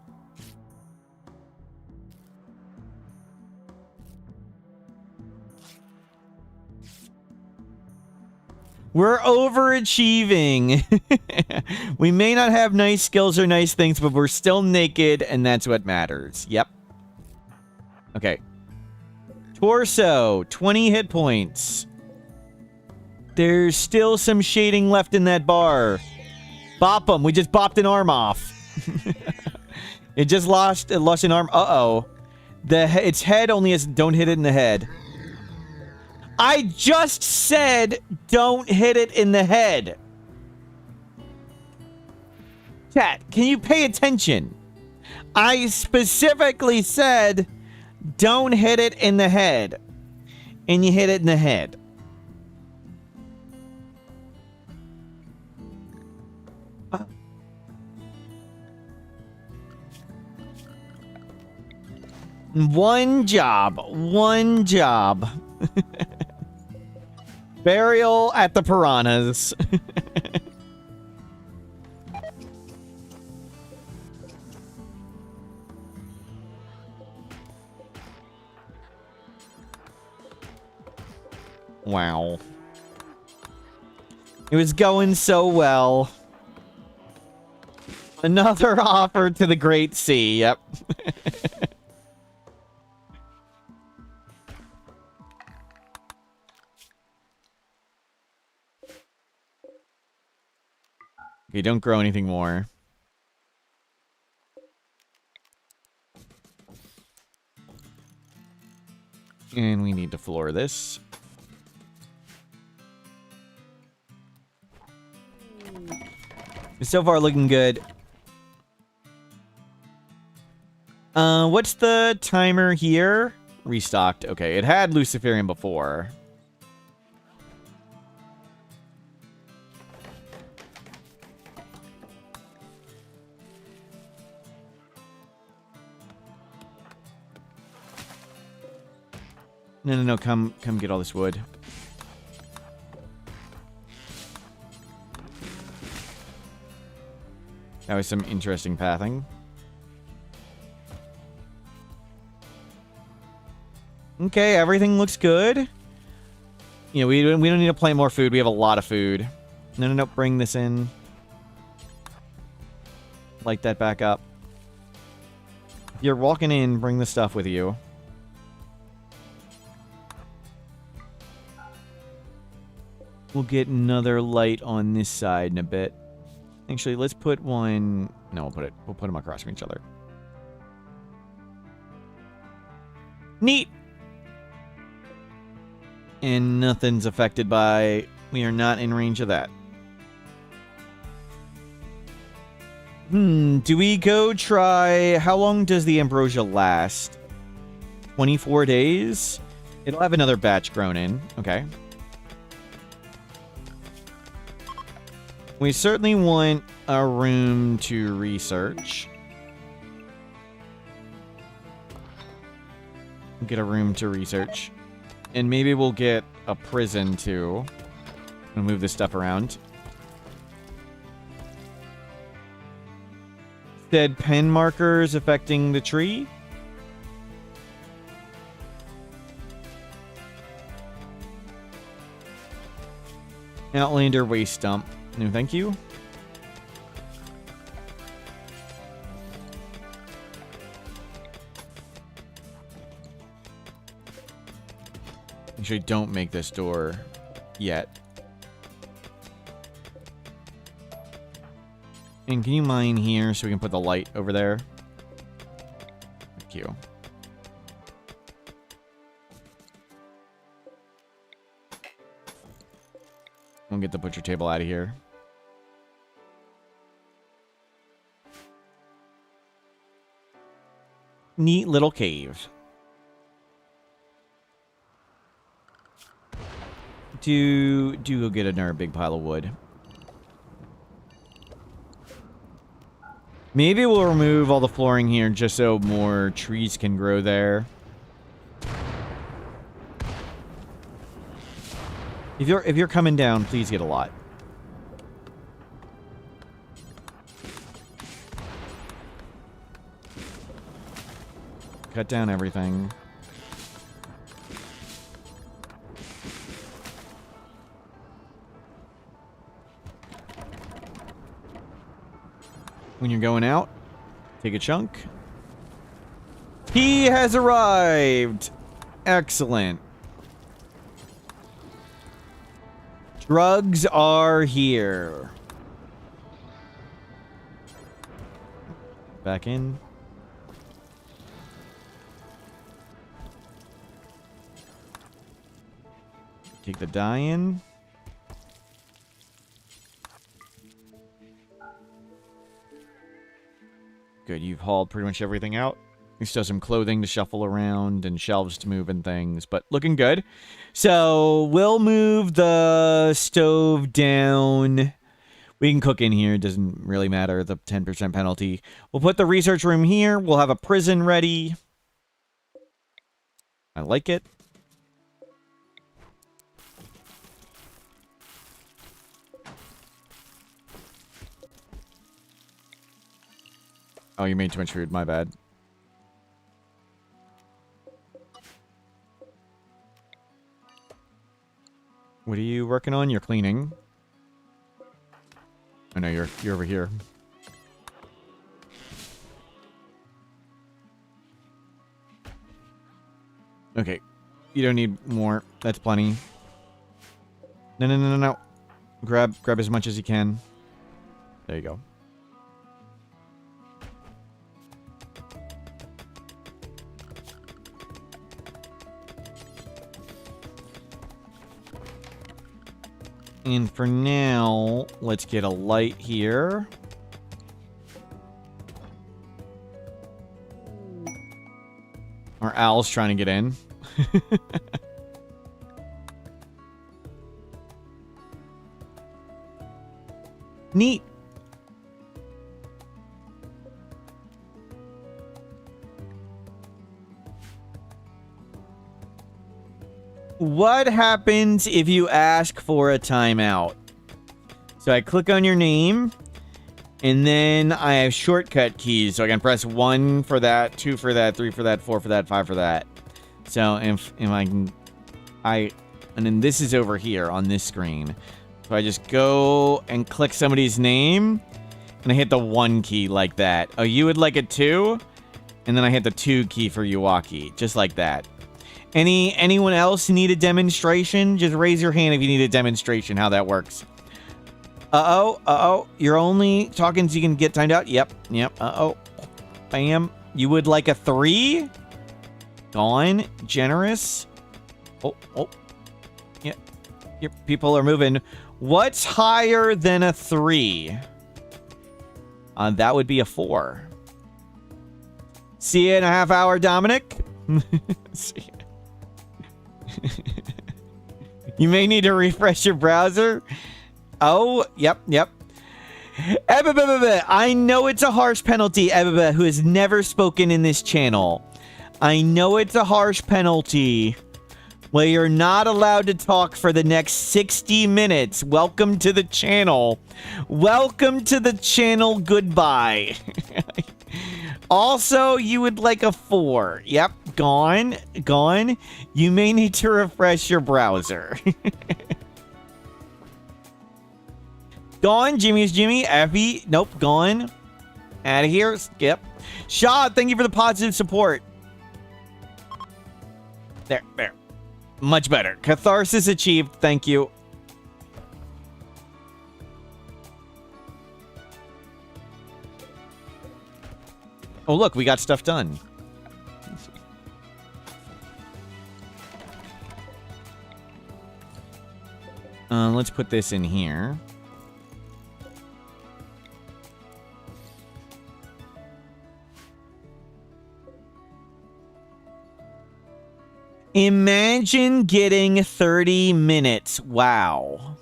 We're overachieving. We may not have nice skills or nice things, but we're still naked, and that's what matters. Yep. Okay. Torso, 20 hit points. There's still some shading left in that bar. Bop him. We just bopped an arm off. It just lost an arm. Uh-oh. Its head only has... Don't hit it in the head. I just said don't hit it in the head. Chat, can you pay attention? I specifically said don't hit it in the head. And you hit it in the head. One job. One job. Burial at the piranhas. Wow. It was going so well. Another offer to the Great Sea. Yep. Okay, don't grow anything more. And we need to floor this. So far looking good. What's the timer here? Restocked. Okay, it had Luciferian before. No, come get all this wood. That was some interesting pathing. Okay, everything looks good. You know, we don't need to plant more food. We have a lot of food. No, bring this in. Light that back up. If you're walking in, bring the stuff with you. We'll get another light on this side in a bit. Actually, let's put one... No, we'll put them across from each other. Neat! And nothing's affected by... We are not in range of that. Do we go try... How long does the ambrosia last? 24 days. It'll have another batch grown in. Okay. We certainly want a room to research. Get a room to research. And maybe we'll get a prison too. I'll move this stuff around. Said pen markers affecting the tree. Outlander waste dump. No, thank you. Actually, don't make this door yet. And can you mine here so we can put the light over there? Thank you. We'll get the butcher table out of here. Neat little cave. Do go get another big pile of wood. Maybe we'll remove all the flooring here just so more trees can grow there. If you're coming down, please get a lot. Cut down everything. When you're going out, take a chunk. He has arrived. Excellent. Drugs are here. Back in. Take the dye in. Good, you've hauled pretty much everything out. We still have some clothing to shuffle around and shelves to move and things, but looking good. So we'll move the stove down. We can cook in here. It doesn't really matter, the 10% penalty. We'll put the research room here. We'll have a prison ready. I like it. Oh, you made too much food. My bad. What are you working on? You're cleaning. I know you're over here. Okay. You don't need more. That's plenty. No. Grab as much as you can. There you go. And for now, let's get a light here. Our owl's trying to get in. Neat. What happens if you ask for a timeout? So I click on your name, and then I have shortcut keys. So I can press 1 for that, 2 for that, 3 for that, 4 for that, 5 for that. So if I can, and then this is over here on this screen. So I just go and click somebody's name, and I hit the 1 key like that. Oh, you would like a 2? And then I hit the 2 key for Yuwaki, just like that. Anyone else need a demonstration? Just raise your hand if you need a demonstration how that works. Uh-oh. You're only talking so you can get timed out? Yep. Uh-oh. Bam. You would like a 3? Gone. Generous. Oh. Yeah. Your people are moving. What's higher than a 3? That would be a 4. See you in a half hour, Dominic. You may need to refresh your browser. Oh, yep. I know it's a harsh penalty, who has never spoken in this channel. I know it's a harsh penalty. Well, you're not allowed to talk for the next 60 minutes. Welcome to the channel. Welcome to the channel. Goodbye. Also, you would like a 4. Yep, gone. You may need to refresh your browser. Gone. Jimmy's Jimmy. Effie. Nope, gone. Out of here. Skip. Shaw, thank you for the positive support. There. Much better. Catharsis achieved. Thank you. Oh, look, we got stuff done. Let's put this in here. Imagine getting 30 minutes. Wow.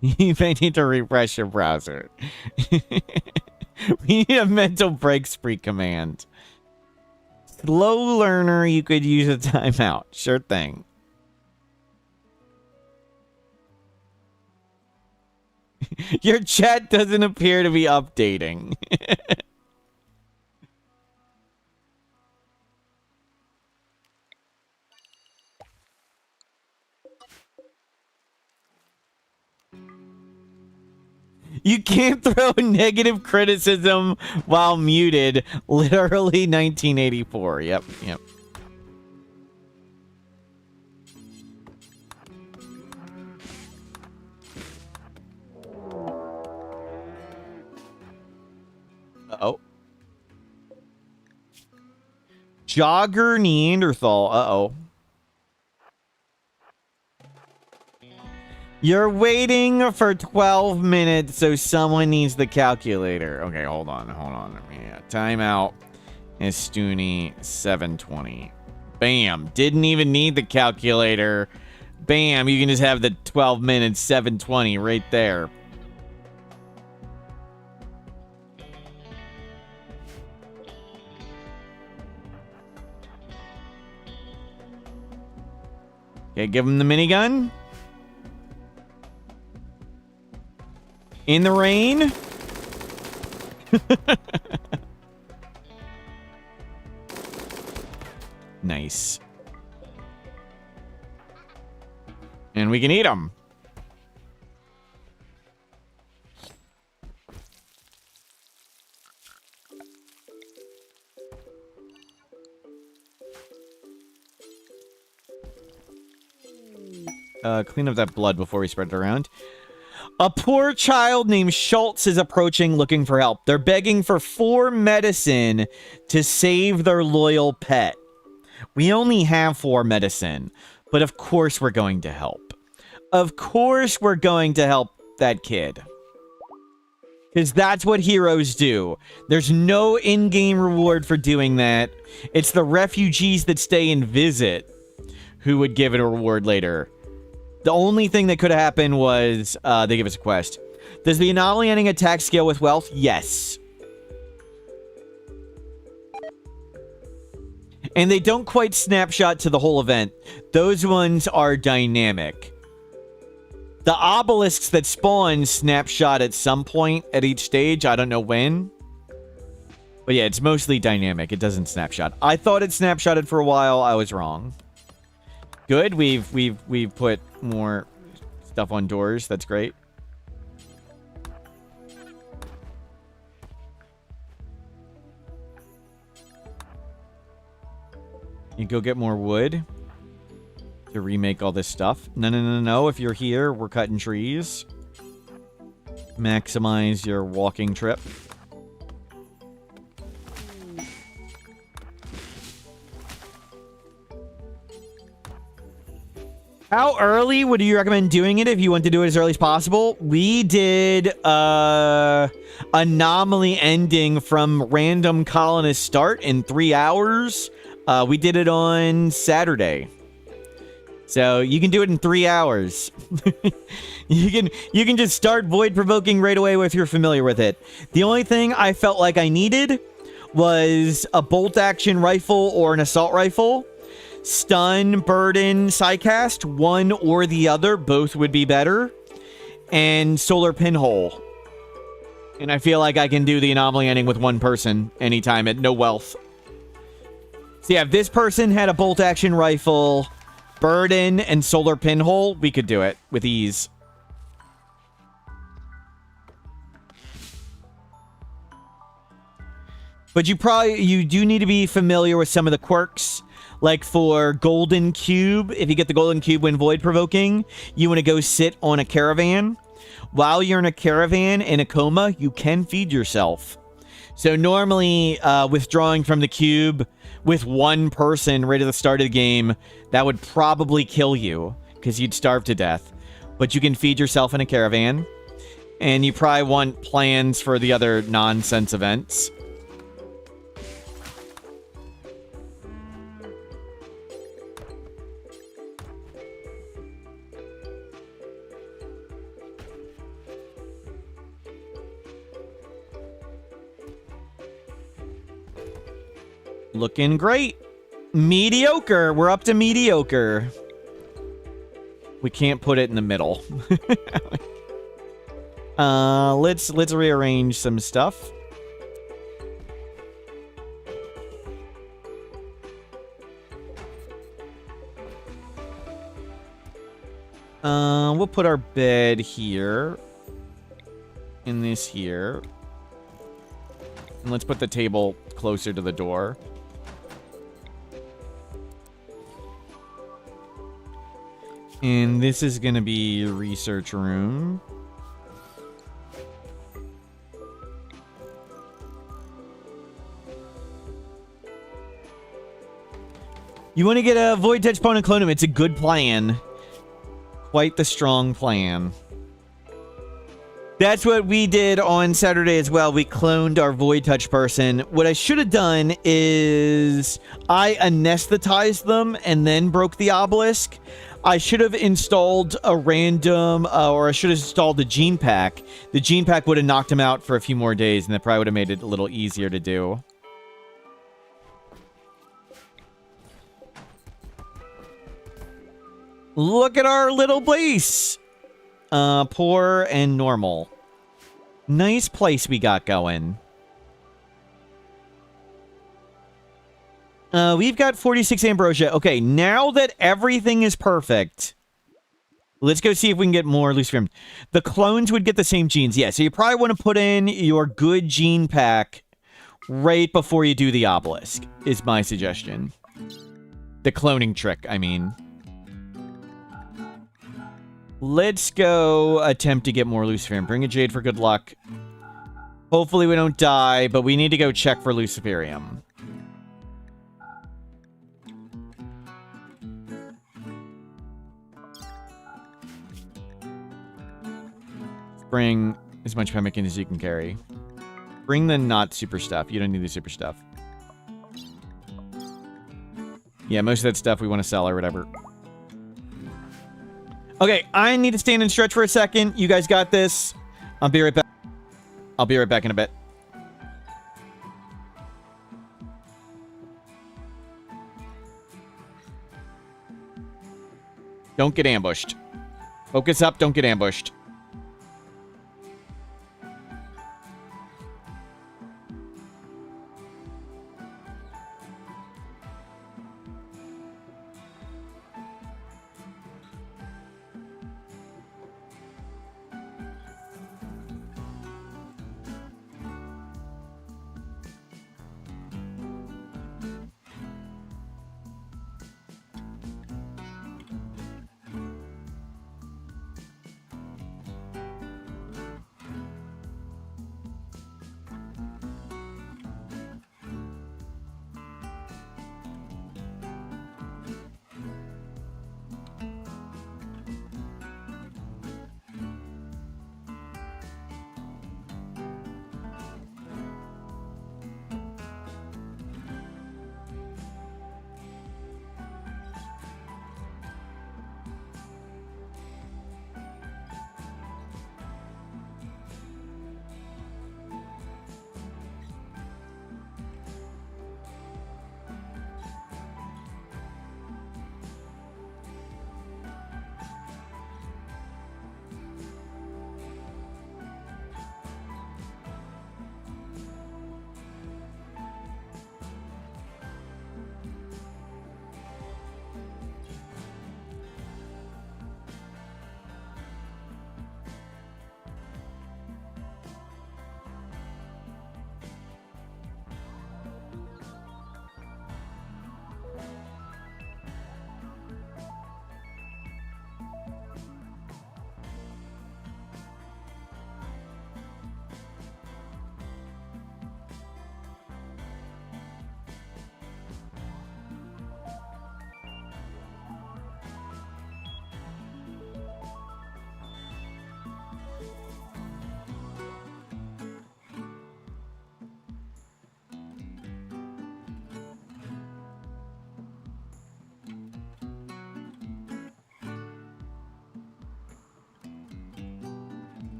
You may need to refresh your browser. We need a mental break spree command. Slow learner, you could use a timeout. Sure thing. Your chat doesn't appear to be updating. You can't throw negative criticism while muted. Literally 1984. Yep. Uh-oh. Jogger Neanderthal. Uh-oh. You're waiting for 12 minutes, so someone needs the calculator. Okay, hold on. Yeah, timeout is Stoonie 720. Bam. Didn't even need the calculator. Bam. You can just have the 12 minutes 720 right there. Okay, give him the minigun. In the rain. Nice. And we can eat them. Clean up that blood before we spread it around. A poor child named Schultz is approaching looking for help. They're begging for 4 medicine to save their loyal pet. We only have 4 medicine, but of course we're going to help. Of course we're going to help that kid. Because that's what heroes do. There's no in-game reward for doing that. It's the refugees that stay and visit who would give it a reward later. The only thing that could have happened was they give us a quest. Does the anomaly ending attack scale with wealth? Yes. And they don't quite snapshot to the whole event. Those ones are dynamic. The obelisks that spawn snapshot at some point at each stage. I don't know when. But yeah, it's mostly dynamic. It doesn't snapshot. I thought it snapshotted for a while. I was wrong. Good. We've put more stuff on doors. That's great. You go get more wood to remake all this stuff. No. If you're here, we're cutting trees. Maximize your walking trip. How early would you recommend doing it if you want to do it as early as possible? We did anomaly ending from random colonist start in 3 hours. We did it on Saturday. So you can do it in 3 hours. you can just start void provoking right away if you're familiar with it. The only thing I felt like I needed was a bolt action rifle or an assault rifle. Stun, burden, psycast, one or the other, both would be better. And solar pinhole. And I feel like I can do the anomaly ending with one person anytime at no wealth. So yeah, if this person had a bolt action rifle, burden, and solar pinhole, we could do it with ease. But you do need to be familiar with some of the quirks. Like for golden cube, if you get the golden cube when void provoking, you want to go sit on a caravan. While you're in a caravan in a coma, you can feed yourself. So normally, withdrawing from the cube with one person right at the start of the game, that would probably kill you because you'd starve to death. But you can feed yourself in a caravan. And you probably want plans for the other nonsense events. Looking great. Mediocre. We're up to mediocre. We can't put it in the middle. Let's rearrange some stuff. We'll put our bed here. And this here. And let's put the table closer to the door. And this is going to be research room. You want to get a Void Touch Pawn and clone him. It's a good plan. Quite the strong plan. That's what we did on Saturday as well. We cloned our Void Touch person. What I should have done is I anesthetized them and then broke the obelisk. I should have installed a random, or I should have installed the gene pack. The gene pack would have knocked him out for a few more days, and that probably would have made it a little easier to do. Look at our little place. Poor and normal. Nice place we got going. We've got 46 ambrosia. Okay, now that everything is perfect, let's go see if we can get more Luciferium. The clones would get the same genes. Yeah, so you probably want to put in your good gene pack right before you do the obelisk, is my suggestion. The cloning trick, I mean. Let's go attempt to get more Luciferium. Bring a Jade for good luck. Hopefully we don't die, but we need to go check for Luciferium. Bring as much pemmican as you can carry. Bring the not super stuff. You don't need the super stuff. Yeah, most of that stuff we want to sell or whatever. Okay, I need to stand and stretch for a second. You guys got this. I'll be right back. I'll be right back in a bit. Don't get ambushed. Focus up, don't get ambushed.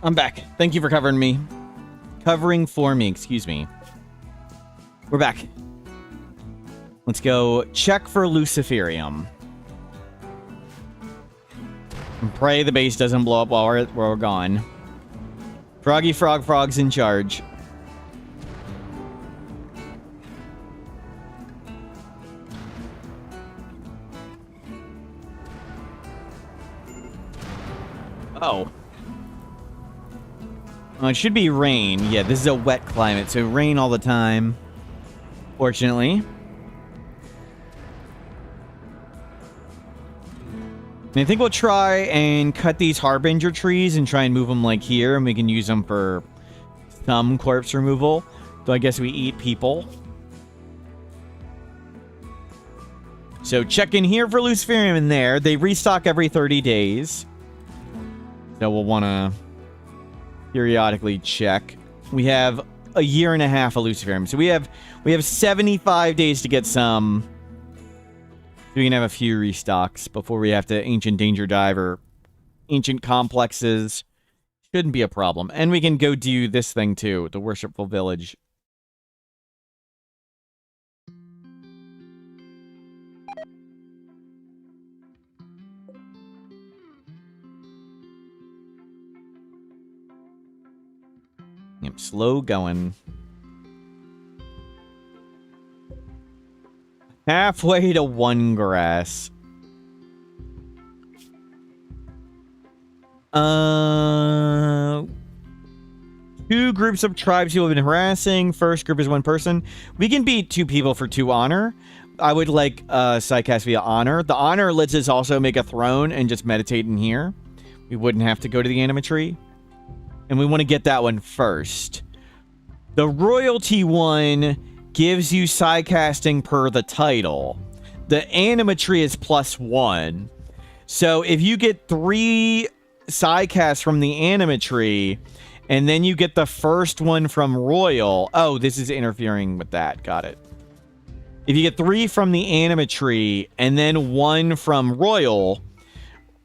I'm back. Thank you for covering me. Covering for me, excuse me. We're back. Let's go check for Luciferium. And pray the base doesn't blow up while we're gone. Froggy Frog's in charge. Oh. It should be rain. Yeah, this is a wet climate, so rain all the time. Fortunately. And I think we'll try and cut these Harbinger trees and try and move them like here, and we can use them for some corpse removal. So I guess we eat people. So check in here for Luciferium in there. They restock every 30 days. So we'll want to periodically check. We have a year and a half of Luciferium. So we have 75 days to get some. We can have a few restocks before we have to Ancient Danger Dive or Ancient Complexes. Shouldn't be a problem. And we can go do this thing too, the Worshipful Village. Yep, slow going. Halfway to one grass. Two groups of tribes who have been harassing. First group is one person. We can beat 2 people for 2 honor. I would like Psycast via honor. The honor lets us also make a throne and just meditate in here. We wouldn't have to go to the animatree. And we want to get that one first. The royalty one gives you Psycasting per the title. The animatree is +1. So if you get 3 Psycasts from the animatree, and then you get the first one from royal. Oh, this is interfering with that. Got it. If you get 3 from the animatree, and then 1 from royal,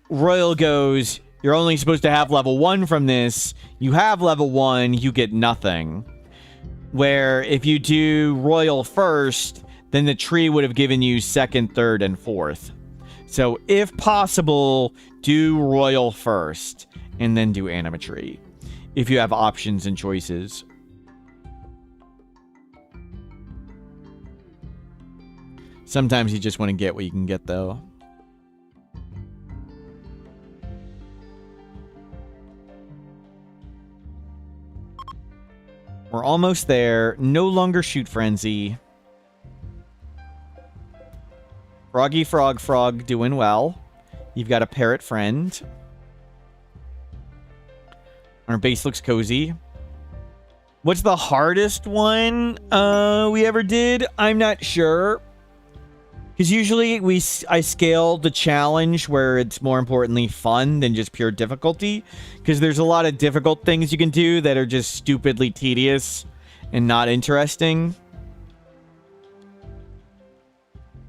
royal goes, you're only supposed to have level 1 from this. You have level 1, you get nothing. Where if you do royal first, then the tree would have given you 2nd, 3rd, and 4th. So if possible, do royal first, and then do animatree. If you have options and choices. Sometimes you just want to get what you can get, though. We're almost there. No longer shoot frenzy. Froggy Frog doing well. You've got a parrot friend. Our base looks cozy. What's the hardest one we ever did? I'm not sure. Because usually I scale the challenge where it's more importantly fun than just pure difficulty. Because there's a lot of difficult things you can do that are just stupidly tedious and not interesting.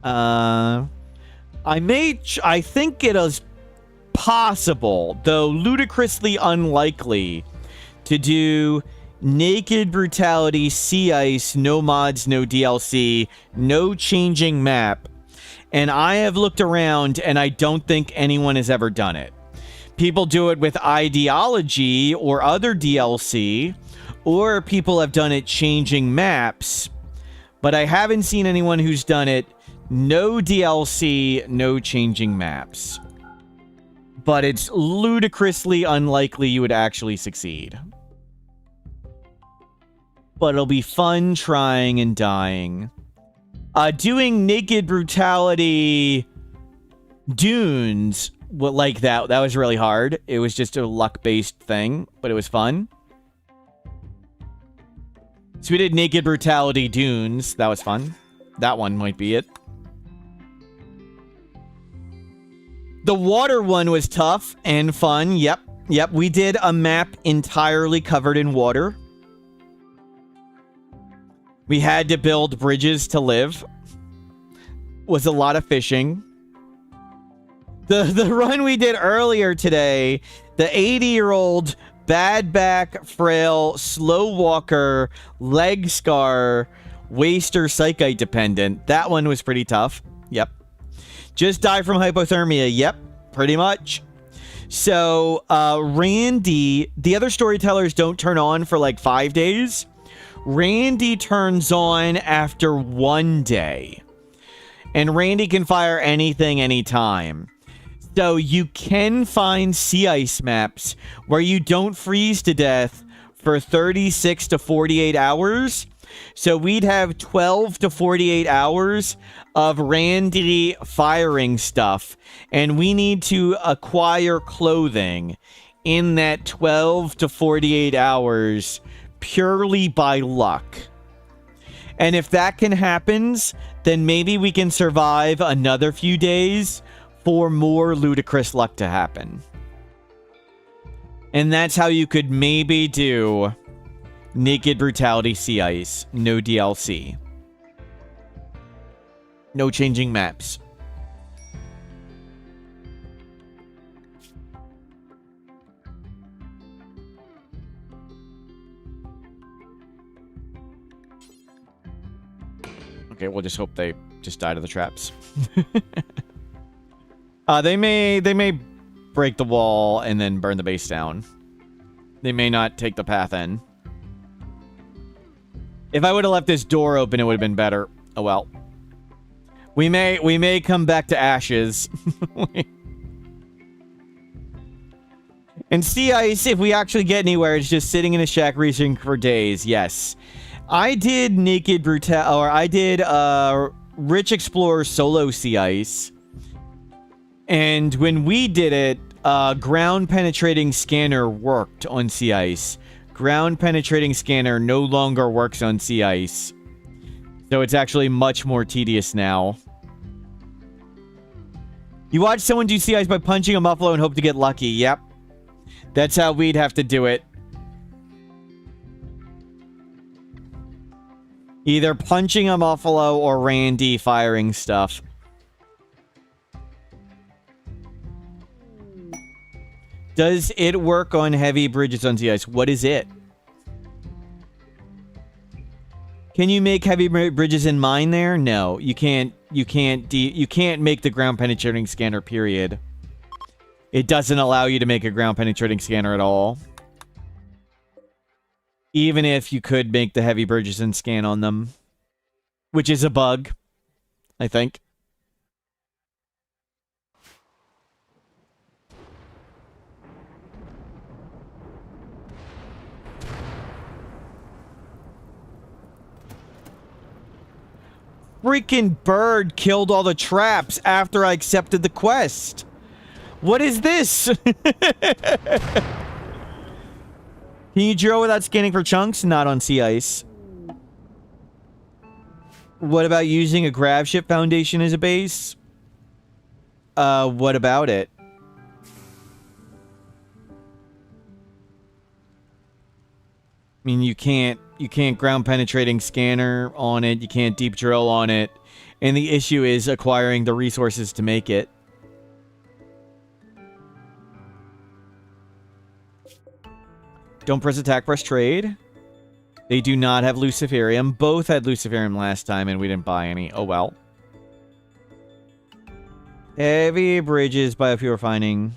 I think it is possible, though ludicrously unlikely, to do Naked Brutality, Sea Ice, no mods, no DLC, no changing map. And I have looked around, and I don't think anyone has ever done it. People do it with Ideology or other DLC, or people have done it changing maps, but I haven't seen anyone who's done it no DLC, no changing maps. But it's ludicrously unlikely you would actually succeed. But it'll be fun trying and dying. Doing Naked Brutality Dunes like that was really hard. It was just a luck-based thing, but it was fun. So we did Naked Brutality Dunes. That was fun. That one might be it. The water one was tough and fun. Yep. We did a map entirely covered in water. We had to build bridges to live. Was a lot of fishing. The run we did earlier today, the 80-year-old bad back, frail, slow walker, leg scar, waster, psychite dependent. That one was pretty tough. Yep. Just die from hypothermia. Yep. Pretty much. So, Randy, the other storytellers don't turn on for like 5 days. Randy turns on after 1 day. And Randy can fire anything, anytime. So you can find sea ice maps where you don't freeze to death for 36 to 48 hours. So we'd have 12 to 48 hours of Randy firing stuff. And we need to acquire clothing in that 12 to 48 hours purely by luck. And if that can happen, then maybe we can survive another few days for more ludicrous luck to happen. And that's how you could maybe do Naked Brutality Sea Ice. No DLC. No changing maps. Okay, we'll just hope they just die to the traps. They may break the wall and then burn the base down. They may not take the path in. If I would have left this door open, it would have been better. Oh well. We may come back to ashes. And sea ice, if we actually get anywhere, it's just sitting in a shack researching for days. Yes. I did Naked Brutal, or I did Rich Explorer solo sea ice. And when we did it, ground penetrating scanner worked on sea ice. Ground penetrating scanner no longer works on sea ice. So it's actually much more tedious now. You watch someone do sea ice by punching a muffalo and hope to get lucky. Yep. That's how we'd have to do it. Either punching a muffalo or Randy firing stuff. Does it work on heavy bridges on sea ice? What is it? Can you make heavy bridges in mine there? No, you can't. You can't make the ground penetrating scanner. Period. It doesn't allow you to make a ground penetrating scanner at all. Even if you could make the heavy bridges and scan on them, which is a bug, I think. Freaking bird killed all the traps after I accepted the quest. What is this? Can you drill without scanning for chunks? Not on sea ice. What about using a grav ship foundation as a base? What about it? I mean, you can't ground penetrating scanner on it. You can't deep drill on it. And the issue is acquiring the resources to make it. Don't press attack, press trade. They do not have Luciferium. Both had Luciferium last time and we didn't buy any. Oh well. Heavy bridges, biofuel refining.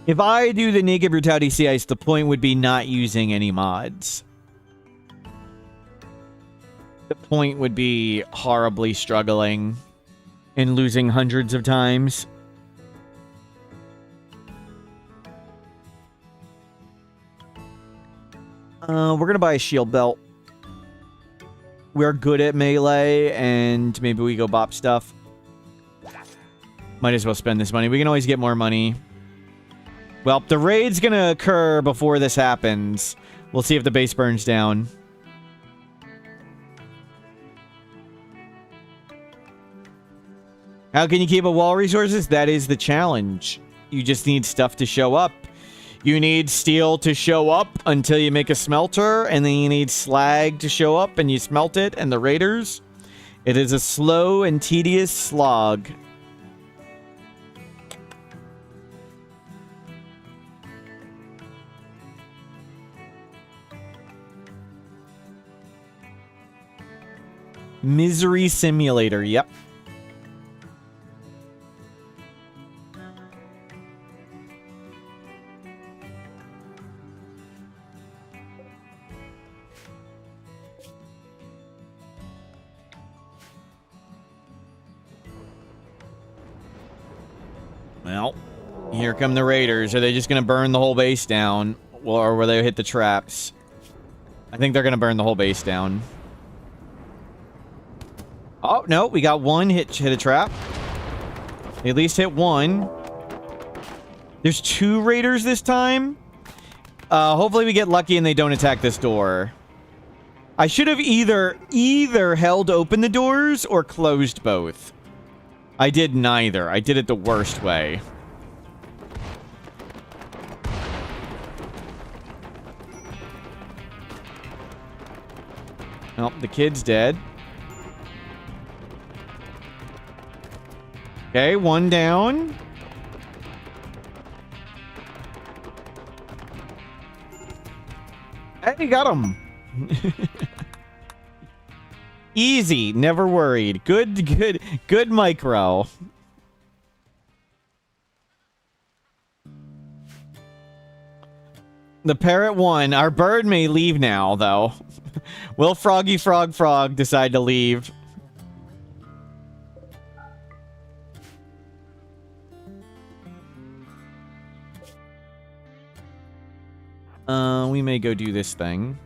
If I do the Naked Brutality Sea Ice, the point would be not using any mods. The point would be horribly struggling and losing hundreds of times. We're gonna buy a shield belt. We're good at melee, and maybe we go bop stuff. Might as well spend this money. We can always get more money. Well, the raid's gonna occur before this happens. We'll see if the base burns down. How can you keep up wall resources? That is the challenge. You just need stuff to show up. You need steel to show up until you make a smelter, and then you need slag to show up and you smelt it, and the raiders. It is a slow and tedious slog. Misery Simulator, yep. Well, here come the raiders. Are they just going to burn the whole base down? Or will they hit the traps? I think they're going to burn the whole base down. Oh, no. We got one hit a trap. They at least hit one. There's 2 raiders this time. Hopefully we get lucky and they don't attack this door. I should have either held open the doors or closed both. I did neither. I did it the worst way. Oh, the kid's dead. Okay, one down. Hey, got him. Easy, never worried. Good micro. The parrot won. Our bird may leave now, though. Will Froggy Frog decide to leave? We may go do this thing.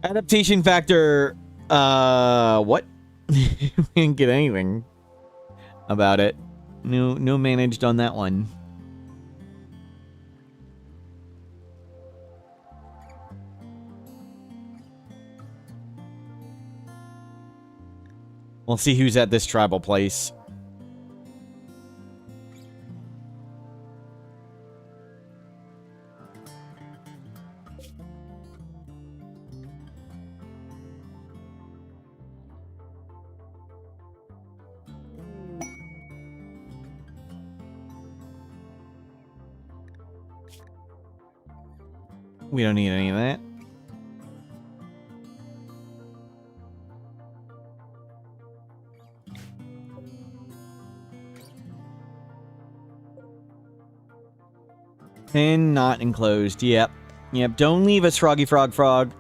Adaptation factor, what? We didn't get anything about it. No managed on that one. We'll see who's at this tribal place. We don't need any of that. Pen not enclosed. Yep. Don't leave us, Froggy Frog.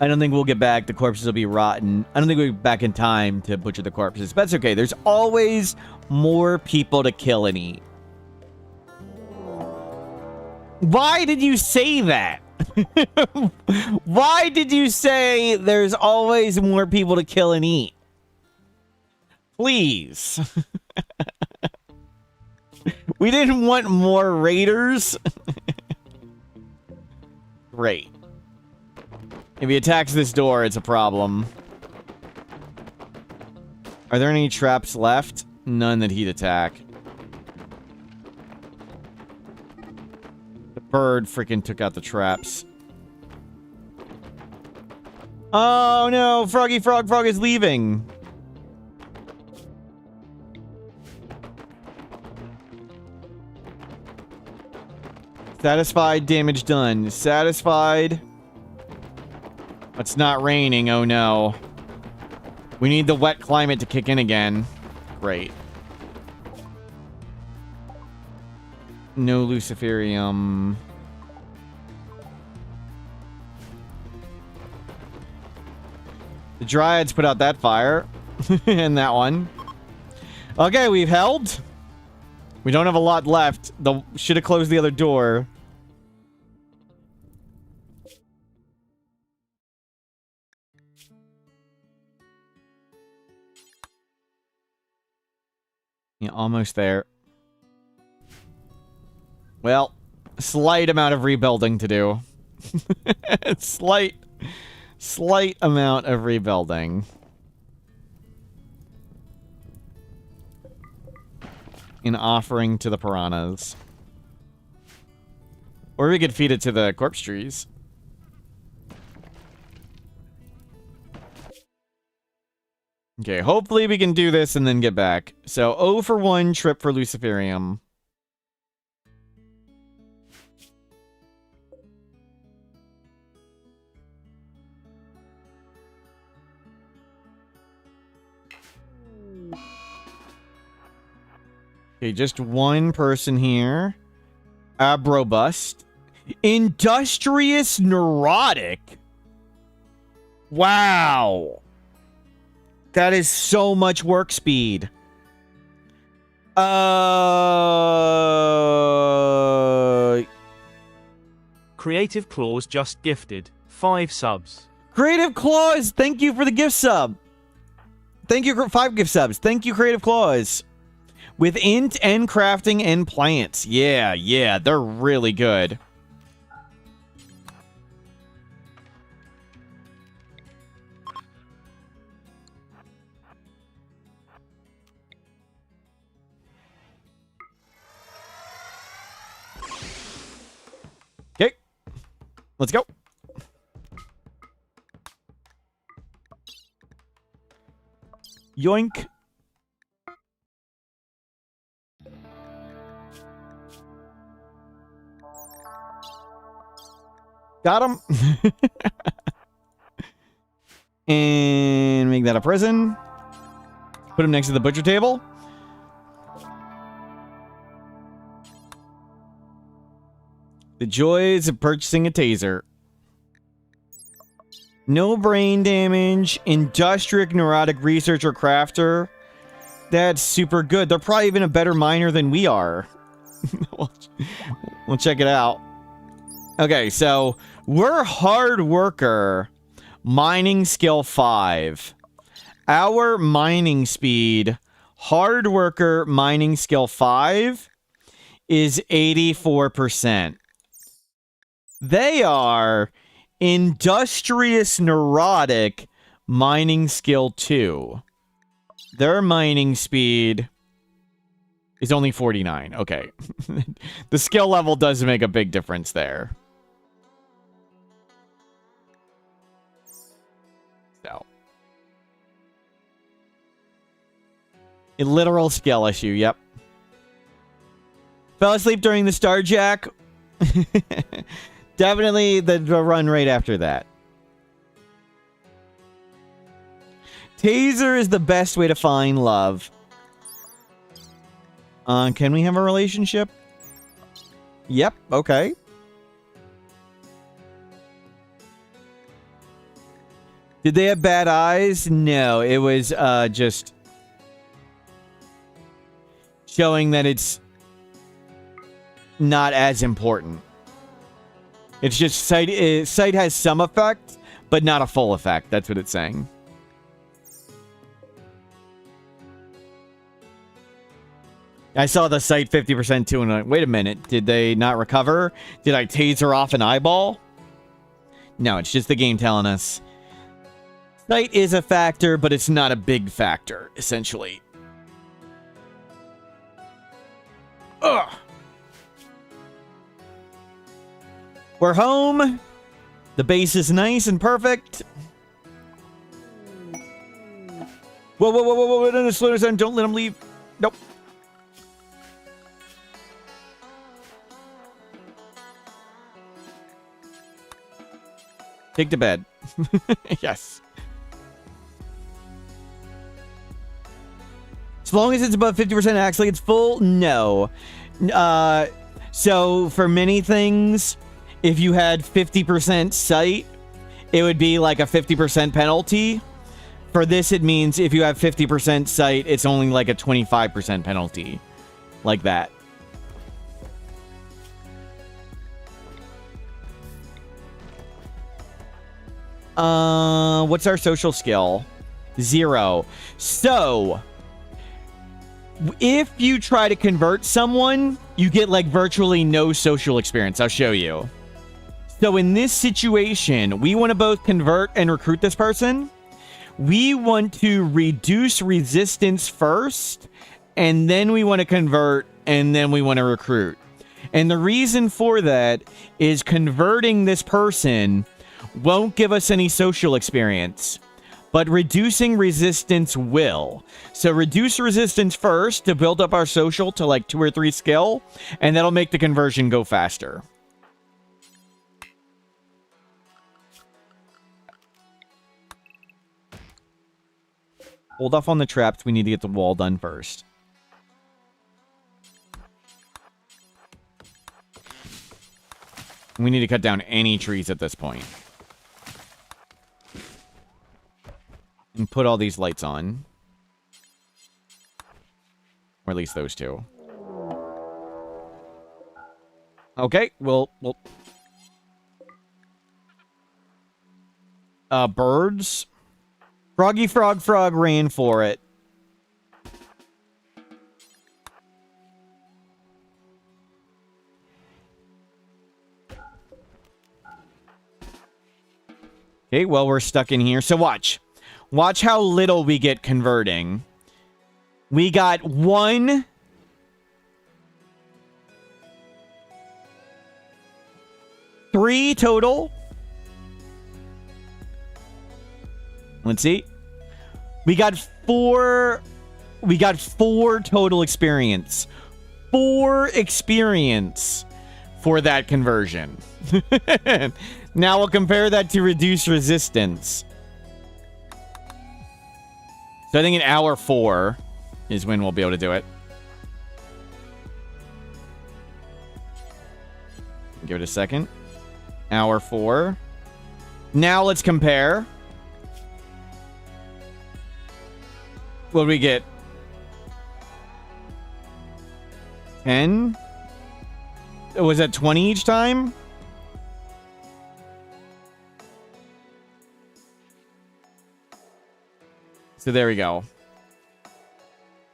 I don't think we'll get back. The corpses will be rotten. I don't think we'll be back in time to butcher the corpses. But that's okay. There's always more people to kill and eat. Why did you say that? Why did you say there's always more people to kill and eat? Please. We didn't want more raiders. Great. If he attacks this door, it's a problem. Are there any traps left? None that he'd attack. The bird freaking took out the traps. Oh no, Froggy Frog is leaving. Satisfied, damage done. Satisfied. It's not raining, oh no. We need the wet climate to kick in again. Great. No Luciferium. The Dryads put out that fire. And that one. Okay, we've held. We don't have a lot left. Should have closed the other door. Yeah, almost there. Well, slight amount of rebuilding to do. Slight amount of rebuilding. In offering to the piranhas. Or we could feed it to the corpse trees. Okay, hopefully we can do this and then get back. So 0 for 1 trip for Luciferium. Okay, just one person here. Abrobust. Industrious neurotic. Wow. That is so much work speed. Creative Claws just gifted 5 subs. Creative Claws, thank you for the gift sub. Thank you for 5 gift subs. Thank you, Creative Claws. With int and crafting and plants. Yeah, they're really good. Okay, let's go. Yoink. Got him. And make that a prison. Put him next to the butcher table. The joys of purchasing a taser. No brain damage. Industric neurotic researcher crafter. That's super good. They're probably even a better miner than we are. We'll check it out. Okay, so we're hard worker, mining skill 5. Our mining speed, hard worker, mining skill 5, is 84%. They are industrious neurotic, mining skill 2. Their mining speed is only 49. Okay. The skill level does make a big difference there. So. A literal skill issue, yep. Fell asleep during the Starjack. Definitely the run right after that. Taser is the best way to find love. Can we have a relationship? Yep, okay. Did they have bad eyes? No, it was just showing that it's not as important. It's just sight has some effect, but not a full effect. That's what it's saying. I saw the sight 50% too, and I'm like, wait a minute. Did they not recover? Did I taser off an eyeball? No, it's just the game telling us. Sight is a factor, but it's not a big factor, essentially. Ugh. We're home. The base is nice and perfect. Whoa. No, slow down. Don't let him leave. Nope. Take to bed. Yes. As long as it's above 50%, actually, it's full. No. So for many things, if you had 50% sight, it would be like a 50% penalty. For this, it means if you have 50% sight, it's only like a 25% penalty. Like that. What's our social skill? 0. So, if you try to convert someone, you get like virtually no social experience. I'll show you. So in this situation, we want to both convert and recruit this person. We want to reduce resistance first, and then we want to convert, and then we want to recruit. And the reason for that is converting this person won't give us any social experience. but reducing resistance will. So reduce resistance first to build up our social to like 2 or 3 skill, and that'll make the conversion go faster. Hold off on the traps. We need to get the wall done first. We need to cut down any trees at this point. And put all these lights on. Or at least those two. Okay, we'll... birds. Froggy Frog Frog ran for it. Okay, well, we're stuck in here. So watch. Watch how little we get converting. We got 1... 3 total. Let's see. We got 4... We got 4 total experience. 4 experience for that conversion. Now we'll compare that to reduce resistance. So I think in hour 4 is when we'll be able to do it. Give it a second. Hour 4. Now let's compare. What do we get? 10? Was that 20 each time? So there we go.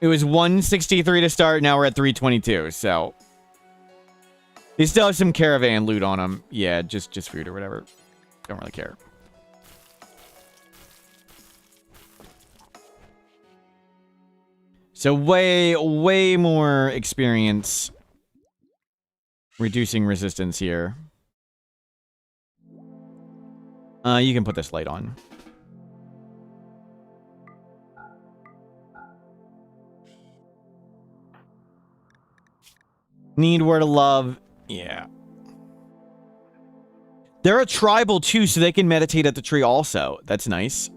It was 163 to start. Now we're at 322. So they still have some caravan loot on them. Yeah, just food or whatever. Don't really care. So way more experience reducing resistance here. You can put this light on. Need word of love. Yeah. They're a tribal too, so they can meditate at the tree also. That's nice.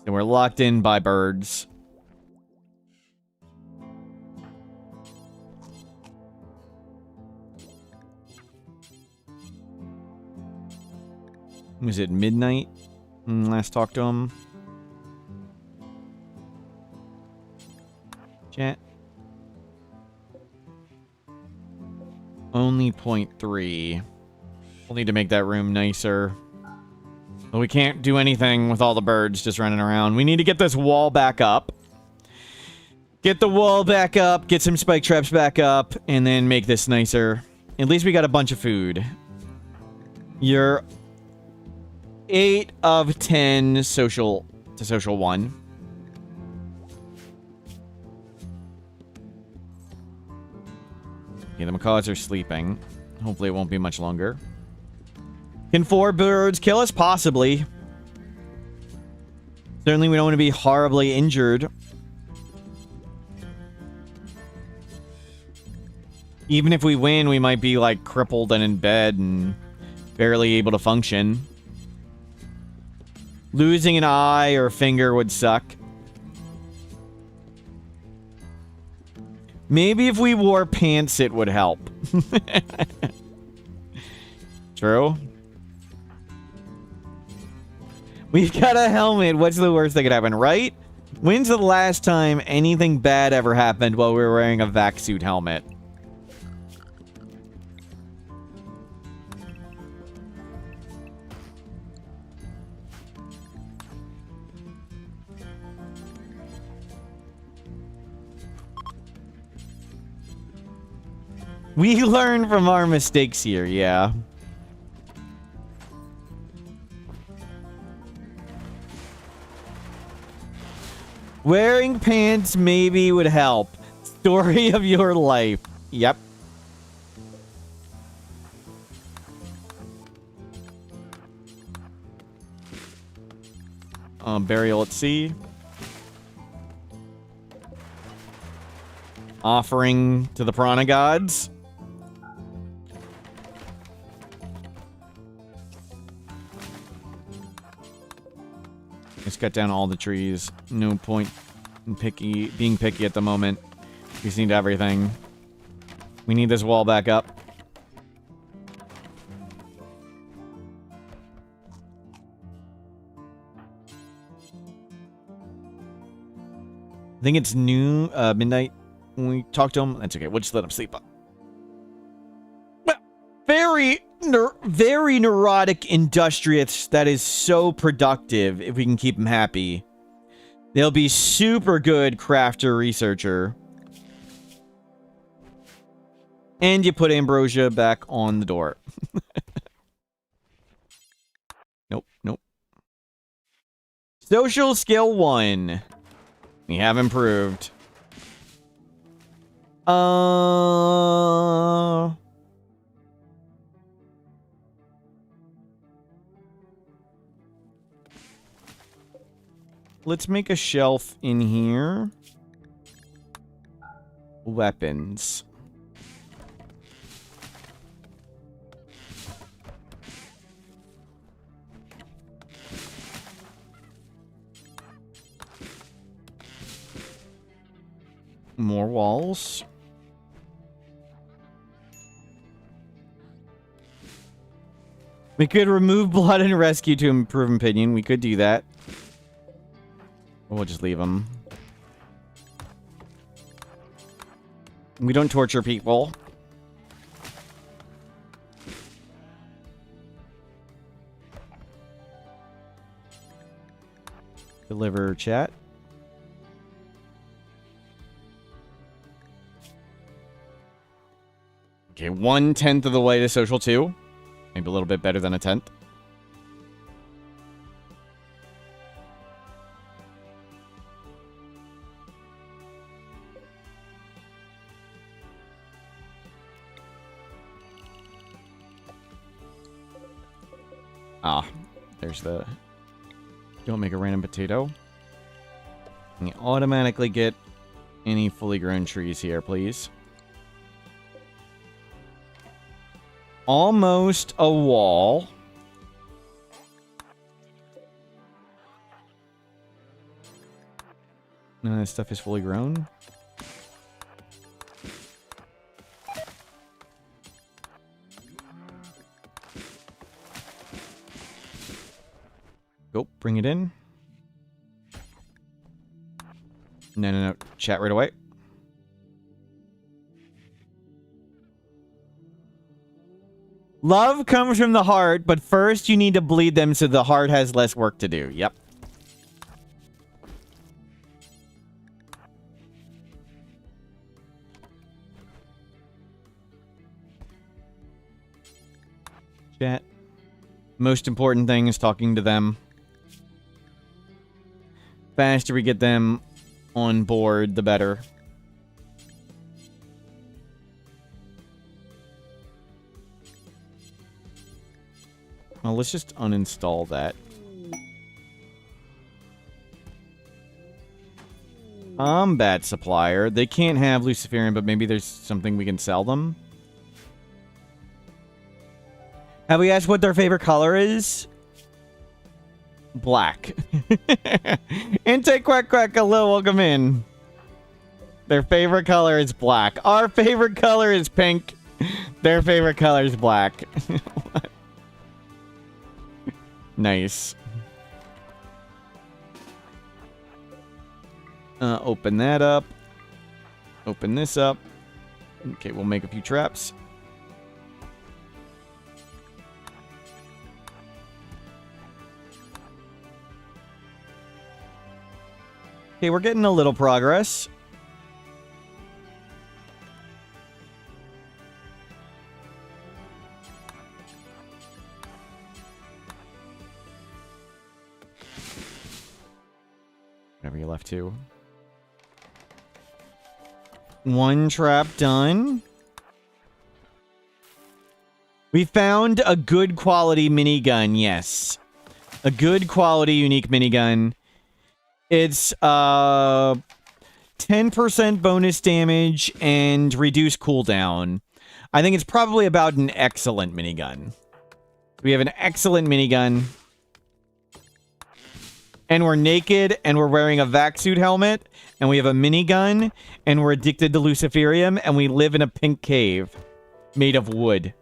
So we're locked in by birds. Was it midnight? Last talk to him. Chat. Only 0.3. We'll need to make that room nicer. But we can't do anything with all the birds just running around. We need to get this wall back up. Get the wall back up. Get some spike traps back up. And then make this nicer. At least we got a bunch of food. You're 8 of 10 social to social 1. Okay, the macaws are sleeping. Hopefully it won't be much longer. Can 4 birds kill us? Possibly. Certainly we don't want to be horribly injured. Even if we win, we might be like crippled and in bed and barely able to function. Losing an eye or a finger would suck. Maybe if we wore pants, it would help. True. We've got a helmet. What's the worst that could happen, right? When's the last time anything bad ever happened while we were wearing a vac suit helmet? We learn from our mistakes here, yeah. Wearing pants maybe would help. Story of your life. Yep. Burial at sea. Offering to the piranha gods. Let's cut down all the trees. No point in being picky at the moment. We just need everything. We need this wall back up. I think it's midnight when we talk to him. That's okay. We'll just let him sleep up. Very neurotic industrious that is so productive if we can keep him happy. They'll be super good crafter researcher. And you put ambrosia back on the door. Nope. Social skill 1. We have improved. Let's make a shelf in here. Weapons. More walls. We could remove blood and rescue to improve opinion. We could do that. Or we'll just leave them. We don't torture people. Deliver chat. Okay, 1/10 of the way to social 2. Maybe a little bit better than a 10th. Ah, there's the... Don't make a random potato. And you automatically get any fully grown trees here, please. Almost a wall. None of this stuff is fully grown. Go, bring it in. No. Chat right away. Love comes from the heart, but first you need to bleed them so the heart has less work to do. Yep. Chat. Most important thing is talking to them. Faster we get them on board, the better. Well, let's just uninstall that. Combat supplier. They can't have Luciferian, but maybe there's something we can sell them. Have we asked what their favorite color is? Black. Intake quack quack, hello, welcome in. Their favorite color is black. Our favorite color is pink. Their favorite color is black. Nice. Open that up. Open this up. Okay, we'll make a few traps. Okay, we're getting a little progress. Whatever you left to. One trap done. We found a good quality minigun, yes. A good quality unique minigun. It's 10% bonus damage and reduced cooldown. I think it's probably about an excellent minigun. We have an excellent minigun. And we're naked, and we're wearing a vac suit helmet, and we have a minigun, and we're addicted to Luciferium, and we live in a pink cave made of wood.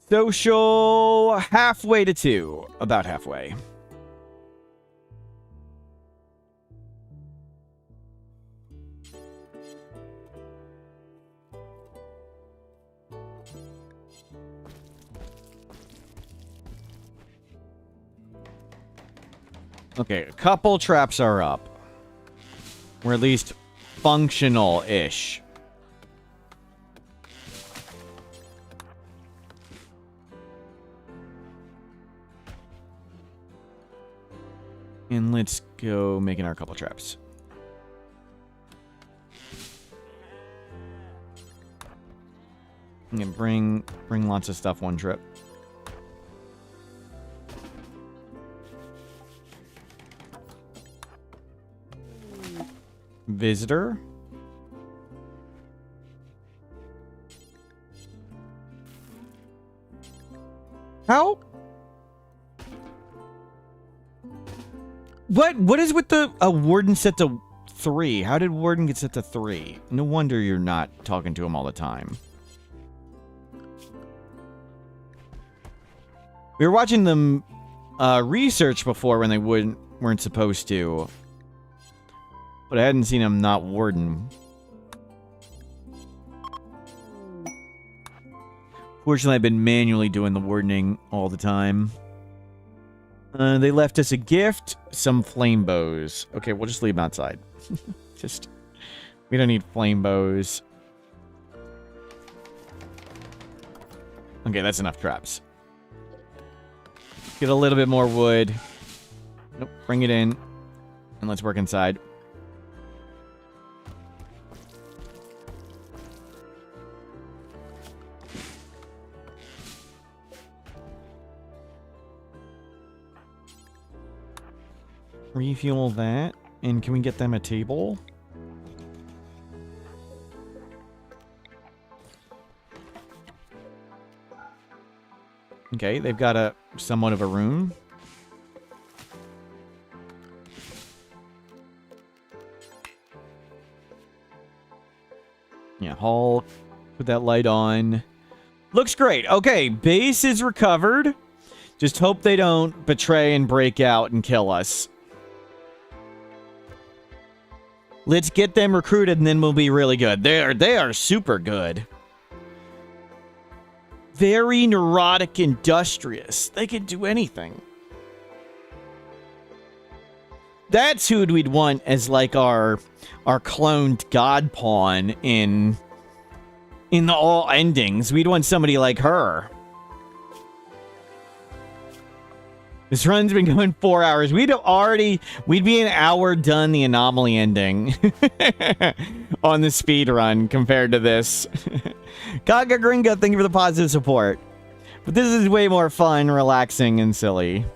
Social halfway to 2. About halfway. Okay, a couple traps are up. We're at least functional-ish. And let's go making our couple traps. And bring lots of stuff one trip. Visitor. How? What is with the warden set to 3? How did warden get set to 3? No wonder you're not talking to him all the time. We were watching them research before when they weren't supposed to. But I hadn't seen him not warden. Fortunately, I've been manually doing the wardening all the time. They left us a gift, some flame bows. Okay, we'll just leave them outside. We don't need flame bows. Okay, that's enough traps. Get a little bit more wood. Nope, bring it in. And let's work inside. Refuel that. And can we get them a table? Okay, they've got a somewhat of a room. Yeah, hall. Put that light on. Looks great. Okay, base is recovered. Just hope they don't betray and break out and kill us. Let's get them recruited and then we'll be really good. They are super good. Very neurotic, industrious. They can do anything. That's who we'd want as like our cloned god pawn in the all endings. We'd want somebody like her. This run's been going 4 hours. We'd be an hour done the anomaly ending on the speed run compared to this. Gaga Gringa, thank you for the positive support. But this is way more fun, relaxing, and silly.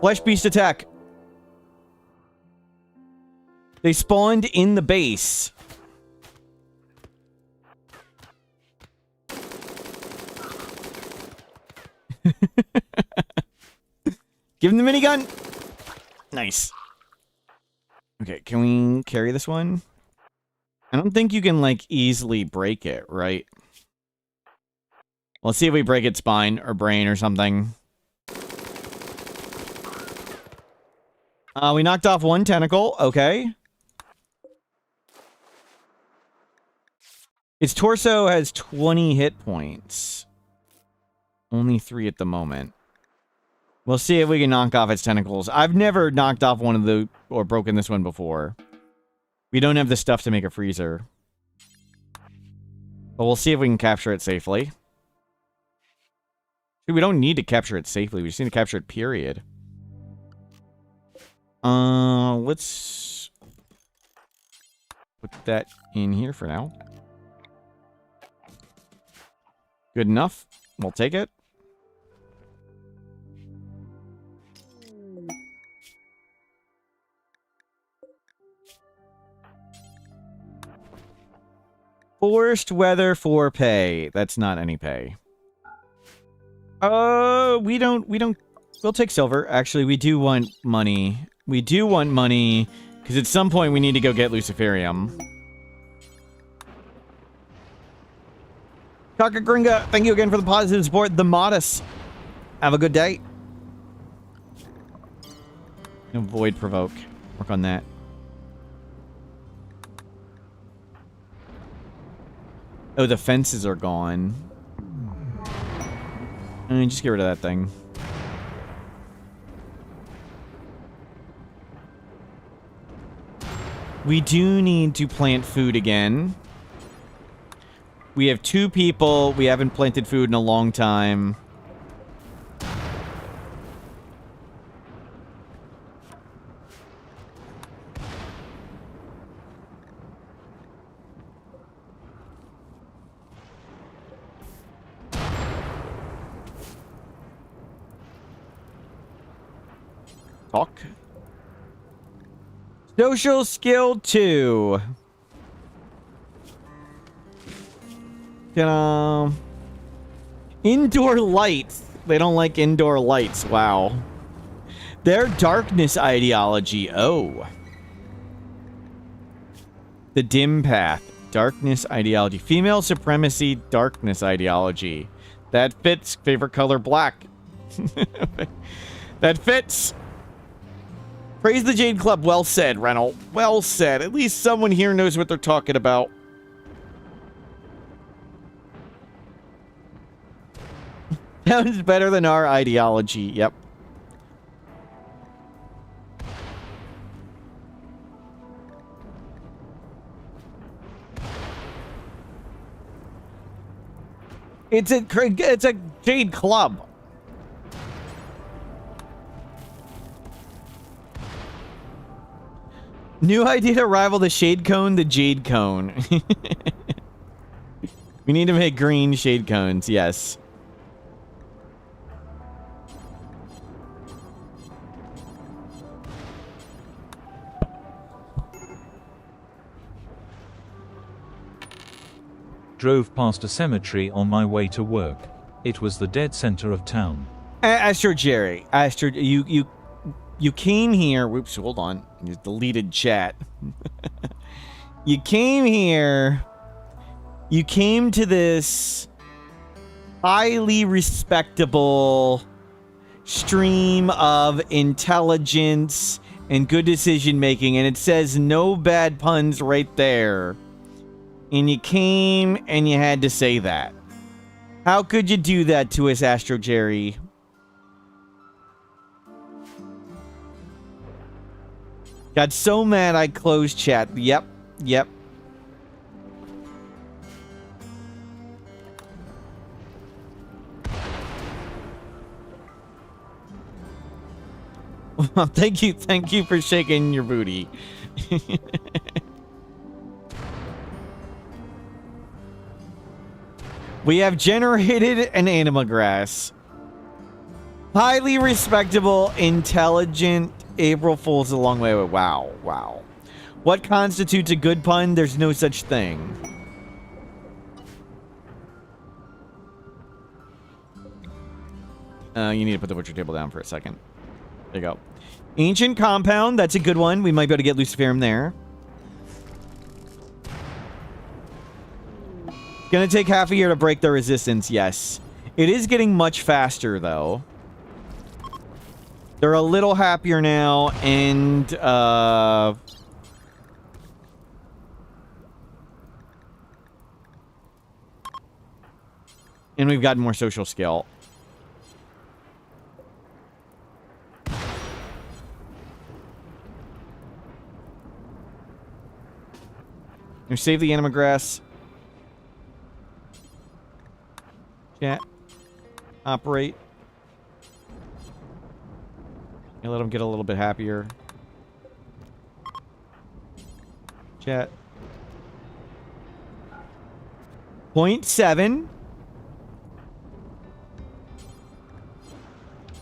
Flesh Beast attack. They spawned in the base. Give him the minigun. Nice. Okay, can we carry this one? I don't think you can, like, easily break it, right? Let's see if we break its spine or brain or something. We knocked off one tentacle. Okay. Its torso has 20 hit points. Only 3 at the moment. We'll see if we can knock off its tentacles. I've never knocked off one of the... or broken this one before. We don't have the stuff to make a freezer. But we'll see if we can capture it safely. We don't need to capture it safely. We just need to capture it, period. Let's put that in here for now. Good enough. We'll take it. Forced weather for pay. That's not any pay. We don't, we'll take silver. Actually, we do want money. We do want money, because at some point we need to go get Luciferium. Kakagringa, thank you again for the positive support. The Modest. Have a good day. Avoid provoke. Work on that. Oh, the fences are gone. Just get rid of that thing. We do need to plant food again. We have 2 people. We haven't planted food in a long time. Talk. Social skill 2. Indoor lights. They don't like indoor lights. Wow. Their darkness ideology. Oh. The dim path. Darkness ideology. Female supremacy. Darkness ideology. That fits. Favorite color black. That fits. Praise the Jade Club. Well said, Rennell. Well said. At least someone here knows what they're talking about. Sounds better than our ideology. Yep. It's a Jade Club. New idea to rival the shade cone, the Jade Cone. We need to make green shade cones, yes. Drove past a cemetery on my way to work. It was the dead center of town. Astro Jerry, you came here. Whoops, hold on. You deleted chat. You came here. You came to this highly respectable stream of intelligence and good decision making, and it says no bad puns right there. And you came and you had to say that. How could you do that to us, Astro Jerry? Got so mad I closed chat. Yep. Yep. Well, thank you for shaking your booty. We have generated an anima grass. Highly respectable, intelligent April Fool's a long way away. Wow, wow. What constitutes a good pun? There's no such thing. You need to put the butcher table down for a second. There you go. Ancient compound. That's a good one. We might be able to get Luciferium there. Gonna take half a year to break the resistance. Yes. It is getting much faster, though. They're a little happier now, and, and we've gotten more social skill. save the anima grass. Chat. Operate. And let them get a little bit happier. Chat. 0.7.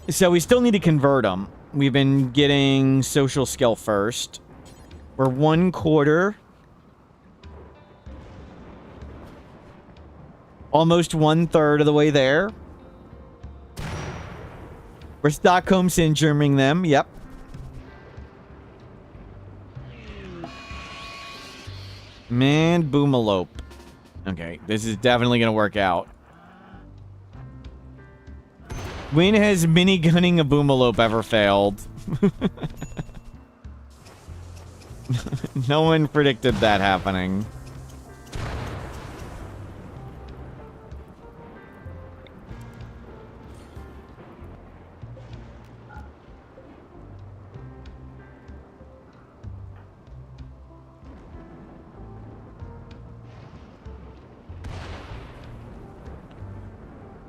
So we still need to convert them. We've been getting social skill first. We're 1/4. Almost 1/3 of the way there. We're Stockholm syndroming them. Yep. Man, boomalope. Okay, this is definitely going to work out. When has minigunning a boomalope ever failed? No one predicted that happening.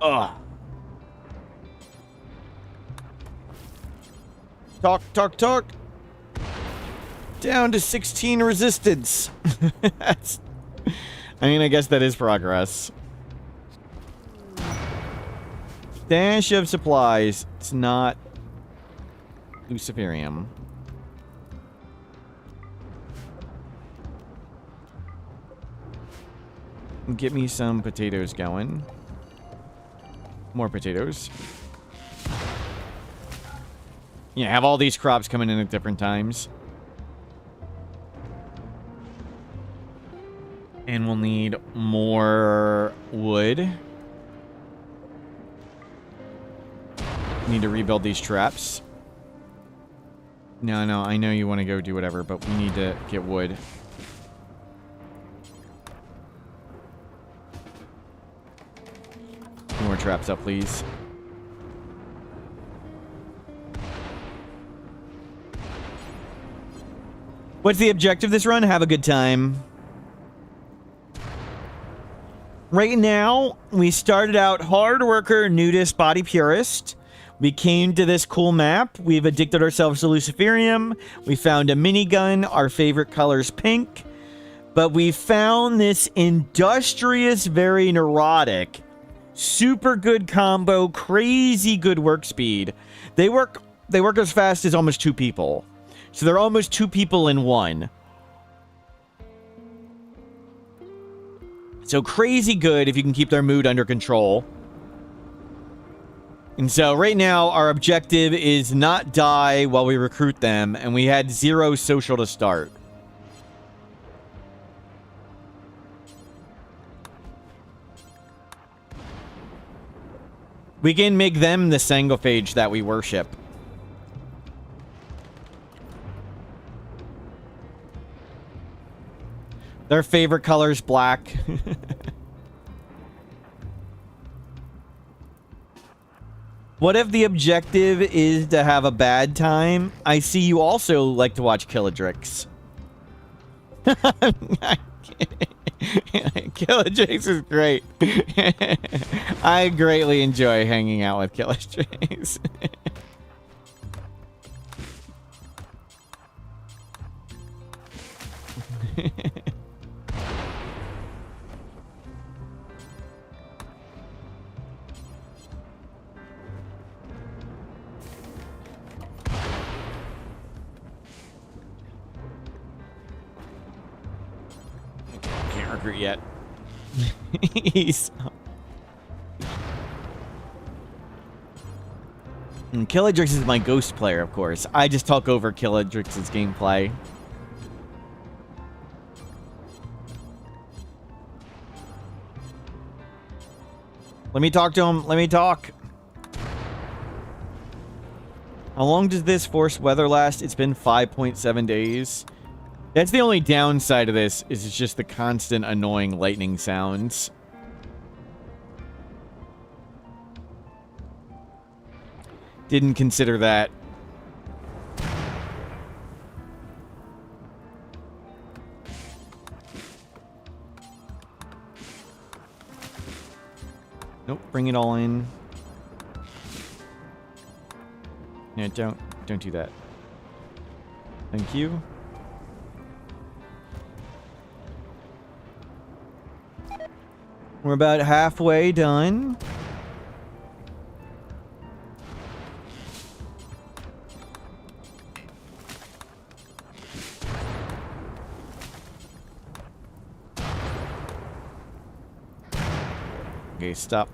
Ugh. Talk. Down to 16 resistance. I guess that is progress. Dash of supplies. It's not Luciferium. Get me some potatoes going. More potatoes. Yeah, have all these crops coming in at different times. And we'll need more wood. Need to rebuild these traps. No, I know you want to go do whatever, but we need to get wood. More traps up, please. What's the objective this run? Have a good time. Right now, we started out hard worker, nudist, body purist. We came to this cool map. We've addicted ourselves to Luciferium. We found a minigun. Our favorite color is pink. But we found this industrious, very neurotic, super good combo, crazy good work speed. They work as fast as almost 2 people. So they're almost 2 people in one. So crazy good if you can keep their mood under control. And so right now our objective is not die while we recruit them, and we had 0 social to start. We can make them the sangophage that we worship. Their favorite color is black. What if the objective is to have a bad time? I see you also like to watch Killadrix. Killadrix is great. I greatly enjoy hanging out with Killadrix. Can't recruit yet. And Killadrix is my ghost player, of course. I just talk over Killadrix's gameplay. Let me talk to him. Let me talk. How long does this forced weather last? It's been 5.7 days. That's the only downside of this, is it's just the constant annoying lightning sounds. Didn't consider that. bring it all in. Yeah, don't do that. Thank you. We're about halfway done. Okay, stop.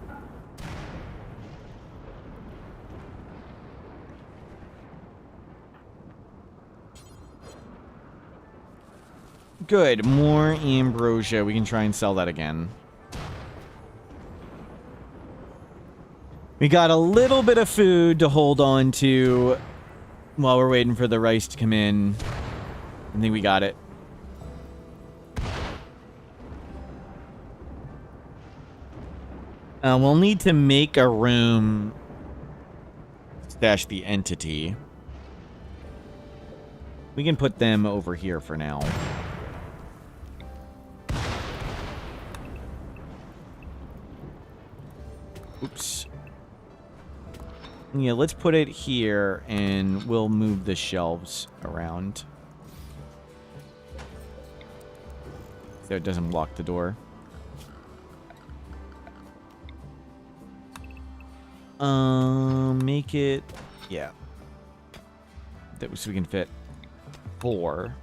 Good. More ambrosia. We can try and sell that again. We got a little bit of food to hold on to while we're waiting for the rice to come in. I think we got it. We'll need to make a room to stash the entity. We can put them over here for now. Oops. Yeah, let's put it here, and we'll move the shelves around. So it doesn't block the door. Make it... Yeah. That so we can fit 4.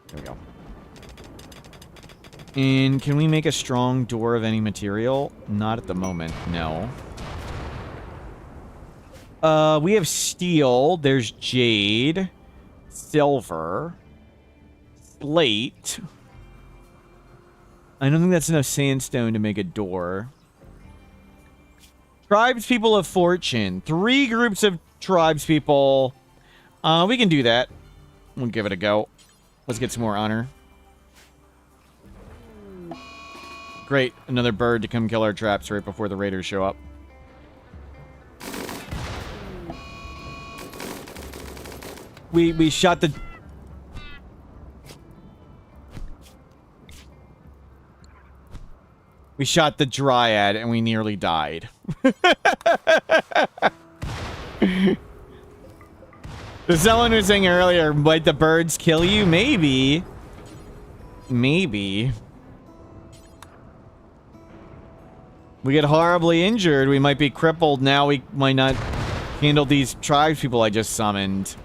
There we go. And can we make a strong door of any material? Not at the moment, no. We have steel. There's jade. Silver. Slate. I don't think that's enough sandstone to make a door. Tribespeople of fortune. 3 groups of tribespeople. We can do that. We'll give it a go. Let's get some more honor. Great. Another bird to come kill our traps right before the raiders show up. We shot the... We shot the dryad and we nearly died. Someone was saying earlier, might the birds kill you? Maybe. Maybe. We get horribly injured. We might be crippled. Now we might not handle these tribespeople I just summoned.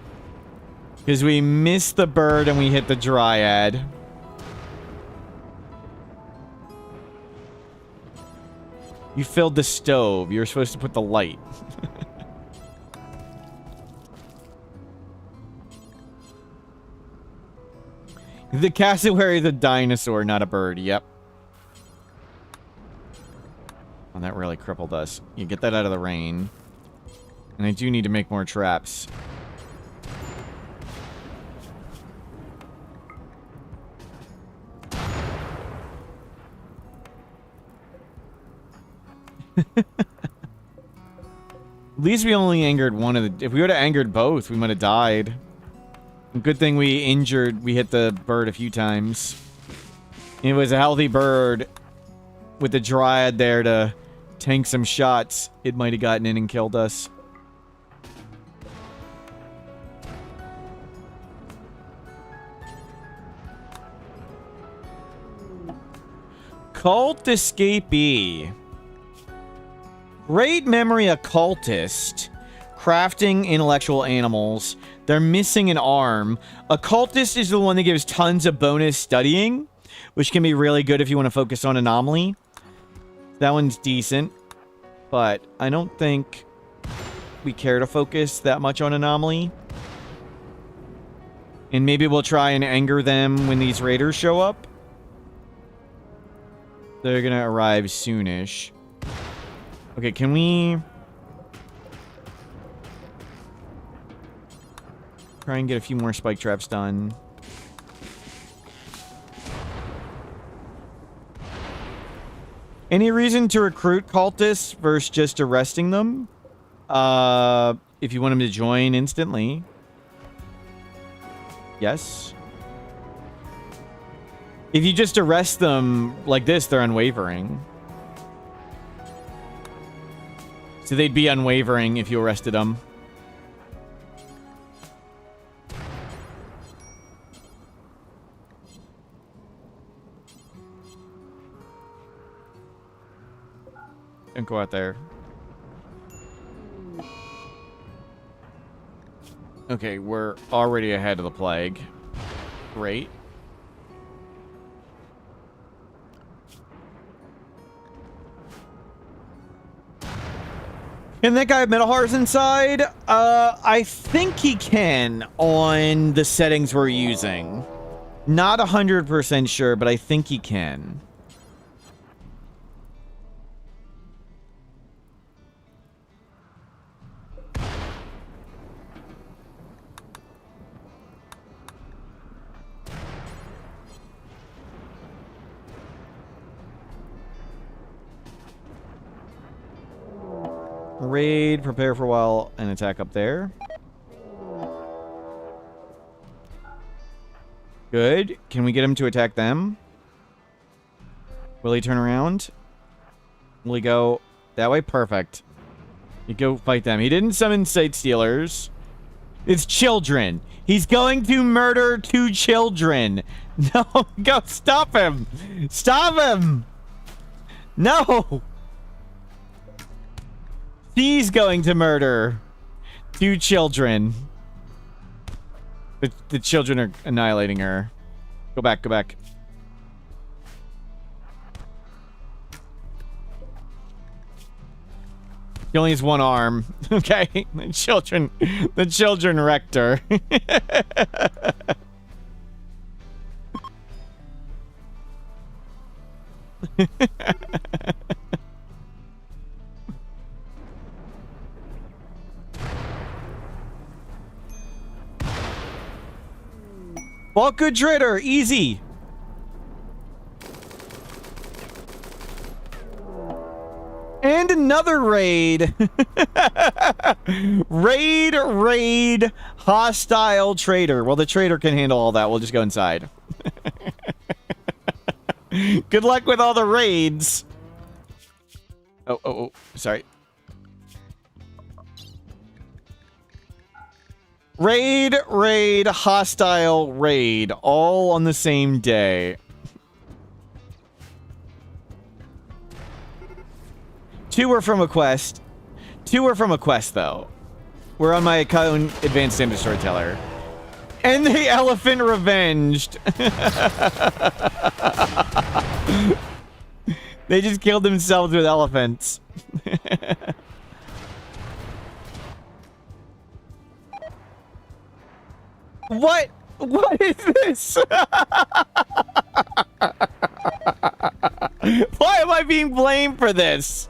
Because we missed the bird and we hit the dryad. You filled the stove. You were supposed to put the light. The cassowary is a dinosaur, not a bird. Yep. Oh, that really crippled us. You get that out of the rain. And I do need to make more traps. At least we only angered one of the... If we would have angered both, we might have died. Good thing we hit the bird a few times. It was a healthy bird with the dryad there to tank some shots. It might have gotten in and killed us. Cult escapee. Great memory occultist. Crafting intellectual animals. They're missing an arm. Occultist is the one that gives tons of bonus studying, which can be really good if you want to focus on anomaly. That one's decent, but I don't think we care to focus that much on anomaly. And maybe we'll try and anger them when these raiders show up. They're gonna arrive soonish. Okay, can we... try and get a few more spike traps done. Any reason to recruit cultists versus just arresting them? If you want them to join instantly. Yes. If you just arrest them like this, they're unwavering. So they'd be unwavering if you arrested them. Don't go out there. Okay, we're already ahead of the plague. Great. Can that guy have metal hearts inside? I think he can on the settings we're using. Not 100% sure, but I think he can. Raid, prepare for a while, and attack up there. Good. Can we get him to attack them? Will he turn around? Will he go that way? Perfect. You go fight them. He didn't summon Sight Stealers. It's children. He's going to murder 2 children. No, go stop him. Stop him. No. He's going to murder 2 children. The children are annihilating her. Go back, go back. He only has 1 arm. Okay, the children wrecked her. Walk good trader, easy. And another raid. Raid, hostile trader. Well, the trader can handle all that. We'll just go inside. Good luck with all the raids. Oh, sorry. Raid, hostile, raid. All on the same day. 2 were from a quest. 2 were from a quest, though. We're on my account, Advanced Standard Storyteller. And the elephant revenged. They just killed themselves with elephants. What? What is this? Why am I being blamed for this?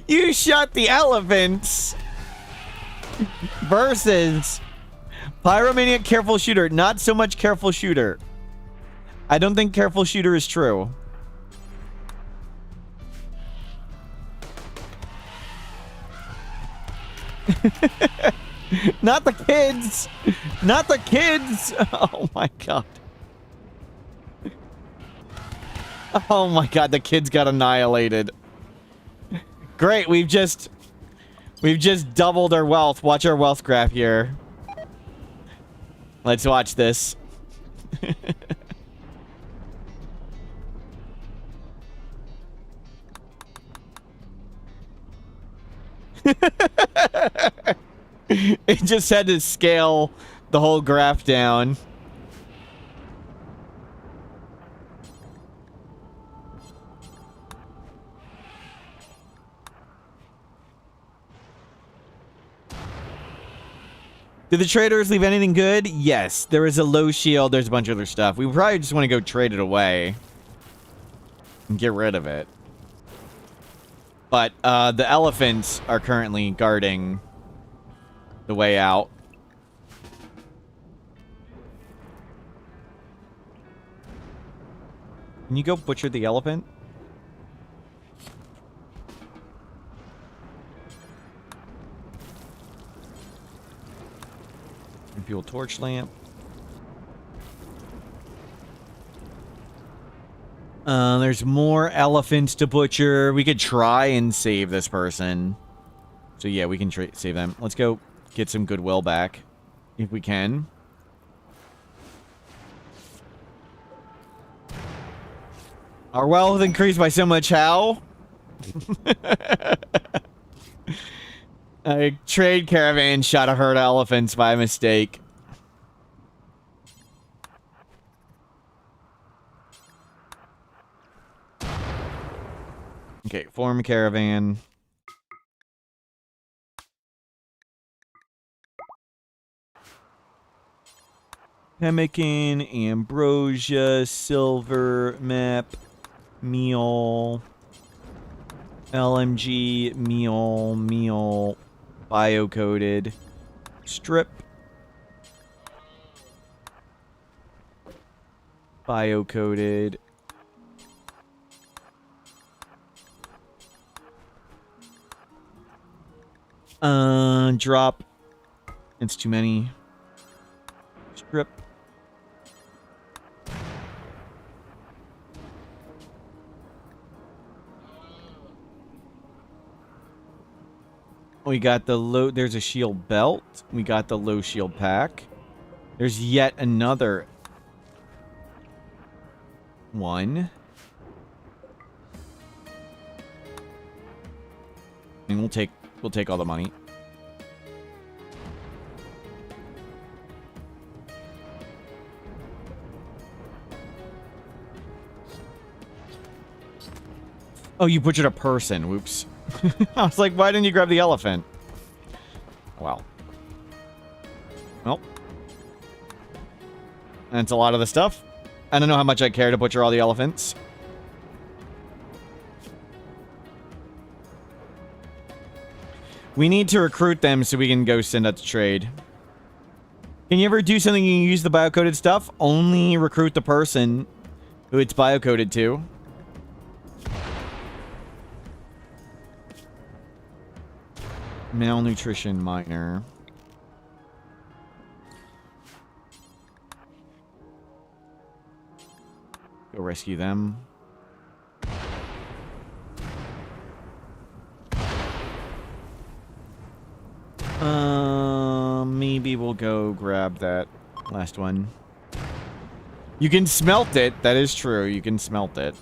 You shot the elephants versus Pyromaniac Careful Shooter. Not so much Careful Shooter. I don't think Careful Shooter is true. Not the kids. Not the kids. Oh my god. Oh my god, the kids got annihilated. Great, we've just doubled our wealth. Watch our wealth graph here. Let's watch this. It just had to scale the whole graph down. Did the traders leave anything good? Yes. There is a low shield. There's a bunch of other stuff. We probably just want to go trade it away. And get rid of it. But the elephants are currently guarding the way out. Can you go butcher the elephant? fuel torch lamp. There's more elephants to butcher. We could try and save this person. So yeah, we can save them. Let's go get some goodwill back. If we can. Our wealth increased by so much, how? A trade caravan shot a herd of elephants by mistake. Okay, form caravan. Pemmican, ambrosia, silver, map, meal, LMG, meal, bio-coded, strip, bio-coded, drop, it's too many, strip, we got the low, there's a shield belt. We got the low shield pack. There's yet another one. And we'll take all the money. Oh, you butchered a person. Whoops. I was like, why didn't you grab the elephant? Well. Well. That's a lot of the stuff. I don't know how much I care to butcher all the elephants. We need to recruit them so we can go send out to trade. Can you ever do something you can use the biocoded stuff? Only recruit the person who it's biocoded to. Malnutrition minor. Go rescue them. Maybe we'll go grab that last one. You can smelt it. That is true. You can smelt it.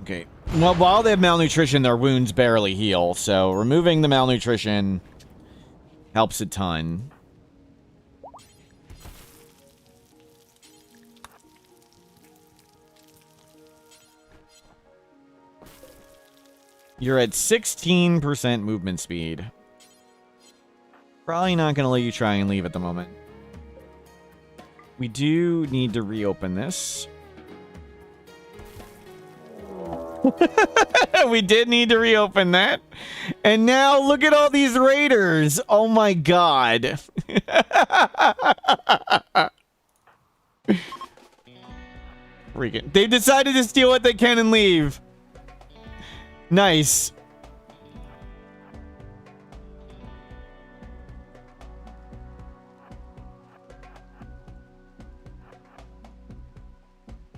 Okay. Well, while they have malnutrition, their wounds barely heal. So removing the malnutrition helps a ton. You're at 16% movement speed. Probably not going to let you try and leave at the moment. We do need to reopen this. We did need to reopen that. And now look at all these raiders. Oh my god. Freaking. They've decided to steal what they can and leave. Nice.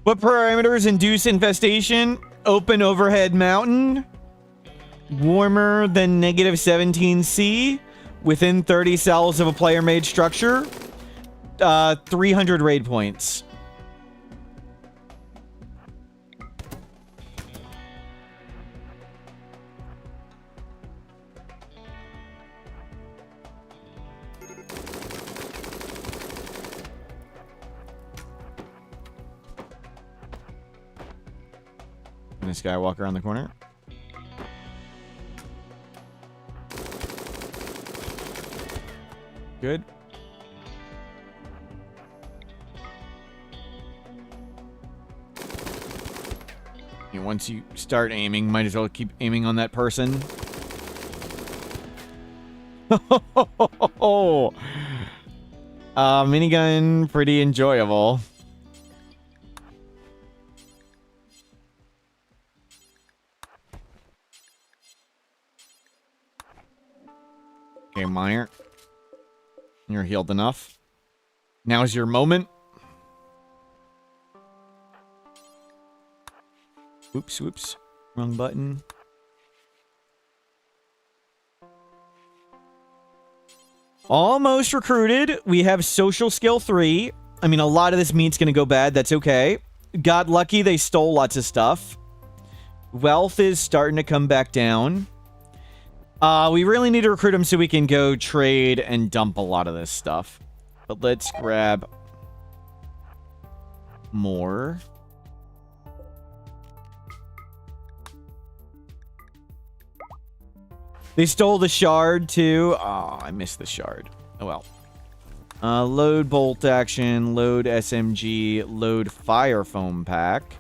What parameters induce infestation? Open overhead mountain. Warmer than -17C. Within 30 cells of a player-made structure. 300 raid points. This guy walk around the corner. Good. And once you start aiming, might as well keep aiming on that person. Minigun, pretty enjoyable. Okay, Meyer. You're healed enough. Now's your moment. Oops, whoops. Wrong button. Almost recruited. We have social skill 3. I mean, a lot of this meat's going to go bad. That's okay. Got lucky. They stole lots of stuff. Wealth is starting to come back down. We really need to recruit them so we can go trade and dump a lot of this stuff. But let's grab more. They stole the shard, too. Oh, I missed the shard. Oh, well. Load bolt action, load SMG, load fire foam pack.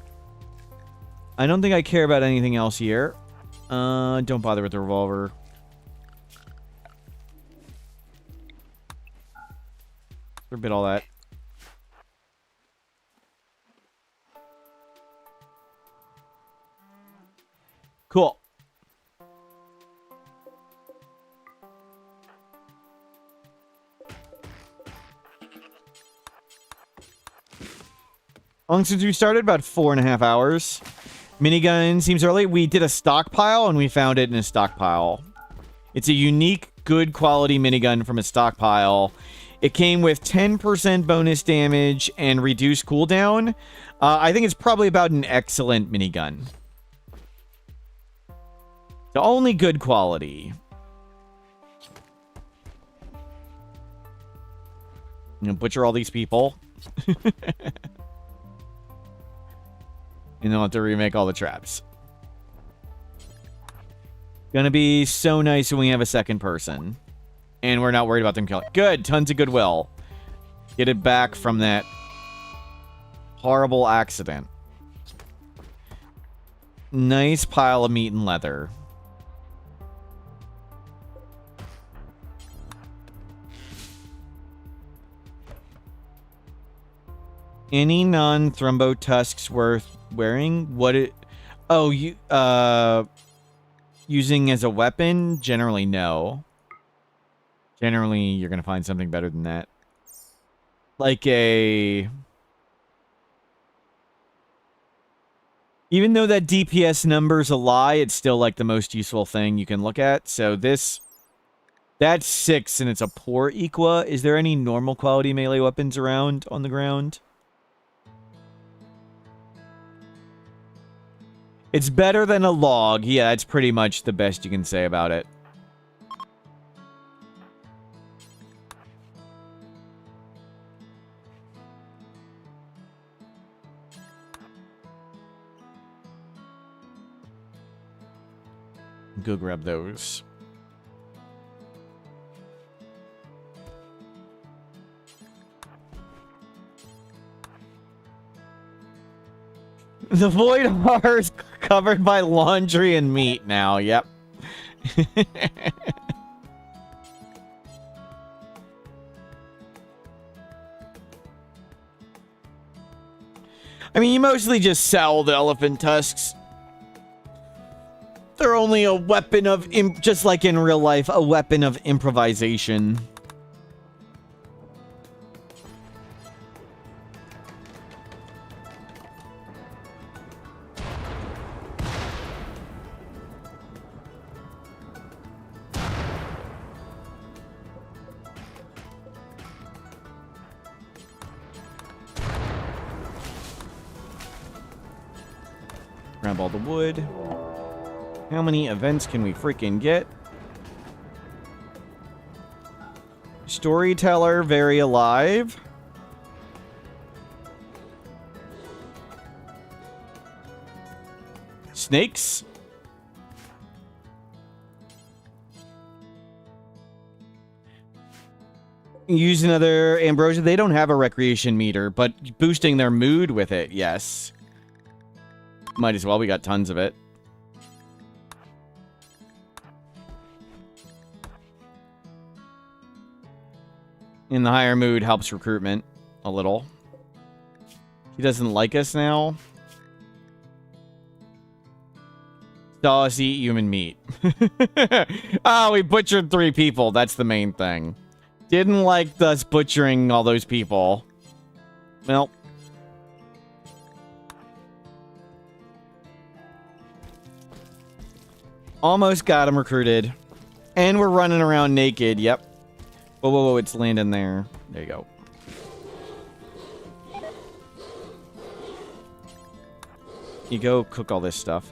I don't think I care about anything else here. Don't bother with the revolver. Forbid all that. Cool. How long since we started? About 4.5 hours. Minigun seems early. We did a stockpile and we found it in a stockpile. It's a unique, good quality minigun from a stockpile. It came with 10% bonus damage and reduced cooldown. I think it's probably about an excellent minigun. The only good quality. I'm gonna butcher all these people. And they'll have to remake all the traps. Gonna be so nice when we have a second person. And we're not worried about them killing. Good. Tons of goodwill. Get it back from that horrible accident. Nice pile of meat and leather. Any non-thrombo tusks worth wearing? What it... Oh, you... Using as a weapon? Generally, no. Generally, you're gonna find something better than that. Like a... Even though that DPS number's a lie, it's still like the most useful thing you can look at. So this... That's 6 and it's a poor equa. Is there any normal quality melee weapons around on the ground? It's better than a log. Yeah, that's pretty much the best you can say about it. Go grab those. The void bar is covered by laundry and meat now. Yep. I mean, you mostly just sell the elephant tusks. They're only a weapon of, just like in real life, a weapon of improvisation. Grab all the wood. How many events can we freaking get? Storyteller, very alive. Snakes. Use another ambrosia. They don't have a recreation meter, but boosting their mood with it, yes. Might as well. We got tons of it. In the higher mood helps recruitment a little. He doesn't like us now. Saw us eat human meat. Oh, we butchered 3 people. That's the main thing. Didn't like us butchering all those people. Well. Almost got him recruited. And we're running around naked. Yep. Whoa, whoa, whoa. It's landing there. There you go. You go cook all this stuff.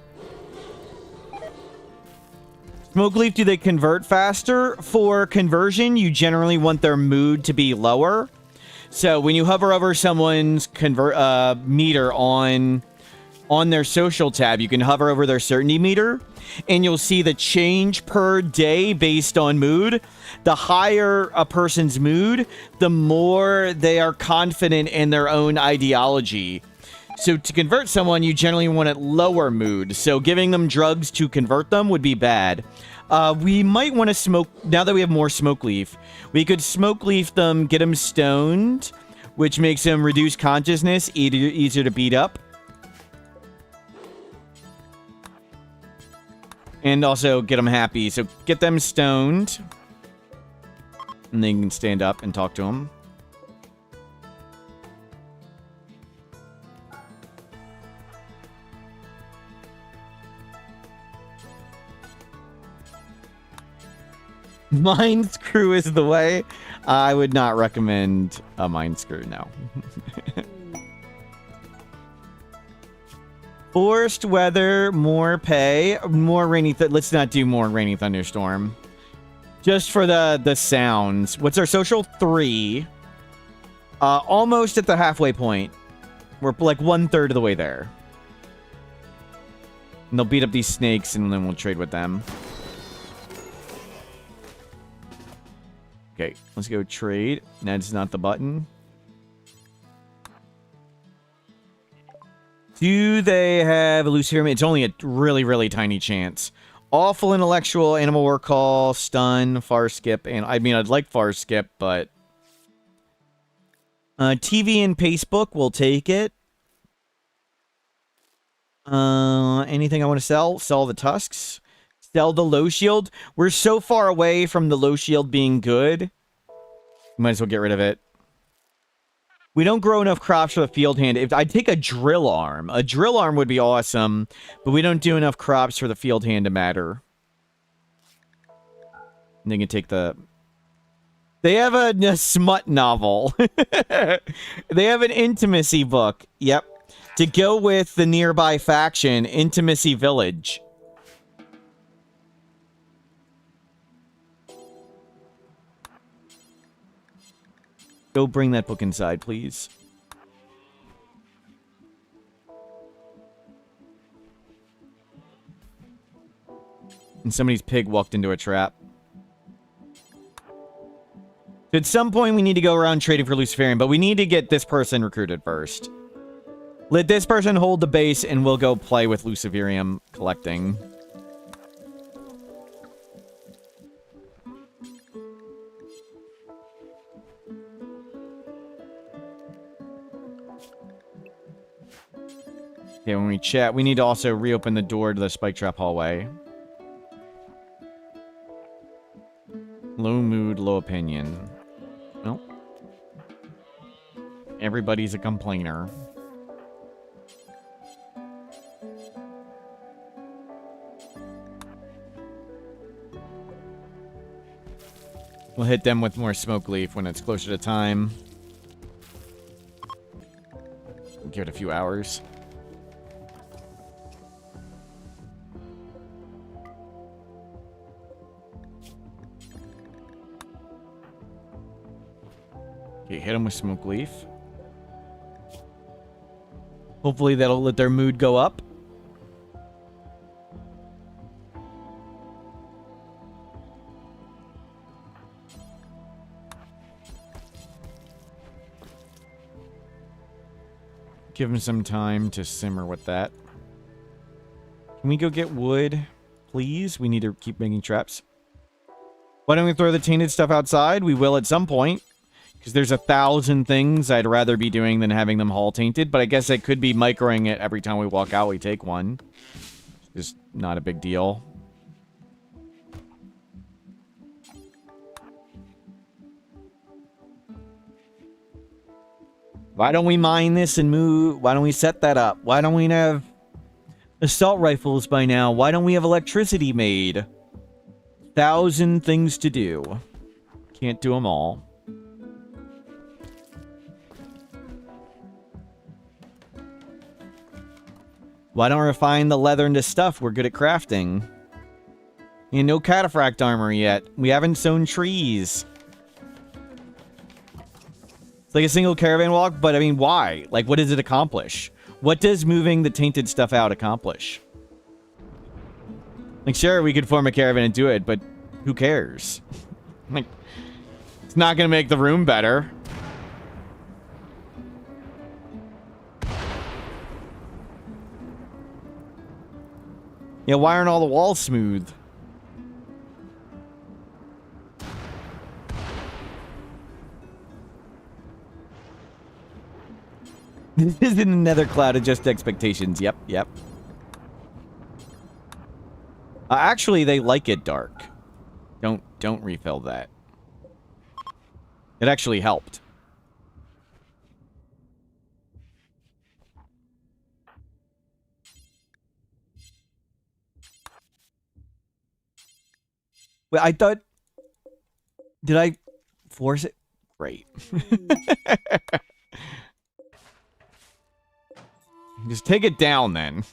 Smoke leaf, do they convert faster? For conversion, you generally want their mood to be lower. So when you hover over someone's meter on their social tab, you can hover over their certainty meter, and you'll see the change per day based on mood. The higher a person's mood, the more they are confident in their own ideology. So to convert someone, you generally want it lower mood. So giving them drugs to convert them would be bad. We might want to smoke, now that we have more smoke leaf, we could smoke leaf them, get them stoned, which makes them reduce consciousness, easier to beat up. And also get them happy. So get them stoned. And then you can stand up and talk to them. Mind screw is the way. I would not recommend a mind screw, no. Forced weather, more pay, more rainy. Let's not do more rainy thunderstorm. Just for the sounds. What's our social? 3. Almost at the halfway point. We're like 1/3 of the way there. And they'll beat up these snakes, and then we'll trade with them. Okay, let's go trade. That's not the button. Do they have elusive? It's only a really, really tiny chance. Awful intellectual, animal work call, stun, far skip, and I mean, I'd like far skip, but TV and Pacebook, we'll take it. Anything I want to sell? Sell the tusks. Sell the low shield. We're so far away from the low shield being good. Might as well get rid of it. We don't grow enough crops for the field hand. If I'd take a drill arm would be awesome, but we don't do enough crops for the field hand to matter. And they can take the... They have a smut novel. They have an intimacy book. Yep. To go with the nearby faction, Intimacy Village. Go bring that book inside, please. And somebody's pig walked into a trap. At some point, we need to go around trading for Luciferian, but we need to get this person recruited first. Let this person hold the base, and we'll go play with Luciferium collecting. Okay, when we chat, we need to also reopen the door to the spike trap hallway. Low mood, low opinion. Nope. Everybody's a complainer. We'll hit them with more smoke leaf when it's closer to time. Give it a few hours. Okay, hit them with smoke leaf. Hopefully that'll let their mood go up. Give them some time to simmer with that. Can we go get wood, please? We need to keep making traps. Why don't we throw the tainted stuff outside? We will at some point. Because there's 1,000 things I'd rather be doing than having them haul tainted. But I guess it could be microing it every time we walk out, we take one. Just not a big deal. Why don't we mine this and move? Why don't we set that up? Why don't we have assault rifles by now? Why don't we have electricity made? 1,000 things to do. Can't do them all. Why don't we refine the leather into stuff we're good at crafting? And no cataphract armor yet. We haven't sown trees. It's like a single caravan walk, but I mean, why? Like, what does it accomplish? What does moving the tainted stuff out accomplish? Like, sure, we could form a caravan and do it, but who cares? Like, it's not gonna make the room better. Yeah, why aren't all the walls smooth? This is in another cloud, adjust expectations. Yep, yep. Actually, they like it dark. Don't refill that. It actually helped. Wait, I thought... Did I force it? Great. Just take it down, then.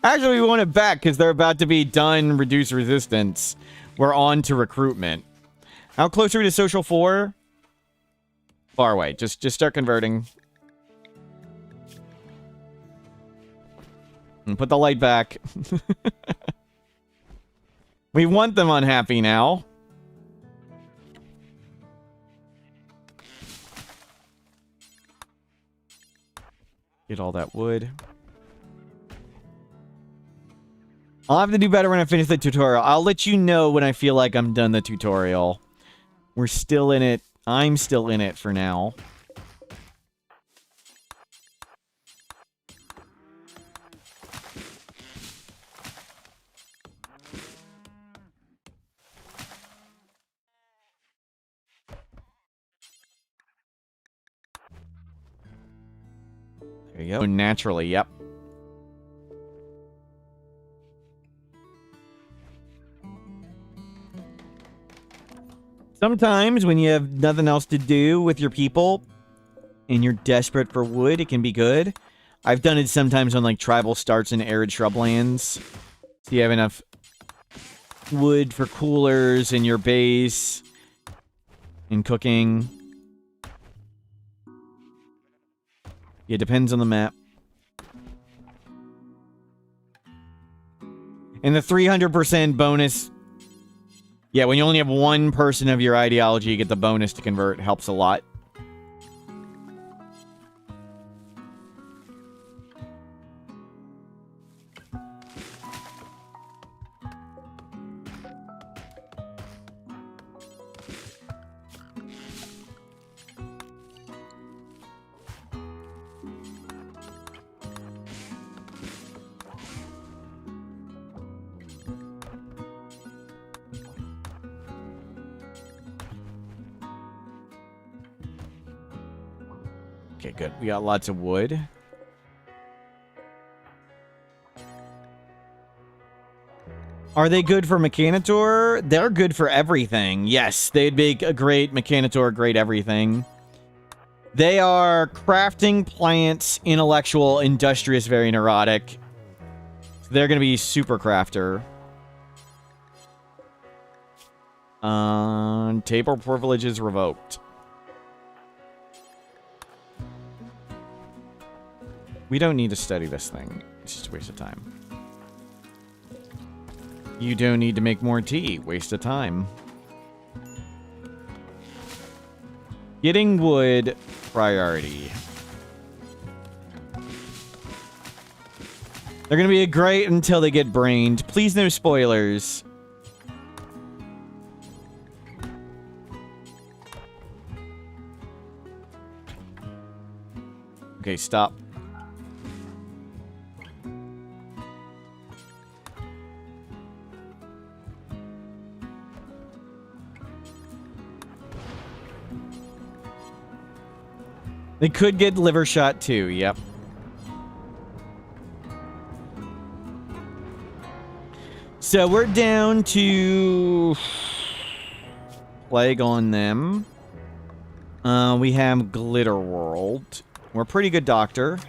Actually, we want it back, because they're about to be done reduce resistance. We're on to recruitment. How close are we to social 4? Far away. Just start converting. And put the light back. We want them unhappy now. Get all that wood. I'll have to do better when I finish the tutorial. I'll let you know when I feel like I'm done the tutorial. We're still in it. I'm still in it for now. There you go. Naturally, yep. Sometimes when you have nothing else to do with your people and you're desperate for wood, it can be good. I've done it sometimes on like tribal starts in arid shrublands. So you have enough wood for coolers in your base and cooking. It depends on the map. And the 300% bonus... Yeah, when you only have one person of your ideology, you get the bonus to convert. Helps a lot. Okay, good. We got lots of wood. Are they good for Mechanitor? They're good for everything. Yes, they'd make a great Mechanitor, great everything. They are crafting, plants, intellectual, industrious, very neurotic. They're going to be super crafter. Table privileges revoked. We don't need to study this thing. It's just a waste of time. You don't need to make more tea. Waste of time. Getting wood, priority. They're gonna be great until they get brained. Please no spoilers. Okay, stop. They could get liver shot too, yep. So we're down to plague on them. We have Glitter World. We're a pretty good doctor.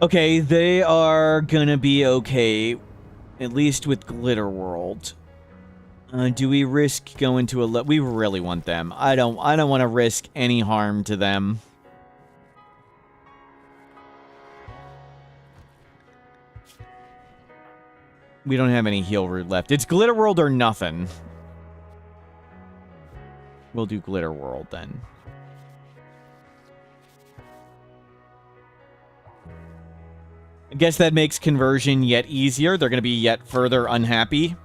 Okay, they are gonna be okay, at least with Glitter World. Do we risk going to a? We really want them. I don't want to risk any harm to them. We don't have any heal root left. It's Glitter World or nothing. We'll do Glitter World then. I guess that makes conversion yet easier. They're going to be yet further unhappy.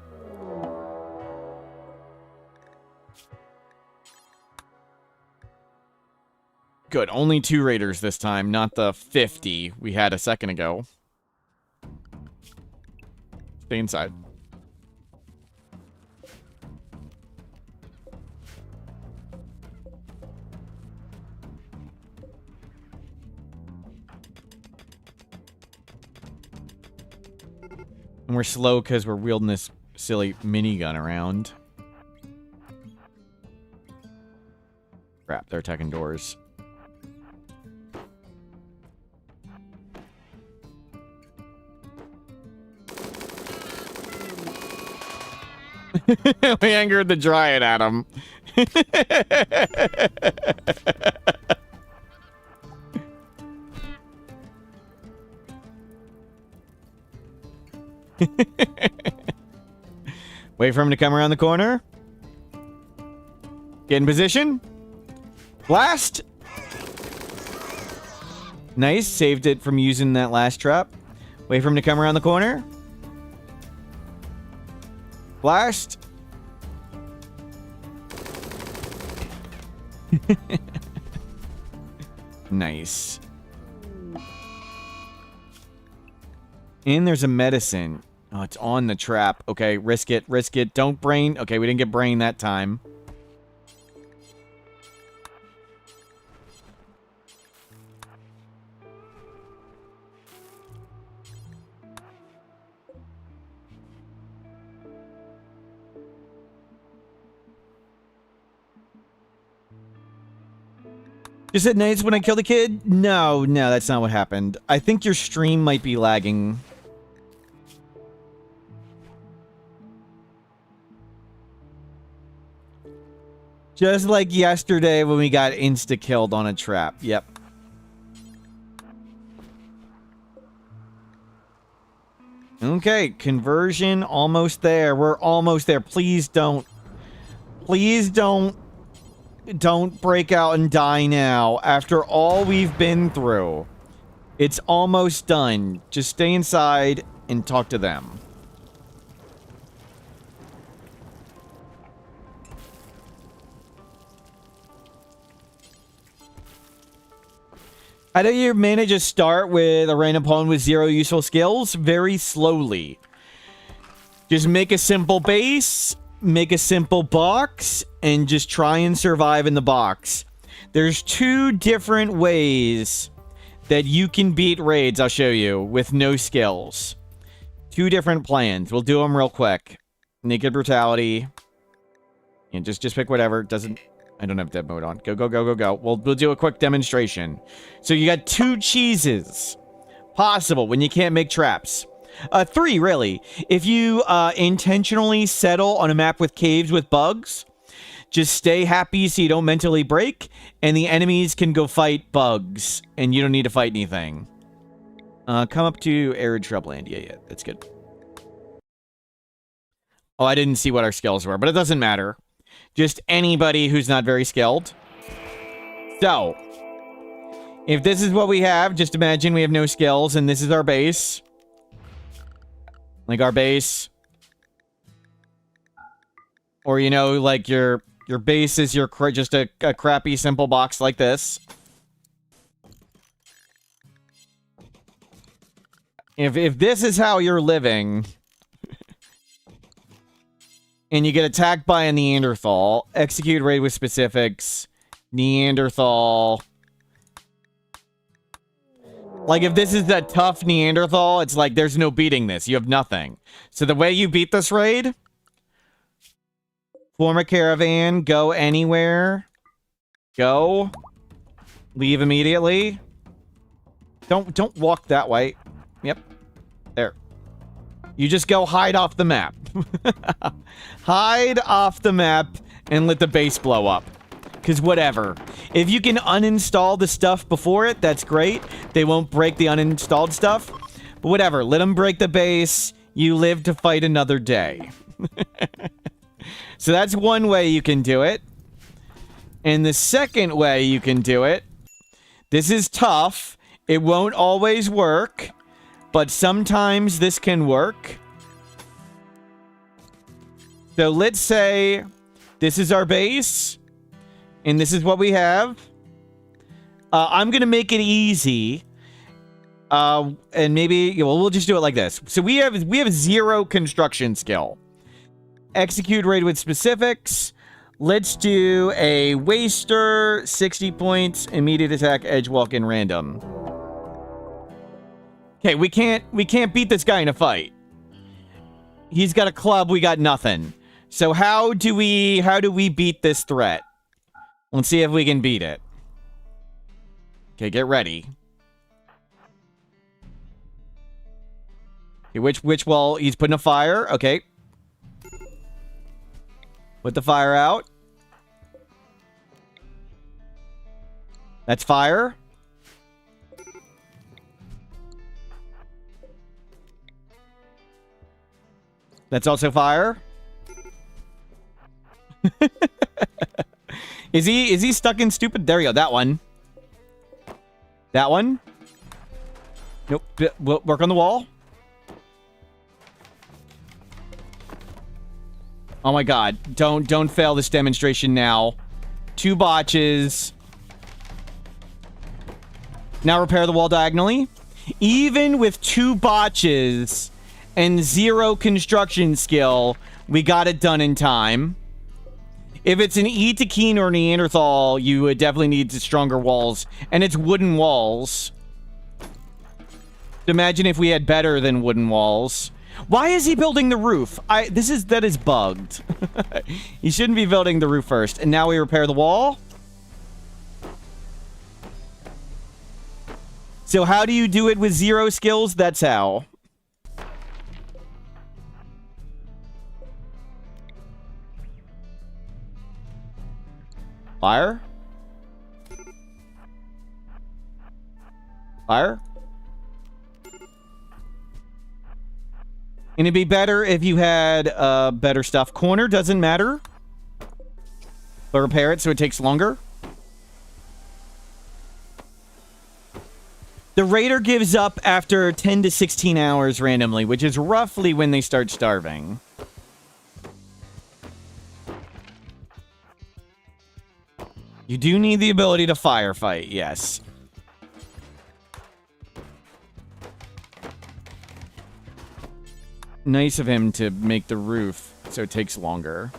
Good. Only 2 raiders this time, not the 50 we had a second ago. Stay inside. And we're slow because we're wielding this silly minigun around. Crap, they're attacking doors. We angered the Dryad at him. Wait for him to come around the corner. Get in position. Blast. Nice. Saved it from using that last trap. Wait for him to come around the corner. Blast. Nice. And there's a medicine. Oh, it's on the trap. Okay, risk it, risk it. Don't brain. Okay, we didn't get brain that time. You said nice when I killed a kid? No, that's not what happened. I think your stream might be lagging. Just like yesterday when we got insta-killed on a trap. Yep. Okay, conversion almost there. We're almost there. Please don't. Please don't. Don't break out and die now. After all we've been through. It's almost done. Just stay inside and talk to them. How do you manage to start with a random pawn with 0 useful skills? Very slowly. Just make a simple base, make a simple box, and just try and survive in the box. There's 2 different ways that you can beat raids, I'll show you, with no skills. 2 different plans. We'll do them real quick. Naked Brutality. And just pick whatever. Doesn't... I don't have dead mode on. Go, go, go, go, go. We'll do a quick demonstration. So you got 2 cheeses possible when you can't make traps. 3, really. If you intentionally settle on a map with caves with bugs, just stay happy so you don't mentally break, and the enemies can go fight bugs, and you don't need to fight anything. Come up to Arid Shrubland. Yeah, that's good. Oh, I didn't see what our skills were, but it doesn't matter. Just anybody who's not very skilled. So, if this is what we have, just imagine we have no skills, and this is our base. Like our base. Or, you know, like your base is your just a crappy simple box like this. If this is how you're living... and you get attacked by a Neanderthal. Execute raid with specifics. Neanderthal. Like, if this is a tough Neanderthal, it's like, there's no beating this. You have nothing. So the way you beat this raid... Form a caravan. Go anywhere. Go. Leave immediately. Don't walk that way. Yep. There. You just go hide off the map. Hide off the map and let the base blow up. Because whatever. If you can uninstall the stuff before it, that's great. They won't break the uninstalled stuff. But whatever. Let them break the base. You live to fight another day. So that's one way you can do it. And the second way you can do it, this is tough. It won't always work, but sometimes this can work. So let's say this is our base, and this is what we have. I'm going to make it easy. And maybe, well, we'll just do it like this. So we have 0 construction skill. Execute raid with specifics. Let's do a waster, 60 points, immediate attack, edge walk, and random. Okay, we can't beat this guy in a fight. He's got a club, we got nothing. So how do we beat this threat? Let's see if we can beat it. Okay, get ready. Okay, which wall? He's putting a fire. Okay. Put the fire out. That's fire. That's also fire. Is he stuck in stupid? There we go. That one. That one. Nope. We'll work on the wall. Oh my god. Don't fail this demonstration now. 2 botches. Now repair the wall diagonally. Even with 2 botches and 0 construction skill, we got it done in time. If it's an Etekeen or Neanderthal, you would definitely need stronger walls. And it's wooden walls. Imagine if we had better than wooden walls. Why is he building the roof? That is bugged. He shouldn't be building the roof first. And now we repair the wall. So how do you do it with 0 skills? That's how. Fire? Fire? And it'd be better if you had better stuff. Corner doesn't matter. But repair it so it takes longer. The raider gives up after 10 to 16 hours randomly, which is roughly when they start starving. You do need the ability to firefight, yes. Nice of him to make the roof so it takes longer.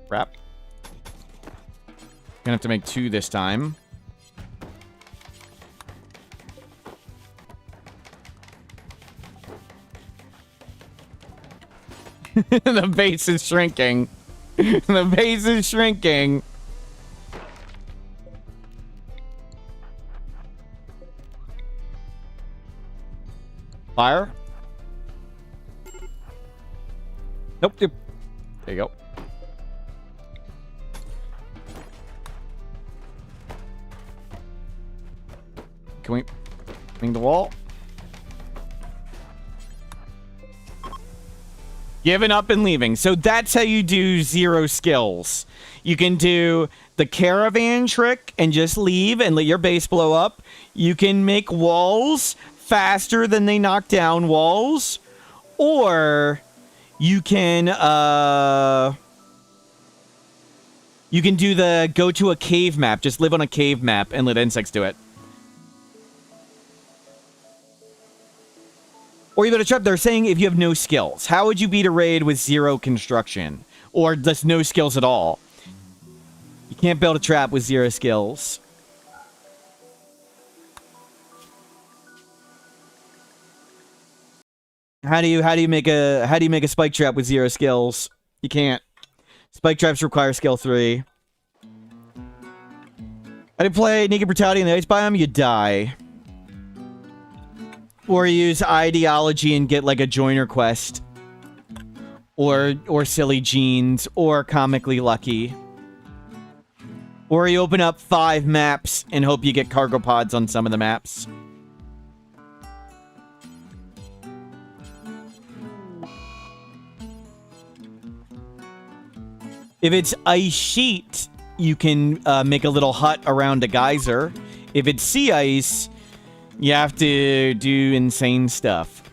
Crap. Gonna have to make 2 this time. The base is shrinking. The base is shrinking. Fire? Nope. There you go. Can we bring the wall? Giving up and leaving. So that's how you do 0 skills. You can do the caravan trick and just leave and let your base blow up. You can make walls faster than they knock down walls. Or you can You can do the go to a cave map. Just live on a cave map and let insects do it. Or you better trap. They're saying if you have no skills, how would you beat a raid with 0 construction? Or just no skills at all? You can't build a trap with 0 skills. How do you make a spike trap with 0 skills? You can't. Spike traps require skill 3. How do you play Naked Brutality in the ice biome? You die. Or use ideology and get like a joiner quest. Or silly genes. Or comically lucky. Or you open up 5 maps and hope you get cargo pods on some of the maps. If it's ice sheet, you can make a little hut around a geyser. If it's sea ice, you have to do insane stuff.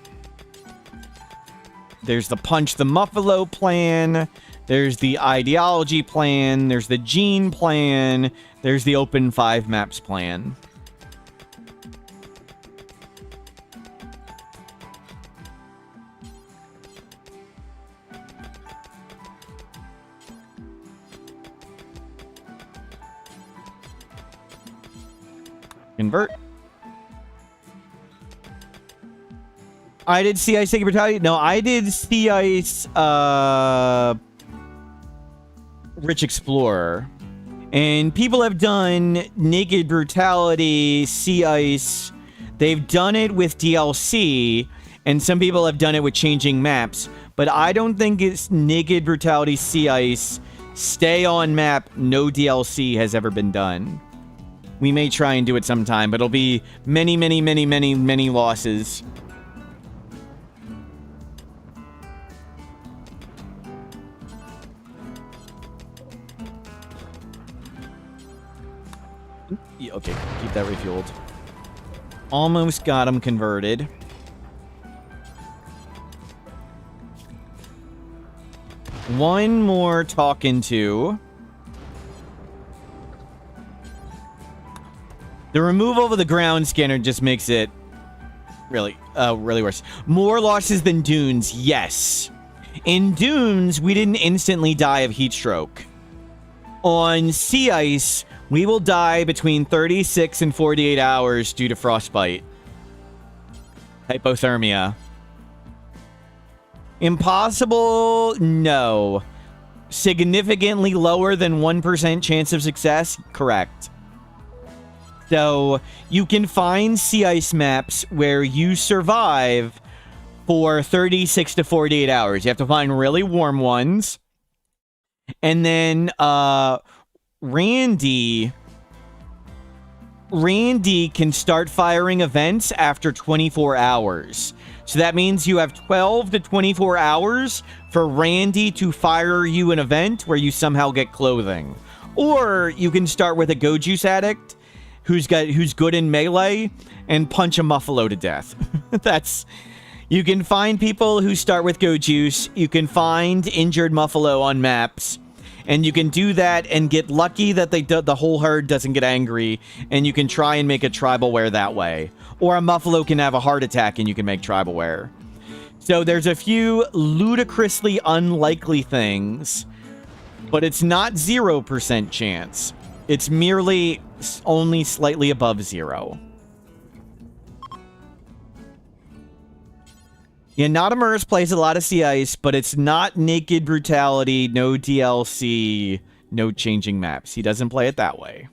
There's the Punch the Muffalo plan. There's the Ideology plan. There's the Gene plan. There's the Open 5 Maps plan. Convert. I did Sea Ice Naked Brutality. No, I did Sea Ice Rich Explorer. And people have done Naked Brutality, Sea Ice. They've done it with DLC. And some people have done it with changing maps. But I don't think it's Naked Brutality, Sea Ice. Stay on map, no DLC has ever been done. We may try and do it sometime, but it'll be many, many, many, many, many losses. Yeah, okay, keep that refueled. Almost got him converted. One more talking to. The removal of the ground scanner just makes it really worse. More losses than Dunes, yes. In Dunes, we didn't instantly die of heat stroke. On Sea Ice, we will die between 36 and 48 hours due to frostbite. Hypothermia. Impossible? No. Significantly lower than 1% chance of success? Correct. So, you can find sea ice maps where you survive for 36 to 48 hours. You have to find really warm ones. And then, Randy can start firing events after 24 hours. So that means you have 12 to 24 hours for Randy to fire you an event where you somehow get clothing. Or you can start with a Go Juice addict who's good in melee and punch a Muffalo to death. You can find people who start with Go Juice. You can find injured Muffalo on maps. And you can do that and get lucky that the whole herd doesn't get angry. And you can try and make a tribal wear that way. Or a Muffalo can have a heart attack and you can make tribal wear. So there's a few ludicrously unlikely things. But it's not 0% chance. It's merely only slightly above 0. Yeah, Notamurus plays a lot of Sea Ice, but it's not Naked Brutality, no DLC, no changing maps. He doesn't play it that way.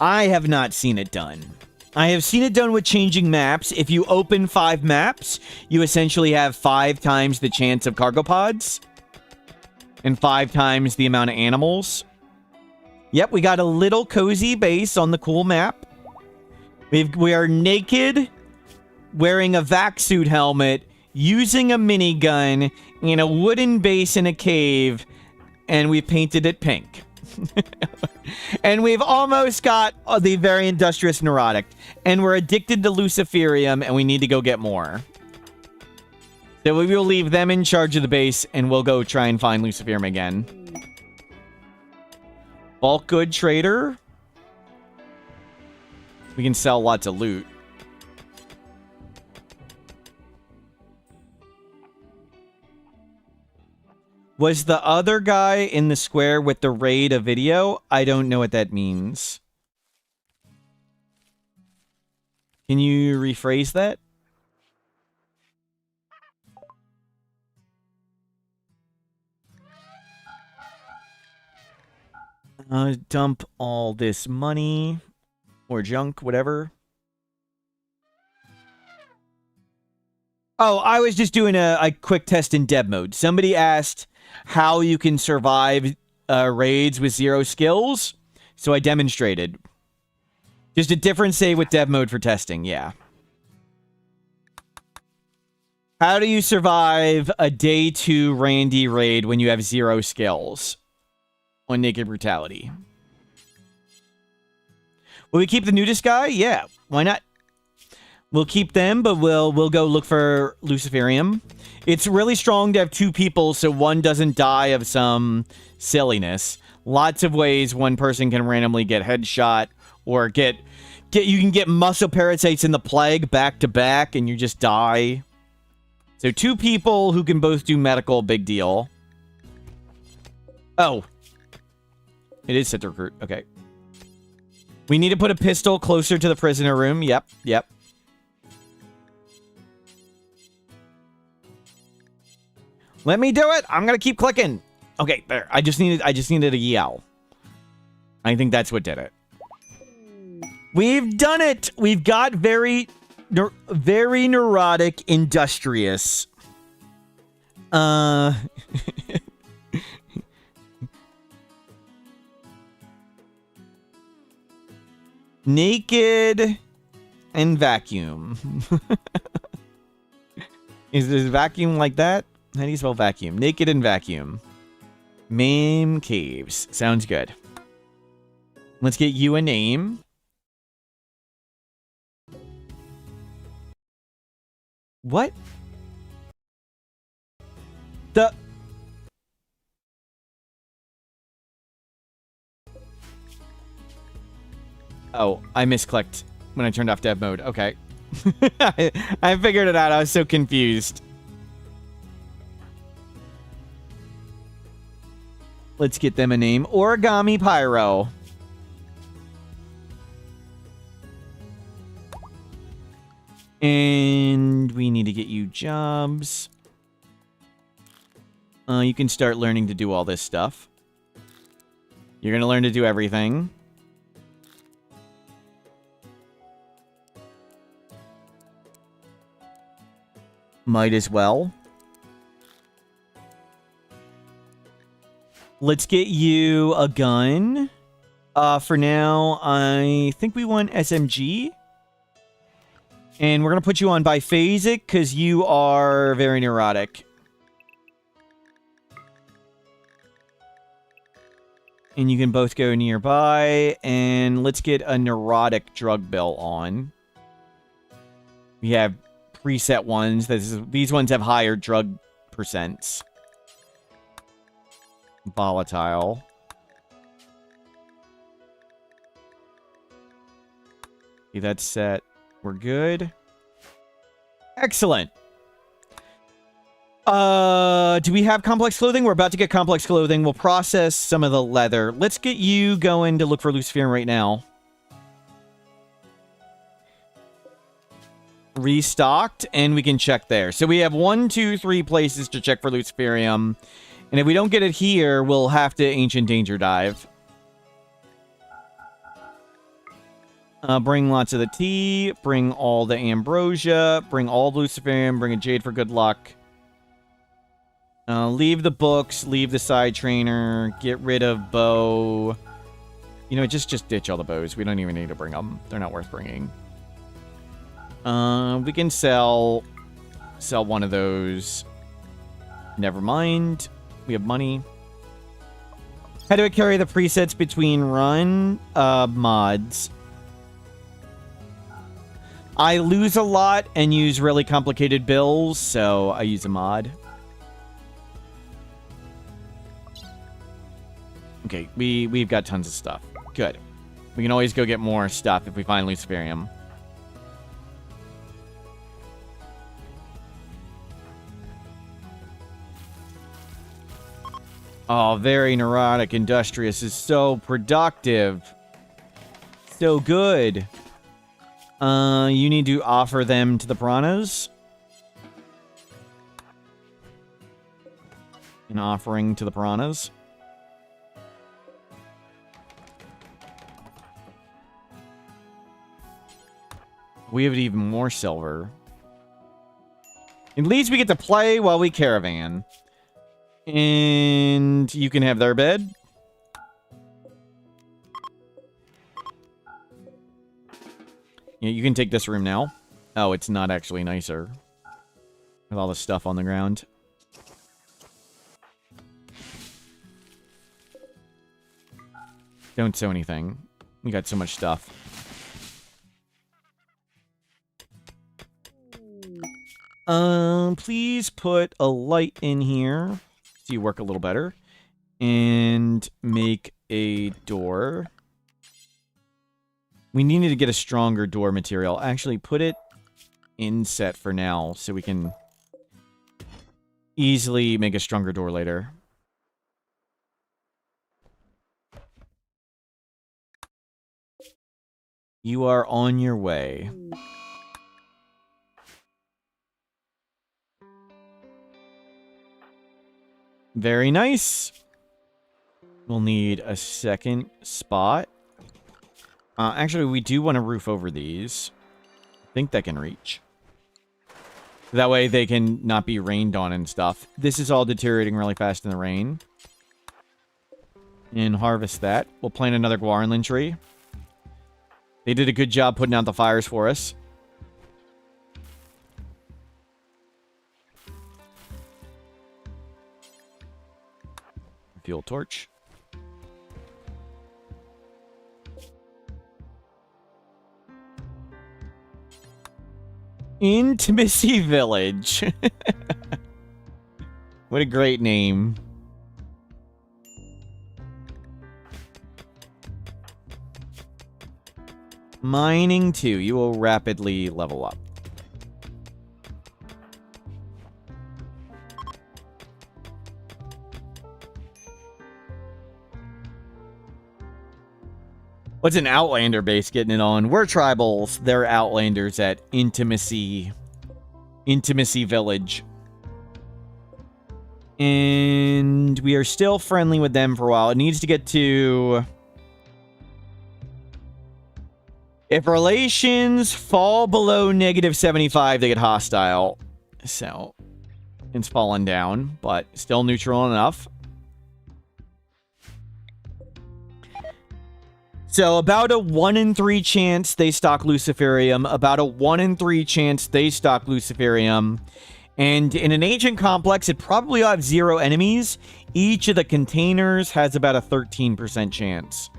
I have not seen it done. I have seen it done with changing maps. If you open 5 maps, you essentially have 5 times the chance of cargo pods. And 5 times the amount of animals. Yep, we got a little cozy base on the cool map. We are naked, wearing a vac suit helmet, using a minigun, in a wooden base in a cave, and we painted it pink. And we've almost got the very industrious neurotic. And we're addicted to Luciferium, and we need to go get more. So we will leave them in charge of the base, and we'll go try and find Luciferium again. Bulk good trader. We can sell lots of loot. Was the other guy in the square with the raid a video? I don't know what that means. Can you rephrase that? Dump all this money or junk, whatever. Oh, I was just doing a quick test in dev mode. Somebody asked how you can survive raids with 0 skills, so I demonstrated. Just a different save with dev mode for testing, yeah. How do you survive a day 2 Randy raid when you have 0 skills? On Naked Brutality. Will we keep the nudist guy? Yeah, why not? We'll keep them, but we'll go look for Luciferium. It's really strong to have 2 people so one doesn't die of some silliness. Lots of ways one person can randomly get headshot or you can get muscle parasites in the plague back to back and you just die. So 2 people who can both do medical, big deal. Oh. It is set to recruit. Okay. We need to put a pistol closer to the prisoner room. Yep, yep. Let me do it. I'm gonna keep clicking. Okay, there. I just needed a yell. I think that's what did it. We've done it. We've got very neurotic, industrious. Naked and vacuum. Is this vacuum like that? How do you spell vacuum? Naked and vacuum. Mame caves. Sounds good. Let's get you a name. What? The... Oh, I misclicked when I turned off dev mode. Okay. I figured it out. I was so confused. Let's get them a name. Origami Pyro. And we need to get you jobs. You can start learning to do all this stuff. You're going to learn to do everything. Might as well. Let's get you a gun. For now, I think we want SMG. And we're going to put you on biphasic because you are very neurotic. And you can both go nearby. And let's get a neurotic drug bill on. We have preset ones. These ones have higher drug percents. Volatile. Okay, that's set. We're good. Excellent. Do we have complex clothing? We're about to get complex clothing. We'll process some of the leather. Let's get you going to look for Luciferium right now. Restocked, and we can check there. So we have 1, 2, 3 places to check for Luciferium. And if we don't get it here, we'll have to Ancient Danger Dive. Bring lots of the tea. Bring all the ambrosia. Bring all the Luciferium. Bring a jade for good luck. Leave the books. Leave the side trainer. Get rid of bow. You know, just ditch all the bows. We don't even need to bring them. They're not worth bringing. We can sell one of those. Never mind. We have money. How do I carry the presets between run mods? I lose a lot and use really complicated bills, so I use a mod. Okay, we've got tons of stuff. Good. We can always go get more stuff if we find Luciferium. Oh, very neurotic. Industrious is so productive. So good. You need to offer them to the piranhas. An offering to the piranhas. We have even more silver. At least we get to play while we caravan. And you can have their bed. Yeah, you can take this room now. Oh, it's not actually nicer. With all the stuff on the ground. Don't sew anything. We got so much stuff. Please put a light in here so you work a little better. And make a door. We needed to get a stronger door material. Actually, put it in set for now so we can easily make a stronger door later. You are on your way. Very nice. We'll need a second spot. Actually, we do want to roof over these. I think that can reach. That way they can not be rained on and stuff. This is all deteriorating really fast in the rain. And harvest that. We'll plant another Guarnlin tree. They did a good job putting out the fires for us. Fuel torch. Intimacy Village. What a great name. Mining 2. You will rapidly level up. What's an Outlander base getting it on? We're tribals. They're Outlanders at Intimacy Village. And we are still friendly with them for a while. It needs to get to... If relations fall below -75, they get hostile. So, it's fallen down, but still neutral enough. So, about a 1 in 3 chance they stock Luciferium. About a 1 in 3 chance they stock Luciferium. And in an ancient complex, it probably will have 0 enemies. Each of the containers has about a 13% chance.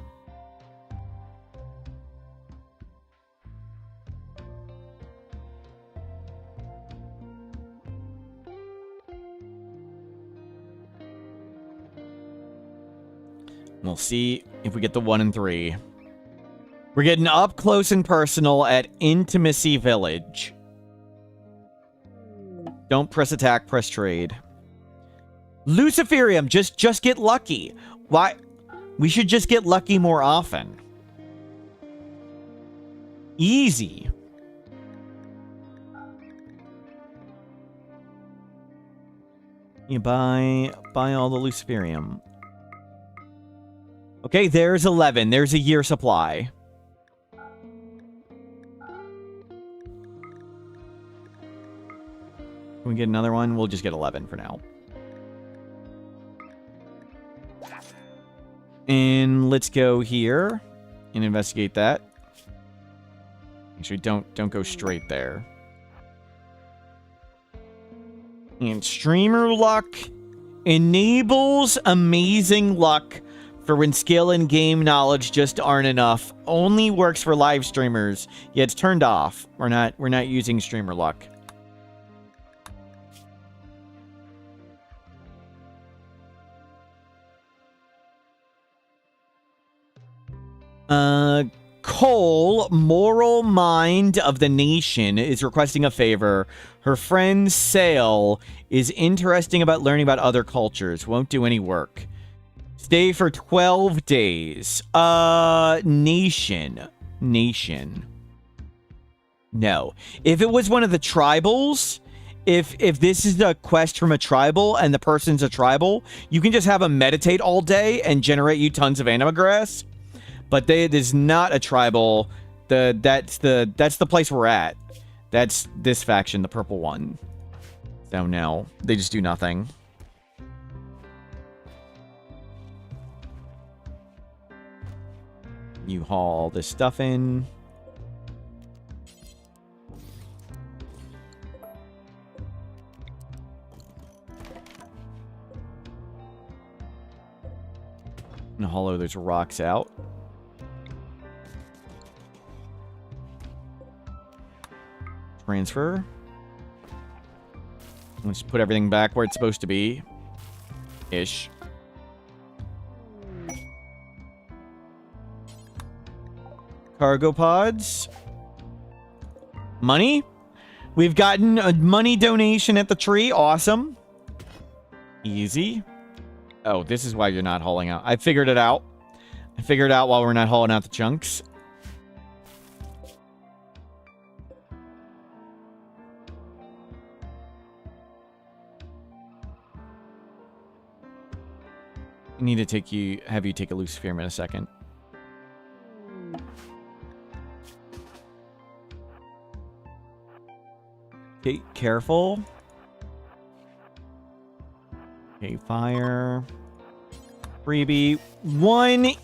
We'll see if we get the 1 in 3. We're getting up close and personal at Intimacy Village. Don't press attack, press trade. Luciferium, just get lucky. Why? We should just get lucky more often. Easy. You buy all the Luciferium. Okay, there's 11. There's a year supply. Can we get another one? We'll just get 11 for now. And let's go here and investigate that. Actually, don't go straight there. And streamer luck enables amazing luck for when skill and game knowledge just aren't enough. Only works for live streamers. Yeah, it's turned off. We're not using streamer luck. Cole, moral mind of the nation, is requesting a favor. Her friend Sale is interesting about learning about other cultures. Won't do any work. Stay for 12 days. Nation. No. If it was one of the tribals, if this is a quest from a tribal and the person's a tribal, you can just have them meditate all day and generate you tons of anima grass. But it is not a tribal. That's the place we're at. That's this faction, the purple one. So no, they just do nothing. You haul this stuff in. And hollow those rocks out. Transfer. Let's put everything back where it's supposed to be. Ish. Cargo pods. Money. We've gotten a money donation at the tree. Awesome. Easy. Oh, this is why you're not hauling out. I figured it out. I figured out why we're not hauling out the chunks. I need to have you take a Lucifer in a second. Okay, careful. Okay, fire. Freebie. 13%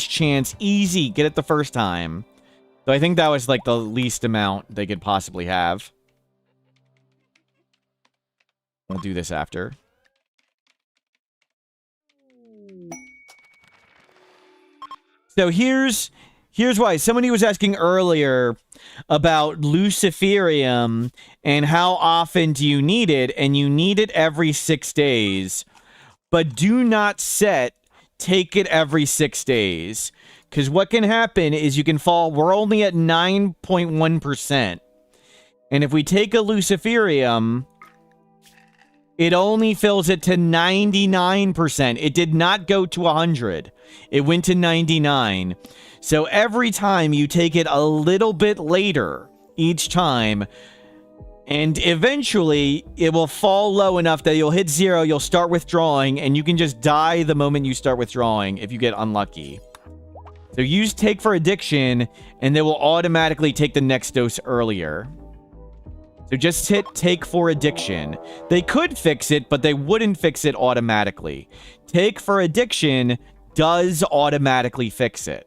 chance. Easy. Get it the first time. So I think that was like the least amount they could possibly have. We'll do this after. So here's why. Somebody was asking earlier about Luciferium and how often do you need it, and you need it every 6 days. But do not take it every 6 days. Because what can happen is you can fall, we're only at 9.1%. And if we take a Luciferium, it only fills it to 99%. It did not go to 100. It went to 99. So every time you take it a little bit later each time, and eventually it will fall low enough that you'll hit 0, you'll start withdrawing, and you can just die the moment you start withdrawing if you get unlucky. So use Take for Addiction, and they will automatically take the next dose earlier. So just hit Take for Addiction. They could fix it, but they wouldn't fix it automatically. Take for Addiction does automatically fix it.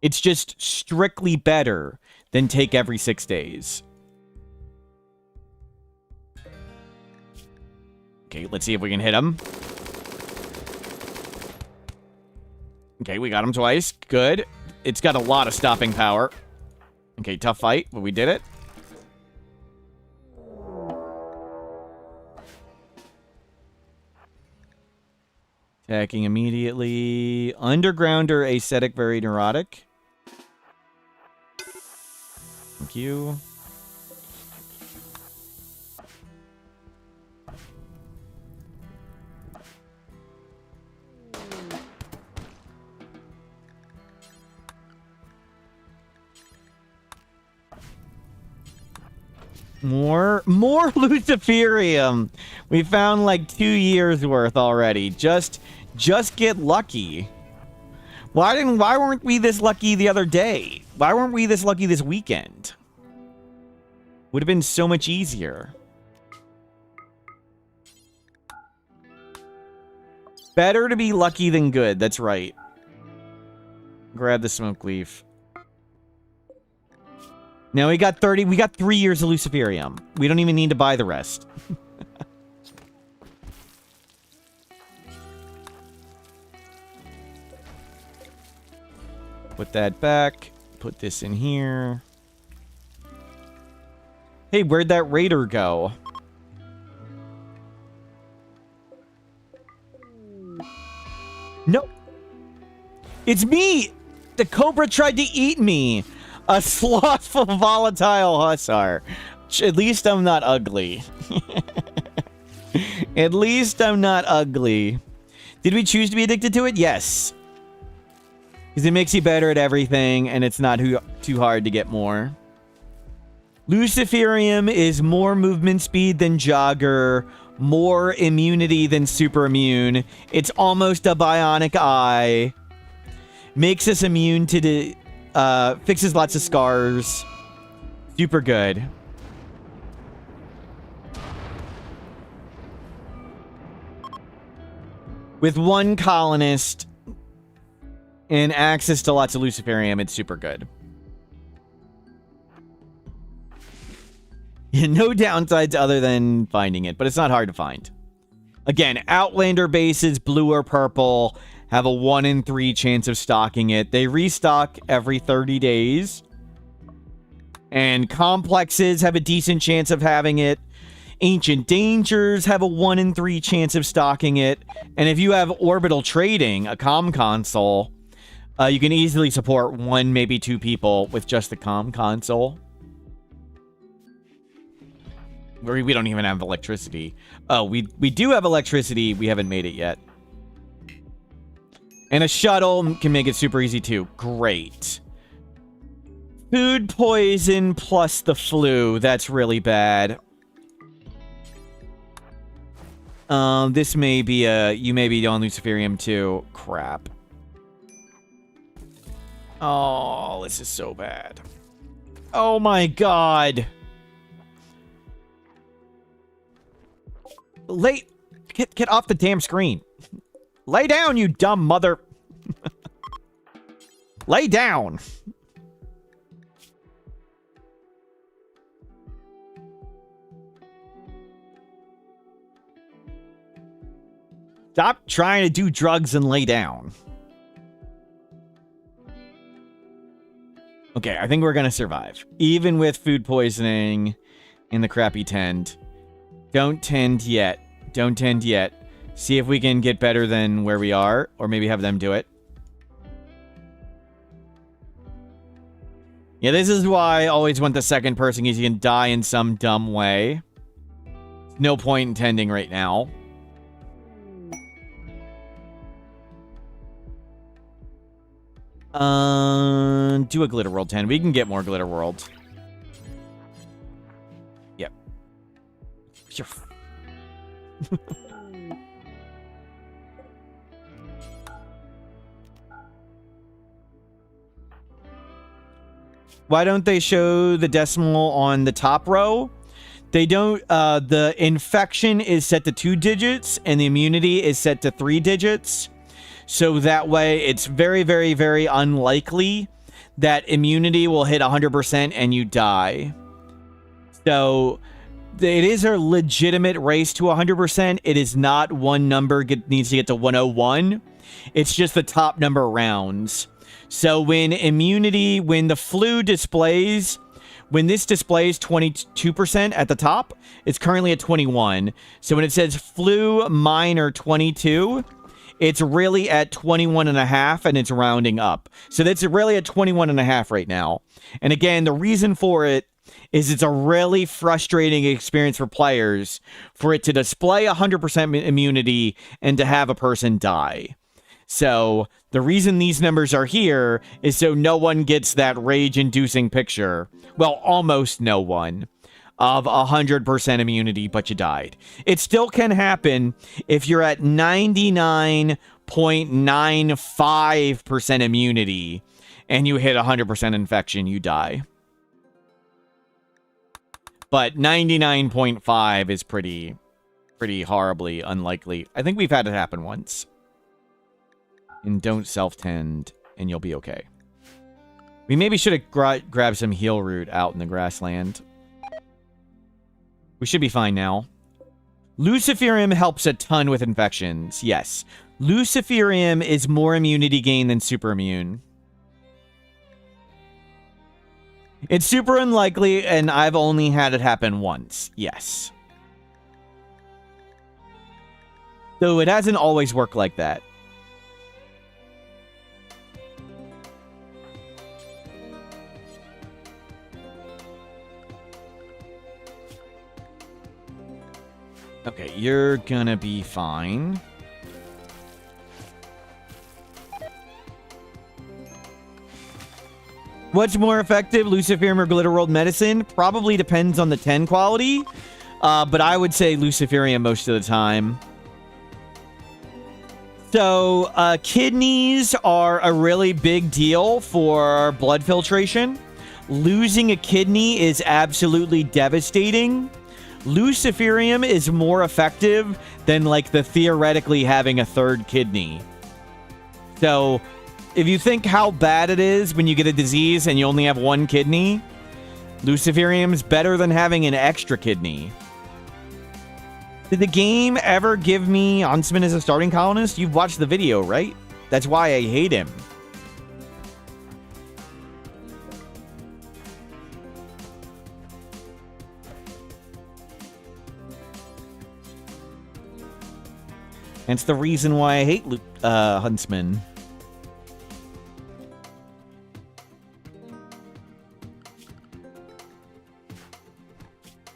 It's just strictly better than take every 6 days. Okay, let's see if we can hit him. Okay, we got him twice. Good. It's got a lot of stopping power. Okay, tough fight, but we did it. Attacking immediately. Undergrounder, ascetic, very neurotic. Thank you. More Luciferium. We found like 2 years worth already. Just get lucky. Why weren't we this lucky the other day? Why weren't we this lucky this weekend? Would have been so much easier. Better to be lucky than good. That's right. Grab the smoke leaf. Now we got 3 years of Luciferium. We don't even need to buy the rest. Put that back. Put this in here. Hey, where'd that raider go? No. It's me! The cobra tried to eat me! A slothful, volatile hussar. At least I'm not ugly. At least I'm not ugly. Did we choose to be addicted to it? Yes. Because it makes you better at everything, and it's not too hard to get more. Luciferium is more movement speed than Jogger, more immunity than super immune. It's almost a bionic eye. Makes us immune to the... fixes lots of scars. Super good. With one colonist and access to lots of Luciferium, it's super good. Yeah, no downsides other than finding it, but it's not hard to find. Again, Outlander bases, blue or purple, have a 1 in 3 chance of stocking it. They restock every 30 days. And complexes have a decent chance of having it. Ancient Dangers have a 1 in 3 chance of stocking it. And if you have Orbital Trading, a comm console, you can easily support 1, maybe 2 people with just the comm console. We don't even have electricity. Oh, we do have electricity. We haven't made it yet. And a shuttle can make it super easy too. Great. Food poison plus the flu. That's really bad. This may be you may be on Luciferium too. Crap. Oh, this is so bad. Oh my god. Get off the damn screen. Lay down, you dumb mother. Lay down. Stop trying to do drugs and lay down. Okay, I think we're gonna survive. Even with food poisoning in the crappy tent. Don't tend yet. Don't tend yet. See if we can get better than where we are. Or maybe have them do it. Yeah, this is why I always want the second person, because you can die in some dumb way. No point in tending right now. Do a Glitter World 10. We can get more Glitter World. Yep. Sure. Why don't they show the decimal on the top row? They don't. The infection is set to 2 digits and the immunity is set to 3 digits. So that way it's very, very, very unlikely that immunity will hit 100% and you die. So it is a legitimate race to 100%. It is not one number needs to get to 101. It's just the top number rounds. So when the flu displays, when this displays 22% at the top, it's currently at 21. So when it says flu minor 22, it's really at 21.5 and it's rounding up. So that's really at 21.5 right now. And again, the reason for it is it's a really frustrating experience for players for it to display 100% immunity and to have a person die. So the reason these numbers are here is so no one gets that rage-inducing picture. Well, almost no one. Of 100% immunity, but you died. It still can happen if you're at 99.95% immunity and you hit 100% infection, you die. But 99.5 is pretty horribly unlikely. I think we've had it happen once. And don't self-tend, and you'll be okay. We maybe should have grabbed some heal root out in the grassland. We should be fine now. Luciferium helps a ton with infections. Yes. Luciferium is more immunity gain than super immune. It's super unlikely, and I've only had it happen once. Yes. So it hasn't always worked like that. Okay, you're gonna be fine. What's more effective, Luciferium or Glitterworld Medicine? Probably depends on the 10 quality, but I would say Luciferium most of the time. So, kidneys are a really big deal for blood filtration. Losing a kidney is absolutely devastating. Luciferium is more effective than, like, the theoretically having a third kidney. So, if you think how bad it is when you get a disease and you only have one kidney, Luciferium is better than having an extra kidney. Did the game ever give me Huntsman as a starting colonist? You've watched the video, right? That's why I hate him. It's the reason why I hate Huntsman.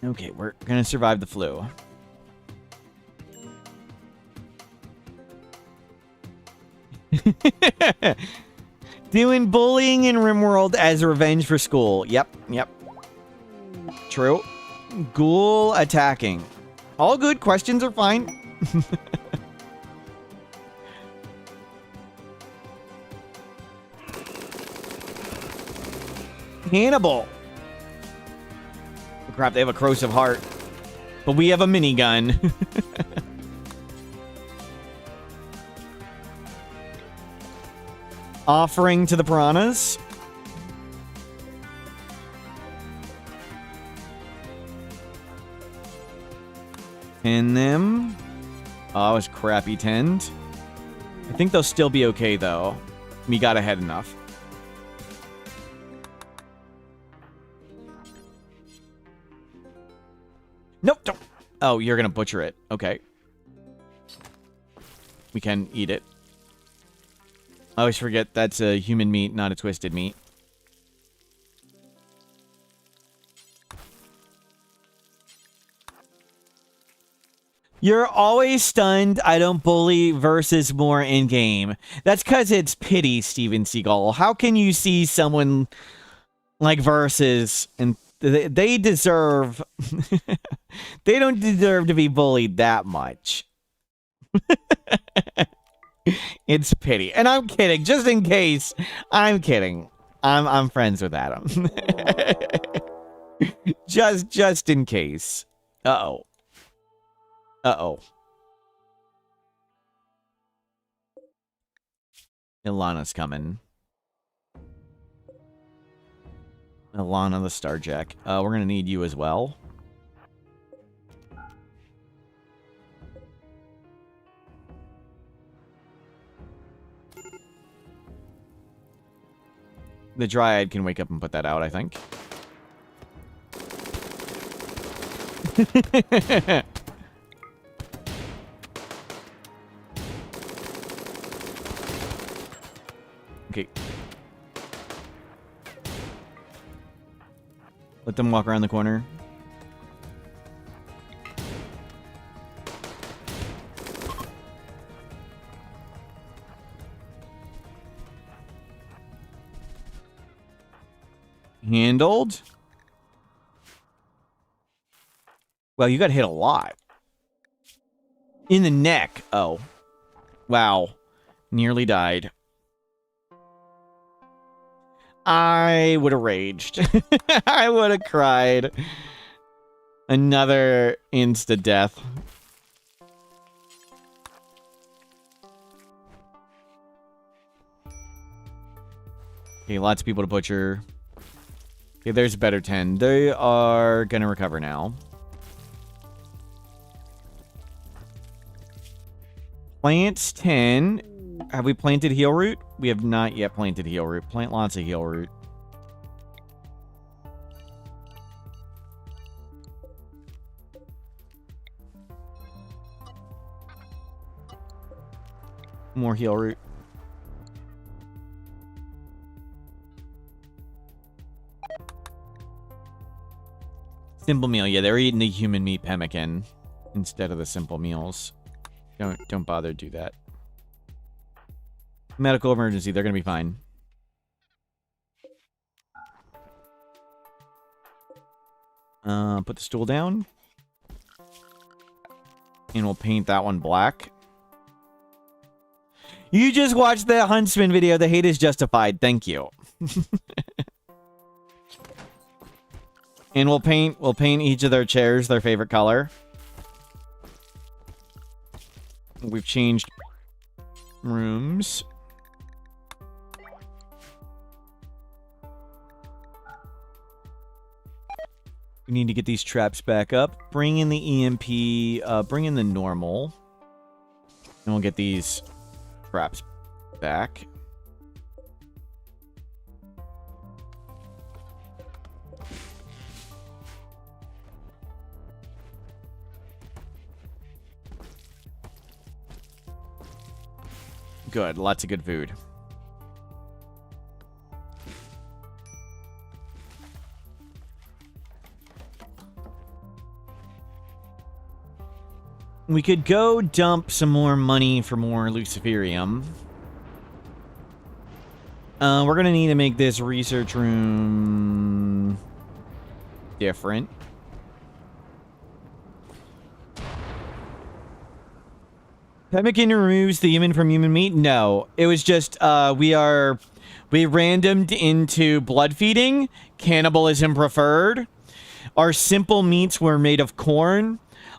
Okay, we're gonna survive the flu. Doing bullying in RimWorld as revenge for school. Yep. True. Ghoul attacking. All good. Questions are fine. Hannibal. Crap, they have a corrosive heart. But we have a minigun. Offering to the piranhas. Pin them. Oh, it was crappy tend. I think they'll still be okay, though. We got ahead enough. Nope, don't. Oh, you're gonna butcher it. Okay. We can eat it. I always forget that's a human meat, not a twisted meat. You're always stunned. I don't bully versus more in-game. That's because it's pity, Steven Seagal. How can you see someone like versus and they deserve... they don't deserve to be bullied that much. It's pity. And I'm kidding. Just in case. I'm kidding. I'm friends with Adam. just in case. Uh-oh. Uh-oh. Ilana's coming. Ilana the Starjack. We're gonna need you as well. The Dryad can wake up and put that out, I think. Okay. Let them walk around the corner. Handled. Well, you got hit a lot. In the neck. Oh. Wow. Nearly died. I would have raged. I would have cried. Another insta-death. Okay, lots of people to butcher. Okay, there's a better 10. They are gonna recover now. Plants 10. Have we planted heal root? We have not yet planted heal root. Plant lots of heal root. More heal root. Simple meal. Yeah, they're eating the human meat pemmican instead of the simple meals. Don't bother do that. Medical emergency. They're gonna be fine. Put the stool down. And we'll paint that one black. You just watched the Huntsman video. The hate is justified. Thank you. And we'll paint each of their chairs their favorite color. We've changed rooms. We need to get these traps back up. Bring in the EMP. Bring in the normal. And we'll get these traps back. Good. Lots of good food. We could go dump some more money for more Luciferium. We're going to need to make this research room different. Pemmican removes the human from human meat? No. It was just, we randomed into blood feeding. Cannibalism preferred. Our simple meats were made of corn.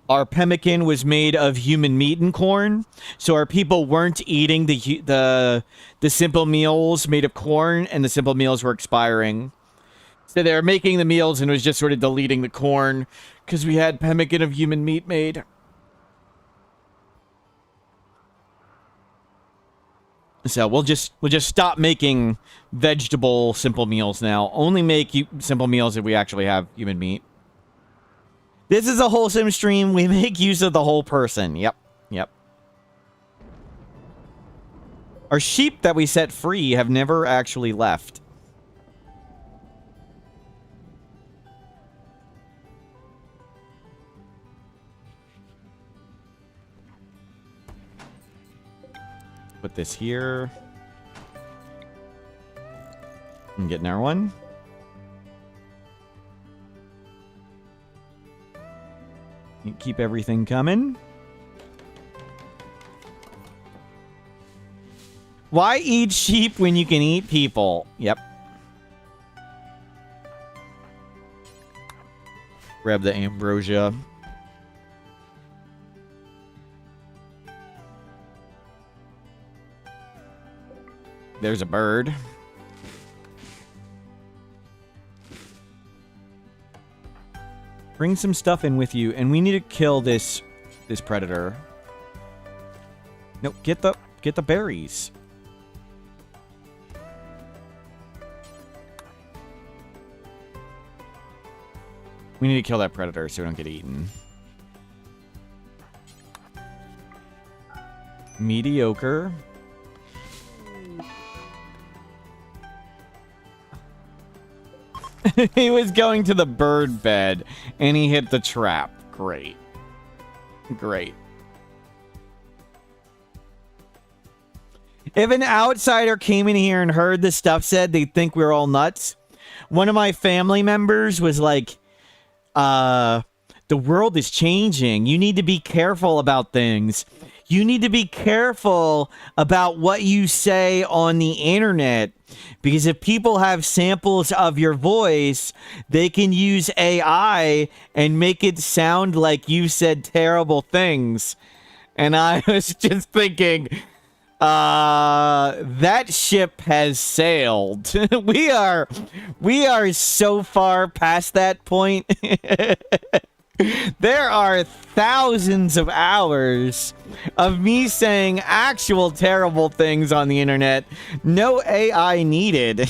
Our pemmican was made of human meat and corn. So our people weren't eating the simple meals made of corn, and the simple meals were expiring. So they were making the meals and it was just sort of deleting the corn because we had pemmican of human meat made. So we'll just stop making vegetable simple meals now. Only make simple meals if we actually have human meat. This is a wholesome stream. We make use of the whole person. Yep. Yep. Our sheep that we set free have never actually left. Put this here. I'm getting our one. Keep everything coming. Why eat sheep when you can eat people? Yep. Grab the ambrosia. There's a bird. Bring some stuff in with you, and we need to kill this predator. No, get the berries. We need to kill that predator so we don't get eaten. Mediocre. He was going to the bird bed, and he hit the trap. Great. Great. If an outsider came in here and heard the stuff said, they'd think we were all nuts. One of my family members was like, the world is changing. You need to be careful about things. You need to be careful about what you say on the internet. Because if people have samples of your voice, they can use AI and make it sound like you said terrible things. And I was just thinking, that ship has sailed. We are so far past that point. There are thousands of hours of me saying actual terrible things on the internet. No AI needed.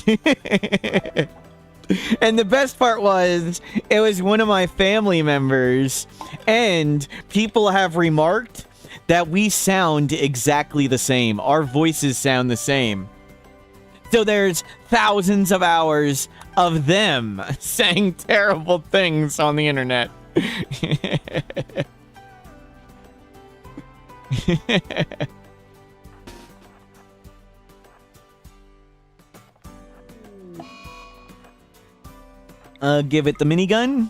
And the best part was, it was one of my family members, and people have remarked that we sound exactly the same. Our voices sound the same. So there's thousands of hours of them saying terrible things on the internet. Give it the minigun.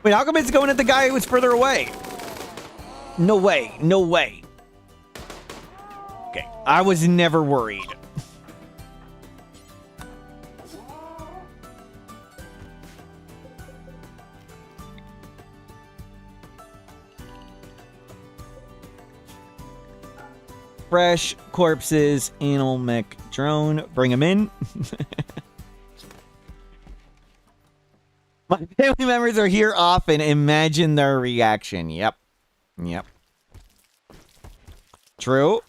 Wait, how come it's going at the guy who was further away? No way. No way. Okay, I was never worried. Fresh corpses, anal mech drone. Bring them in. My family members are here often. Imagine their reaction. Yep. Yep. True.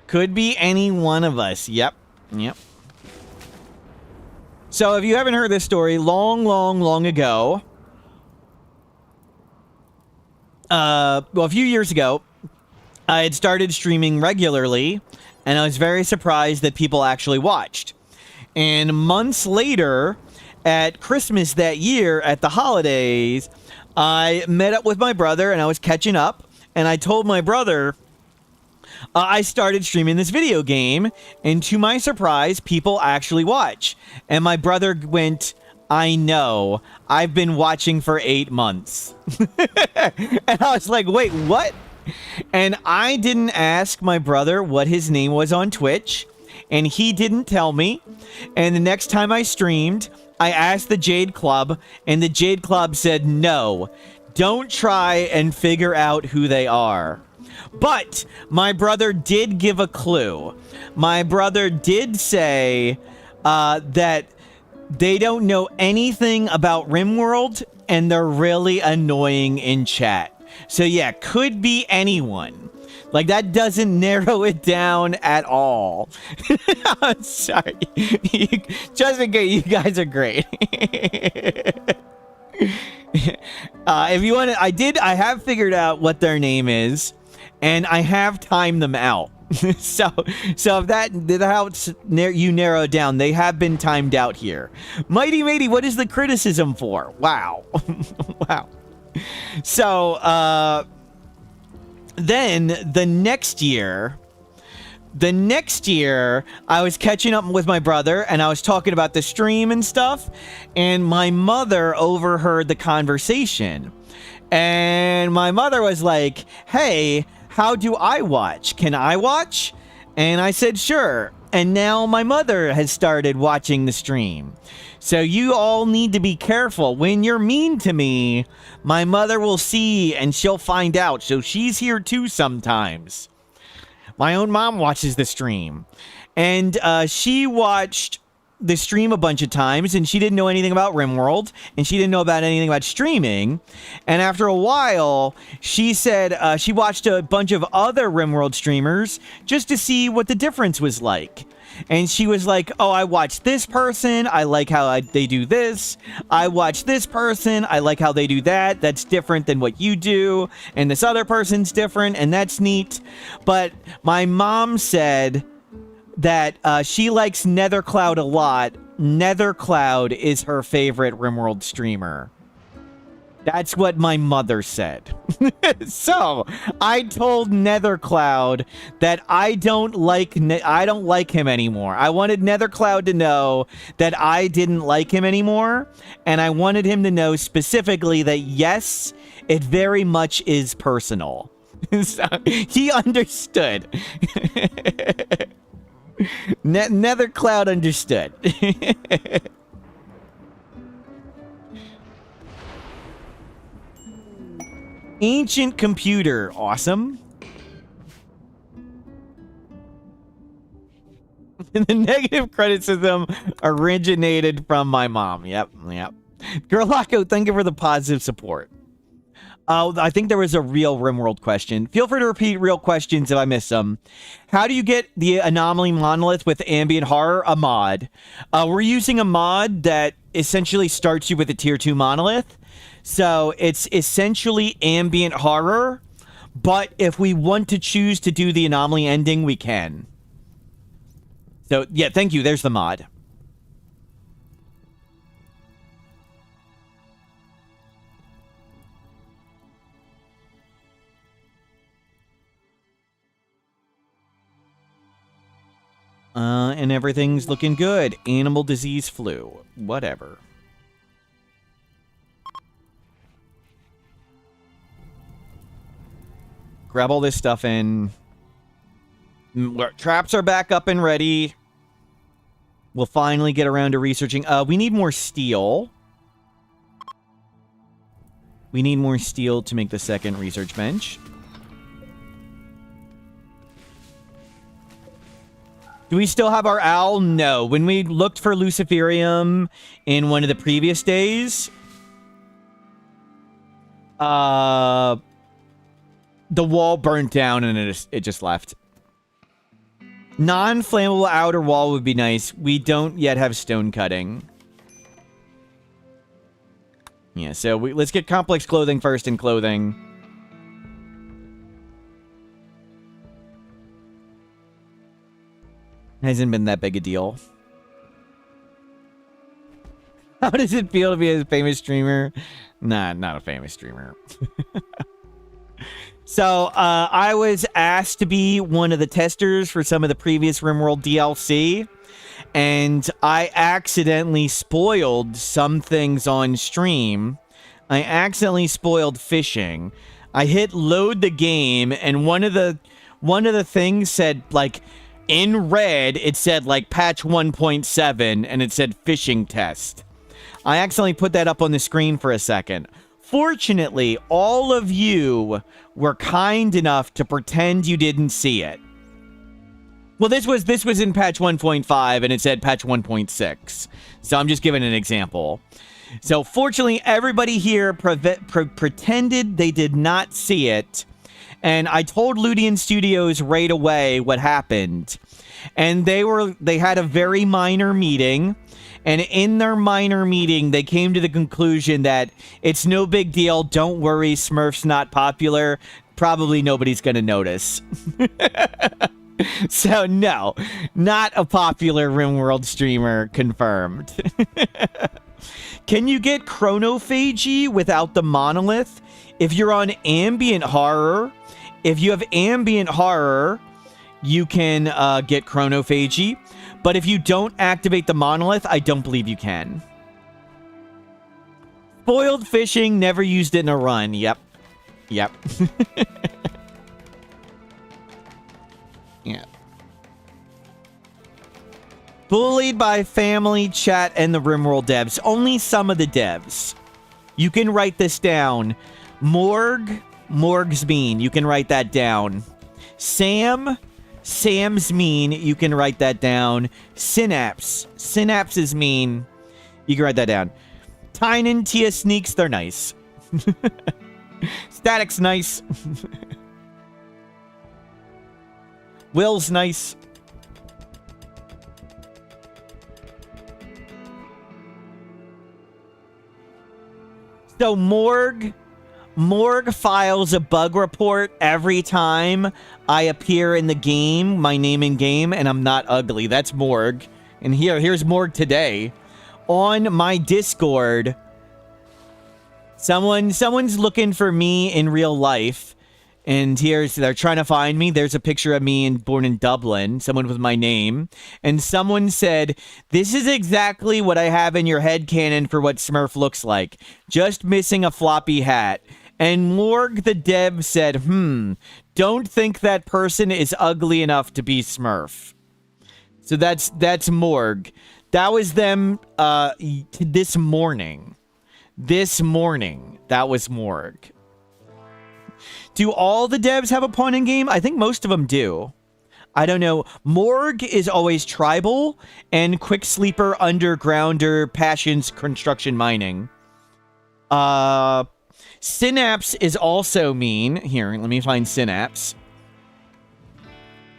Could be any one of us. Yep. Yep. So if you haven't heard this story, long ago, well, a few years ago, I had started streaming regularly, and I was very surprised that people actually watched. And months later, at Christmas that year, at the holidays, I met up with my brother, and I was catching up, and I told my brother I started streaming this video game, and to my surprise, people actually watch. And my brother went, I know. I've been watching for 8 months. And I was like, wait, what? And I didn't ask my brother what his name was on Twitch, and he didn't tell me. And the next time I streamed, I asked the Jade Club, and the Jade Club said, no, don't try and figure out who they are. But my brother did give a clue. My brother did say that they don't know anything about RimWorld, and they're really annoying in chat. So yeah, could be anyone. Like, that doesn't narrow it down at all. I'm sorry. Just in case, you guys are great. If you want to, I have figured out what their name is, and I have timed them out. so if that helps you narrow it down, they have been timed out here. Mighty Matey, what is the criticism for? Wow. Wow. So, then the next year, I was catching up with my brother, and I was talking about the stream and stuff, and my mother overheard the conversation. And my mother was like, hey, how do I watch? Can I watch? And I said, sure. And now my mother has started watching the stream. So you all need to be careful. When you're mean to me, my mother will see and she'll find out. So she's here too sometimes. My own mom watches the stream. And she watched the stream a bunch of times, and she didn't know anything about RimWorld, and she didn't know about anything about streaming. And after a while, she said she watched a bunch of other RimWorld streamers just to see what the difference was like. And she was like, oh, I watch this person. I like how they do this. I watch this person. I like how they do that. That's different than what you do. And this other person's different, and that's neat. But my mom said that she likes Nethercloud a lot. Nethercloud is her favorite RimWorld streamer. That's what my mother said. So I told Nethercloud that I don't like him anymore. I wanted Nethercloud to know that I didn't like him anymore, and I wanted him to know specifically that yes, it very much is personal. So he understood. Nethercloud understood. Ancient computer. Awesome. And the negative criticism originated from my mom. Yep. Girlacko, thank you for the positive support. Oh, I think there was a real RimWorld question. Feel free to repeat real questions if I miss some. How do you get the anomaly monolith with ambient horror? A mod. We're using a mod that essentially starts you with a tier 2 monolith. So it's essentially ambient horror, but if we want to choose to do the anomaly ending, we can. So yeah, thank you. There's the mod. And everything's looking good. Animal disease flu. Whatever. Grab all this stuff in. Traps are back up and ready. We'll finally get around to researching. We need more steel. We need more steel to make the second research bench. Do we still have our owl? No. When we looked for Luciferium in one of the previous days, the wall burnt down and it just left. Non-flammable outer wall would be nice. We don't yet have stone cutting. Yeah, so let's get complex clothing first in clothing. Hasn't been that big a deal. How does it feel to be a famous streamer? Nah, not a famous streamer. So, I was asked to be one of the testers for some of the previous RimWorld DLC, and I accidentally spoiled some things on stream. I accidentally spoiled fishing. I hit load the game, and one of the things said, like, in red, it said, like, patch 1.7, and it said fishing test. I accidentally put that up on the screen for a second. Fortunately, all of you were kind enough to pretend you didn't see it. Well, this was in patch 1.5, and it said patch 1.6. So I'm just giving an example. So fortunately, everybody here pretended they did not see it. And I told Ludian Studios right away what happened. And they had a very minor meeting. And in their minor meeting, they came to the conclusion that it's no big deal. Don't worry, Smurf's not popular. Probably nobody's going to notice. So no, not a popular RimWorld streamer confirmed. Can you get chronophagy without the monolith? If you're on ambient horror, if you have ambient horror, you can get chronophagy. But if you don't activate the monolith, I don't believe you can. Spoiled fishing, never used it in a run. Yep. Yep. Yeah. Bullied by family, chat, and the RimWorld devs. Only some of the devs. You can write this down. Morg's mean. You can write that down. Sam's mean. You can write that down. Synapse is mean. You can write that down. Tynan, Tia Sneaks, they're nice. Static's nice. Will's nice. So Morg files a bug report every time I appear in the game, my name in game, and I'm not ugly. That's Morg. And here's Morg today. On my Discord, someone's looking for me in real life, and they're trying to find me. There's a picture of me born in Dublin, someone with my name, and someone said, "This is exactly what I have in your headcanon for what Smurf looks like. Just missing a floppy hat." And Morg the dev said, don't think that person is ugly enough to be Smurf. So that's Morg. That was them this morning. This morning, that was Morg. Do all the devs have a pawn in game? I think most of them do. I don't know. Morg is always tribal, and Quick Sleeper, Undergrounder, Passions, Construction, Mining. Synapse is also mean. Here, let me find Synapse.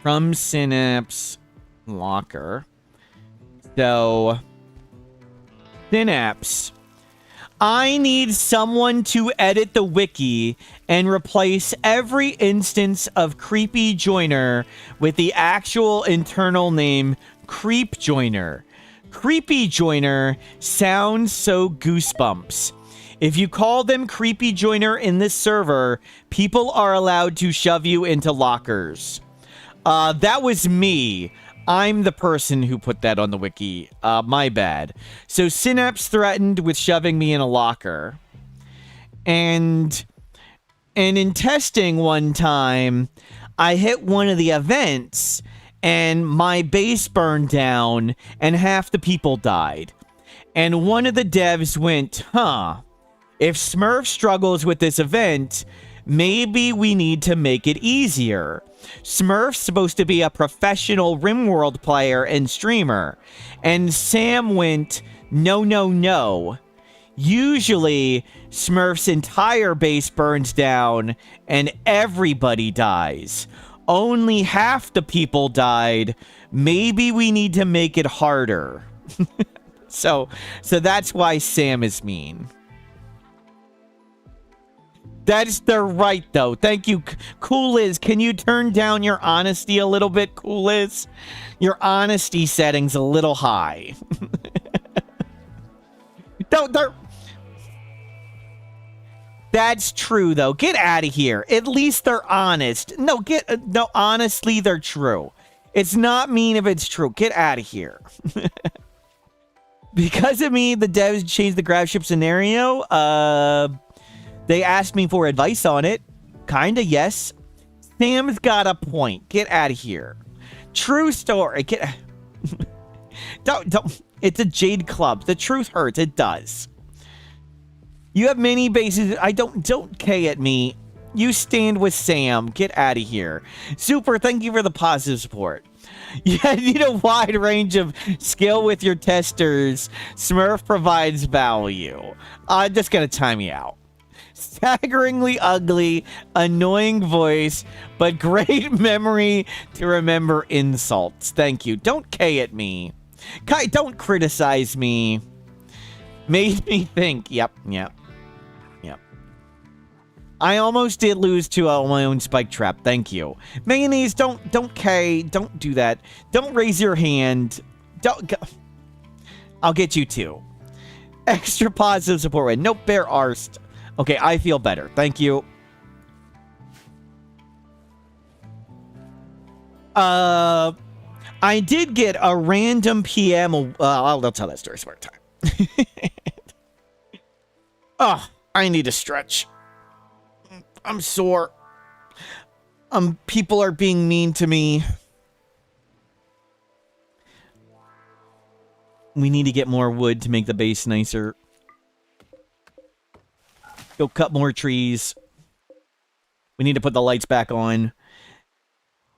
From Synapse Locker. So, Synapse. I need someone to edit the wiki and replace every instance of Creepy Joiner with the actual internal name Creep Joiner. Creepy Joiner sounds so goosebumps. If you call them Creepy Joiner in this server, people are allowed to shove you into lockers. That was me. I'm the person who put that on the wiki. My bad. So Synapse threatened with shoving me in a locker. And in testing one time, I hit one of the events and my base burned down and half the people died. And one of the devs went, huh, if Smurf struggles with this event, maybe we need to make it easier. Smurf's supposed to be a professional RimWorld player and streamer. And Sam went, no, no, no. Usually, Smurf's entire base burns down and everybody dies. Only half the people died. Maybe we need to make it harder. So that's why Sam is mean. That's the right, though. Thank you. Cool Liz, can you turn down your honesty a little bit, Cool Liz? Your honesty setting's a little high. Don't. That's true, though. Get out of here. At least they're honest. No, honestly, they're true. It's not mean if it's true. Get out of here. Because of me, the devs changed the grab ship scenario. They asked me for advice on it. Kinda, yes. Sam's got a point. Get out of here. True story. Don't. It's a Jade Club. The truth hurts. It does. You have many bases. Don't K at me. You stand with Sam. Get out of here. Super, thank you for the positive support. You need a wide range of skill with your testers. Smurf provides value. I'm just gonna time you out. Staggeringly ugly, annoying voice, but great memory to remember insults. Thank you. Don't K at me. Kai, don't criticize me. Made me think. Yep. I almost did lose to my own spike trap. Thank you. Mayonnaise, don't K. Don't do that. Don't raise your hand. I'll get you too. Extra positive support win. Nope, bear arst. Okay, I feel better. Thank you. I did get a random PM. I'll tell that story some more time. Oh, I need to stretch. I'm sore. People are being mean to me. We need to get more wood to make the base nicer. Go cut more trees. We need to put the lights back on.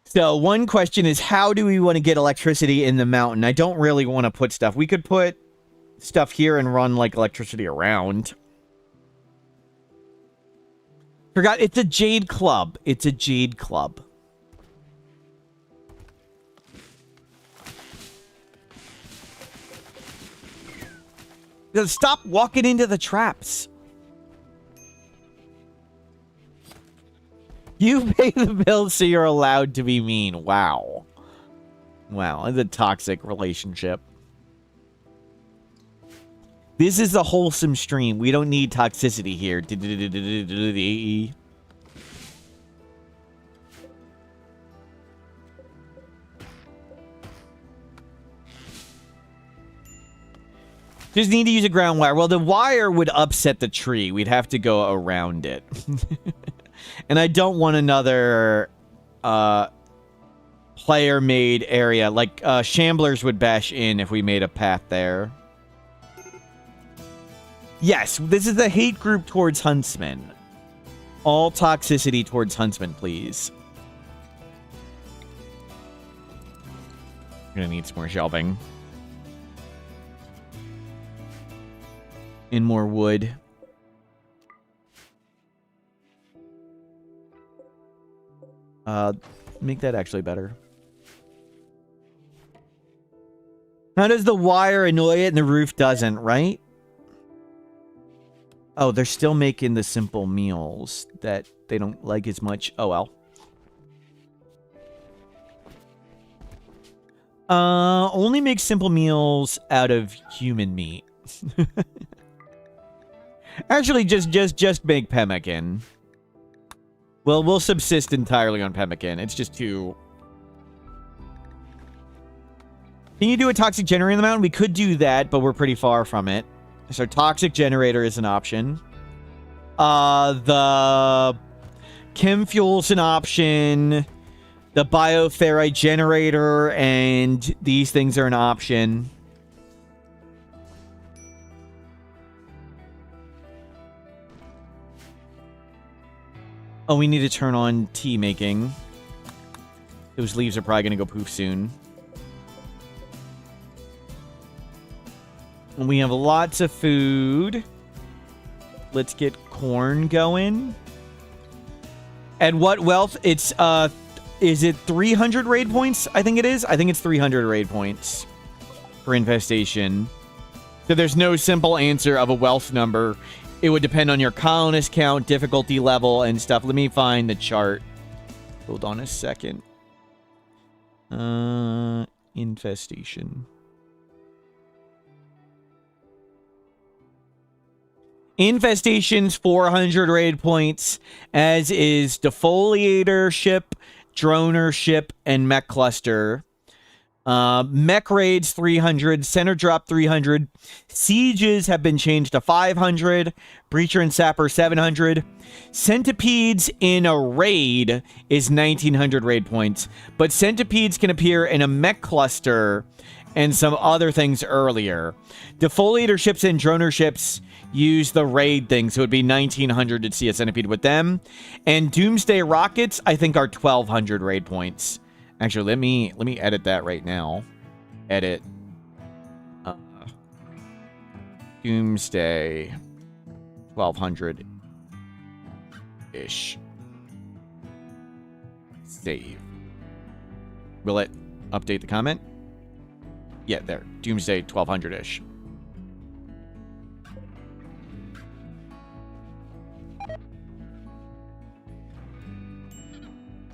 So one question is, how do we want to get electricity in the mountain? I don't really want to put stuff. We could put stuff here and run like electricity around. Forgot, it's a Jade Club. It's a Jade Club. Stop walking into the traps. You pay the bills so you're allowed to be mean. Wow. Wow, it's a toxic relationship. This is a wholesome stream. We don't need toxicity here. Just need to use a ground wire. Well, the wire would upset the tree. We'd have to go around it. And I don't want another player-made area. Like, Shamblers would bash in if we made a path there. Yes, this is a hate group towards Huntsmen. All toxicity towards Huntsmen, please. Gonna need some more shelving. And more wood. Make that actually better. How does the wire annoy it and the roof doesn't, right? Oh, they're still making the simple meals that they don't like as much. Oh, well. Only make simple meals out of human meat. Actually, just make pemmican. Well, we'll subsist entirely on pemmican. It's just too... Can you do a toxic generator in the mountain? We could do that, but we're pretty far from it. So toxic generator is an option. The chem fuel's an option. The bioferrite generator and these things are an option. Oh, we need to turn on tea making. Those leaves are probably going to go poof soon. And we have lots of food. Let's get corn going. At what wealth? It's, is it 300 raid points? I think it is. I think it's 300 raid points for infestation. So there's no simple answer of a wealth number. It would depend on your colonist count, difficulty level, and stuff. Let me find the chart. Hold on a second. Infestation. Infestation's 400 raid points, as is defoliatorship, dronership, and mech cluster. Mech raids 300, center drop 300, sieges have been changed to 500, breacher and sapper 700, centipedes in a raid is 1900 raid points, but centipedes can appear in a mech cluster and some other things earlier. Defoliator ships and droner ships use the raid thing, so it would be 1900 to see a centipede with them, and doomsday rockets I think are 1200 raid points. Actually, let me edit that right now. Edit. Doomsday. 1200-ish. Save. Will it update the comment? Yeah, there. Doomsday 1200-ish.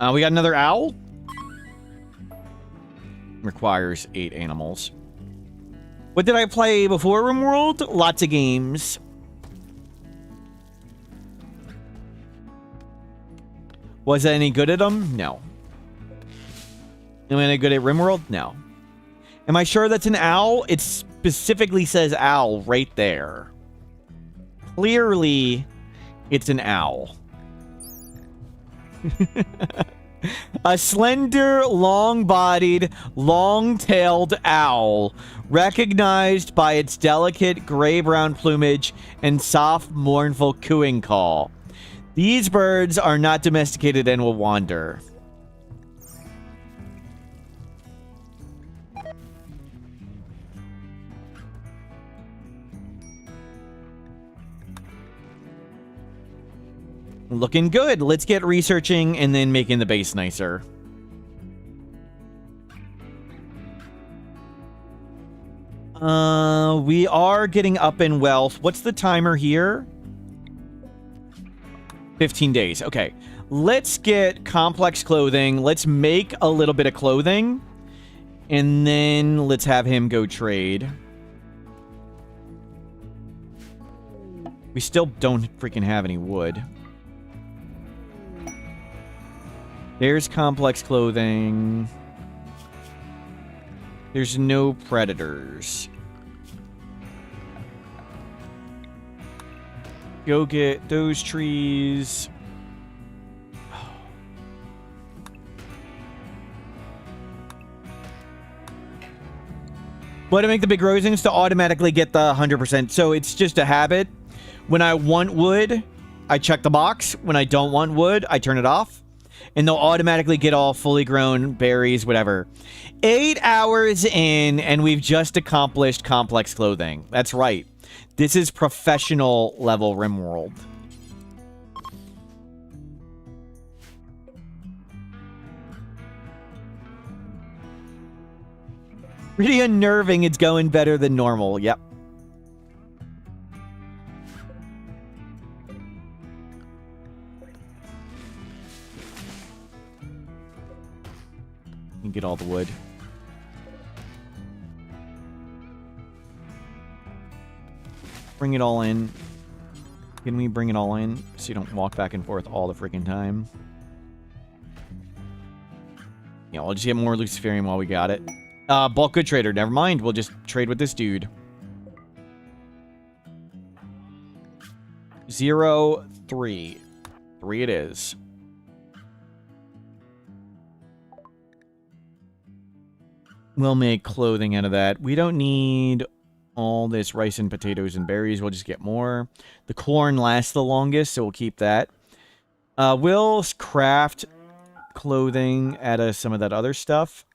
We got another owl. Requires 8 animals. What did I play before RimWorld? Lots of games. Was I any good at them? No. Am I any good at RimWorld? No. Am I sure that's an owl? It specifically says owl right there. Clearly, it's an owl. A slender, long-bodied, long-tailed owl, recognized by its delicate gray-brown plumage and soft, mournful cooing call. These birds are not domesticated and will wander. Looking good. Let's get researching and then making the base nicer. We are getting up in wealth. What's the timer here? 15 days. Okay. Let's get complex clothing. Let's make a little bit of clothing. And then let's have him go trade. We still don't freaking have any wood. There's complex clothing. There's no predators. Go get those trees. What to make the big rosings to automatically get the 100%. So it's just a habit. When I want wood, I check the box. When I don't want wood, I turn it off. And they'll automatically get all fully grown berries, whatever. 8 hours in, and we've just accomplished complex clothing. That's right. This is professional level RimWorld. Pretty unnerving. It's going better than normal. Yep. You get all the wood. Bring it all in. Can we bring it all in so you don't walk back and forth all the freaking time? Yeah, I'll just get more Luciferium while we got it. Bulk good trader. Never mind. We'll just trade with this dude. 0, 3. 3 it is. We'll make clothing out of that. We don't need all this rice and potatoes and berries. We'll just get more. The corn lasts the longest, so we'll keep that. We'll craft clothing out of some of that other stuff.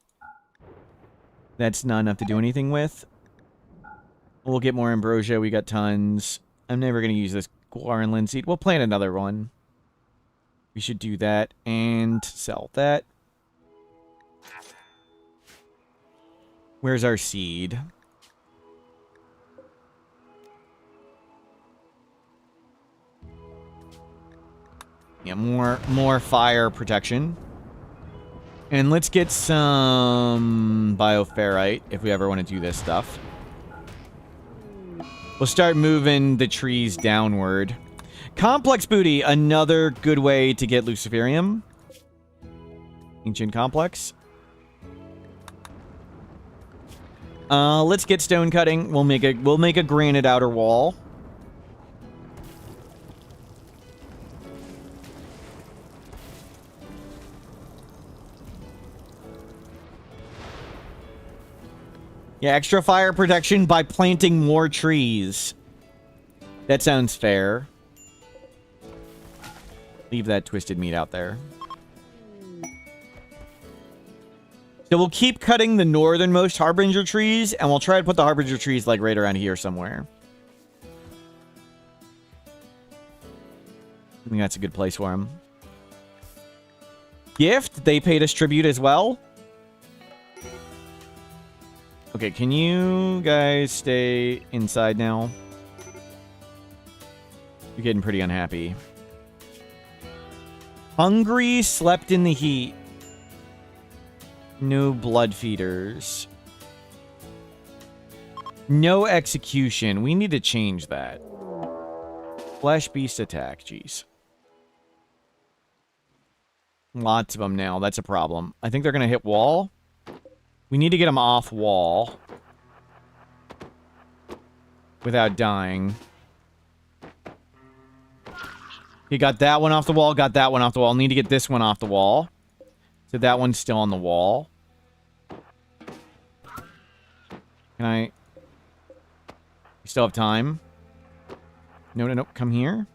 That's not enough to do anything with. We'll get more ambrosia. We got tons. I'm never going to use this guar linseed. We'll plant another one. We should do that and sell that. Where's our seed? Yeah, more fire protection. And let's get some bioferrite if we ever want to do this stuff. We'll start moving the trees downward. Complex booty, another good way to get Luciferium. Ancient complex. Let's get stone cutting. We'll make a granite outer wall. Yeah, extra fire protection by planting more trees. That sounds fair. Leave that twisted meat out there. So we'll keep cutting the northernmost Harbinger trees, and we'll try to put the Harbinger trees, like, right around here somewhere. I think that's a good place for them. Gift, they paid us tribute as well. Okay, can you guys stay inside now? You're getting pretty unhappy. Hungry, slept in the heat. No blood feeders. No execution. We need to change that. Flesh beast attack. Jeez. Lots of them now. That's a problem. I think they're going to hit wall. We need to get them off wall. Without dying. He got that one off the wall. Got that one off the wall. Need to get this one off the wall. So that one's still on the wall. Can I... You still have time? No, no, no. Come here.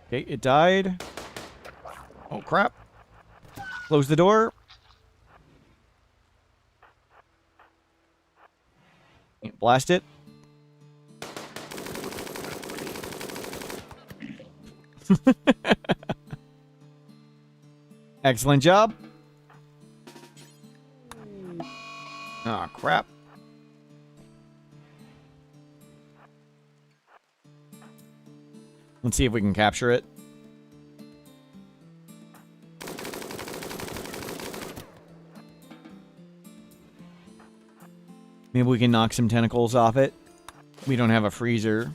Okay, it died. Oh, crap. Close the door. Blast it. Excellent job. Oh, crap. Let's see if we can capture it. Maybe we can knock some tentacles off it. We don't have a freezer.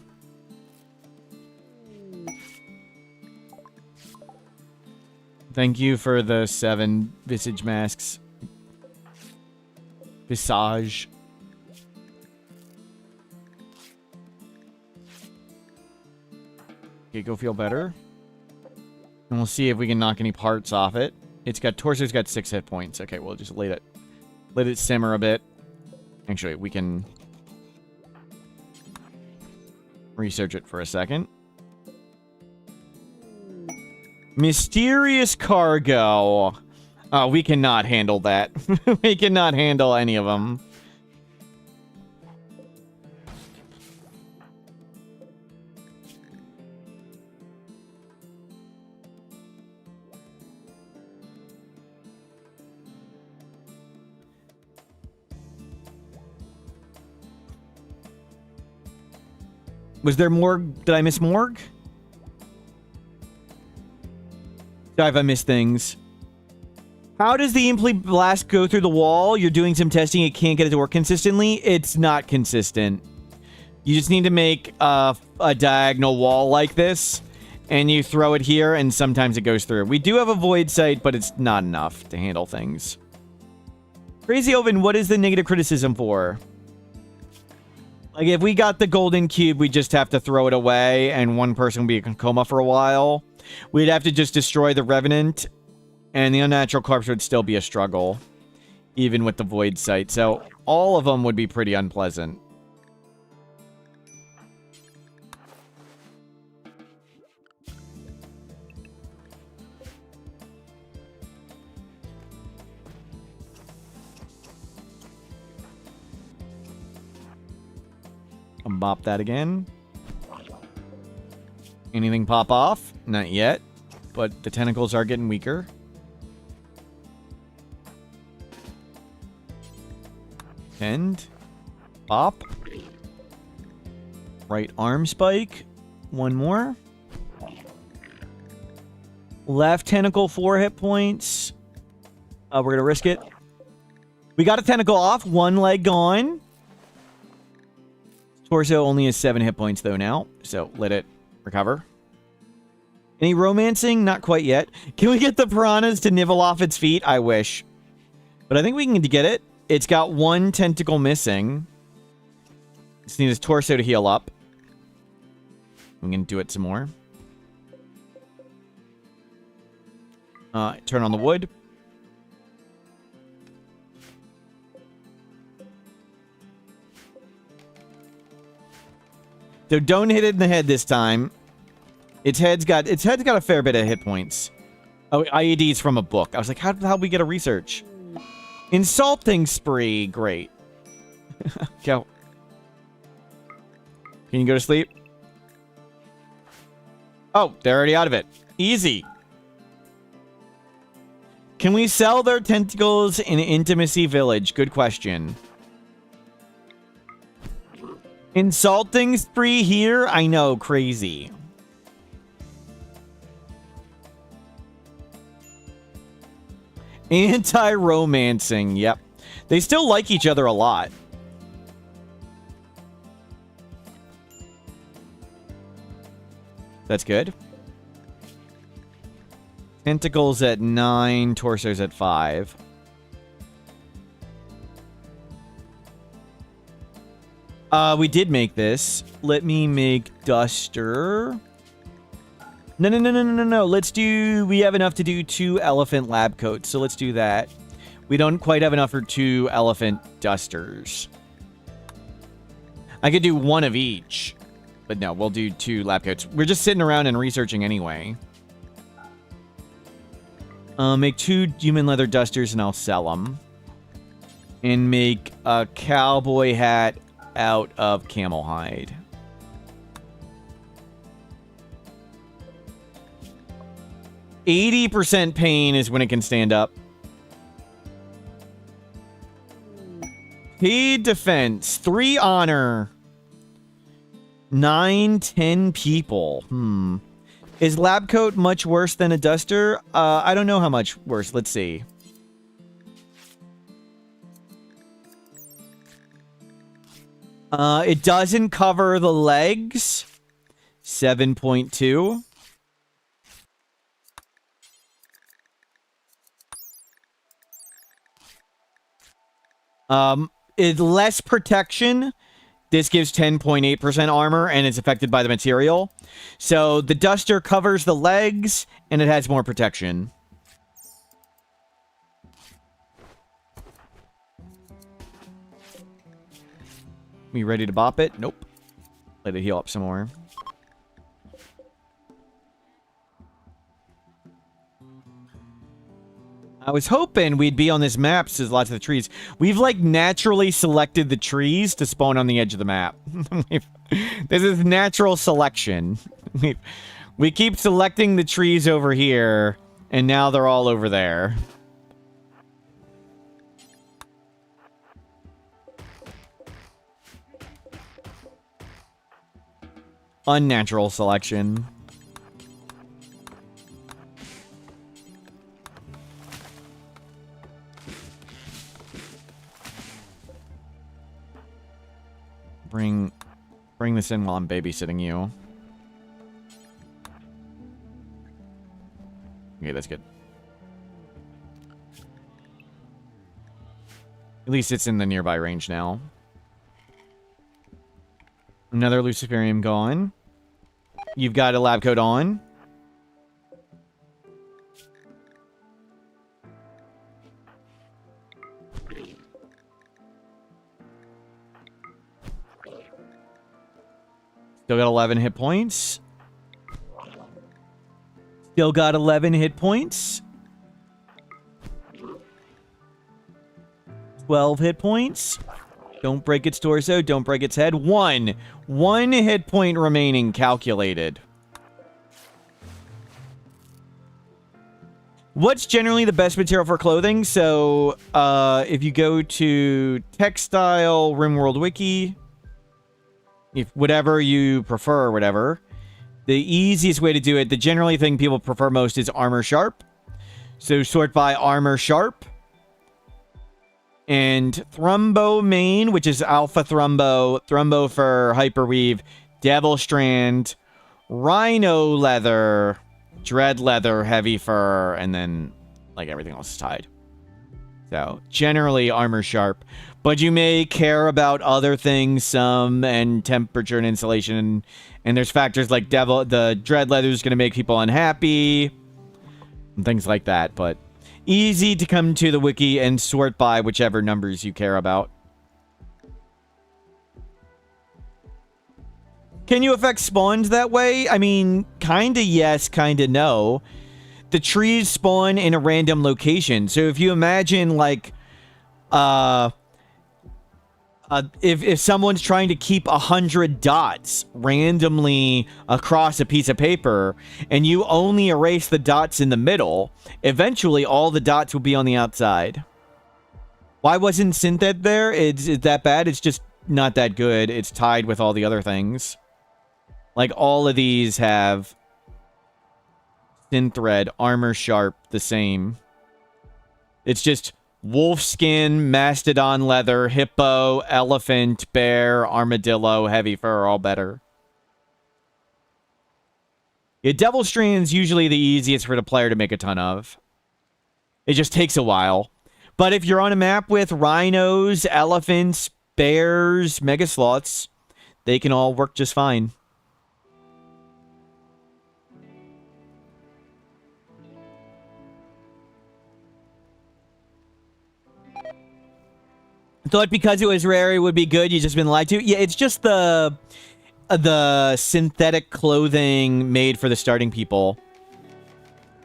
Thank you for the 7 visage masks. Visage. Okay, go feel better. And we'll see if we can knock any parts off it. It's got torso's got 6 hit points. Okay, we'll just let it simmer a bit. Actually, we can research it for a second. Mysterious cargo. Oh, we cannot handle that. We cannot handle any of them. Was there Morg? Did I miss Morg? Sorry if I missed things. How does the Imply Blast go through the wall? You're doing some testing. It can't get it to work consistently. It's not consistent. You just need to make a diagonal wall like this, and you throw it here, and sometimes it goes through. We do have a void sight, but it's not enough to handle things. Crazy Oven, what is the negative criticism for? Like, if we got the golden cube, we just have to throw it away, and one person would be in coma for a while. We'd have to just destroy the Revenant, and the Unnatural Corpse would still be a struggle, even with the void sight. So, all of them would be pretty unpleasant. Bop that again. Anything pop off? Not yet, but the tentacles are getting weaker. And pop. Right arm spike. One more. Left tentacle, 4 hit points. We're gonna risk it. We got a tentacle off, 1 leg gone. Torso only has 7 hit points, though, now. So, let it recover. Any romancing? Not quite yet. Can we get the piranhas to nibble off its feet? I wish. But I think we can get it. It's got 1 tentacle missing. Just need its torso to heal up. We can do it some more. Turn on the wood. So don't hit it in the head this time. Its head's got a fair bit of hit points. Oh, IEDs from a book. I was like, how'd we get a research? Insulting spree. Great. Go. Can you go to sleep? Oh, they're already out of it. Easy. Can we sell their tentacles in Intimacy Village? Good question. Insulting spree here? I know, crazy. Anti-romancing, yep. They still like each other a lot. That's good. Tentacles at 9, torsos at 5. We did make this. Let me make Duster. No. Let's do... We have enough to do 2 elephant lab coats, so let's do that. We don't quite have enough for 2 elephant dusters. I could do 1 of each. But no, we'll do 2 lab coats. We're just sitting around and researching anyway. Make 2 human leather dusters and I'll sell them. And make a cowboy hat out of camel hide. %, pain is when it can stand up. Paid defense, 3 honor, 9, 10 people. Is lab coat much worse than a duster? I don't know how much worse. Let's see. It doesn't cover the legs. 7.2. It's less protection. This gives 10.8% armor, and it's affected by the material. So the duster covers the legs, and it has more protection. We ready to bop it? Nope. Let it heal up some more. I was hoping we'd be on this map, so there's lots of the trees. We've, like, naturally selected the trees to spawn on the edge of the map. This is natural selection. We keep selecting the trees over here, and now they're all over there. Unnatural selection. Bring this in while I'm babysitting you. Okay, that's good. At least it's in the nearby range now. Another Luciferium gone. You've got a lab coat on. Still got 11 hit points. Still got 11 hit points. 12 hit points. Don't break its torso. Don't break its head. One hit point remaining calculated. What's generally the best material for clothing? So, if you go to Textile, RimWorld Wiki, if whatever you prefer or whatever, the easiest way to do it, the generally thing people prefer most is Armor Sharp. So sort by Armor Sharp. And Thrumbo Main, which is Alpha Thrumbo, Thrumbo for Hyperweave, Devil Strand, Rhino Leather, Dread Leather, Heavy Fur, and then like everything else is tied. So generally Armor Sharp. But you may care about other things some, and temperature and insulation, and there's factors like the Dread Leather is going to make people unhappy, and things like that. But easy to come to the wiki and sort by whichever numbers you care about. Can you affect spawns that way? I mean, kinda yes, kinda no. The trees spawn in a random location. So if you imagine like if someone's trying to keep 100 dots randomly across a piece of paper, and you only erase the dots in the middle, eventually all the dots will be on the outside. Why wasn't Synthed there? Is that bad? It's just not that good. It's tied with all the other things. Like, all of these have Synthread, Armor Sharp, the same. It's just wolf skin, mastodon leather, hippo, elephant, bear, armadillo, heavy fur, all better. Yeah, Devil Strand's usually the easiest for the player to make a ton of. It just takes a while. But if you're on a map with rhinos, elephants, bears, mega sloths, they can all work just fine. Thought because it was rare it would be good. You just been lied to. Yeah, it's just the synthetic clothing made for the starting people.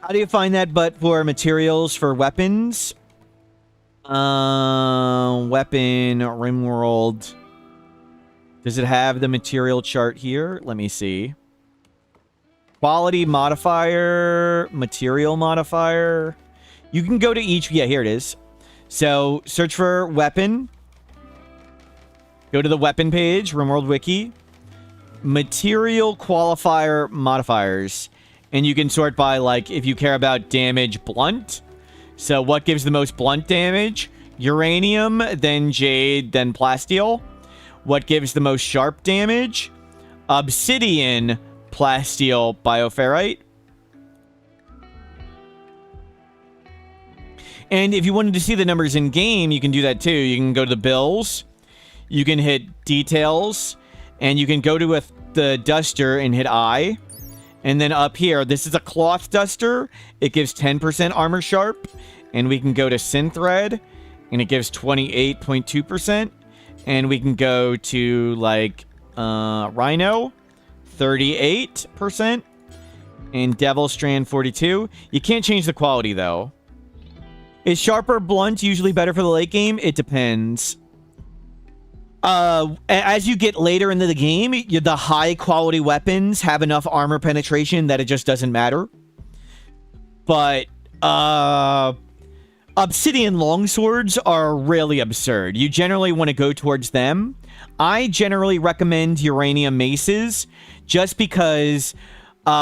How do you find that? But for materials for weapons, weapon RimWorld. Does it have the material chart here? Let me see. Quality modifier, material modifier. You can go to each. Yeah, here it is. So search for weapon. Go to the weapon page, RimWorld Wiki. Material qualifier modifiers. And you can sort by, like, if you care about damage blunt. So what gives the most blunt damage? Uranium, then jade, then plasteel. What gives the most sharp damage? Obsidian, plasteel, bioferrite. And if you wanted to see the numbers in game, you can do that too. You can go to the bills. You can hit details. And you can go to the duster and hit I. And then up here, this is a cloth duster. It gives 10% armor sharp. And we can go to Synthread. And it gives 28.2%. And we can go to, like, Rhino. 38%. And Devil Strand 42. You can't change the quality, though. Is sharper blunt usually better for the late game? It depends. As you get later into the game, the high quality weapons have enough armor penetration that it just doesn't matter. But obsidian longswords are really absurd. You generally want to go towards them. I generally recommend uranium maces just because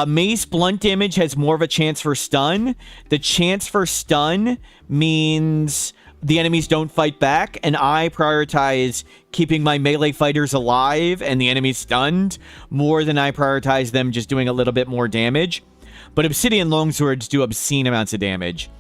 mace blunt damage has more of a chance for stun. The chance for stun means the enemies don't fight back, and I prioritize keeping my melee fighters alive and the enemies stunned more than I prioritize them just doing a little bit more damage. But obsidian longswords do obscene amounts of damage.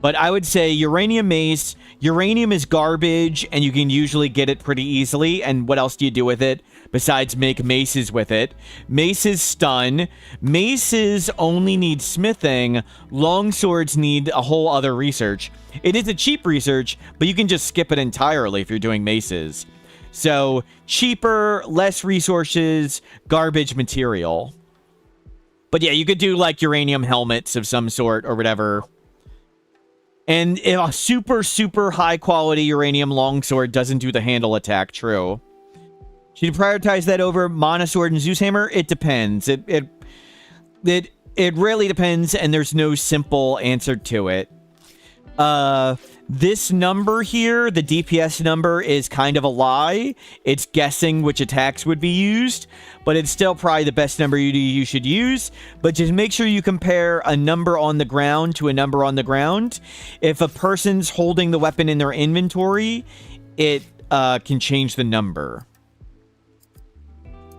But I would say uranium mace, uranium is garbage, and you can usually get it pretty easily. And what else do you do with it besides make maces with it? Maces stun. Maces only need smithing. Longswords need a whole other research. It is a cheap research, but you can just skip it entirely if you're doing maces. So, cheaper, less resources, garbage material. But yeah, you could do like uranium helmets of some sort or whatever. And if a super, super high quality uranium longsword doesn't do the handle attack, true. Should you prioritize that over Monosword and Zeus Hammer? It depends. It really depends, and there's no simple answer to it. This number here, the DPS number, is kind of a lie. It's guessing which attacks would be used, but it's still probably the best number you should use. But just make sure you compare a number on the ground to a number on the ground. If a person's holding the weapon in their inventory, it can change the number.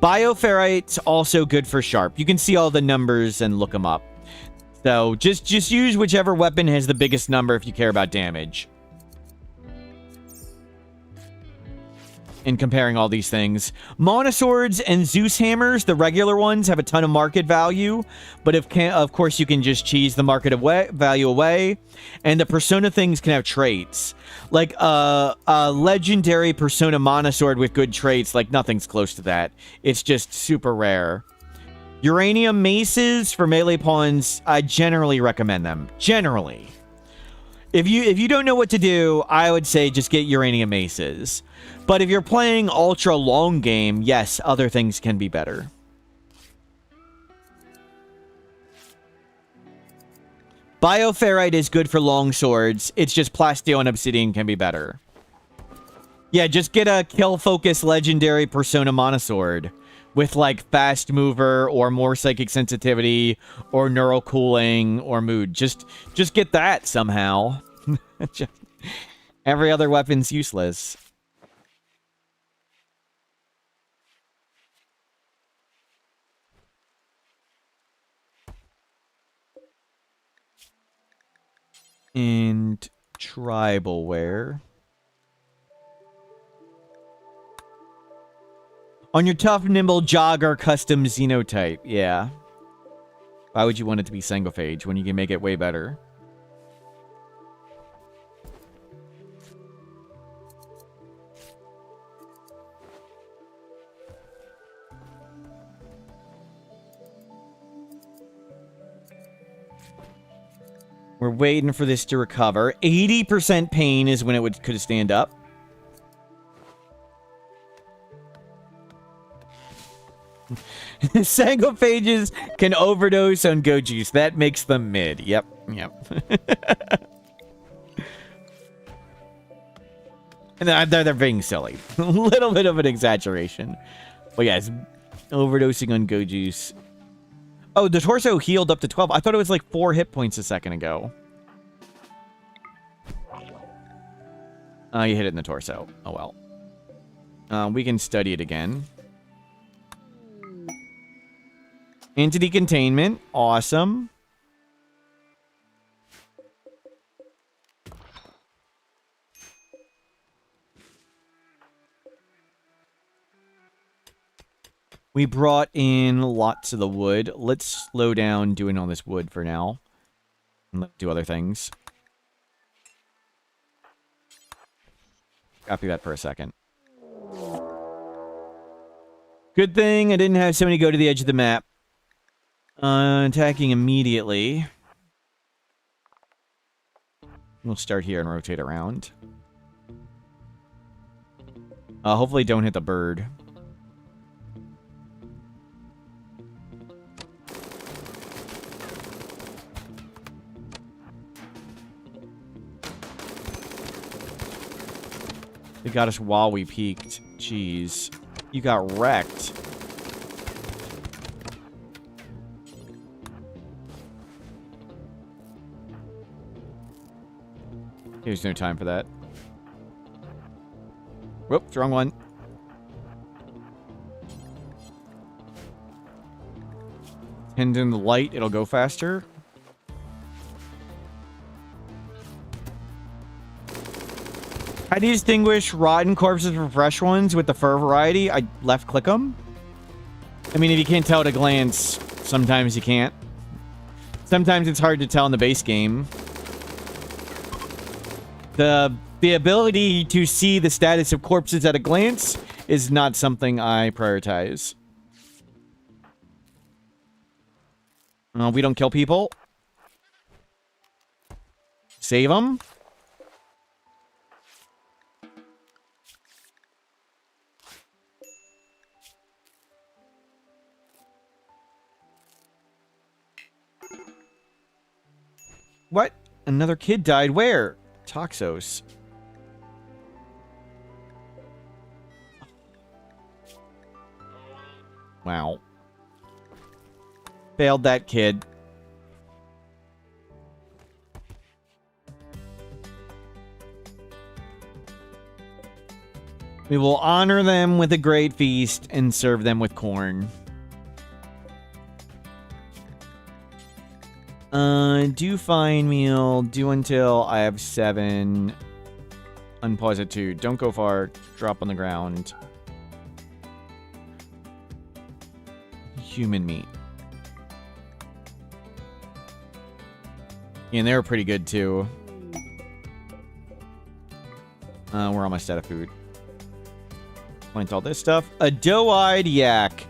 Bioferrite's also good for sharp. You can see all the numbers and look them up. So, just use whichever weapon has the biggest number if you care about damage. In comparing all these things. Monoswords and Zeus Hammers, the regular ones, have a ton of market value. But of course, you can just cheese the market value away. And the Persona things can have traits. Like a legendary Persona Monosword with good traits, like nothing's close to that. It's just super rare. Uranium maces for melee pawns, I generally recommend them. Generally. If you don't know what to do, I would say just get uranium maces. But if you're playing ultra long game, yes, other things can be better. Bioferrite is good for long swords. It's just Plasteel and Obsidian can be better. Yeah, just get a kill focus legendary Persona Monosword. With, like, fast mover, or more psychic sensitivity, or neural cooling, or mood. Just get that somehow. Every other weapon's useless. And tribal wear. On your tough, nimble jogger custom xenotype. Yeah. Why would you want it to be Sangophage when you can make it way better? We're waiting for this to recover. 80% pain is when it could stand up. Sangophages can overdose on goat juice. That makes them mid. Yep. And they're being silly. A little bit of an exaggeration. But yeah, it's overdosing on goat juice. Oh, the torso healed up to 12. I thought it was like 4 hit points a second ago. You hit it in the torso. Oh well. We can study it again. Entity containment. Awesome. We brought in lots of the wood. Let's slow down doing all this wood for now. And let's do other things. Copy that for a second. Good thing I didn't have somebody go to the edge of the map. Attacking immediately. We'll start here and rotate around. Hopefully don't hit the bird. They got us while we peeked. Jeez. You got wrecked. There's no time for that. Whoops, wrong one. And in the light, it'll go faster. How do you distinguish rotten corpses from fresh ones with the fur variety? I left click them. I mean, if you can't tell at a glance, sometimes you can't. Sometimes it's hard to tell in the base game. The ability to see the status of corpses at a glance is not something I prioritize. We don't kill people. Save them. What? Another kid died? Where? Toxos. Wow. Failed that kid. We will honor them with a great feast and serve them with corn. Do fine meal. Do until I have 7. Unpause at 2. Don't go far. Drop on the ground. Human meat. And they were pretty good too. We're almost out of food. Plant all this stuff. A doe-eyed yak.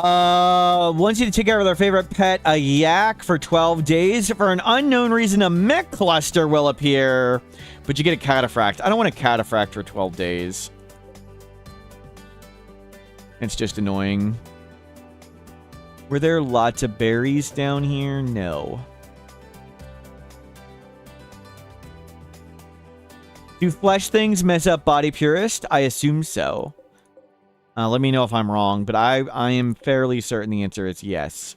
Wants you to take care of their favorite pet, a yak, for 12 days. For an unknown reason, a mech cluster will appear. But you get a cataphract. I don't want a cataphract for 12 days. It's just annoying. Were there lots of berries down here? No. Do flesh things mess up body purist? I assume so. Let me know if I'm wrong, but I am fairly certain the answer is yes.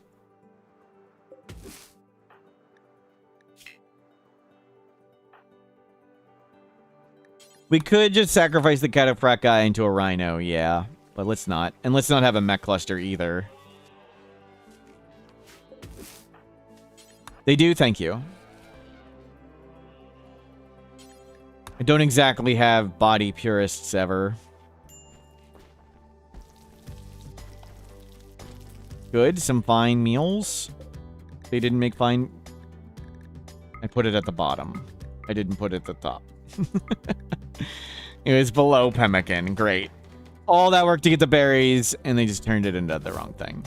We could just sacrifice the cataphract guy into a rhino, yeah. But let's not. And let's not have a mech cluster either. They do, thank you. I don't exactly have body purists ever. Good, some fine meals. They didn't make fine... I put it at the bottom. I didn't put it at the top. It was below pemmican, great. All that work to get the berries, and they just turned it into the wrong thing.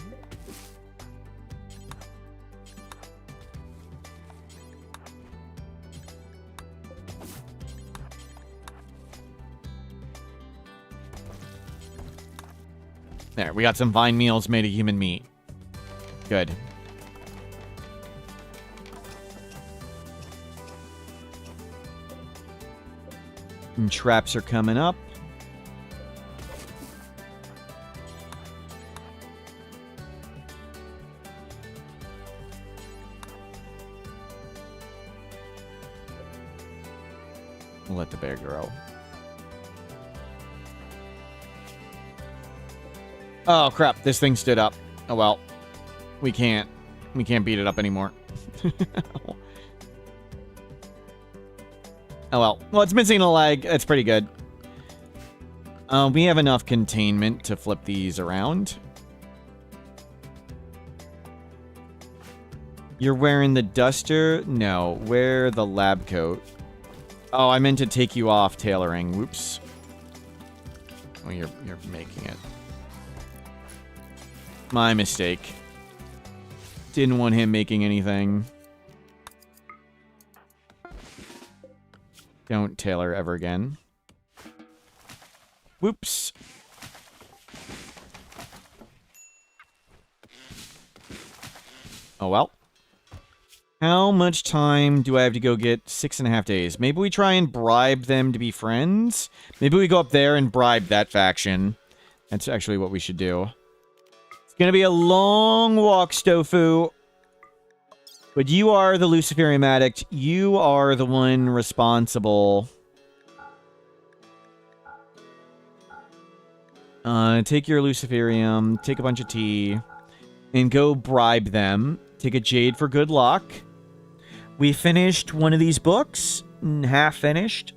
There, we got some fine meals made of human meat. Good. And traps are coming up. We'll let the bear grow. Oh, crap. This thing stood up. Oh, well. We can't beat it up anymore. Oh, well. Well, it's missing a leg. That's pretty good. We have enough containment to flip these around. You're wearing the duster? No. Wear the lab coat. Oh, I meant to take you off tailoring. Whoops. Oh, you're making it. My mistake. Didn't want him making anything. Don't tailor ever again. Whoops. Oh well. How much time do I have to go get? 6.5 days. Maybe we try and bribe them to be friends? Maybe we go up there and bribe that faction. That's actually what we should do. It's gonna be a long walk, Stofu. But you are the Luciferian addict. You are the one responsible. Take your Luciferium, take a bunch of tea, and go bribe them. Take a jade for good luck. We finished one of these books. Half finished.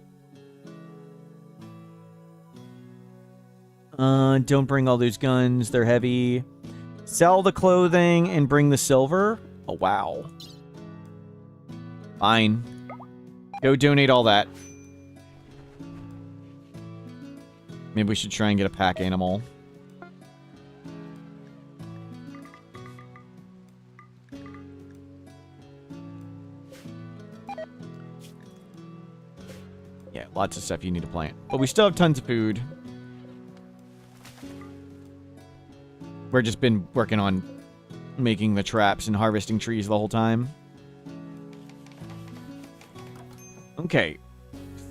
Don't bring all those guns. They're heavy. Sell the clothing and bring the silver. Oh, wow. Fine. Go donate all that. Maybe we should try and get a pack animal. Yeah, lots of stuff you need to plant. But we still have tons of food. We've just been working on making the traps and harvesting trees the whole time. Okay.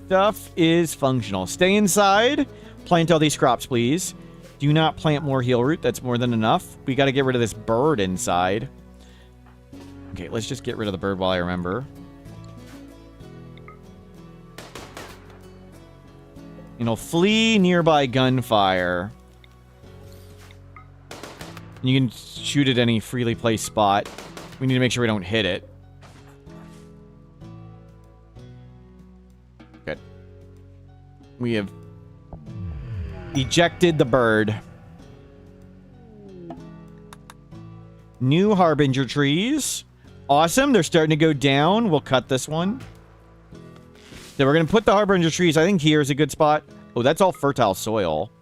Stuff is functional. Stay inside. Plant all these crops, please. Do not plant more heal root. That's more than enough. We got to get rid of this bird inside. Okay, let's just get rid of the bird while I remember. You know, flee nearby gunfire. You can shoot at any freely placed spot. We need to make sure we don't hit it. Good. We have ejected the bird. New Harbinger trees. Awesome. They're starting to go down. We'll cut this one. Then we're going to put the Harbinger trees. I think here's a good spot. Oh, that's all fertile soil.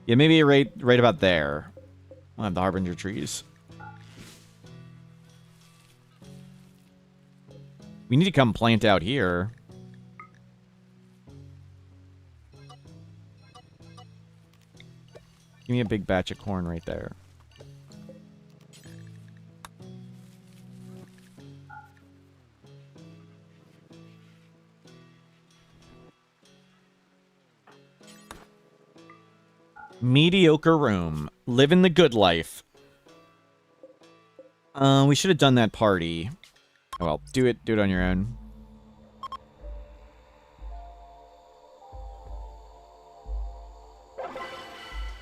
Yeah, maybe right about there. We'll have the Harbinger trees. We need to come plant out here. Give me a big batch of corn right there. Mediocre room. Living the good life. We should have done that party. Oh, well, do it on your own.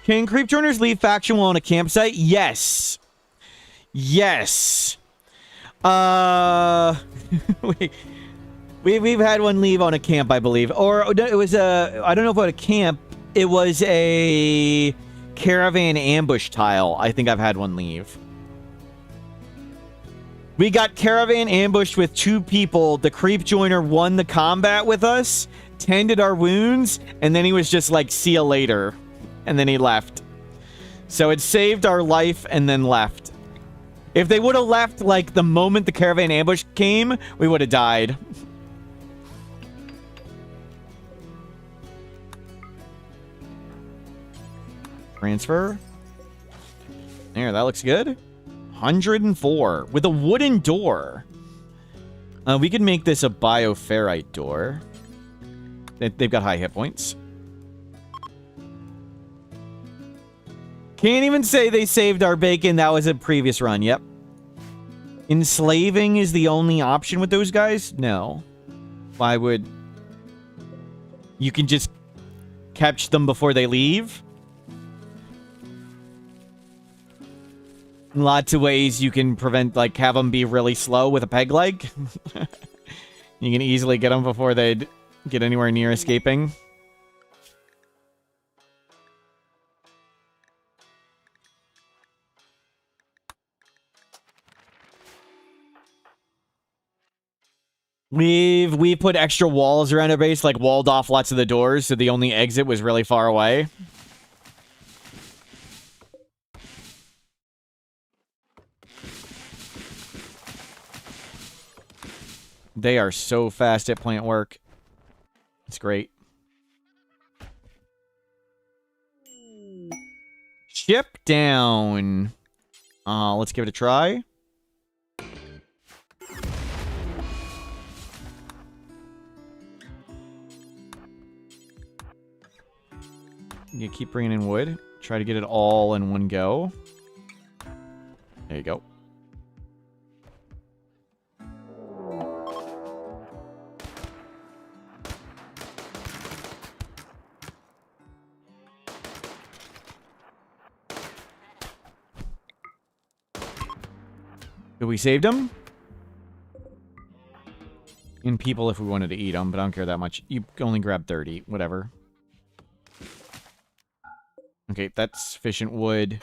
Can creep joiners leave faction while on a campsite? Yes. Yes. We've had one leave on a camp, I believe. Or it was a, I don't know about a camp. It was a caravan ambush tile. I think I've had one leave. We got caravan ambushed with 2 people. The creep joiner won the combat with us, tended our wounds, and then he was just like, see you later. And then he left. So it saved our life and then left. If they would have left, like, the moment the caravan ambush came, we would have died. Transfer. There, that looks good. 104 with a wooden door. We could make this a bioferrite door. They've got high hit points. Can't even say they saved our bacon. That was a previous run. Yep. Enslaving is the only option with those guys? No. Why would... You can just catch them before they leave? Lots of ways you can prevent, like, have them be really slow with a peg leg. You can easily get them before they get anywhere near escaping. We put extra walls around our base, like walled off lots of the doors, so the only exit was really far away. They are so fast at plant work. It's great. Ship down. Let's give it a try. You keep bringing in wood. Try to get it all in one go. There you go. We saved them? In people if we wanted to eat them, but I don't care that much. You only grab 30. Whatever. Okay, that's sufficient wood.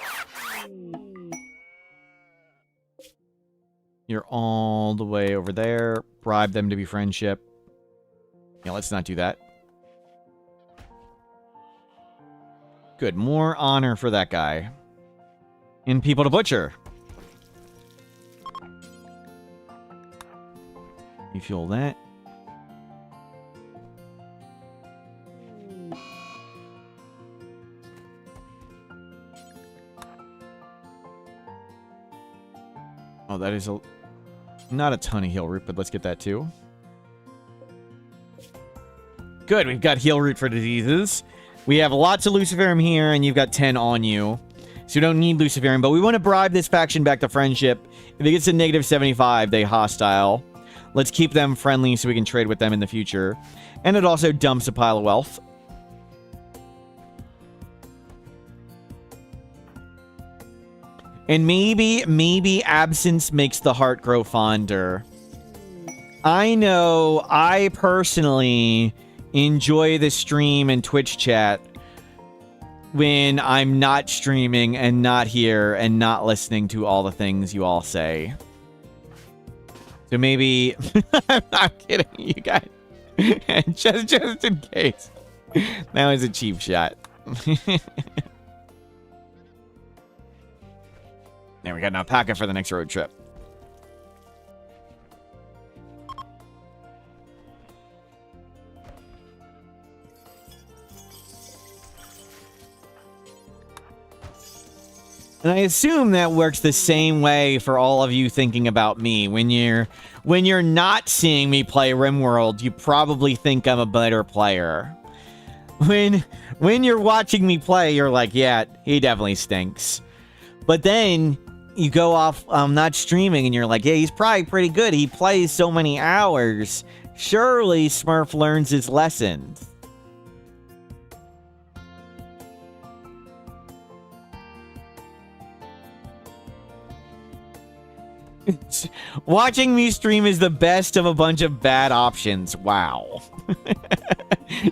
You're all the way over there. Bribe them to be friendship. Yeah, let's not do that. Good. More honor for that guy. In people to butcher. Refuel that. Oh, that is not a ton of heal root, but let's get that too. Good, we've got heal root for diseases. We have lots of Luciferium here, and you've got 10 on you. So you don't need Luciferium, but we want to bribe this faction back to friendship. If it gets to negative 75, they hostile. Let's keep them friendly so we can trade with them in the future. And it also dumps a pile of wealth. And maybe absence makes the heart grow fonder. I know I personally enjoy the stream and Twitch chat when I'm not streaming and not here and not listening to all the things you all say. So maybe... I'm not kidding, you guys. just in case. That was a cheap shot. There, we got an alpaca for the next road trip. And I assume that works the same way for all of you thinking about me. When you're not seeing me play RimWorld, you probably think I'm a better player. When you're watching me play, you're like, yeah, he definitely stinks. But then you go off, not streaming, and you're like, yeah, he's probably pretty good. He plays so many hours. Surely Smurf learns his lessons. Watching me stream is the best of a bunch of bad options. Wow.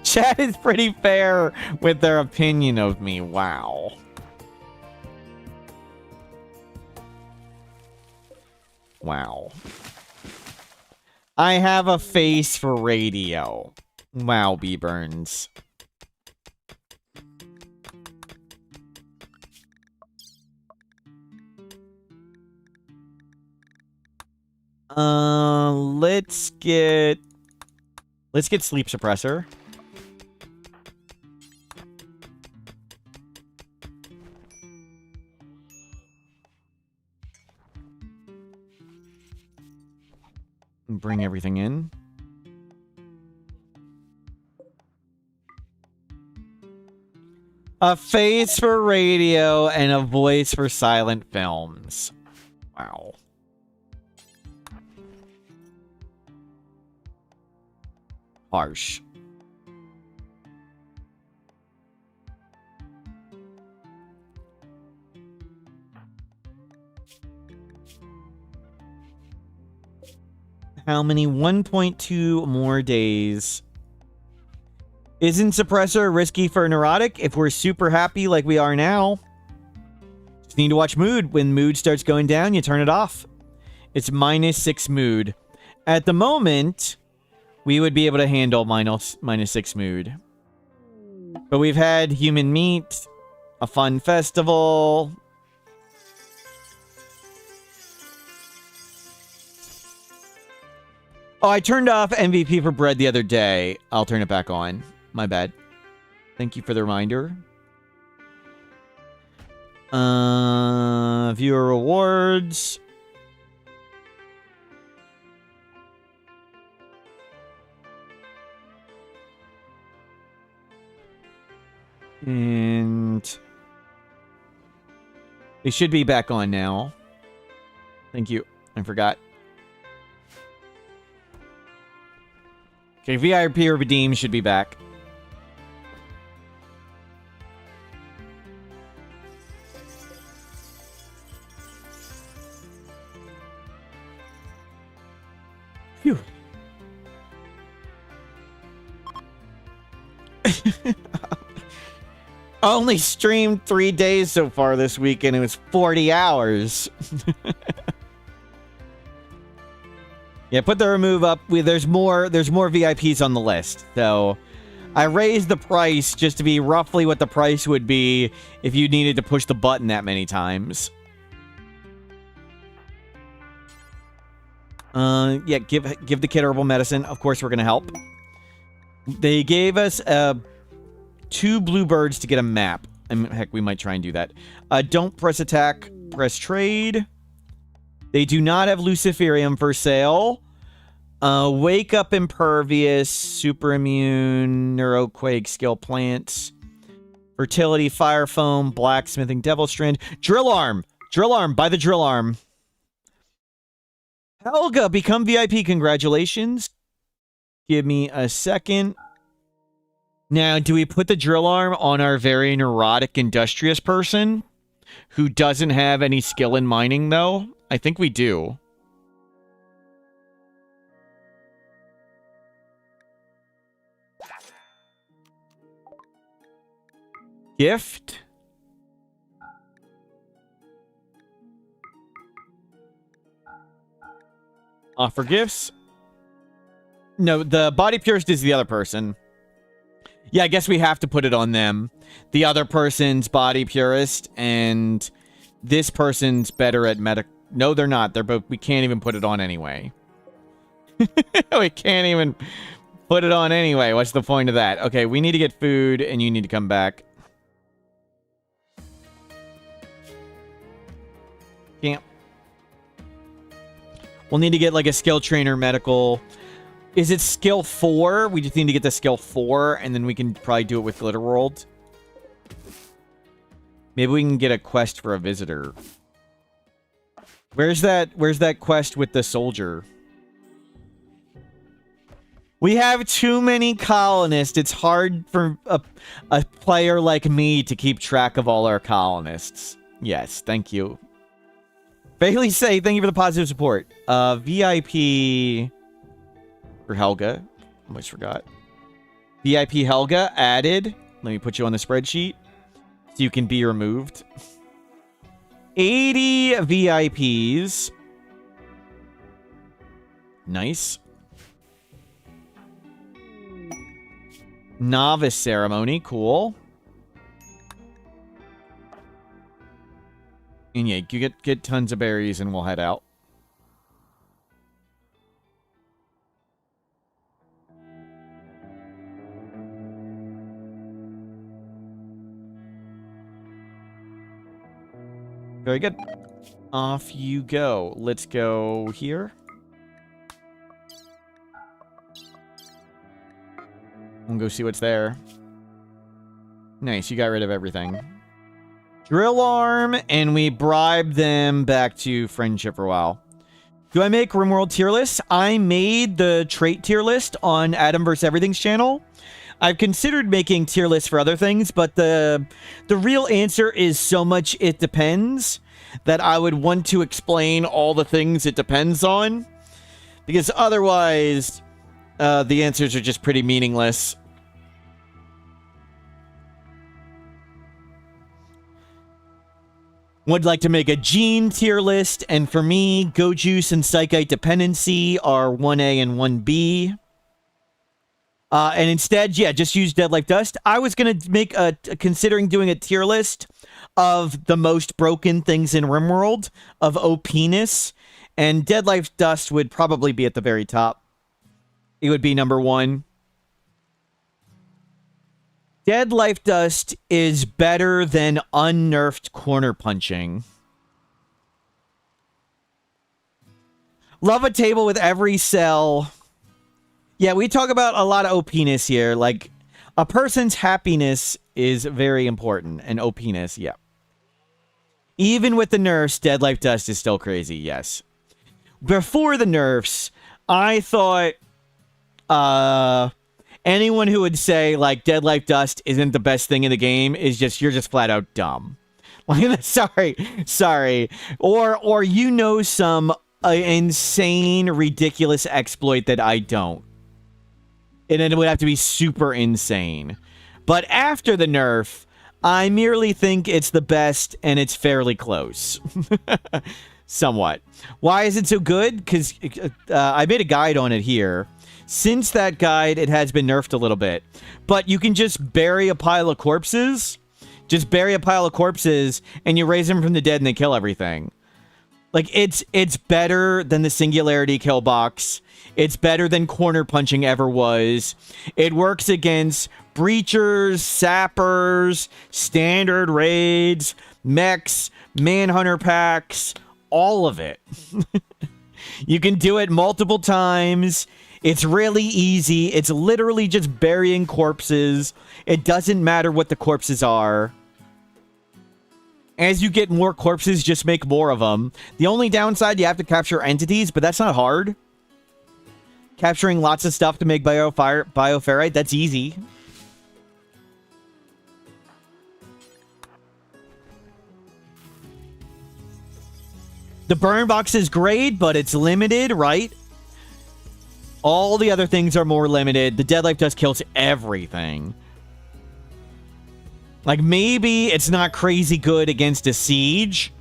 Chat is pretty fair with their opinion of me. Wow. Wow. I have a face for radio. Wow, B-Burns. Let's get sleep suppressor. Bring everything in. A face for radio and a voice for silent films. Wow. Harsh. How many? 1.2 more days. Isn't suppressor risky for neurotic if we're super happy like we are now? Just need to watch mood. When mood starts going down, you turn it off. It's -6 mood. At the moment, we would be able to handle -6 mood. But we've had human meat, a fun festival. Oh, I turned off MVP for bread the other day. I'll turn it back on. My bad. Thank you for the reminder. Viewer rewards. And they should be back on now. Thank you. I forgot. Okay, VIP or redeem should be back. Phew. Only streamed 3 days so far this week, and it was 40 hours. Yeah, put the remove up. There's more VIPs on the list. So I raised the price just to be roughly what the price would be if you needed to push the button that many times. Yeah, give the kid herbal medicine. Of course, we're gonna help. They gave us 2 bluebirds to get a map. I mean, heck, we might try and do that. Don't press attack, press trade. They do not have Luciferium for sale. Wake up impervious, super immune, neuroquake, skill plants, fertility, fire foam, blacksmithing, devil strand, drill arm, buy the drill arm. Helga, become VIP, congratulations. Give me a second. Now, do we put the drill arm on our very neurotic, industrious person who doesn't have any skill in mining, though? I think we do. Gift. Offer gifts. No, the body purist is the other person. Yeah, I guess we have to put it on them. The other person's body purist, and this person's better at medic. No, they're not. They're both. We can't even put it on anyway. We can't even put it on anyway. What's the point of that? Okay, we need to get food, and you need to come back. Can't. We'll need to get like a skill trainer medical. Is it skill 4? We just need to get the skill 4, and then we can probably do it with Glitter World. Maybe we can get a quest for a visitor. Where's that quest with the soldier? We have too many colonists. It's hard for a player like me to keep track of all our colonists. Yes, thank you. Bailey say, thank you for the positive support. VIP for Helga. Almost forgot. VIP Helga added. Let me put you on the spreadsheet so you can be removed. 80 VIPs. Nice. Novice ceremony. Cool. And yeah, you get tons of berries and we'll head out. Very good. Off you go. Let's go here. We'll go see what's there. Nice, you got rid of everything. Drill arm, and we bribe them back to friendship for a while. Do I make RimWorld tier lists? I made the trait tier list on Adam vs. Everything's channel. I've considered making tier lists for other things, but the real answer is so much it depends that I would want to explain all the things it depends on, because otherwise the answers are just pretty meaningless. Would like to make a gene tier list, and for me, Go Juice and Psychite Dependency are 1A and 1B. And instead, yeah, just use Dead Life Dust. I was going to make considering doing a tier list of the most broken things in RimWorld, of OPness, and Dead Life Dust would probably be at the very top. It would be number 1. Dead Life Dust is better than unnerfed corner punching. Love a table with every cell. Yeah, we talk about a lot of OPness here. Like, A person's happiness is very important, and OP-ness, yeah. Even with the nerfs, Dead Life Dust is still crazy, yes. Before the nerfs, I thought anyone who would say, like, Dead Life Dust isn't the best thing in the game is just, you're just flat out dumb. Like, sorry. Or you know some insane, ridiculous exploit that I don't. And then it would have to be super insane. But after the nerf, I merely think it's the best, and it's fairly close. Somewhat. Why is it so good? Because I made a guide on it here. Since that guide, it has been nerfed a little bit. But you can just bury a pile of corpses. Just bury a pile of corpses, and you raise them from the dead, and they kill everything. Like, it's better than the Singularity kill box. It's better than corner punching ever was. It works against breachers, sappers, standard raids, mechs, manhunter packs, all of it. You can do it multiple times. It's really easy. It's literally just burying corpses. It doesn't matter what the corpses are. As you get more corpses, just make more of them. The only downside, you have to capture entities, but that's not hard. Capturing lots of stuff to make bioferrite, that's easy. The burn box is great, but it's limited, right? All the other things are more limited. The Dead Life Dust kills everything. Like, maybe it's not crazy good against a siege.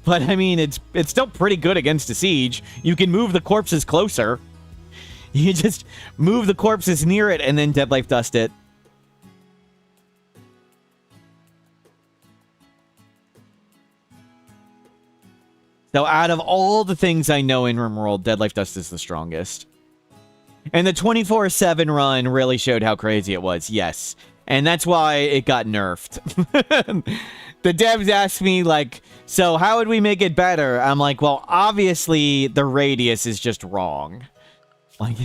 But, I mean, it's still pretty good against a siege. You can move the corpses closer. You just move the corpses near it and then Dead Life Dust it. So out of all the things I know in RimWorld, Dead Life Dust is the strongest. And the 24/7 run really showed how crazy it was, yes. And that's why it got nerfed. The devs asked me, like, so how would we make it better? I'm like, well, obviously the radius is just wrong. Like,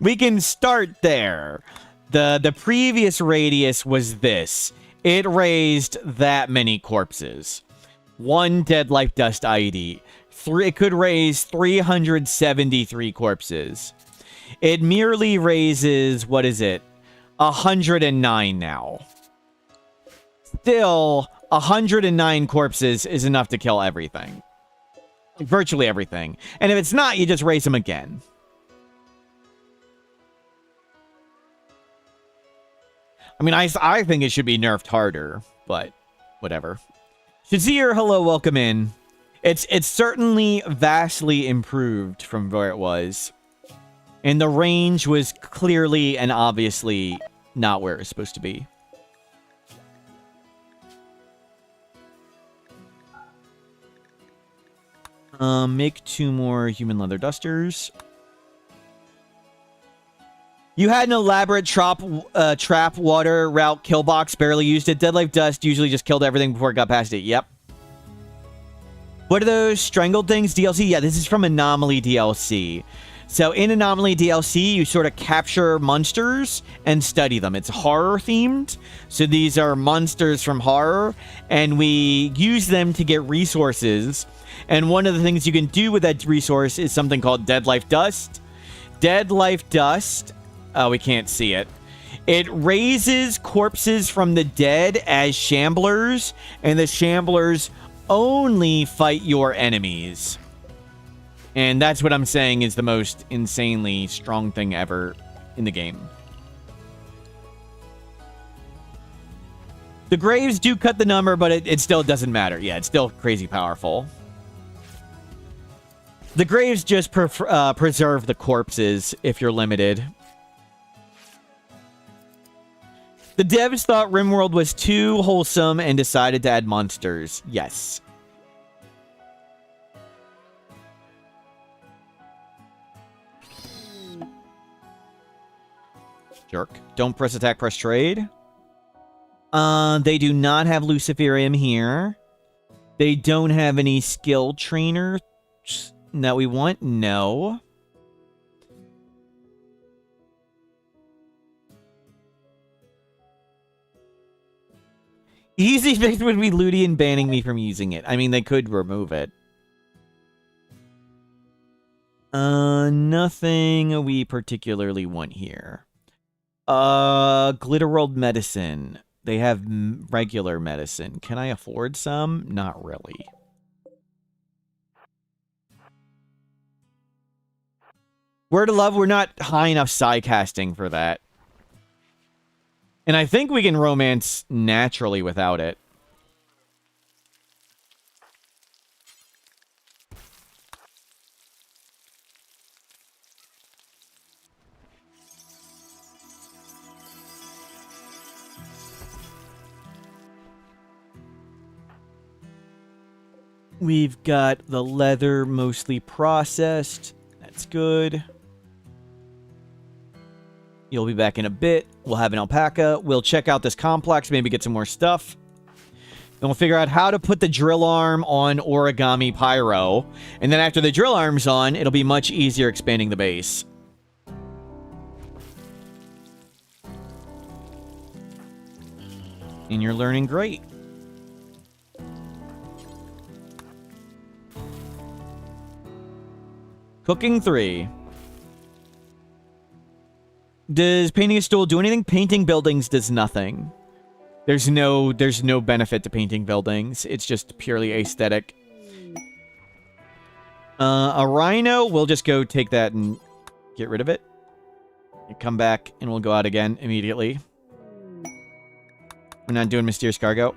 we can start there. The previous radius was this. It raised that many corpses. One Dead Life Dust ID. It could raise 373 corpses. It merely raises, what is it? 109 now. Still, 109 corpses is enough to kill everything. Virtually everything. And if it's not, you just raise them again. I mean, I think it should be nerfed harder, but whatever. Shazir, hello, welcome in. It's certainly vastly improved from where it was. And the range was clearly and obviously not where it was supposed to be. Make 2 more human leather dusters. You had an elaborate trap water route kill box, barely used it. Dead Life Dust usually just killed everything before it got past it. Yep. What are those strangled things? DLC? Yeah, this is from Anomaly DLC. So in Anomaly DLC, you sort of capture monsters and study them. It's horror themed. So these are monsters from horror, and we use them to get resources. And one of the things you can do with that resource is something called Dead Life Dust. Dead Life Dust, we can't see it. It raises corpses from the dead as shamblers, and the shamblers only fight your enemies. And that's what I'm saying is the most insanely strong thing ever in the game. The graves do cut the number, but it still doesn't matter. Yeah, it's still crazy powerful. The graves just preserve the corpses if you're limited. The devs thought RimWorld was too wholesome and decided to add monsters. Yes. Jerk. Don't press attack, press trade. They do not have Luciferium here. They don't have any skill trainer that we want. No. Easy fix would be Ludian banning me from using it. I mean, they could remove it. Nothing we particularly want here. Glitter World Medicine. They have regular medicine. Can I afford some? Not really. Word of Love, we're not high enough psi casting for that. And I think we can romance naturally without it. We've got the leather mostly processed. That's good. You'll be back in a bit. We'll have an alpaca. We'll check out this complex, maybe get some more stuff. Then we'll figure out how to put the drill arm on Origami Pyro. And then after the drill arm's on, it'll be much easier expanding the base. And you're learning great. Cooking 3. Does painting a stool do anything? Painting buildings does nothing. There's no benefit to painting buildings. It's just purely aesthetic. A rhino, we'll just go take that and get rid of it. You come back and we'll go out again immediately. We're not doing mysterious cargo.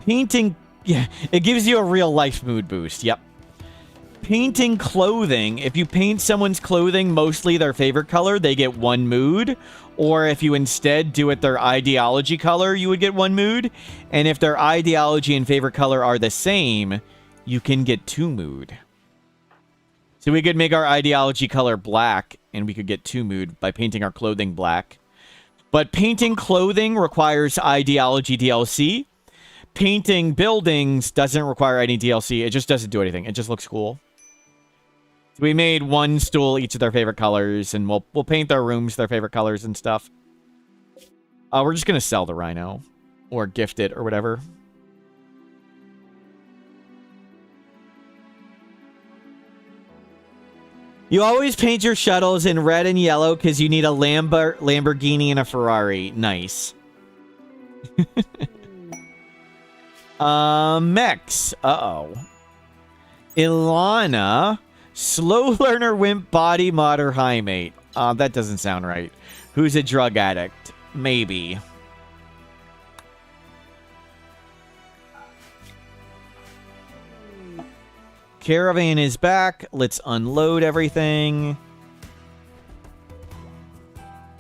Painting, yeah, it gives you a real life mood boost. Yep. Painting clothing. If you paint someone's clothing mostly their favorite color, they get 1 mood. Or if you instead do it their ideology color, you would get 1 mood. And if their ideology and favorite color are the same, you can get 2 mood. So we could make our ideology color black, and we could get 2 mood by painting our clothing black. But painting clothing requires ideology DLC. Painting buildings doesn't require any DLC. It just doesn't do anything. It just looks cool. We made 1 stool each of their favorite colors, and we'll paint their rooms their favorite colors and stuff. We're just gonna sell the rhino, or gift it, or whatever. You always paint your shuttles in red and yellow because you need a Lamborghini and a Ferrari. Nice. Mechs. Uh-oh. Ilana. Slow learner, wimp, body mod, or high mate. That doesn't sound right. Who's a drug addict? Maybe. Caravan is back. Let's unload everything.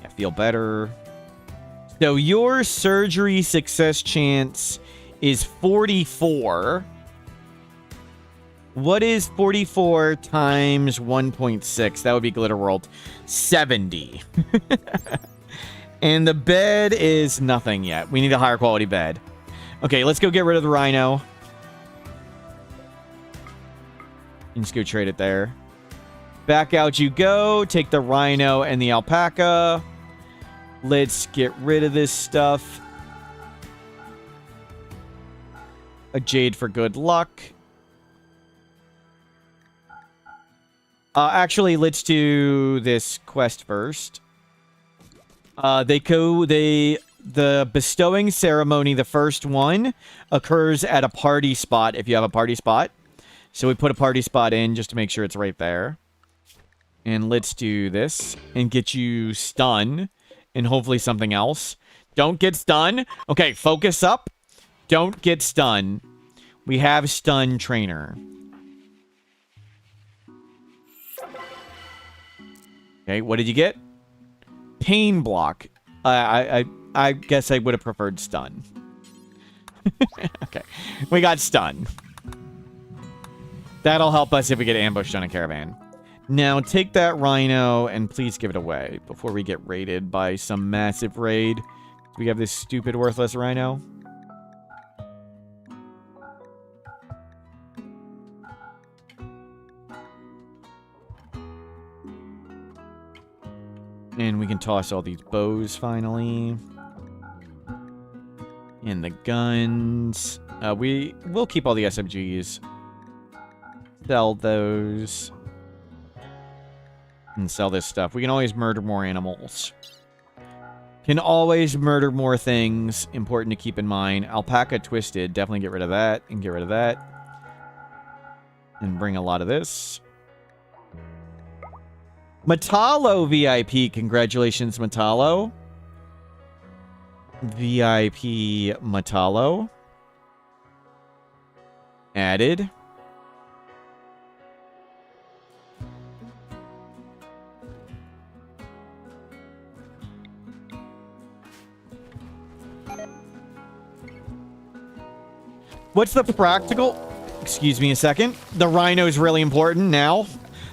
I feel better. So your surgery success chance is 44. What is 44 times 1.6? That would be Glitter World. 70. And the bed is nothing yet. We need a higher quality bed. Okay, let's go get rid of the rhino. And just go trade it there. Back out you go. Take the rhino and the alpaca. Let's get rid of this stuff. A jade for good luck. Actually, let's do this quest first. The bestowing ceremony, the first one, occurs at a party spot if you have a party spot. So we put a party spot in just to make sure it's right there. And let's do this and get you stun and hopefully something else. Don't get stun. Okay, focus up. Don't get stun. We have stun trainer. Okay, what did you get? Pain block. I guess I would have preferred stun. Okay, we got stun. That'll help us if we get ambushed on a caravan. Now, take that rhino and please give it away before we get raided by some massive raid. Do we have this stupid, worthless rhino? And we can toss all these bows finally. And the guns. We'll keep all the SMGs. Sell those. And sell this stuff. We can always murder more animals. Can always murder more things. Important to keep in mind. Alpaca twisted. Definitely get rid of that. And get rid of that. And bring a lot of this. Matalo VIP. Congratulations, Matalo. VIP Matalo. Added. What's the practical... Excuse me a second. The rhino is really important now.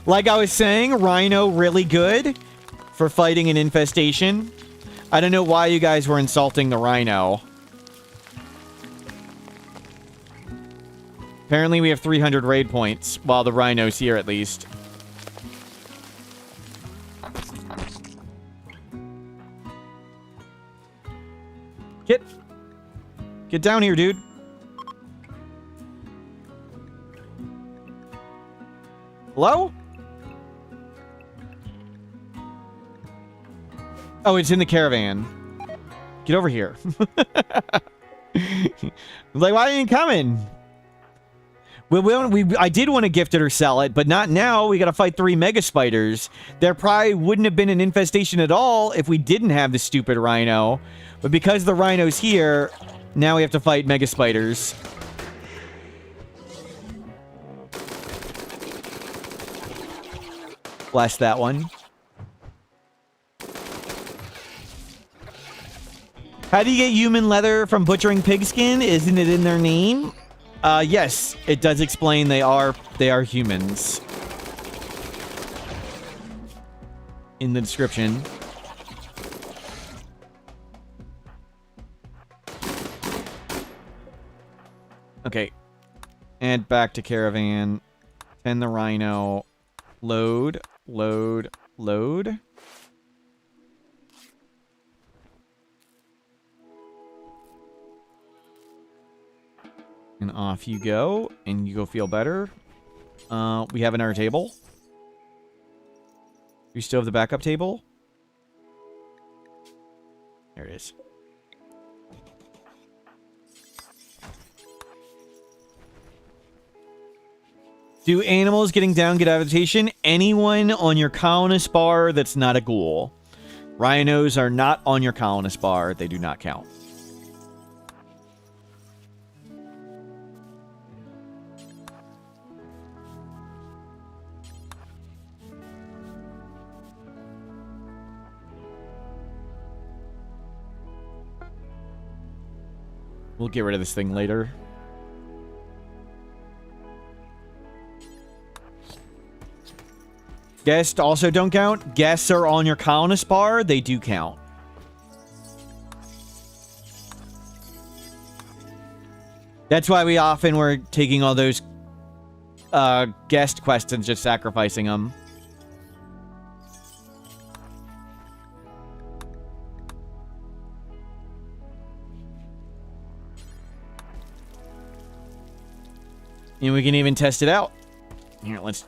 Like I was saying, rhino really good for fighting an infestation. I don't know why you guys were insulting the rhino. Apparently we have 300 raid points, while the rhino's here at least. Get down here, dude. Hello? Oh, it's in the caravan. Get over here. Like, why ain't coming? I did want to gift it or sell it, but not now. We gotta fight 3 mega spiders. There probably wouldn't have been an infestation at all if we didn't have the stupid rhino. But because the rhino's here, now we have to fight mega spiders. Blast that one. How do you get human leather from butchering pigskin? Isn't it in their name? Yes, it does explain they are humans. In the description. Okay. And back to caravan. Tend the rhino. Load. Load. Load. And off you go. And you go feel better. We have another table. We still have the backup table. There it is. Do animals getting down get adaptation? Anyone on your colonist bar that's not a ghoul. Rhinos are not on your colonist bar. They do not count. We'll get rid of this thing later. Guests also don't count. Guests are on your colonist bar. They do count. That's why we often were taking all those guest quests and just sacrificing them. And we can even test it out. Here, let's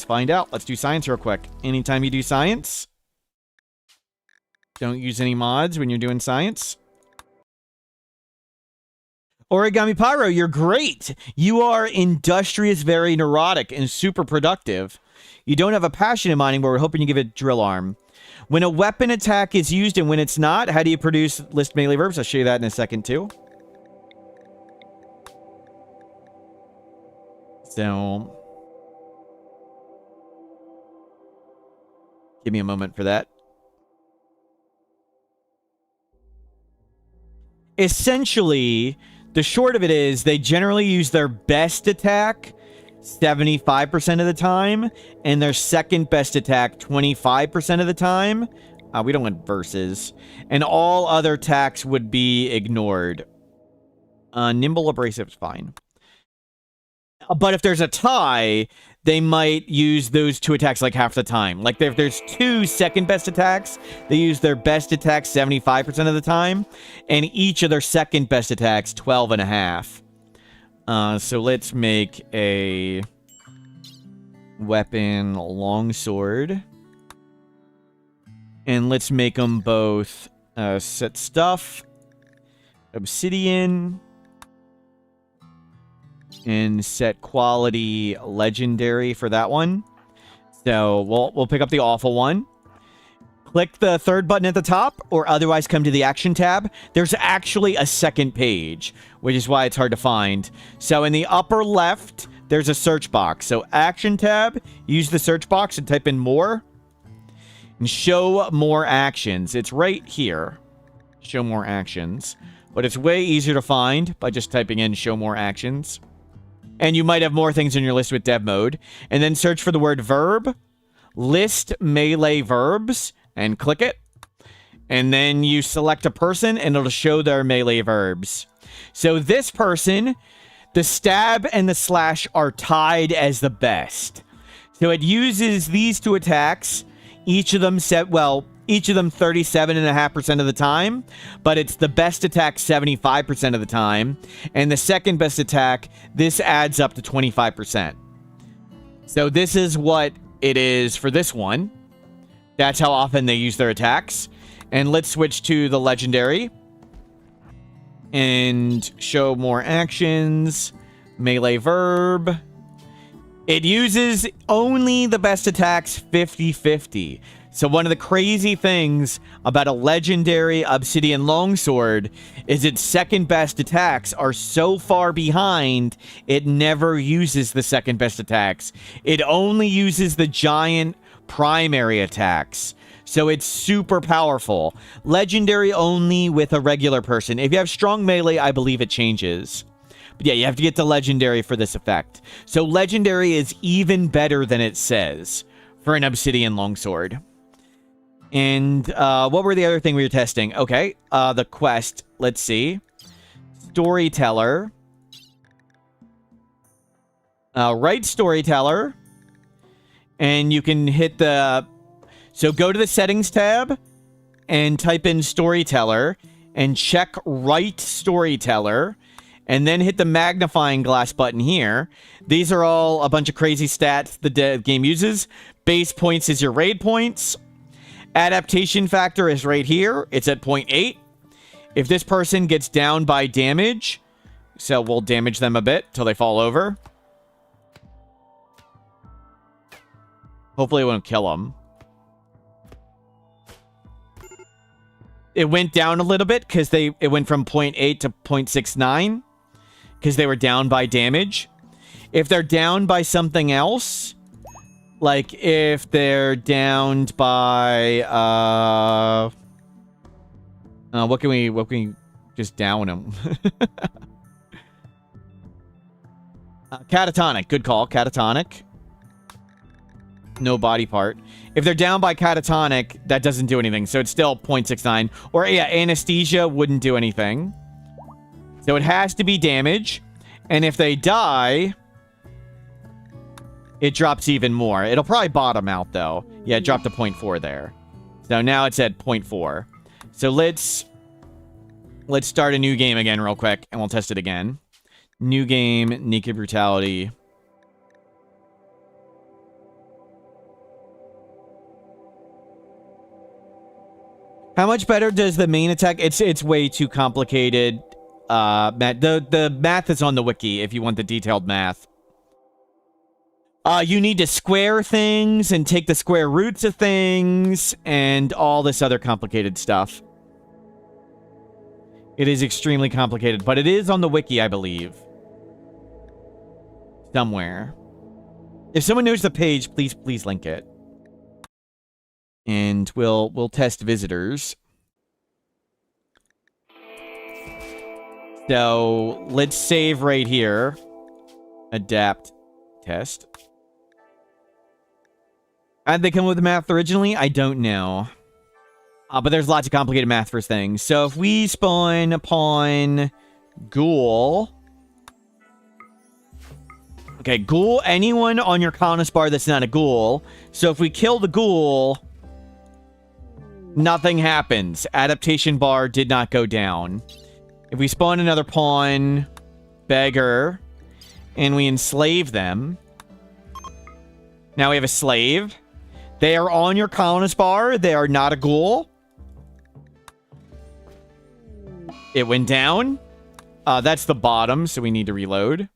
find out. Let's do science real quick. Anytime you do science, don't use any mods when you're doing science. Origami Pyro, you're great. You are industrious, very neurotic, and super productive. You don't have a passion in mining, but we're hoping you give it drill arm. When a weapon attack is used and when it's not, how do you produce list melee verbs? I'll show you that in a second, too. So... give me a moment for that. Essentially, the short of it is they generally use their best attack 75% of the time and their second best attack 25% of the time. We don't want verses. And all other attacks would be ignored. Nimble abrasive is fine. But if there's a tie, they might use those 2 attacks like half the time. Like if there's 2 second best attacks, they use their best attacks 75% of the time, and each of their second best attacks 12.5. So let's make a weapon longsword. And let's make them both set stuff, obsidian, and set quality legendary for that one. So we'll pick up the awful one. Click the third button at the top, or otherwise come to the action tab. There's actually a second page, which is why it's hard to find. So in the upper left, there's a search box. So action tab, use the search box and type in more. And show more actions. It's right here. Show more actions. But it's way easier to find by just typing in show more actions. And you might have more things in your list with dev mode. And then search for the word verb. List melee verbs. And click it. And then you select a person and it'll show their melee verbs. So this person, the stab and the slash are tied as the best. So it uses these 2 attacks. Each of them 37.5% of the time, but it's the best attack 75% of the time, and the second best attack, this adds up to 25%. So this is what it is for this one. That's how often they use their attacks. And let's switch to the legendary. And show more actions. Melee verb. It uses only the best attacks 50-50. So one of the crazy things about a legendary obsidian longsword is its second best attacks are so far behind, it never uses the second best attacks. It only uses the giant primary attacks. So it's super powerful. Legendary only with a regular person. If you have strong melee, I believe it changes. But yeah, you have to get to legendary for this effect. So legendary is even better than it says for an obsidian longsword. And what were the other thing we were testing? Okay, the quest. Let's see. Storyteller. Write storyteller. And you can hit the... So go to the settings tab and type in storyteller and check write storyteller. And then hit the magnifying glass button here. These are all a bunch of crazy stats the game uses. Base points is your raid points. Adaptation factor is right here. It's at 0.8. If this person gets down by damage, so we'll damage them a bit till they fall over. Hopefully it won't kill them. It went down a little bit because it went from 0.8 to 0.69. Because they were down by damage. If they're down by something else, like if they're downed by what can we just down them? Catatonic, good call. Catatonic. No body part. If they're down by catatonic, that doesn't do anything. So it's still 0.69. Or yeah, anesthesia wouldn't do anything. So it has to be damage. And if they die, it drops even more. It'll probably bottom out, though. Yeah, it dropped to 0.4 there. So now it's at 0.4. So let's start a new game again real quick, and we'll test it again. New game, Naked Brutality. How much better does the main attack? It's way too complicated. Matt, the math is on the wiki if you want the detailed math. You need to square things and take the square roots of things and all this other complicated stuff. It is extremely complicated, but it is on the wiki, I believe. Somewhere. If someone knows the page, please link it. And we'll test visitors. So let's save right here. Adapt test. How'd they come up with the math originally? I don't know. But there's lots of complicated math for things. So if we spawn upon ghoul. Okay, ghoul. Anyone on your colonist bar that's not a ghoul. So if we kill the ghoul, nothing happens. Adaptation bar did not go down. If we spawn another pawn, beggar, and we enslave them. Now we have a slave. They are on your colonist bar. They are not a ghoul. It went down. That's the bottom, so we need to reload.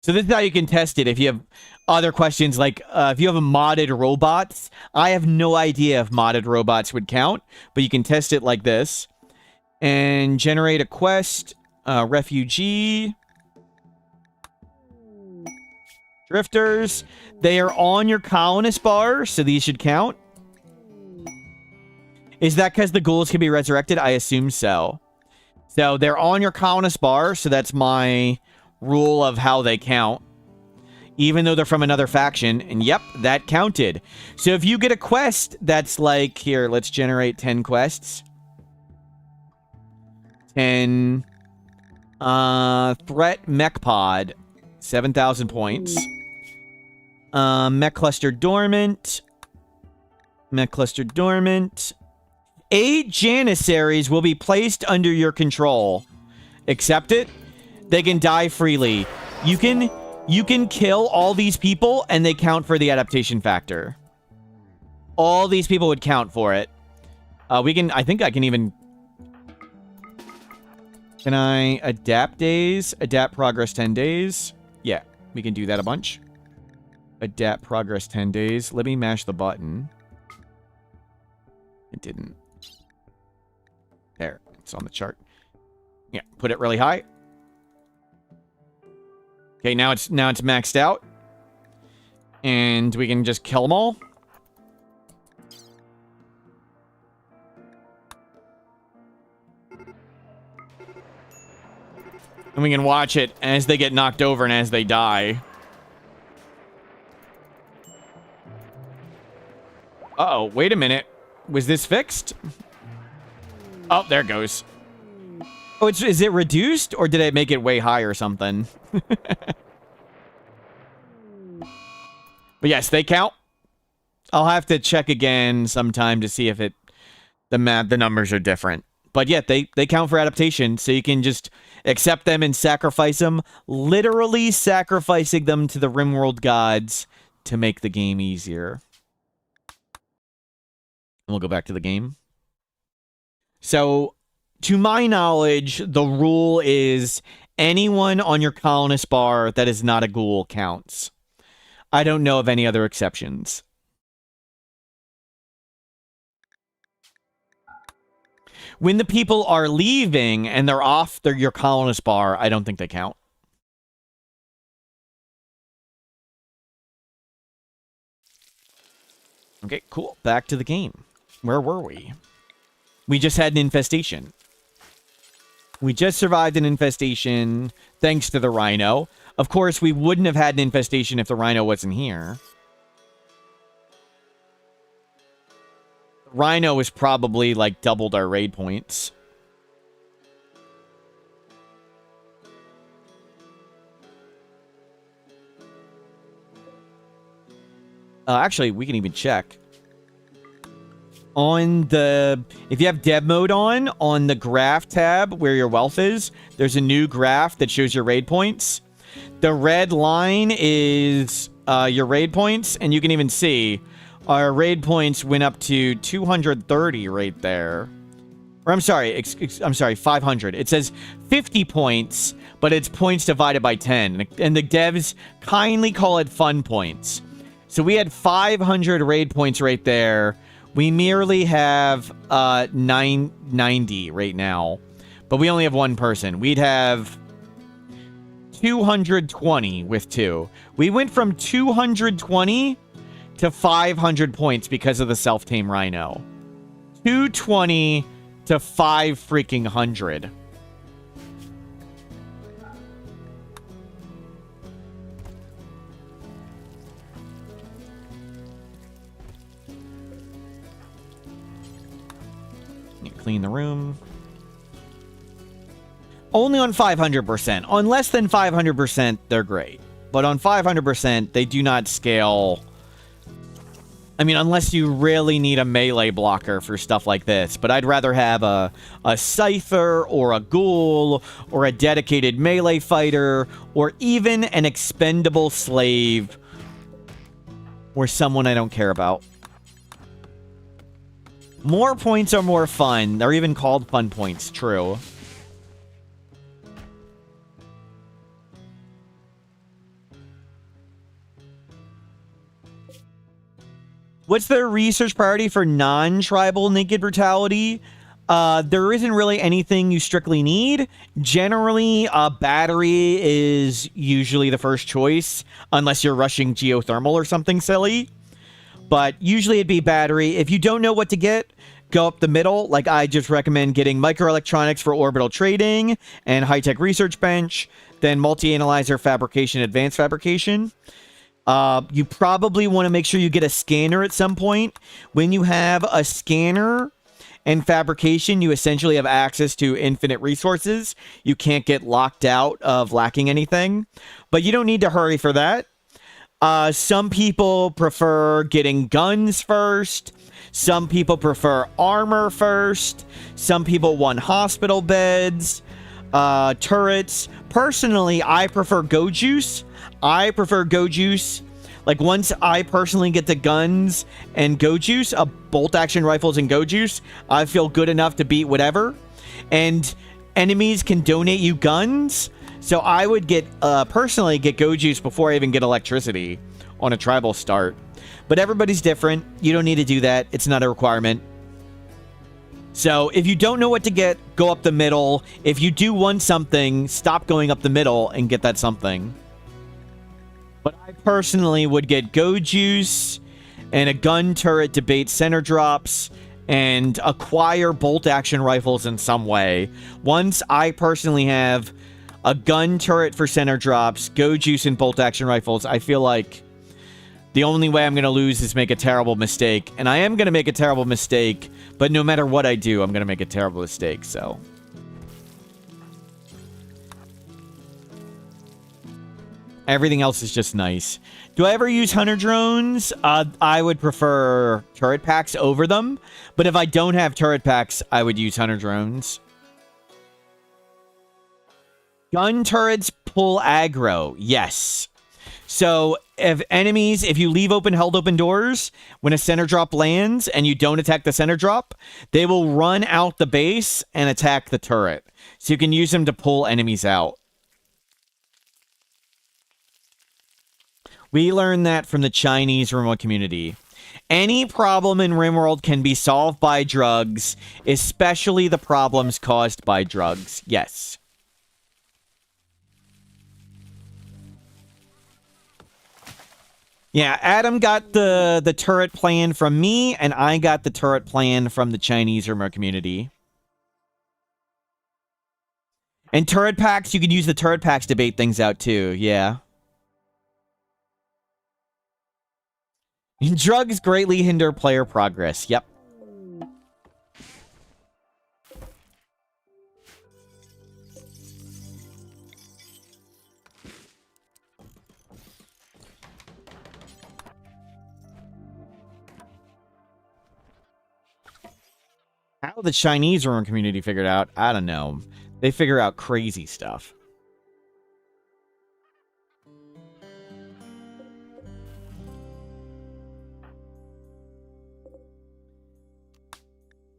So this is how you can test it. If you have other questions, like if you have a modded robots, I have no idea if modded robots would count, but you can test it like this. And generate a quest, refugee, drifters. They are on your colonist bar, so these should count. Is that because the ghouls can be resurrected? I assume so. So they're on your colonist bar, so that's my rule of how they count. Even though they're from another faction. And yep, that counted. So if you get a quest that's like, here, let's generate 10 quests. 10 threat mech pod, 7,000 points. Mech cluster dormant. Mech cluster dormant. 8 janissaries will be placed under your control. Accept it. They can die freely. You can kill all these people and they count for the adaptation factor. All these people would count for it. I think I can even... Can I adapt days? Adapt progress 10 days? Yeah, we can do that a bunch. Adapt progress 10 days. Let me mash the button. It didn't. There, it's on the chart. Yeah, put it really high. Okay, now it's maxed out. And we can just kill them all. And we can watch it as they get knocked over and as they die. Uh-oh, wait a minute. Was this fixed? Oh, there it goes. Oh, is it reduced or did it make it way high or something? But yes, they count. I'll have to check again sometime to see if the numbers are different. But yeah, they count for adaptation, so you can just accept them and sacrifice them, literally sacrificing them to the RimWorld gods to make the game easier. And we'll go back to the game. So, to my knowledge, the rule is anyone on your colonist bar that is not a ghoul counts. I don't know of any other exceptions. When the people are leaving and they're off your colonist bar, I don't think they count. Okay, cool. Back to the game. Where were we? We just had an infestation. We just survived an infestation thanks to the rhino. Of course, we wouldn't have had an infestation if the rhino wasn't here. Rhino was probably like doubled our raid points. Actually, we can even check. If you have dev mode on the graph tab where your wealth is, there's a new graph that shows your raid points. The red line is your raid points, and you can even see our raid points went up to 230 right there. Or I'm sorry, 500. It says 50 points, but it's points divided by 10. And the devs kindly call it fun points. So we had 500 raid points right there. We merely have 990 right now. But we only have one person. We'd have 220 with 2. We went from 220 to 500 points because of the self-tame rhino. 220 to 5 freaking 100. Clean the room. Only on 500%. On less than 500%, they're great. but on 500%, they do not scale. I mean, unless you really need a melee blocker for stuff like this. But I'd rather have a Scyther or a Ghoul or a dedicated melee fighter or even an expendable slave or someone I don't care about. More points are more fun. They're even called fun points, true. What's the research priority for non-tribal naked brutality? There isn't really anything you strictly need. Generally, a battery is usually the first choice, unless you're rushing geothermal or something silly. But usually it'd be battery. If you don't know what to get, go up the middle. Like, I just recommend getting microelectronics for orbital trading and high-tech research bench, then multi-analyzer fabrication, advanced fabrication. You probably want to make sure you get a scanner at some point. When you have a scanner and fabrication, you essentially have access to infinite resources. You can't get locked out of lacking anything, but you don't need to hurry for that. Some people prefer getting guns first. Some people prefer armor first. Some people want hospital beds, turrets. Personally, I prefer Go Juice. Like, once I personally get the guns and Go Juice, bolt action rifles and Go Juice, I feel good enough to beat whatever. And enemies can donate you guns. So I would personally get Go Juice before I even get electricity on a tribal start. But everybody's different. You don't need to do that. It's not a requirement. So if you don't know what to get, go up the middle. If you do want something, stop going up the middle and get that something. But I personally would get Go Juice and a gun turret to bait center drops and acquire bolt action rifles in some way. Once I personally have a gun turret for center drops, Go Juice, and bolt action rifles, I feel like the only way I'm going to lose is make a terrible mistake. And I am going to make a terrible mistake, but no matter what I do, I'm going to make a terrible mistake, so. Everything else is just nice. Do I ever use hunter drones? I would prefer turret packs over them. But if I don't have turret packs, I would use hunter drones. Gun turrets pull aggro. Yes. So if you leave held open doors, when a center drop lands and you don't attack the center drop, they will run out the base and attack the turret. So you can use them to pull enemies out. We learned that from the Chinese remote community. Any problem in RimWorld can be solved by drugs, especially the problems caused by drugs. Yes. Yeah, Adam got the turret plan from me, and I got the turret plan from the Chinese remote community. And turret packs, you can use the turret packs to bait things out too, yeah. Drugs greatly hinder player progress. Yep. How the Chinese room community figured out, I don't know. They figure out crazy stuff.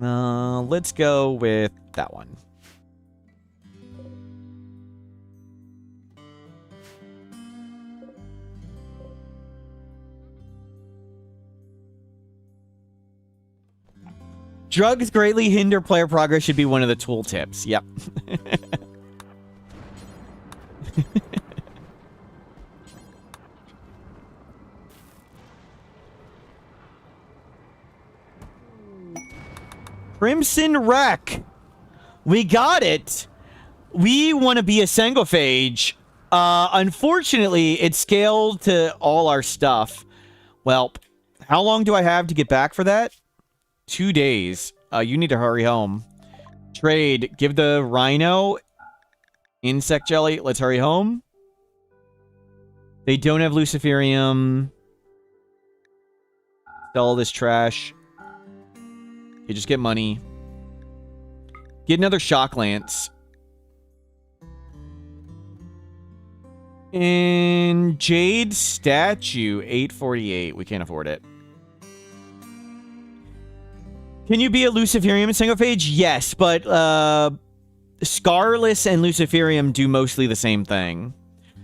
Let's go with that one. Drugs greatly hinder player progress should be one of the tool tips. Yep. Crimson Wreck. We got it. We want to be a Sengophage. Unfortunately, it scaled to all our stuff. Well, how long do I have to get back for that? 2 days. You need to hurry home. Trade. Give the rhino insect jelly. Let's hurry home. They don't have Luciferium. Sell all this trash. You just get money. Get another Shock Lance. And Jade Statue, 848. We can't afford it. Can you be a Luciferium Sangophage? Yes, but Scarless and Luciferium do mostly the same thing.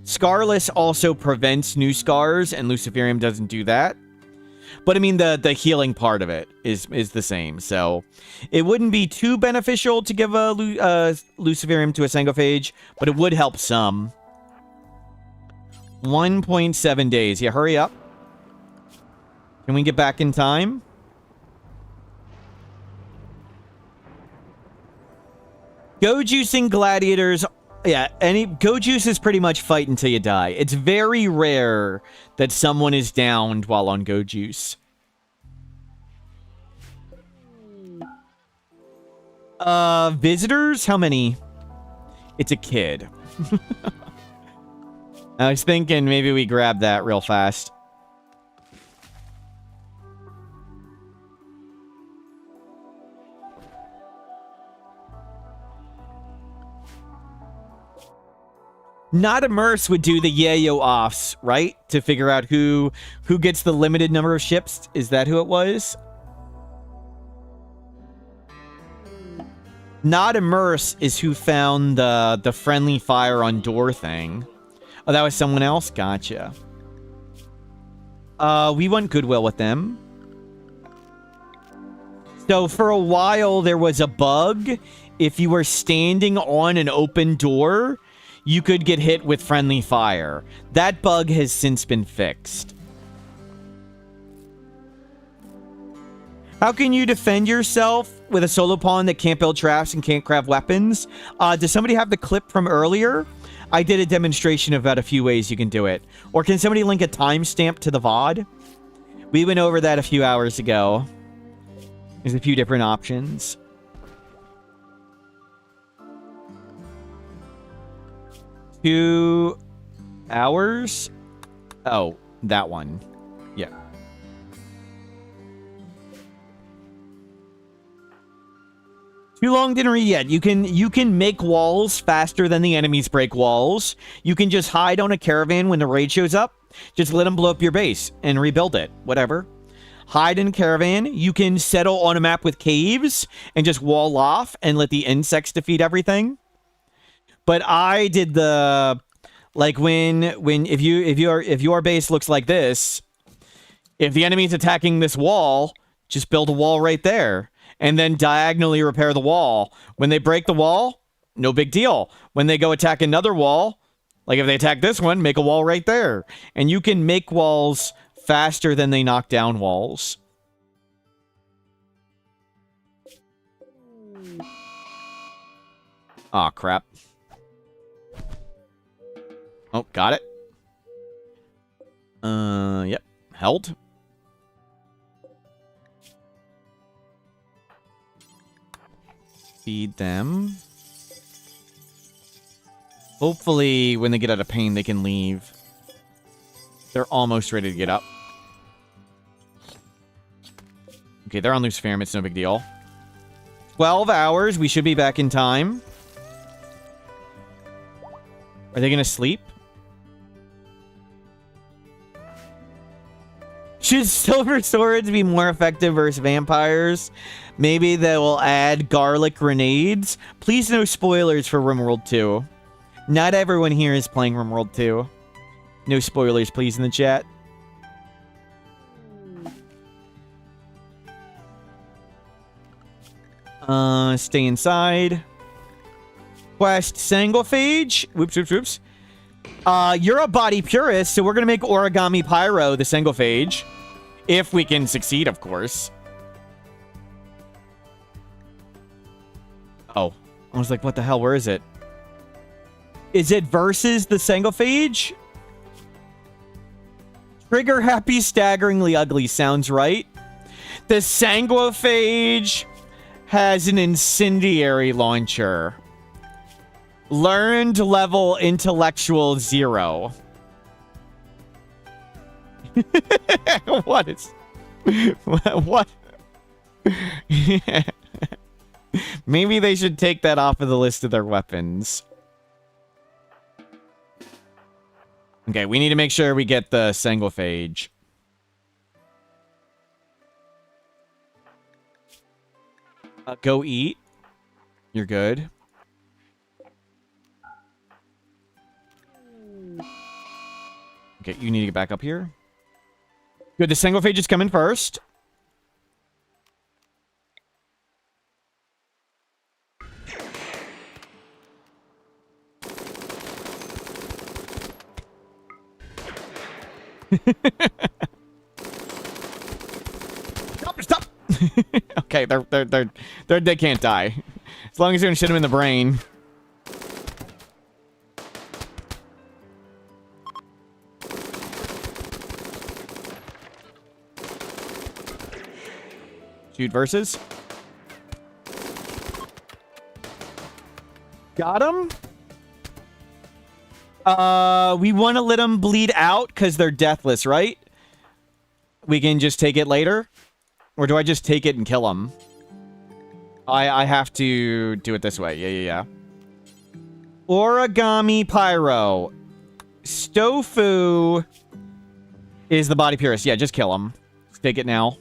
Scarless also prevents new scars, and Luciferium doesn't do that. But I mean, the healing part of it is the same, so it wouldn't be too beneficial to give a Luciferium to a Sangophage, but it would help some. 1.7 days. Yeah, hurry up. Can we get back in time? Go juicing gladiators. Yeah, go juice is pretty much fight until you die. It's very rare that someone is downed while on go juice. Visitors? How many? It's a kid. I was thinking maybe we grab that real fast. Not Immerse would do the yayo offs, right? To figure out who gets the limited number of ships. Is that who it was? Not Immerse is who found the friendly fire on door thing. Oh, that was someone else? Gotcha. We want Goodwill with them. So for a while, there was a bug. If you were standing on an open door, you could get hit with friendly fire. That bug has since been fixed. How can you defend yourself with a solo pawn that can't build traps and can't craft weapons? Does somebody have the clip from earlier? I did a demonstration about a few ways you can do it. Or can somebody link a timestamp to the VOD? We went over that a few hours ago. There's a few different options. $2 hours? Oh, that one. Yeah. Too long didn't read yet. You can make walls faster than the enemies break walls. You can just hide on a caravan when the raid shows up. Just let them blow up your base and rebuild it. Whatever. Hide in a caravan. You can settle on a map with caves and just wall off and let the insects defeat everything. But I did the like if your base looks like this, if the enemy's attacking this wall, just build a wall right there and then diagonally repair the wall. When they break the wall, no big deal. When they go attack another wall, like if they attack this one, make a wall right there. And you can make walls faster than they knock down walls. Aw, crap. Oh, got it. Yep. Held. Feed them. Hopefully, when they get out of pain, they can leave. They're almost ready to get up. Okay, they're on Luciferium. It's no big deal. 12 hours. We should be back in time. Are they going to sleep? Should silver swords be more effective versus vampires? Maybe they will add garlic grenades. Please no spoilers for RimWorld 2. Not everyone here is playing RimWorld 2. No spoilers, please, in the chat. Stay inside. Quest Sangophage. Whoops, whoops, whoops. You're a body purist, so we're going to make Origami Pyro the Sangophage. If we can succeed, of course. Oh. I was like, what the hell? Where is it? Is it versus the Sangophage? Trigger happy, staggeringly ugly. Sounds right. The Sangophage has an incendiary launcher. Learned level intellectual 0. What is... What? Maybe they should take that off of the list of their weapons. Okay, we need to make sure we get the Sangophage. Go eat. You're good. Okay, you need to get back up here. Good, the Sangophage is coming first. Stop! Okay, they can't die. As long as you're gonna shoot them in the brain. Shoot versus. Got him. We want to let them bleed out because they're deathless, right? We can just take it later? Or do I just take it and kill them? I have to do it this way. Yeah. Origami Pyro. Stofu is the body purist. Yeah, just kill him. Just take it now.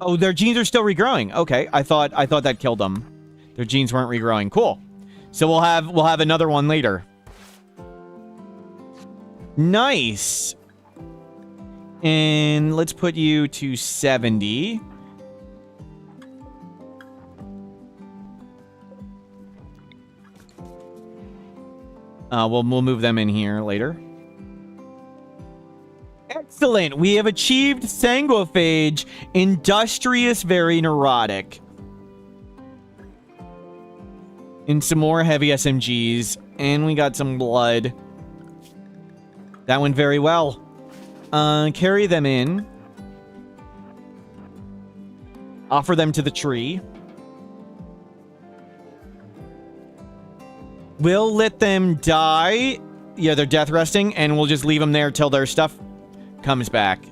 Oh, their genes are still regrowing. Okay, I thought that killed them. Their genes weren't regrowing. Cool. So we'll have another one later. Nice. And let's put you to 70. We'll move them in here later. Excellent. We have achieved Sangophage, industrious, very neurotic. And some more heavy SMGs. And we got some blood. That went very well. Carry them in. Offer them to the tree. We'll let them die. Yeah, they're death resting, and we'll just leave them there till their stuff comes back.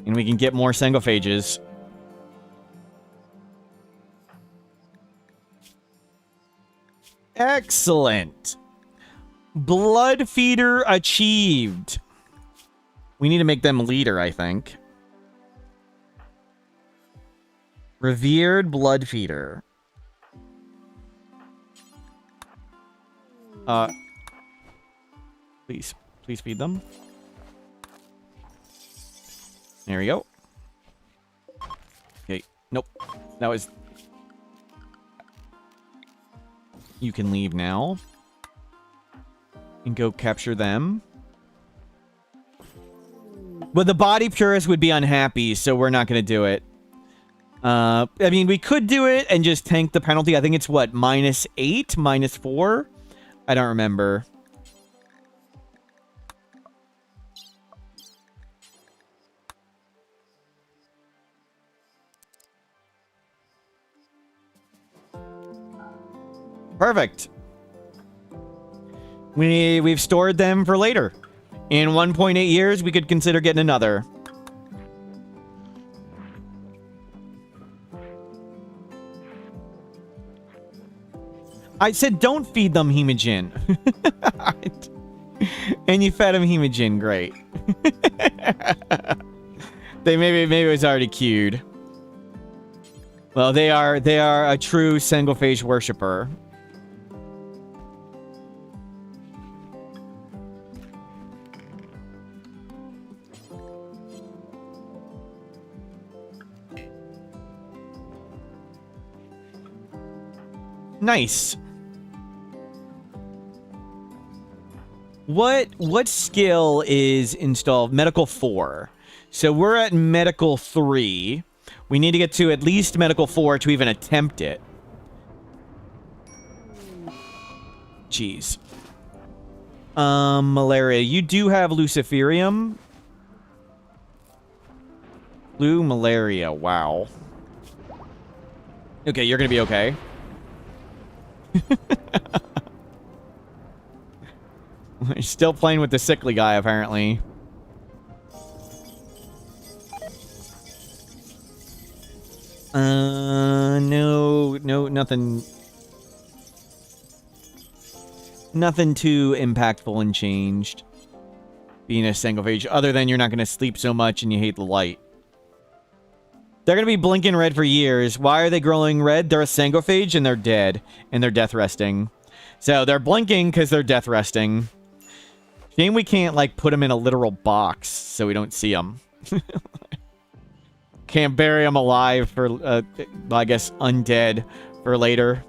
And we can get more Sangophages. Excellent. Blood feeder achieved. We need to make them leader, I think. Revered blood feeder. Please feed them. There we go. Okay, nope. That was... You can leave now. And go capture them. But the body purist would be unhappy, so we're not going to do it. I mean, we could do it and just tank the penalty. I think it's, what, -8? -4? I don't remember. Perfect. We've stored them for later. In 1.8 years, we could consider getting another. I said don't feed them Hemogen. And you fed them Hemogen, great. Maybe it was already queued. Well, they are a true Sangophage worshipper. Nice. What skill is installed? Medical 4. So we're at medical 3. We need to get to at least medical 4 to even attempt it. Jeez. Malaria. You do have Luciferium. Blue malaria. Wow. Okay, you're gonna be okay. Still playing with the sickly guy, apparently. No, nothing. Nothing too impactful and changed. Being a single phage, other than you're not going to sleep so much and you hate the light. They're going to be blinking red for years. Why are they glowing red? They're a sangophage and they're dead. And they're death resting. So they're blinking because they're death resting. Shame we can't, like, put them in a literal box so we don't see them. Can't bury them alive for, I guess, undead for later.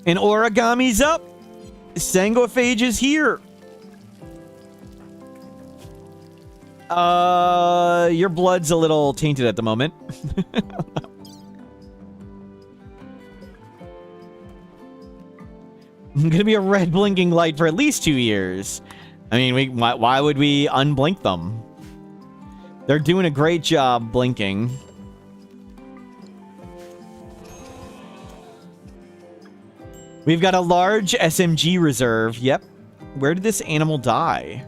And origami's up. Sangophage is here. Your blood's a little tainted at the moment. Gonna be a red blinking light for at least 2 years. I mean, why would we unblink them? They're doing a great job blinking. We've got a large SMG reserve. Yep. Where did this animal die?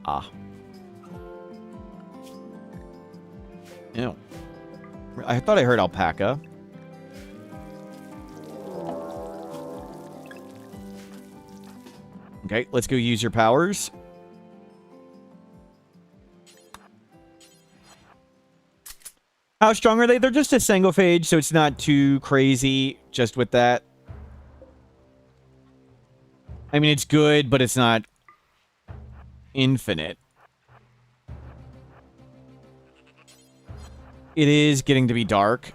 Ah. Ew. I thought I heard alpaca. Okay, let's go use your powers. How strong are they? They're just a sangophage, so it's not too crazy just with that. I mean, it's good, but it's not infinite. It is getting to be dark.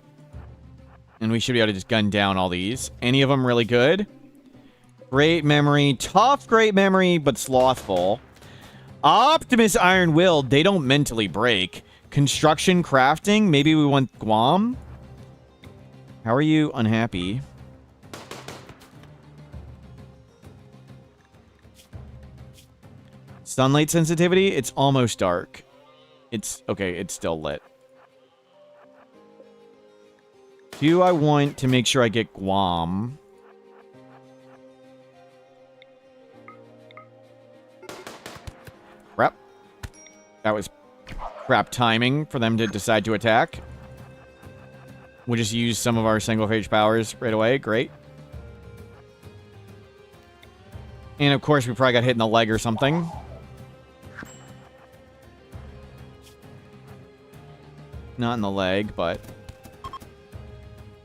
And we should be able to just gun down all these. Any of them really good? Great memory. Tough, great memory, but slothful. Optimus Iron-Willed. They don't mentally break. Construction, crafting. Maybe we want Guam. How are you unhappy? Sunlight sensitivity. It's almost dark. It's okay. It's still lit. Do I want to make sure I get Guam? Crap. That was crap timing for them to decide to attack. We'll just use some of our single phage powers right away. Great. And of course, we probably got hit in the leg or something. Not in the leg, but...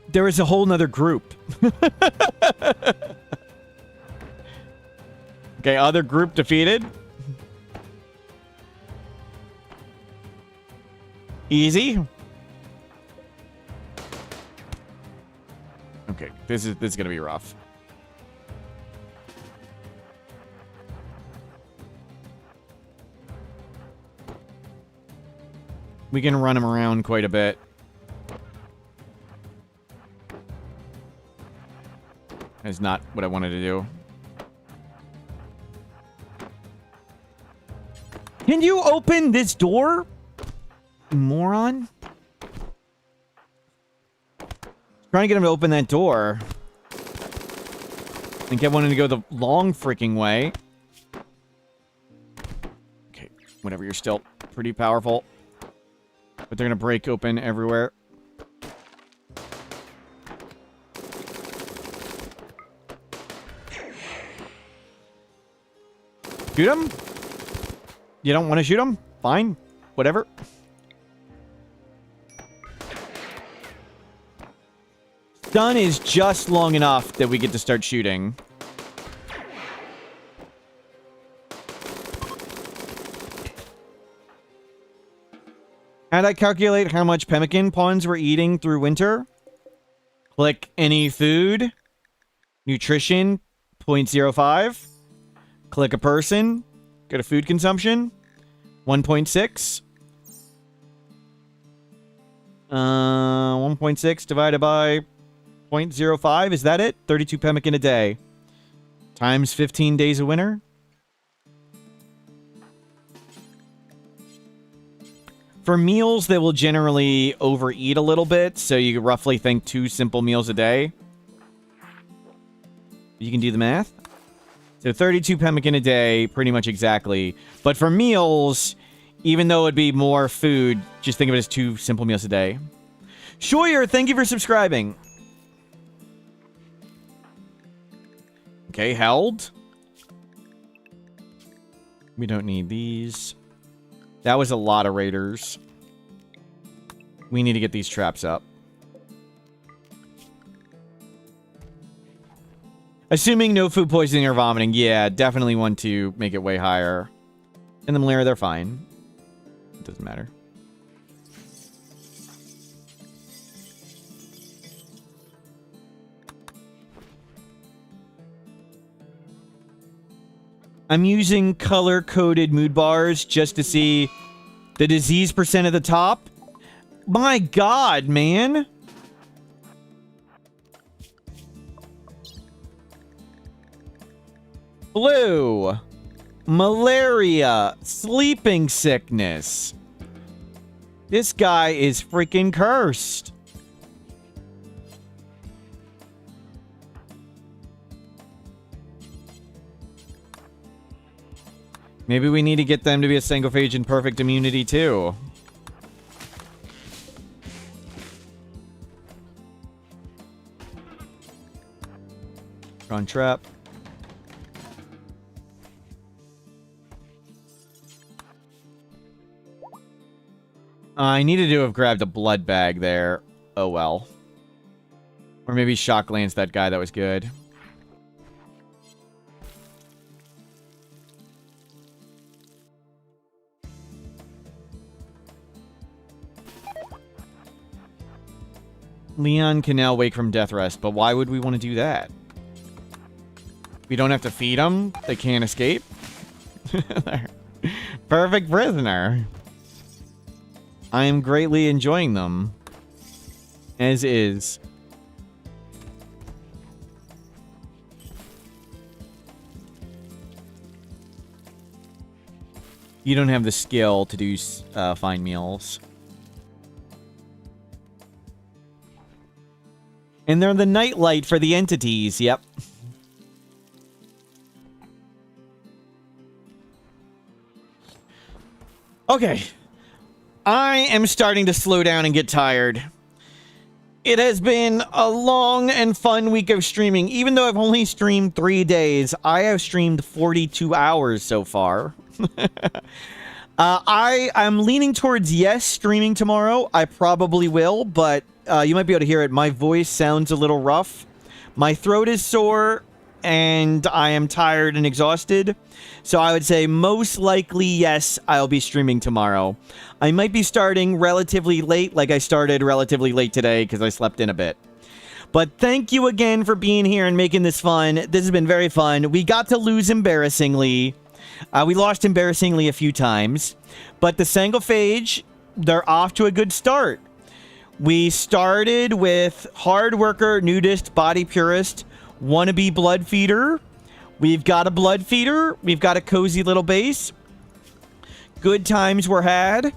There is a whole nother group. Okay, other group defeated. Easy. Okay, this is gonna be rough. We can run him around quite a bit. That's not what I wanted to do. Can you open this door? Moron. Trying to get him to open that door. And get one to go the long freaking way. Okay, whatever, you're still pretty powerful. But they're gonna break open everywhere. Shoot him? You don't want to shoot him? Fine. Whatever. Stun is just long enough that we get to start shooting. How'd I calculate how much pemmican pawns we're eating through winter? Click any food. Nutrition, 0.05. Click a person. Go to food consumption. 1.6. 1.6 divided by 0.05. Is that it? 32 pemmican a day. Times 15 days of winter. For meals, they will generally overeat a little bit, so you roughly think 2 simple meals a day. You can do the math. So 32 pemmican a day, pretty much exactly. But for meals, even though it'd be more food, just think of it as 2 simple meals a day. Shoyer, thank you for subscribing. Okay, held. We don't need these. That was a lot of raiders. We need to get these traps up. Assuming no food poisoning or vomiting, yeah, definitely want to make it way higher. In the malaria, they're fine. It doesn't matter. I'm using color-coded mood bars just to see the disease percent at the top. My God, man. Blue. Malaria. Sleeping sickness. This guy is freaking cursed. Maybe we need to get them to be a sangophage and perfect immunity too. On trap. I needed to have grabbed a blood bag there. Oh well. Or maybe shock lance that guy. That was good. Leon can now wake from death rest, but why would we want to do that? We don't have to feed them. They can't escape. Perfect prisoner. I am greatly enjoying them. As is. You don't have the skill to do fine meals. And they're the nightlight for the entities, yep. Okay. I am starting to slow down and get tired. It has been a long and fun week of streaming. Even though I've only streamed 3 days, I have streamed 42 hours so far. I'm leaning towards yes, streaming tomorrow. I probably will, but you might be able to hear it. My voice sounds a little rough. My throat is sore, and I am tired and exhausted. So I would say most likely, yes, I'll be streaming tomorrow. I might be starting relatively late, like I started relatively late today because I slept in a bit. But thank you again for being here and making this fun. This has been very fun. We got to lose embarrassingly. We lost embarrassingly a few times. But the Sangophage, they're off to a good start. We started with hard worker, nudist, body purist, wannabe blood feeder. We've got a blood feeder. We've got a cozy little base. Good times were had.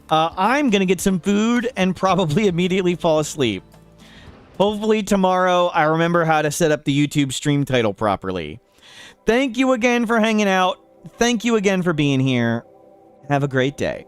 I'm going to get some food and probably immediately fall asleep. Hopefully tomorrow I remember how to set up the YouTube stream title properly. Thank you again for hanging out. Thank you again for being here. Have a great day.